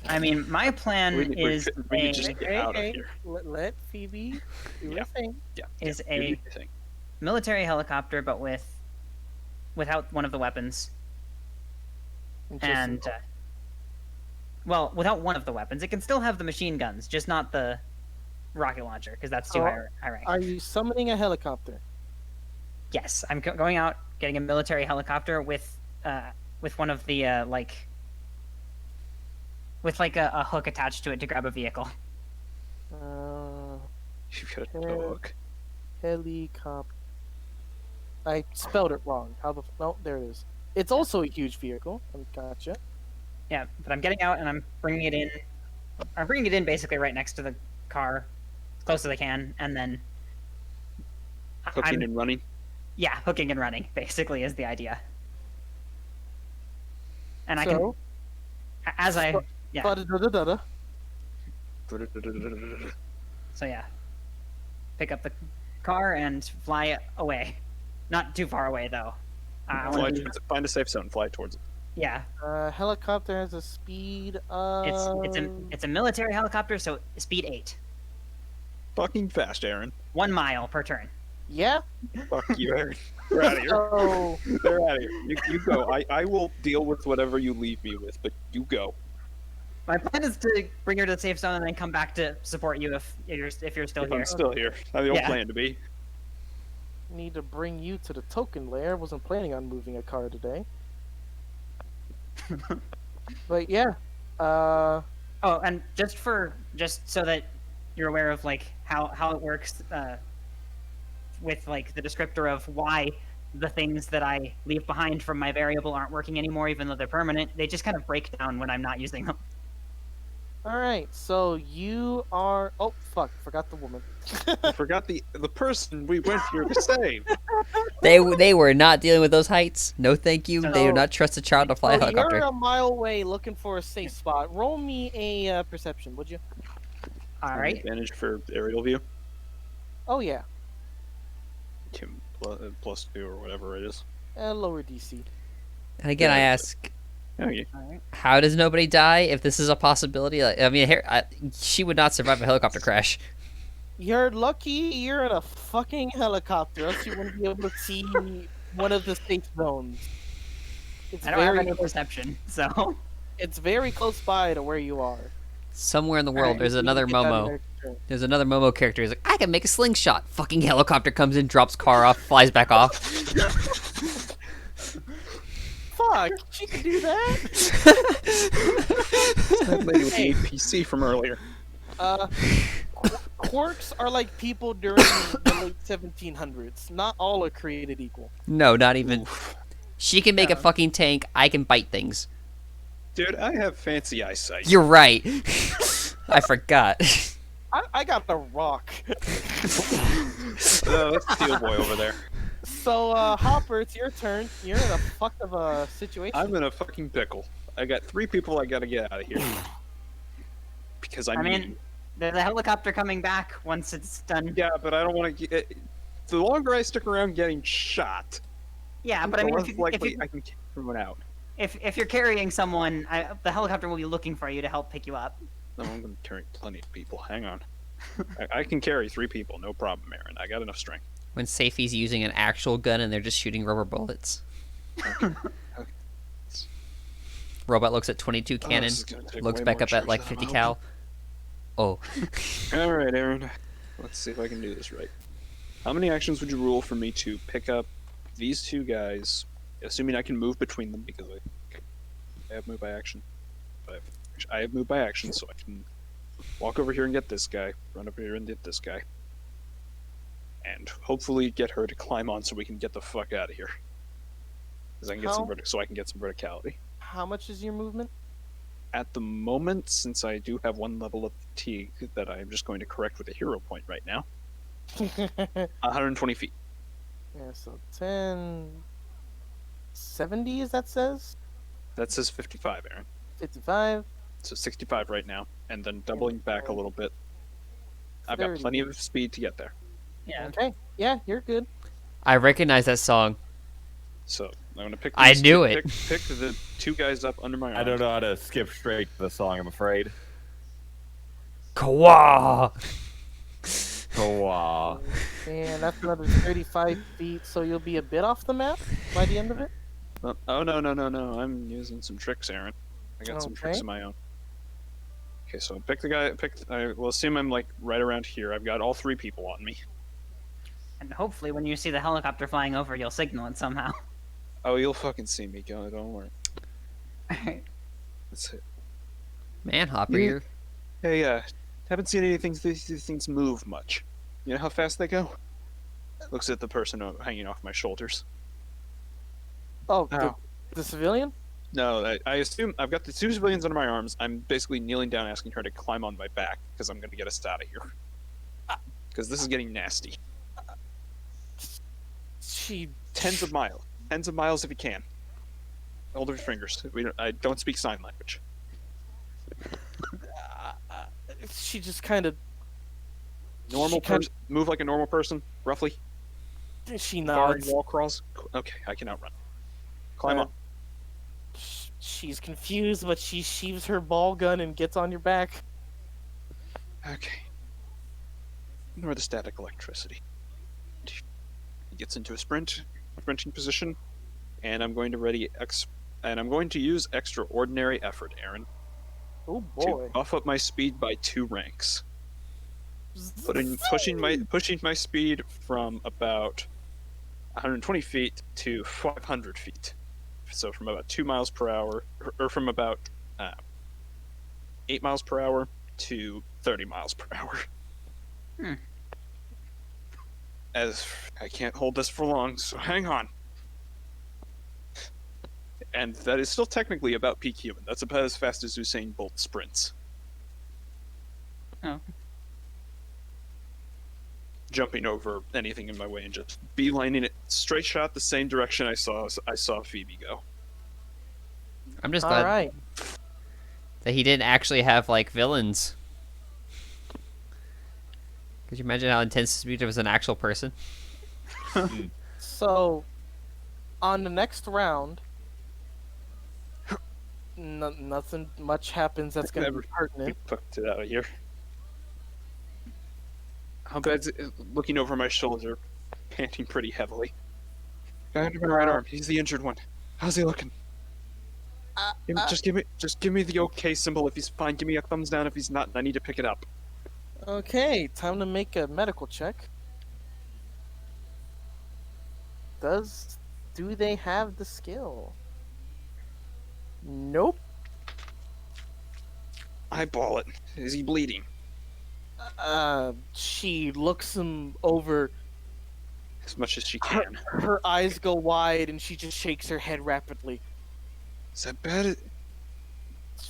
S7: I mean, my plan
S4: We
S7: is
S4: need just get out of here.
S1: Let Phoebe do
S4: Yeah.
S1: her thing.
S4: Yeah.
S7: is
S4: You
S7: a
S4: do the thing.
S7: military helicopter, but without one of the weapons, and well, without one of the weapons, it can still have the machine guns, just not the rocket launcher, because that's too
S1: Oh,
S7: high rank.
S1: Are you summoning a helicopter?
S7: Yes, I'm going out, getting a military helicopter with one of the with a hook attached to it to grab a vehicle.
S4: You've got a
S1: Yeah.
S4: dog.
S1: Helicopter. I spelled it wrong. No, there it is. It's also a huge vehicle. Gotcha.
S7: Yeah, but I'm getting out and I'm bringing it in. I'm bringing it in basically right next to the car, as close as I can, and then
S4: Hooking and running.
S7: yeah, hooking and running basically is the idea. And I
S1: So,
S7: can, as I yeah,
S1: da-da-da-da-da.
S7: so yeah, pick up the car and fly it away. Not too far away though. I
S4: Fly
S7: wanna
S4: towards it. Find a safe zone. Fly towards it.
S7: yeah,
S1: Helicopter has a speed of.
S7: it's a military helicopter, so speed 8,
S4: Fucking fast, Aaron.
S7: 1 mile per turn.
S1: Yeah.
S4: Fuck you, Aaron. They're out of here.
S1: So
S4: They're out of here. You go. I will deal with whatever you leave me with, but you go.
S7: My plan is to bring her to the safe zone and then come back to support you if you're still here.
S4: I'm still here. I don't
S7: Yeah.
S4: plan to be.
S1: need to bring you to the token layer. Wasn't planning on moving a car today. But yeah.
S7: Oh, and just so that you're aware of like how it works with like the descriptor of why the things that I leave behind from my variable aren't working anymore, even though they're permanent. They just kind of break down when I'm not using them.
S1: All right. So you are. Oh fuck! Forgot the woman.
S4: I forgot the person we went here to save.
S2: They were not dealing with those heights. No, thank you. They do
S1: So-
S2: not trust a child to fly a
S1: So
S2: helicopter.
S1: you're a mile away looking for a safe spot. Roll me a perception, would you?
S7: All right.
S4: Advantage for aerial view.
S1: Oh yeah.
S4: +2 or whatever it is.
S1: Lower DC.
S2: And again, I ask,
S4: Oh yeah.
S7: All right.
S2: how does nobody die if this is a possibility? Like, I mean, she would not survive a helicopter crash.
S1: You're lucky you're in a fucking helicopter, else you wouldn't be able to see one of the safe zones. It's
S7: I don't have
S1: very,
S7: any perception, so
S1: it's very close by to where you are.
S2: Somewhere in the world,
S7: Alright,
S2: there's
S1: You
S2: another
S1: get that in
S2: Momo.
S1: there, sure.
S2: There's another Momo character. He's like, I can make a slingshot. Fucking helicopter comes in, drops car off, flies back off.
S1: Fuck, she can do that.
S4: That lady with the
S1: Hey.
S4: APC from earlier.
S1: Quirks are like people during the late 1700s. Not all are created equal.
S2: No, not even. She can make a
S7: Yeah.
S2: fucking tank. I can bite things.
S4: Dude, I have fancy eyesight.
S2: You're right. I forgot.
S1: I got the rock.
S4: That's Steel Boy over there.
S1: So, Hopper, it's your turn. You're in a fuck of a situation.
S4: I'm in a fucking pickle. I got 3 people I gotta get out of here. Because
S7: I mean, there's a helicopter coming back once it's done.
S4: yeah, but I don't want to get. The longer I stick around getting shot,
S7: Yeah, but I
S4: the
S7: mean,
S4: less
S7: if
S4: likely
S7: you,
S4: I can kick everyone out.
S7: if you're carrying someone, the helicopter will be looking for you to help pick you up.
S4: No, I'm going to carry plenty of people. Hang on. I can carry 3 people, no problem, Aaron. I got enough strength.
S2: When Safey's using an actual gun and they're just shooting rubber bullets.
S4: Okay.
S2: Robot looks at 22
S4: Oh,
S2: cannon,
S4: this is gonna take
S2: looks
S4: way
S2: back
S4: more
S2: up at
S4: charge
S2: like
S4: than
S2: 50
S4: I'm
S2: cal. Oh.
S4: All right, Aaron. Let's see if I can do this right. How many actions would you rule for me to pick up these 2 guys, assuming I can move between them because I have move by action. I have move by action, so I can walk over here and get this guy, run over here and get this guy, and hopefully get her to climb on so we can get the fuck out of here. Because I can get so I can get some verticality.
S1: How much is your movement?
S4: At the moment, since I do have 1 level of fatigue that I'm just going to correct with a hero point right now, 120 feet.
S1: Yeah, so 10... 70, as that says?
S4: That says 55, Aaron.
S1: 55.
S4: So 65 right now, and then doubling back a little bit. I've got
S1: 30.
S4: plenty of speed to get there.
S7: Yeah.
S1: Okay. Yeah, you're good.
S2: I recognize that song.
S4: So I'm gonna pick.
S2: I
S4: these
S2: knew
S4: two,
S2: it.
S4: Pick the 2 guys up under my arm.
S5: I don't know how to skip straight to the song, I'm afraid.
S2: Kawa!
S5: Oh, wow.
S1: And that's another 35 feet, so you'll be a bit off the map by the end of it.
S4: Oh no! I'm using some tricks, Aaron. I got some tricks
S1: Okay.
S4: of my own. Okay, so pick the guy. We'll assume I'm like right around here. I've got all 3 people on me.
S7: And hopefully, when you see the helicopter flying over, you'll signal it somehow.
S4: Oh, you'll fucking see me. Don't worry. That's it.
S2: Manhopper,
S4: Yeah.
S2: you're...
S4: Hey, haven't seen anything. These things move much. You know how fast they go? Looks at the person hanging off my shoulders.
S1: Oh,
S4: Ow.
S1: the civilian?
S4: No, I assume I've got the 2 civilians under my arms. I'm basically kneeling down, asking her to climb on my back because I'm going to get us out of here. Because this is getting nasty.
S1: She...
S4: Tens of miles if you can. Hold your fingers. I don't speak sign language.
S1: She just kind of...
S4: Normal person, move like a normal person, roughly.
S1: She
S4: Barring
S1: nods.
S4: wall crawls. Okay, I can outrun. Climb on.
S1: She's confused, but she sheaves her ball gun and gets on your back.
S4: Okay. Ignore the static electricity. He gets into a sprinting position, and I'm going to use extraordinary effort, Aaron,
S1: Oh
S4: to
S1: boy.
S4: buff up my speed by 2 ranks. Pushing my speed from about 120 feet to 500 feet. So from about 2 miles per hour, or from about 8 miles per hour to 30 miles per hour.
S7: Hmm.
S4: As I can't hold this for long, so hang on. And that is still technically about peak human. That's about as fast as Usain Bolt sprints.
S7: Oh.
S4: Jumping over anything in my way and just beelining it straight shot the same direction I saw Phoebe go.
S2: I'm just glad
S1: Alright.
S2: that he didn't actually have, like, villains. Could you imagine how intense this was an actual person?
S1: So, on the next round, nothing much happens that's going to be pertinent.
S4: Fucked it out of here. How bad's it? Looking over my shoulder, panting pretty heavily. Guy under my right arm. He's the injured one. How's he looking? Just give me the okay symbol if he's fine. Give me a thumbs down if he's not. And I need to pick it up.
S1: Okay, time to make a medical check. Do they have the skill? Nope.
S4: Eyeball it. Is he bleeding?
S1: She looks him over.
S4: As much as she can.
S1: Her eyes go wide and she just shakes her head rapidly.
S4: Is that bad?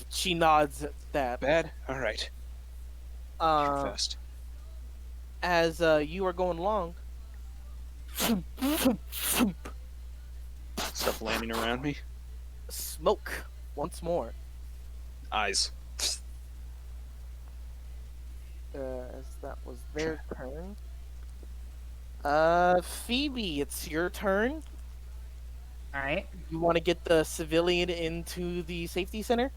S1: She nods at that.
S4: Bad? Alright. Fast.
S1: As you are going along,
S4: Stuff landing around me.
S1: smoke once more.
S4: Eyes.
S1: As that was their turn. Phoebe, it's your turn.
S7: All right.
S1: You want to get the civilian into the safety center?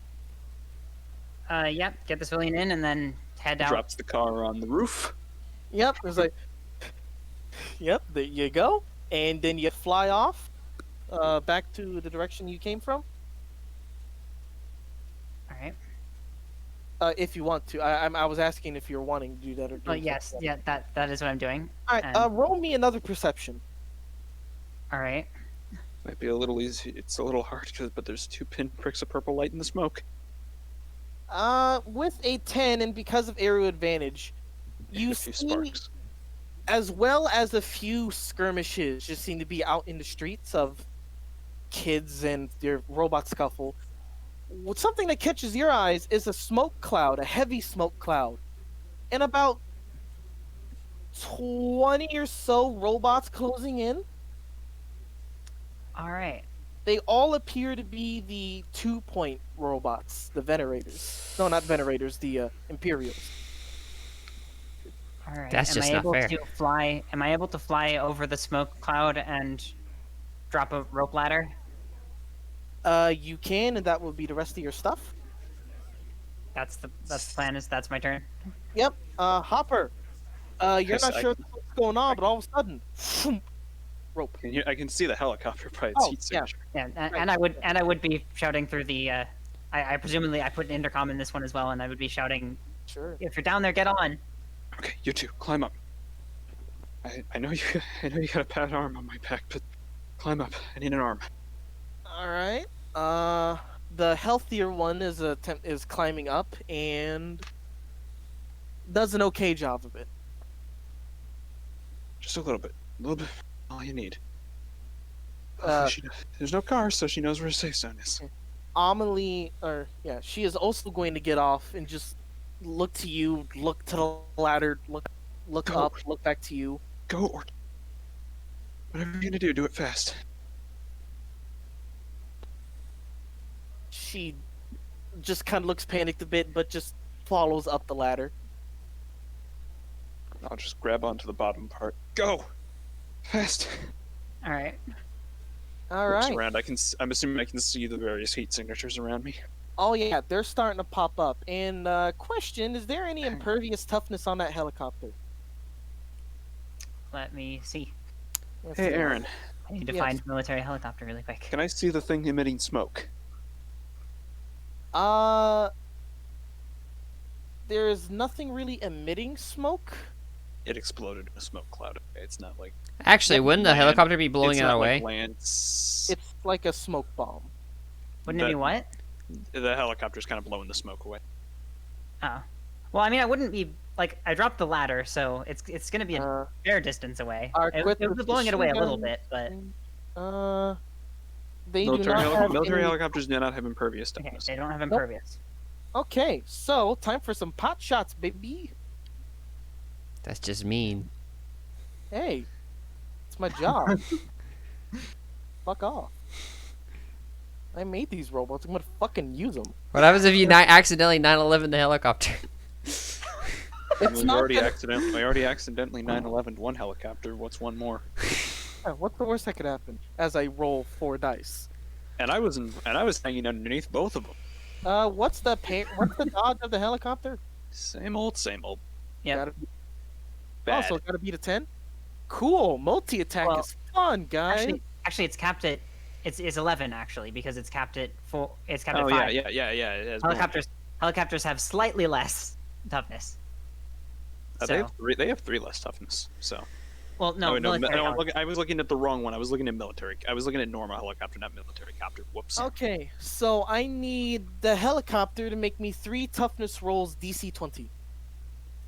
S7: Yep. Get the civilian in and then head out.
S4: Drops the car on the roof.
S1: Yep. It's like, yep. There you go. And then you fly off, back to the direction you came from.
S7: All right.
S1: If you want to. I was asking if you're wanting to do that or.
S7: Oh
S1: doing
S7: yes.
S1: something else.
S7: Yeah. That is what I'm doing.
S1: All right.
S7: And-
S1: Roll me another perception.
S7: All right.
S4: Might be a little easy. It's a little hard, but there's 2 pinpricks of purple light in the smoke.
S1: With a 10 and because of aerial advantage, you
S4: a few
S1: see,
S4: sparks.
S1: as well as a few skirmishes, just seem to be out in the streets of kids and their robot scuffle. Something that catches your eyes is a smoke cloud, a heavy smoke cloud, and about 20 or so robots closing in.
S7: All right.
S1: They all appear to be the 2-point robots, the Venerators. No, not Venerators, the Imperials.
S7: All right.
S2: That's just
S7: am I
S2: not
S7: able
S2: fair.
S7: to fly? Am I able to fly over the smoke cloud and drop a rope ladder?
S1: You can, and that will be the rest of your stuff.
S7: That's the plan. That's my turn.
S1: Yep. Hopper. You're
S4: Yes,
S1: not
S4: I
S1: sure
S4: can-
S1: what's going on, but all of a sudden, rope.
S4: I can see the helicopter by its
S1: Oh,
S4: heat
S1: yeah.
S4: signature.
S7: Yeah, and,
S1: Right.
S7: and I would be shouting through the. I presumably I put an intercom in this one as well, and I would be shouting,
S1: Sure.
S7: "If you're down there, get on."
S4: Okay, you two, climb up. I know you. I know you got a bad arm on my back, but climb up. I need an arm.
S1: All right. The healthier one is climbing up and does an okay job of it.
S4: Just a little bit. A little bit. All you need.
S1: Uh,
S4: There's no car, so she knows where a safe zone is.
S1: Amelie, she is also going to get off and just look to you, look to the ladder, look
S4: Go.
S1: up, look back to you.
S4: Go or whatever you're gonna do it fast.
S1: She just kind of looks panicked a bit, but just follows up the ladder.
S4: I'll just grab onto the bottom part. Go. Fast.
S7: All right.
S1: All
S4: Looks
S1: right.
S4: around. I'm assuming I can see the various heat signatures around me.
S1: Oh yeah, they're starting to pop up. And question: is there any impervious toughness on that helicopter?
S7: Let me see.
S1: Let's
S4: Hey,
S1: see.
S4: Aaron.
S7: I need to
S1: Yes.
S7: find military helicopter really quick.
S4: Can I see the thing emitting smoke?
S1: There's nothing really emitting smoke.
S4: It exploded in a smoke cloud. Okay, it's not like
S2: Actually, wouldn't the
S4: land.
S2: helicopter be blowing
S4: it's
S2: it
S4: not
S2: away?
S4: Like land.
S1: It's like a smoke bomb.
S7: Wouldn't it be
S4: That-
S7: what?
S4: The helicopter's kind of blowing the smoke away.
S7: Oh. Well, I mean, I wouldn't be like I dropped the ladder, so it's gonna be a
S1: Uh,
S7: fair distance away.
S1: are
S7: It
S1: equipped
S7: was
S1: with
S7: blowing it away a little
S1: machine
S7: bit, but
S1: they do
S4: Military,
S1: not have
S4: military
S1: any...
S4: helicopters do not have impervious
S7: okay,
S4: toughness.
S7: they don't have impervious.
S1: Okay, so time for some pot shots, baby.
S2: That's just mean.
S1: Hey, it's my job. Fuck off. I made these robots. I'm gonna fucking use them.
S2: What happens if you accidentally 9/11 the helicopter?
S1: It's
S4: we
S1: not
S4: already
S1: gonna...
S4: accidentally 9/11 one helicopter. What's one more?
S1: What's the worst that could happen? As I roll 4 dice.
S4: And I was hanging underneath both of them.
S1: What's the dodge of the helicopter?
S4: Same old, same old.
S7: Yep.
S1: Gotta be...
S4: Bad.
S1: Oh, so gotta beat a 10? Cool. Multi-attack
S7: Well,
S1: is fun, guys.
S7: Actually, it's capped at it's 11 actually because it's capped at 4. It's capped
S4: Oh
S7: at 5.
S4: yeah. It has more.
S7: Helicopters have slightly less toughness. So,
S4: They have 3 less toughness. So.
S7: well, no,
S4: Oh, no,
S7: military
S4: I was looking at the wrong one. I was looking at military. I was looking at normal helicopter, not military copter. Whoops.
S1: Okay, so I need the helicopter to make me 3 toughness rolls DC 20,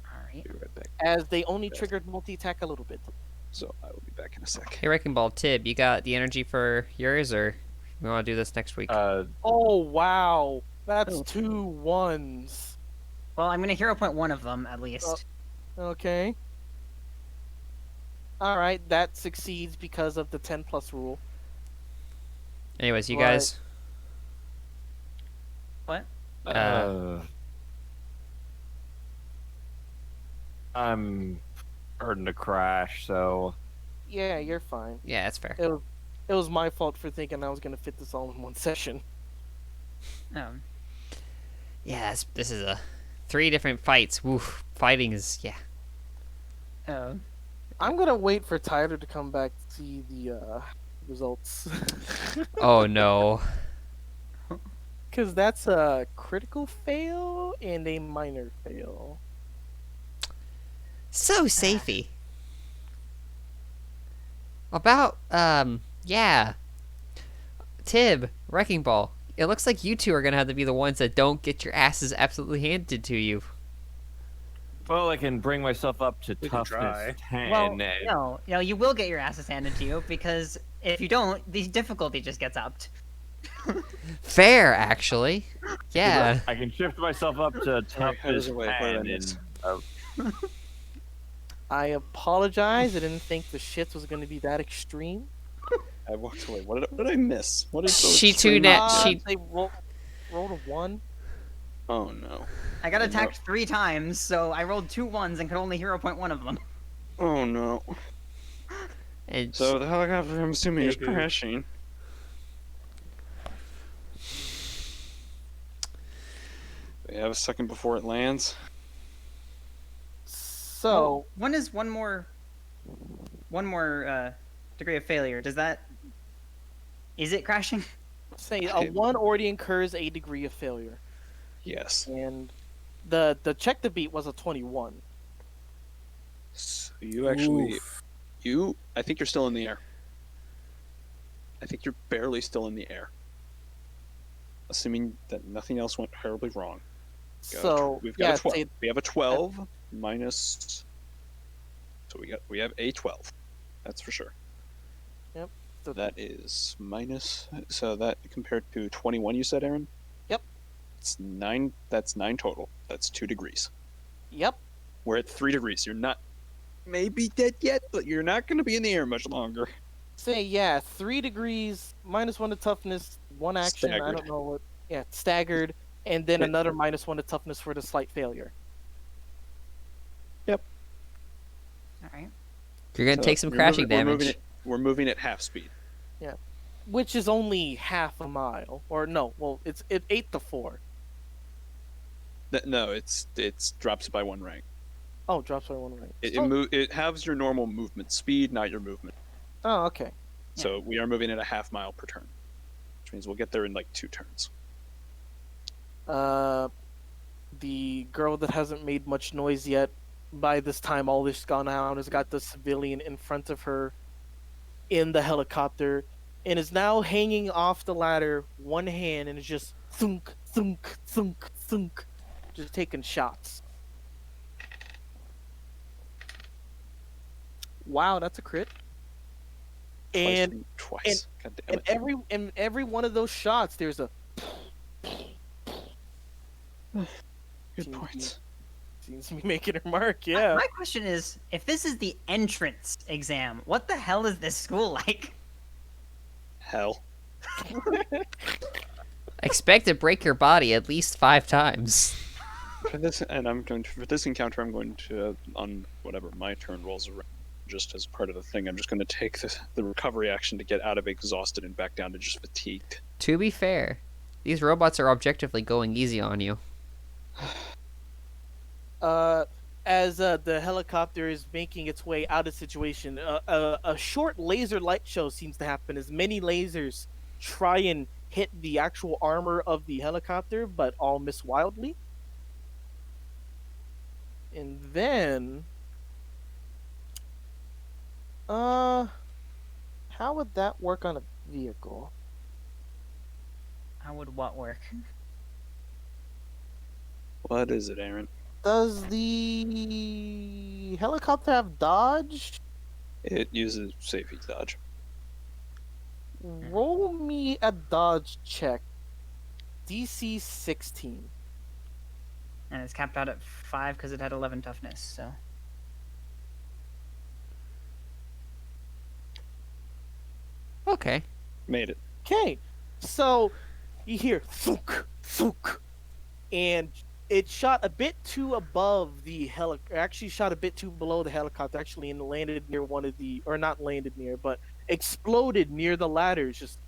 S7: All right.
S4: Be right back.
S1: as they only triggered multi-attack a little bit.
S4: So I will be back in a sec.
S2: Hey, Wrecking Ball, Tib, you got the energy for yours, or we want to do this next week?
S1: Oh, wow. That's
S7: Oh.
S1: 2 1s.
S7: Well, I'm gonna hero point one of them at least.
S1: Okay. Alright, that succeeds because of the 10 plus rule.
S2: Anyways, you
S1: right.
S2: guys.
S7: What?
S5: I'm starting to crash, so
S1: Yeah, you're fine.
S2: Yeah, that's fair.
S1: It'll, It was my fault for thinking I was gonna fit this all in one session.
S7: Um,
S2: Yeah, this is a 3 different fights. Woof. Fighting is, yeah.
S7: uh,
S1: I'm gonna wait for Tyler to come back to see the results.
S2: Oh no.
S1: Because that's a critical fail and a minor fail.
S2: So safey. About, yeah. Tib, Wrecking Ball. It looks like you two are gonna have to be the ones that don't get your asses absolutely handed to you.
S5: Well, I can bring myself up to
S3: We can
S5: toughness
S3: try.
S5: 10.
S7: well,
S5: and-
S7: no, you will get your asses handed to you because if you don't, the difficulty just gets upped.
S2: Fair, actually. Yeah.
S5: I can shift myself up to
S4: Alright, how does
S5: toughness
S4: it work? What
S5: 10
S4: did I miss?
S5: and
S1: I apologize. I didn't think the shit was gonna be that extreme.
S4: I walked away. What did I miss? What is so
S2: She
S4: extreme
S2: too
S4: about
S2: she-
S4: that?
S1: They rolled a 1.
S4: Oh no.
S7: I got
S4: Oh, no.
S7: attacked 3 times, so I rolled 2 ones and could only hero point one of them.
S4: Oh no.
S2: And
S4: So the helicopter, I'm assuming, is
S3: Maybe.
S4: crashing. We have a second before it lands.
S1: So
S7: When is one more degree of failure? Is it crashing?
S1: say a 1 already incurs a degree of failure,
S4: Yes.
S1: and the check to beat was a 21.
S4: So you actually,
S3: Oof.
S4: I think you're still in the air. I think you're barely still in the air. Assuming that nothing else went terribly wrong.
S1: So
S4: we've got
S1: yeah,
S4: a 12.
S1: say,
S4: We have a 12 minus. So we have a 12. That's for sure.
S1: so
S4: That is minus. So that compared to 21, you said, Aaron.
S1: Yep.
S4: It's 9. That's 9 total. That's 2 degrees.
S1: Yep.
S4: We're at 3 degrees. You're not maybe dead yet, but you're not going to be in the air much longer.
S1: Say yeah, 3 degrees, -1 to toughness, 1 action. I
S4: Staggered.
S1: don't know what. Yeah, staggered, and then
S4: Wait.
S1: another -1 to toughness for the slight failure.
S7: All right.
S2: you're gonna
S4: So
S2: take some
S4: we're
S2: crashing
S4: moving-
S2: damage.
S4: We're moving at half speed.
S1: Which is only half a mile, or no? Well, it's 8 to 4.
S4: No, it's drops by 1 rank.
S1: Oh, drops by 1 rank.
S4: It halves your normal movement speed, not your movement.
S1: Oh, okay.
S4: So we are moving at a half mile per turn, which means we'll get there in like 2 turns.
S1: The girl that hasn't made much noise yet. By this time, all this gone out has got the civilian in front of her in the helicopter, and is now hanging off the ladder, one hand, and is just thunk, thunk, thunk, thunk, just taking shots. Wow, that's a crit. And
S4: Twice. God damn
S1: and
S4: it.
S1: every one of those shots, there's a
S4: Good points.
S1: seems to be making her mark. Yeah.
S7: My question is, if this is the entrance exam, what the hell is this school like?
S4: Hell.
S2: Expect to break your body at least 5 times.
S4: For this, for this encounter, I'm going to on whatever my turn rolls around. Just as part of the thing, I'm just going to take the recovery action to get out of exhausted and back down to just fatigued.
S2: To be fair, these robots are objectively going easy on you.
S1: As the helicopter is making its way out of the situation, a short laser light show seems to happen as many lasers try and hit the actual armor of the helicopter, but all miss wildly. And then, how would that work on a vehicle?
S7: How would what work?
S4: What is it, Aaron?
S1: Does the helicopter have dodge?
S4: It uses safety dodge.
S1: Roll me a dodge check. DC 16.
S7: And it's capped out at 5 because it had 11 toughness. So
S2: Okay.
S4: Made it.
S1: Okay, so you hear thunk, thunk, and it shot a bit too above the actually shot a bit too below the helicopter, actually, and landed near one of the, or not landed near, but exploded near the ladders. Just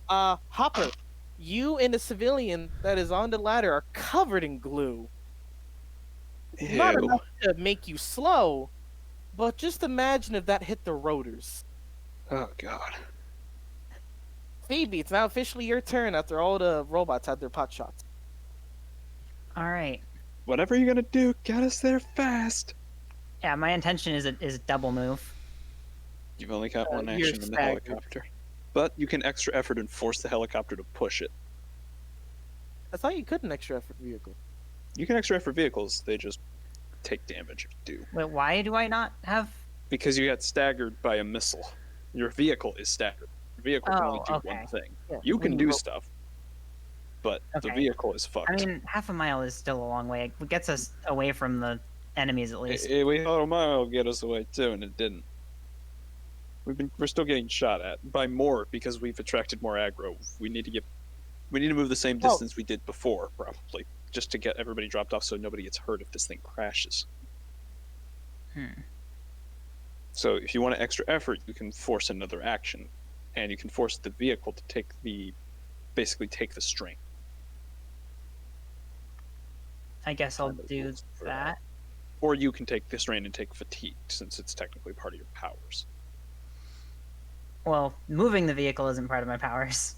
S1: Hopper, you and a civilian that is on the ladder are covered in glue. Not
S4: Ew.
S1: enough to make you slow, but just imagine if that hit the rotors.
S4: Oh god.
S1: Phoebe, it's now officially your turn after all the robots had their pot shots.
S7: All right.
S4: Whatever you're gonna do, get us there fast.
S7: Yeah, my intention is a double move.
S4: You've only got one
S1: you're
S4: action in the
S1: staggered.
S4: helicopter. But you can extra effort and force the helicopter to push it.
S1: I thought you could an extra effort vehicle.
S4: You can extra effort vehicles, they just take damage if you do.
S7: Wait, why do I not have?
S4: Because you got staggered by a missile. Your vehicle is staggered. Your vehicle can only
S7: Oh,
S4: do
S7: okay.
S4: one thing.
S1: Yeah,
S4: You
S1: when
S4: can do
S1: roll-
S4: stuff, but the
S7: Okay.
S4: vehicle is fucked.
S7: I mean, half a mile is still a long way. It gets us away from the enemies at least.
S4: We thought a mile would get us away too, and it didn't. We're still getting shot at by more because we've attracted more aggro. We need to move the same
S1: Oh.
S4: distance we did before, probably, just to get everybody dropped off so nobody gets hurt if this thing crashes.
S7: Hmm.
S4: So if you want an extra effort, you can force another action, and you can force the vehicle to basically take the strain.
S7: I guess I'll
S4: Kind of
S7: do
S4: rules for
S7: that.
S4: Or you can take the strain and take fatigue, since it's technically part of your powers.
S7: Well, moving the vehicle isn't part of my powers.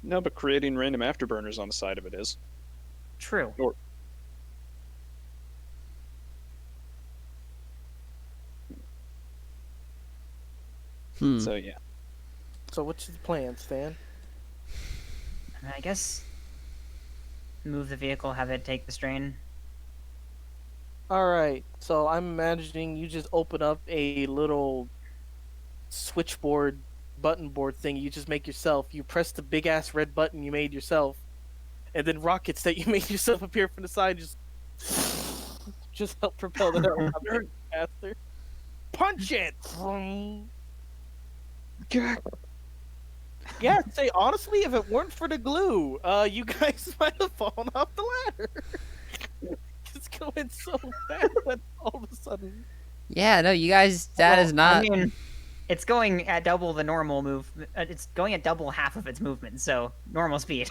S4: No, but creating random afterburners on the side of it is.
S7: True.
S4: So yeah.
S1: So what's the plan, Stan?
S7: I mean, I guess move the vehicle, have it take the strain.
S1: Alright, so I'm imagining you just open up a little switchboard button board thing you just make yourself. You press the big ass red button you made yourself, and then rockets that you made yourself appear from the side just help propel the helicopter faster. Punch it! Yeah, say honestly, if it weren't for the glue, you guys might have fallen off the ladder. It's going so fast that all of a sudden.
S2: Yeah, no, you guys, that is not.
S7: I mean, it's going at double the normal move. It's going at double half of its movement, so normal speed.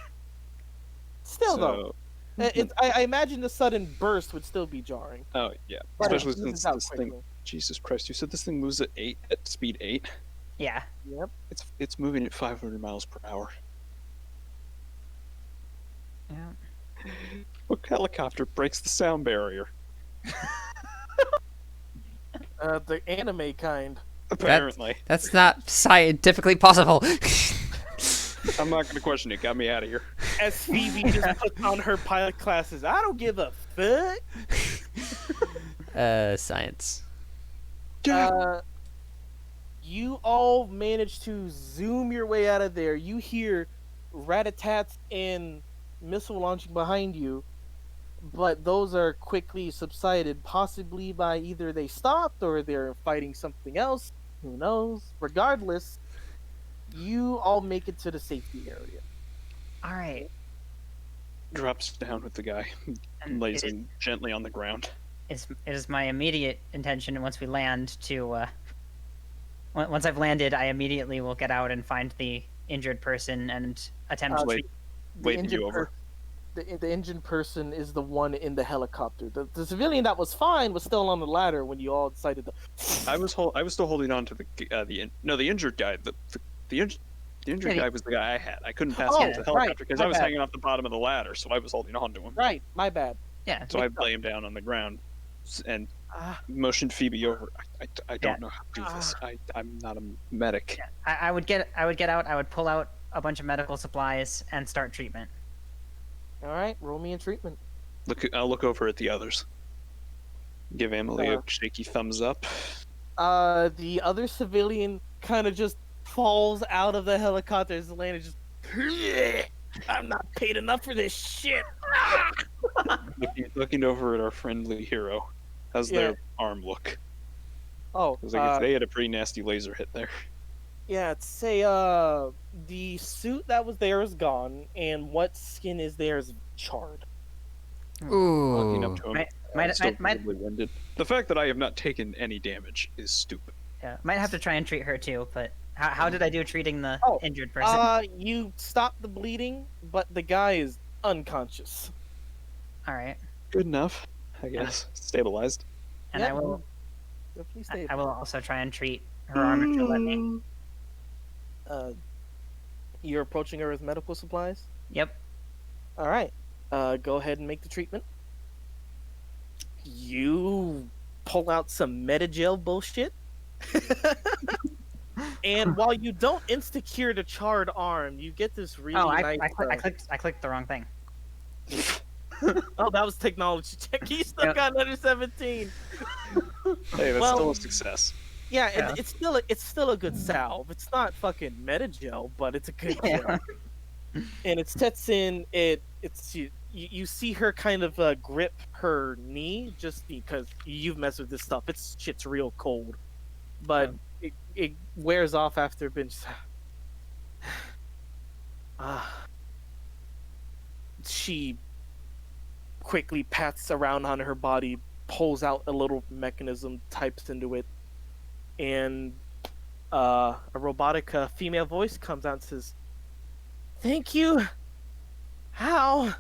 S1: Still though, I imagine the sudden burst would still be jarring.
S4: Oh yeah,
S1: But it
S4: especially
S1: moves
S4: since
S1: out
S4: this
S1: quickly.
S4: thing. Jesus Christ! You said this thing moves at speed 8.
S7: Yeah.
S1: Yep.
S4: It's moving at 500 miles per hour.
S7: Yeah.
S4: What helicopter breaks the sound barrier?
S1: The anime kind.
S4: Apparently,
S2: That's not scientifically possible.
S4: I'm not going to question it. Got me out of here.
S1: As Phoebe just puts on her pilot classes, I don't give a fuck.
S2: Science.
S1: You all manage to zoom your way out of there. You hear rat-a-tats and missile launching behind you, but those are quickly subsided, possibly by either they stopped or they're fighting something else. Who knows? Regardless, you all make it to the safety area.
S7: All right.
S4: Drops down with the guy,
S7: And
S4: lays
S7: it is-
S4: him gently on the ground.
S7: it is my immediate intention once we land to once I've landed, I immediately will get out and find the injured person and attempt to
S4: Wait, waiting you over.
S1: The engine person is the one in the helicopter. The civilian that was fine was still on the ladder when you all decided to.
S4: I was still holding on to the injured guy. The injured guy was the guy I had. I couldn't pass him to the
S1: right,
S4: helicopter because
S1: my
S4: I was
S1: bad.
S4: hanging off the bottom of the ladder, so I was holding on to him.
S1: Right, my bad.
S7: yeah.
S4: So I lay him down on the ground and
S1: Ah,
S4: motioned Phoebe over. I don't
S7: Yeah.
S4: know how to do this. I'm not a medic.
S7: I would get out. I would pull out a bunch of medical supplies and start treatment.
S1: all right, roll me in treatment.
S4: I'll look over at the others. Give Emily a
S1: Uh,
S4: shaky thumbs up.
S1: The other civilian kind of just falls out of the helicopter as the landing just. I'm not paid enough for this shit.
S4: Looking over at our friendly hero. How's their arm look?
S1: Oh,
S4: It was like they had a pretty nasty laser hit there.
S1: yeah. I'd say the suit that was there is gone, and what skin is there is charred.
S4: Walking up
S2: Ooh.
S4: to him.
S7: Might-
S4: still
S7: might-
S4: visibly winded. The fact that I have not taken any damage is stupid.
S7: Yeah, might have to try and treat her too. But how did I do treating the
S1: Oh,
S7: injured person?
S1: You stop the bleeding, but the guy is unconscious.
S7: All right,
S4: Good enough, I guess. Stabilized.
S7: and
S1: Yep,
S7: I will.
S1: definitely
S7: I
S1: stable.
S7: will also try and treat her arm if she'll let me.
S1: Uh, you're approaching her with medical supplies.
S7: Yep.
S1: All right. Go ahead and make the treatment. You pull out some Metagel bullshit. And while you don't insta-cure the charred arm, you get this really
S7: Oh,
S1: nice.
S7: I clicked the wrong thing.
S1: Oh, that was technology check. He still
S7: Yep.
S1: got another 17.
S4: Hey, that's
S1: Well-
S4: still a success.
S1: Yeah,
S7: Yeah.
S1: it's still a good salve. It's not fucking Metagel, but it's a good
S7: Yeah.
S1: gel. And it sets in. You see her kind of grip her knee just because you've messed with this stuff. It's shit's real cold, but it wears off after a bit. She quickly pats around on her body, pulls out a little mechanism, types into it, and a robotic female voice comes out and says, "Thank you. How?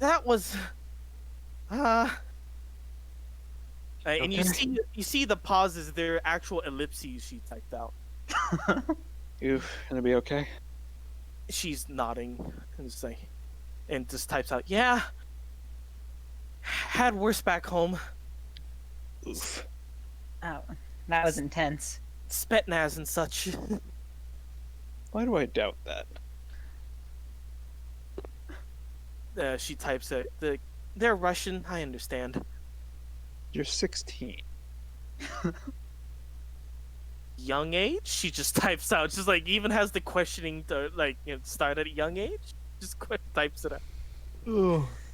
S1: That was and you see the pauses. They're actual ellipses she typed out.
S4: You gonna be okay?
S1: She's nodding and just types out, "Yeah. Had worse back home.
S4: Oof.
S7: Oh, that was intense.
S1: Spetnaz and such."
S4: Why do I doubt that?
S1: She types it. They're Russian. I understand.
S4: You're 16.
S1: Young age? She just types out. She's like, even has the questioning to start at a young age. Just types it out.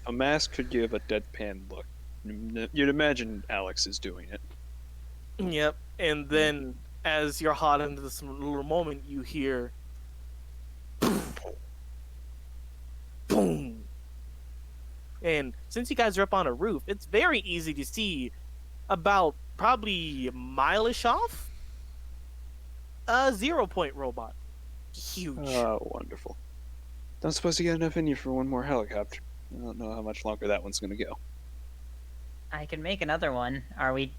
S4: A mask could give a deadpan look. You'd imagine Alex is doing it.
S1: Yep. And then, as you're hot into this little moment, you hear, boom. And since you guys are up on a roof, it's very easy to see about probably a mile-ish off a 0-point robot. Huge.
S4: Oh, wonderful. Don't suppose you got enough in you for one more helicopter. I don't know how much longer that one's gonna go.
S7: I can make another one. Are we?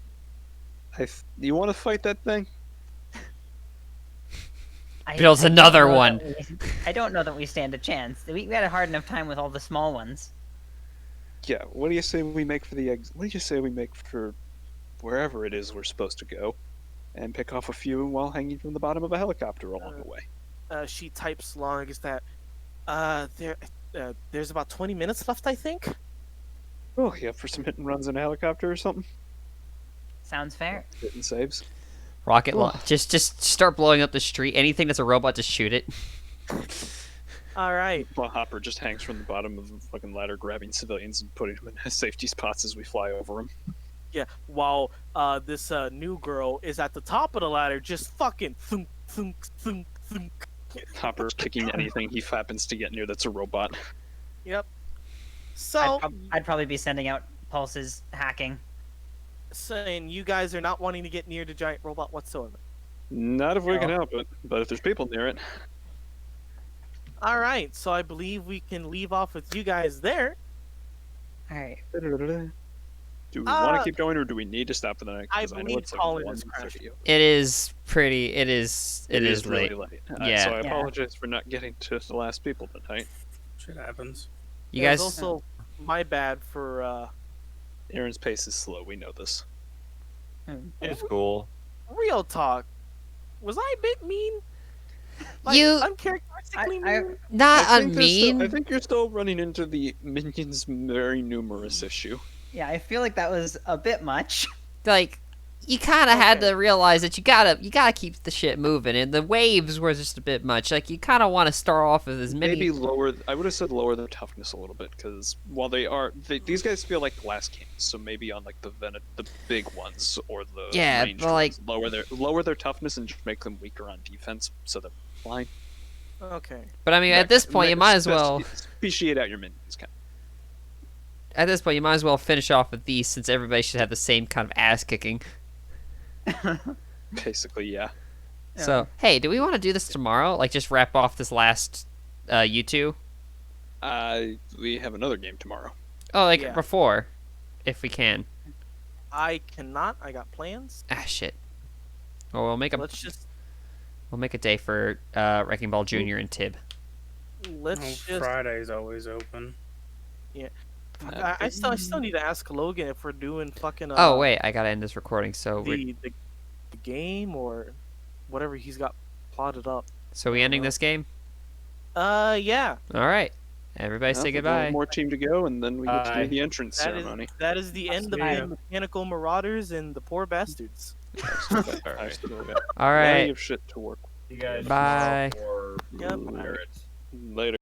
S4: You want to fight that thing?
S2: Builds
S7: I don't
S2: another
S7: know
S2: one.
S7: that I don't know that we stand a chance. We had a hard enough time with all the small ones.
S4: Yeah. What do you say we make for the eggs? What do you say we make for wherever it is we're supposed to go, and pick off a few while hanging from the bottom of a helicopter along the way?
S1: She types long as that. There's about 20 minutes left, I think.
S4: Oh, yeah, for some hit and runs in a helicopter or something.
S7: Sounds fair.
S4: Hit and saves.
S2: Rocket just start blowing up the street. Anything that's a robot, just shoot it.
S1: All right.
S4: While Hopper just hangs from the bottom of the fucking ladder, grabbing civilians and putting them in safety spots as we fly over them.
S1: Yeah. While this new girl is at the top of the ladder, just fucking thunk thunk thunk thunk.
S4: Hopper's kicking anything he happens to get near that's a robot.
S1: Yep. So,
S7: I'd probably be sending out pulses, hacking.
S1: saying you guys are not wanting to get near the giant robot whatsoever.
S4: Not if we can
S7: No.
S4: help it, but if there's people near it.
S1: All right. So I believe we can leave off with you guys there.
S7: All right.
S4: Do we want to keep going, or do we need to stop for the night?
S1: I
S4: 'Cause know
S1: believe
S4: it's like
S1: Colin is
S4: 1:30.
S2: It is pretty. It is
S4: really
S2: late.
S4: late.
S2: Yeah.
S4: So I
S7: Yeah.
S4: apologize for not getting to the last people tonight.
S3: Shit happens.
S2: You
S1: It was
S2: guys.
S1: also my bad for
S4: Aaron's pace is slow. We know this.
S5: It's cool.
S1: real talk. Was I a bit mean?
S2: You-
S1: uncharacteristically mean?
S2: Not
S4: I
S2: mean.
S4: think you're still running into the minions very numerous issue.
S7: Yeah, I feel like that was a bit much.
S2: Like, you kind of had
S1: Okay.
S2: to realize that you gotta keep the shit moving, and the waves were just a bit much. Like, you kind of want to start off with as many.
S4: Maybe lower. I would have said lower their toughness a little bit, because while these guys feel like glass cannons, so maybe on like the big ones or the
S2: Yeah,
S4: ranged
S2: but, like-
S4: ones, lower their toughness and just make them weaker on defense, so they're fine.
S1: Okay.
S2: But I mean, at this point, you might as well.
S4: Speciate out your minions. Kind
S2: At this point, you might as well finish off with these, since everybody should have the same kind of ass kicking.
S4: Basically, yeah.
S2: So, hey, do we want to do this tomorrow? Like, just wrap off this last U2?
S4: We have another game tomorrow.
S2: Oh, like
S1: Yeah.
S2: before, if we can.
S1: I cannot. I got plans.
S2: Ah, shit. Well, we'll make
S1: Let's just
S2: a day for Wrecking Ball Junior and Tib.
S1: let's just.
S3: Friday's always open.
S1: Fuck, I still need to ask Logan if we're doing fucking.
S2: Oh wait, I gotta end this recording. So
S1: the game or whatever he's got plotted up.
S2: we ending this game?
S1: Yeah.
S2: All right. Everybody say
S4: We've got
S2: goodbye.
S4: one more team to go, and then we get to
S3: Bye.
S4: do the entrance
S1: That is
S4: ceremony.
S1: that is the end of
S3: see ya.
S1: the mechanical marauders and the poor bastards.
S5: All
S4: I
S5: right.
S4: still got
S2: All
S4: plenty
S2: right.
S4: of shit to work.
S5: You guys
S2: Bye.
S5: tomorrow for
S1: Yep.
S5: Pirates.
S4: Later.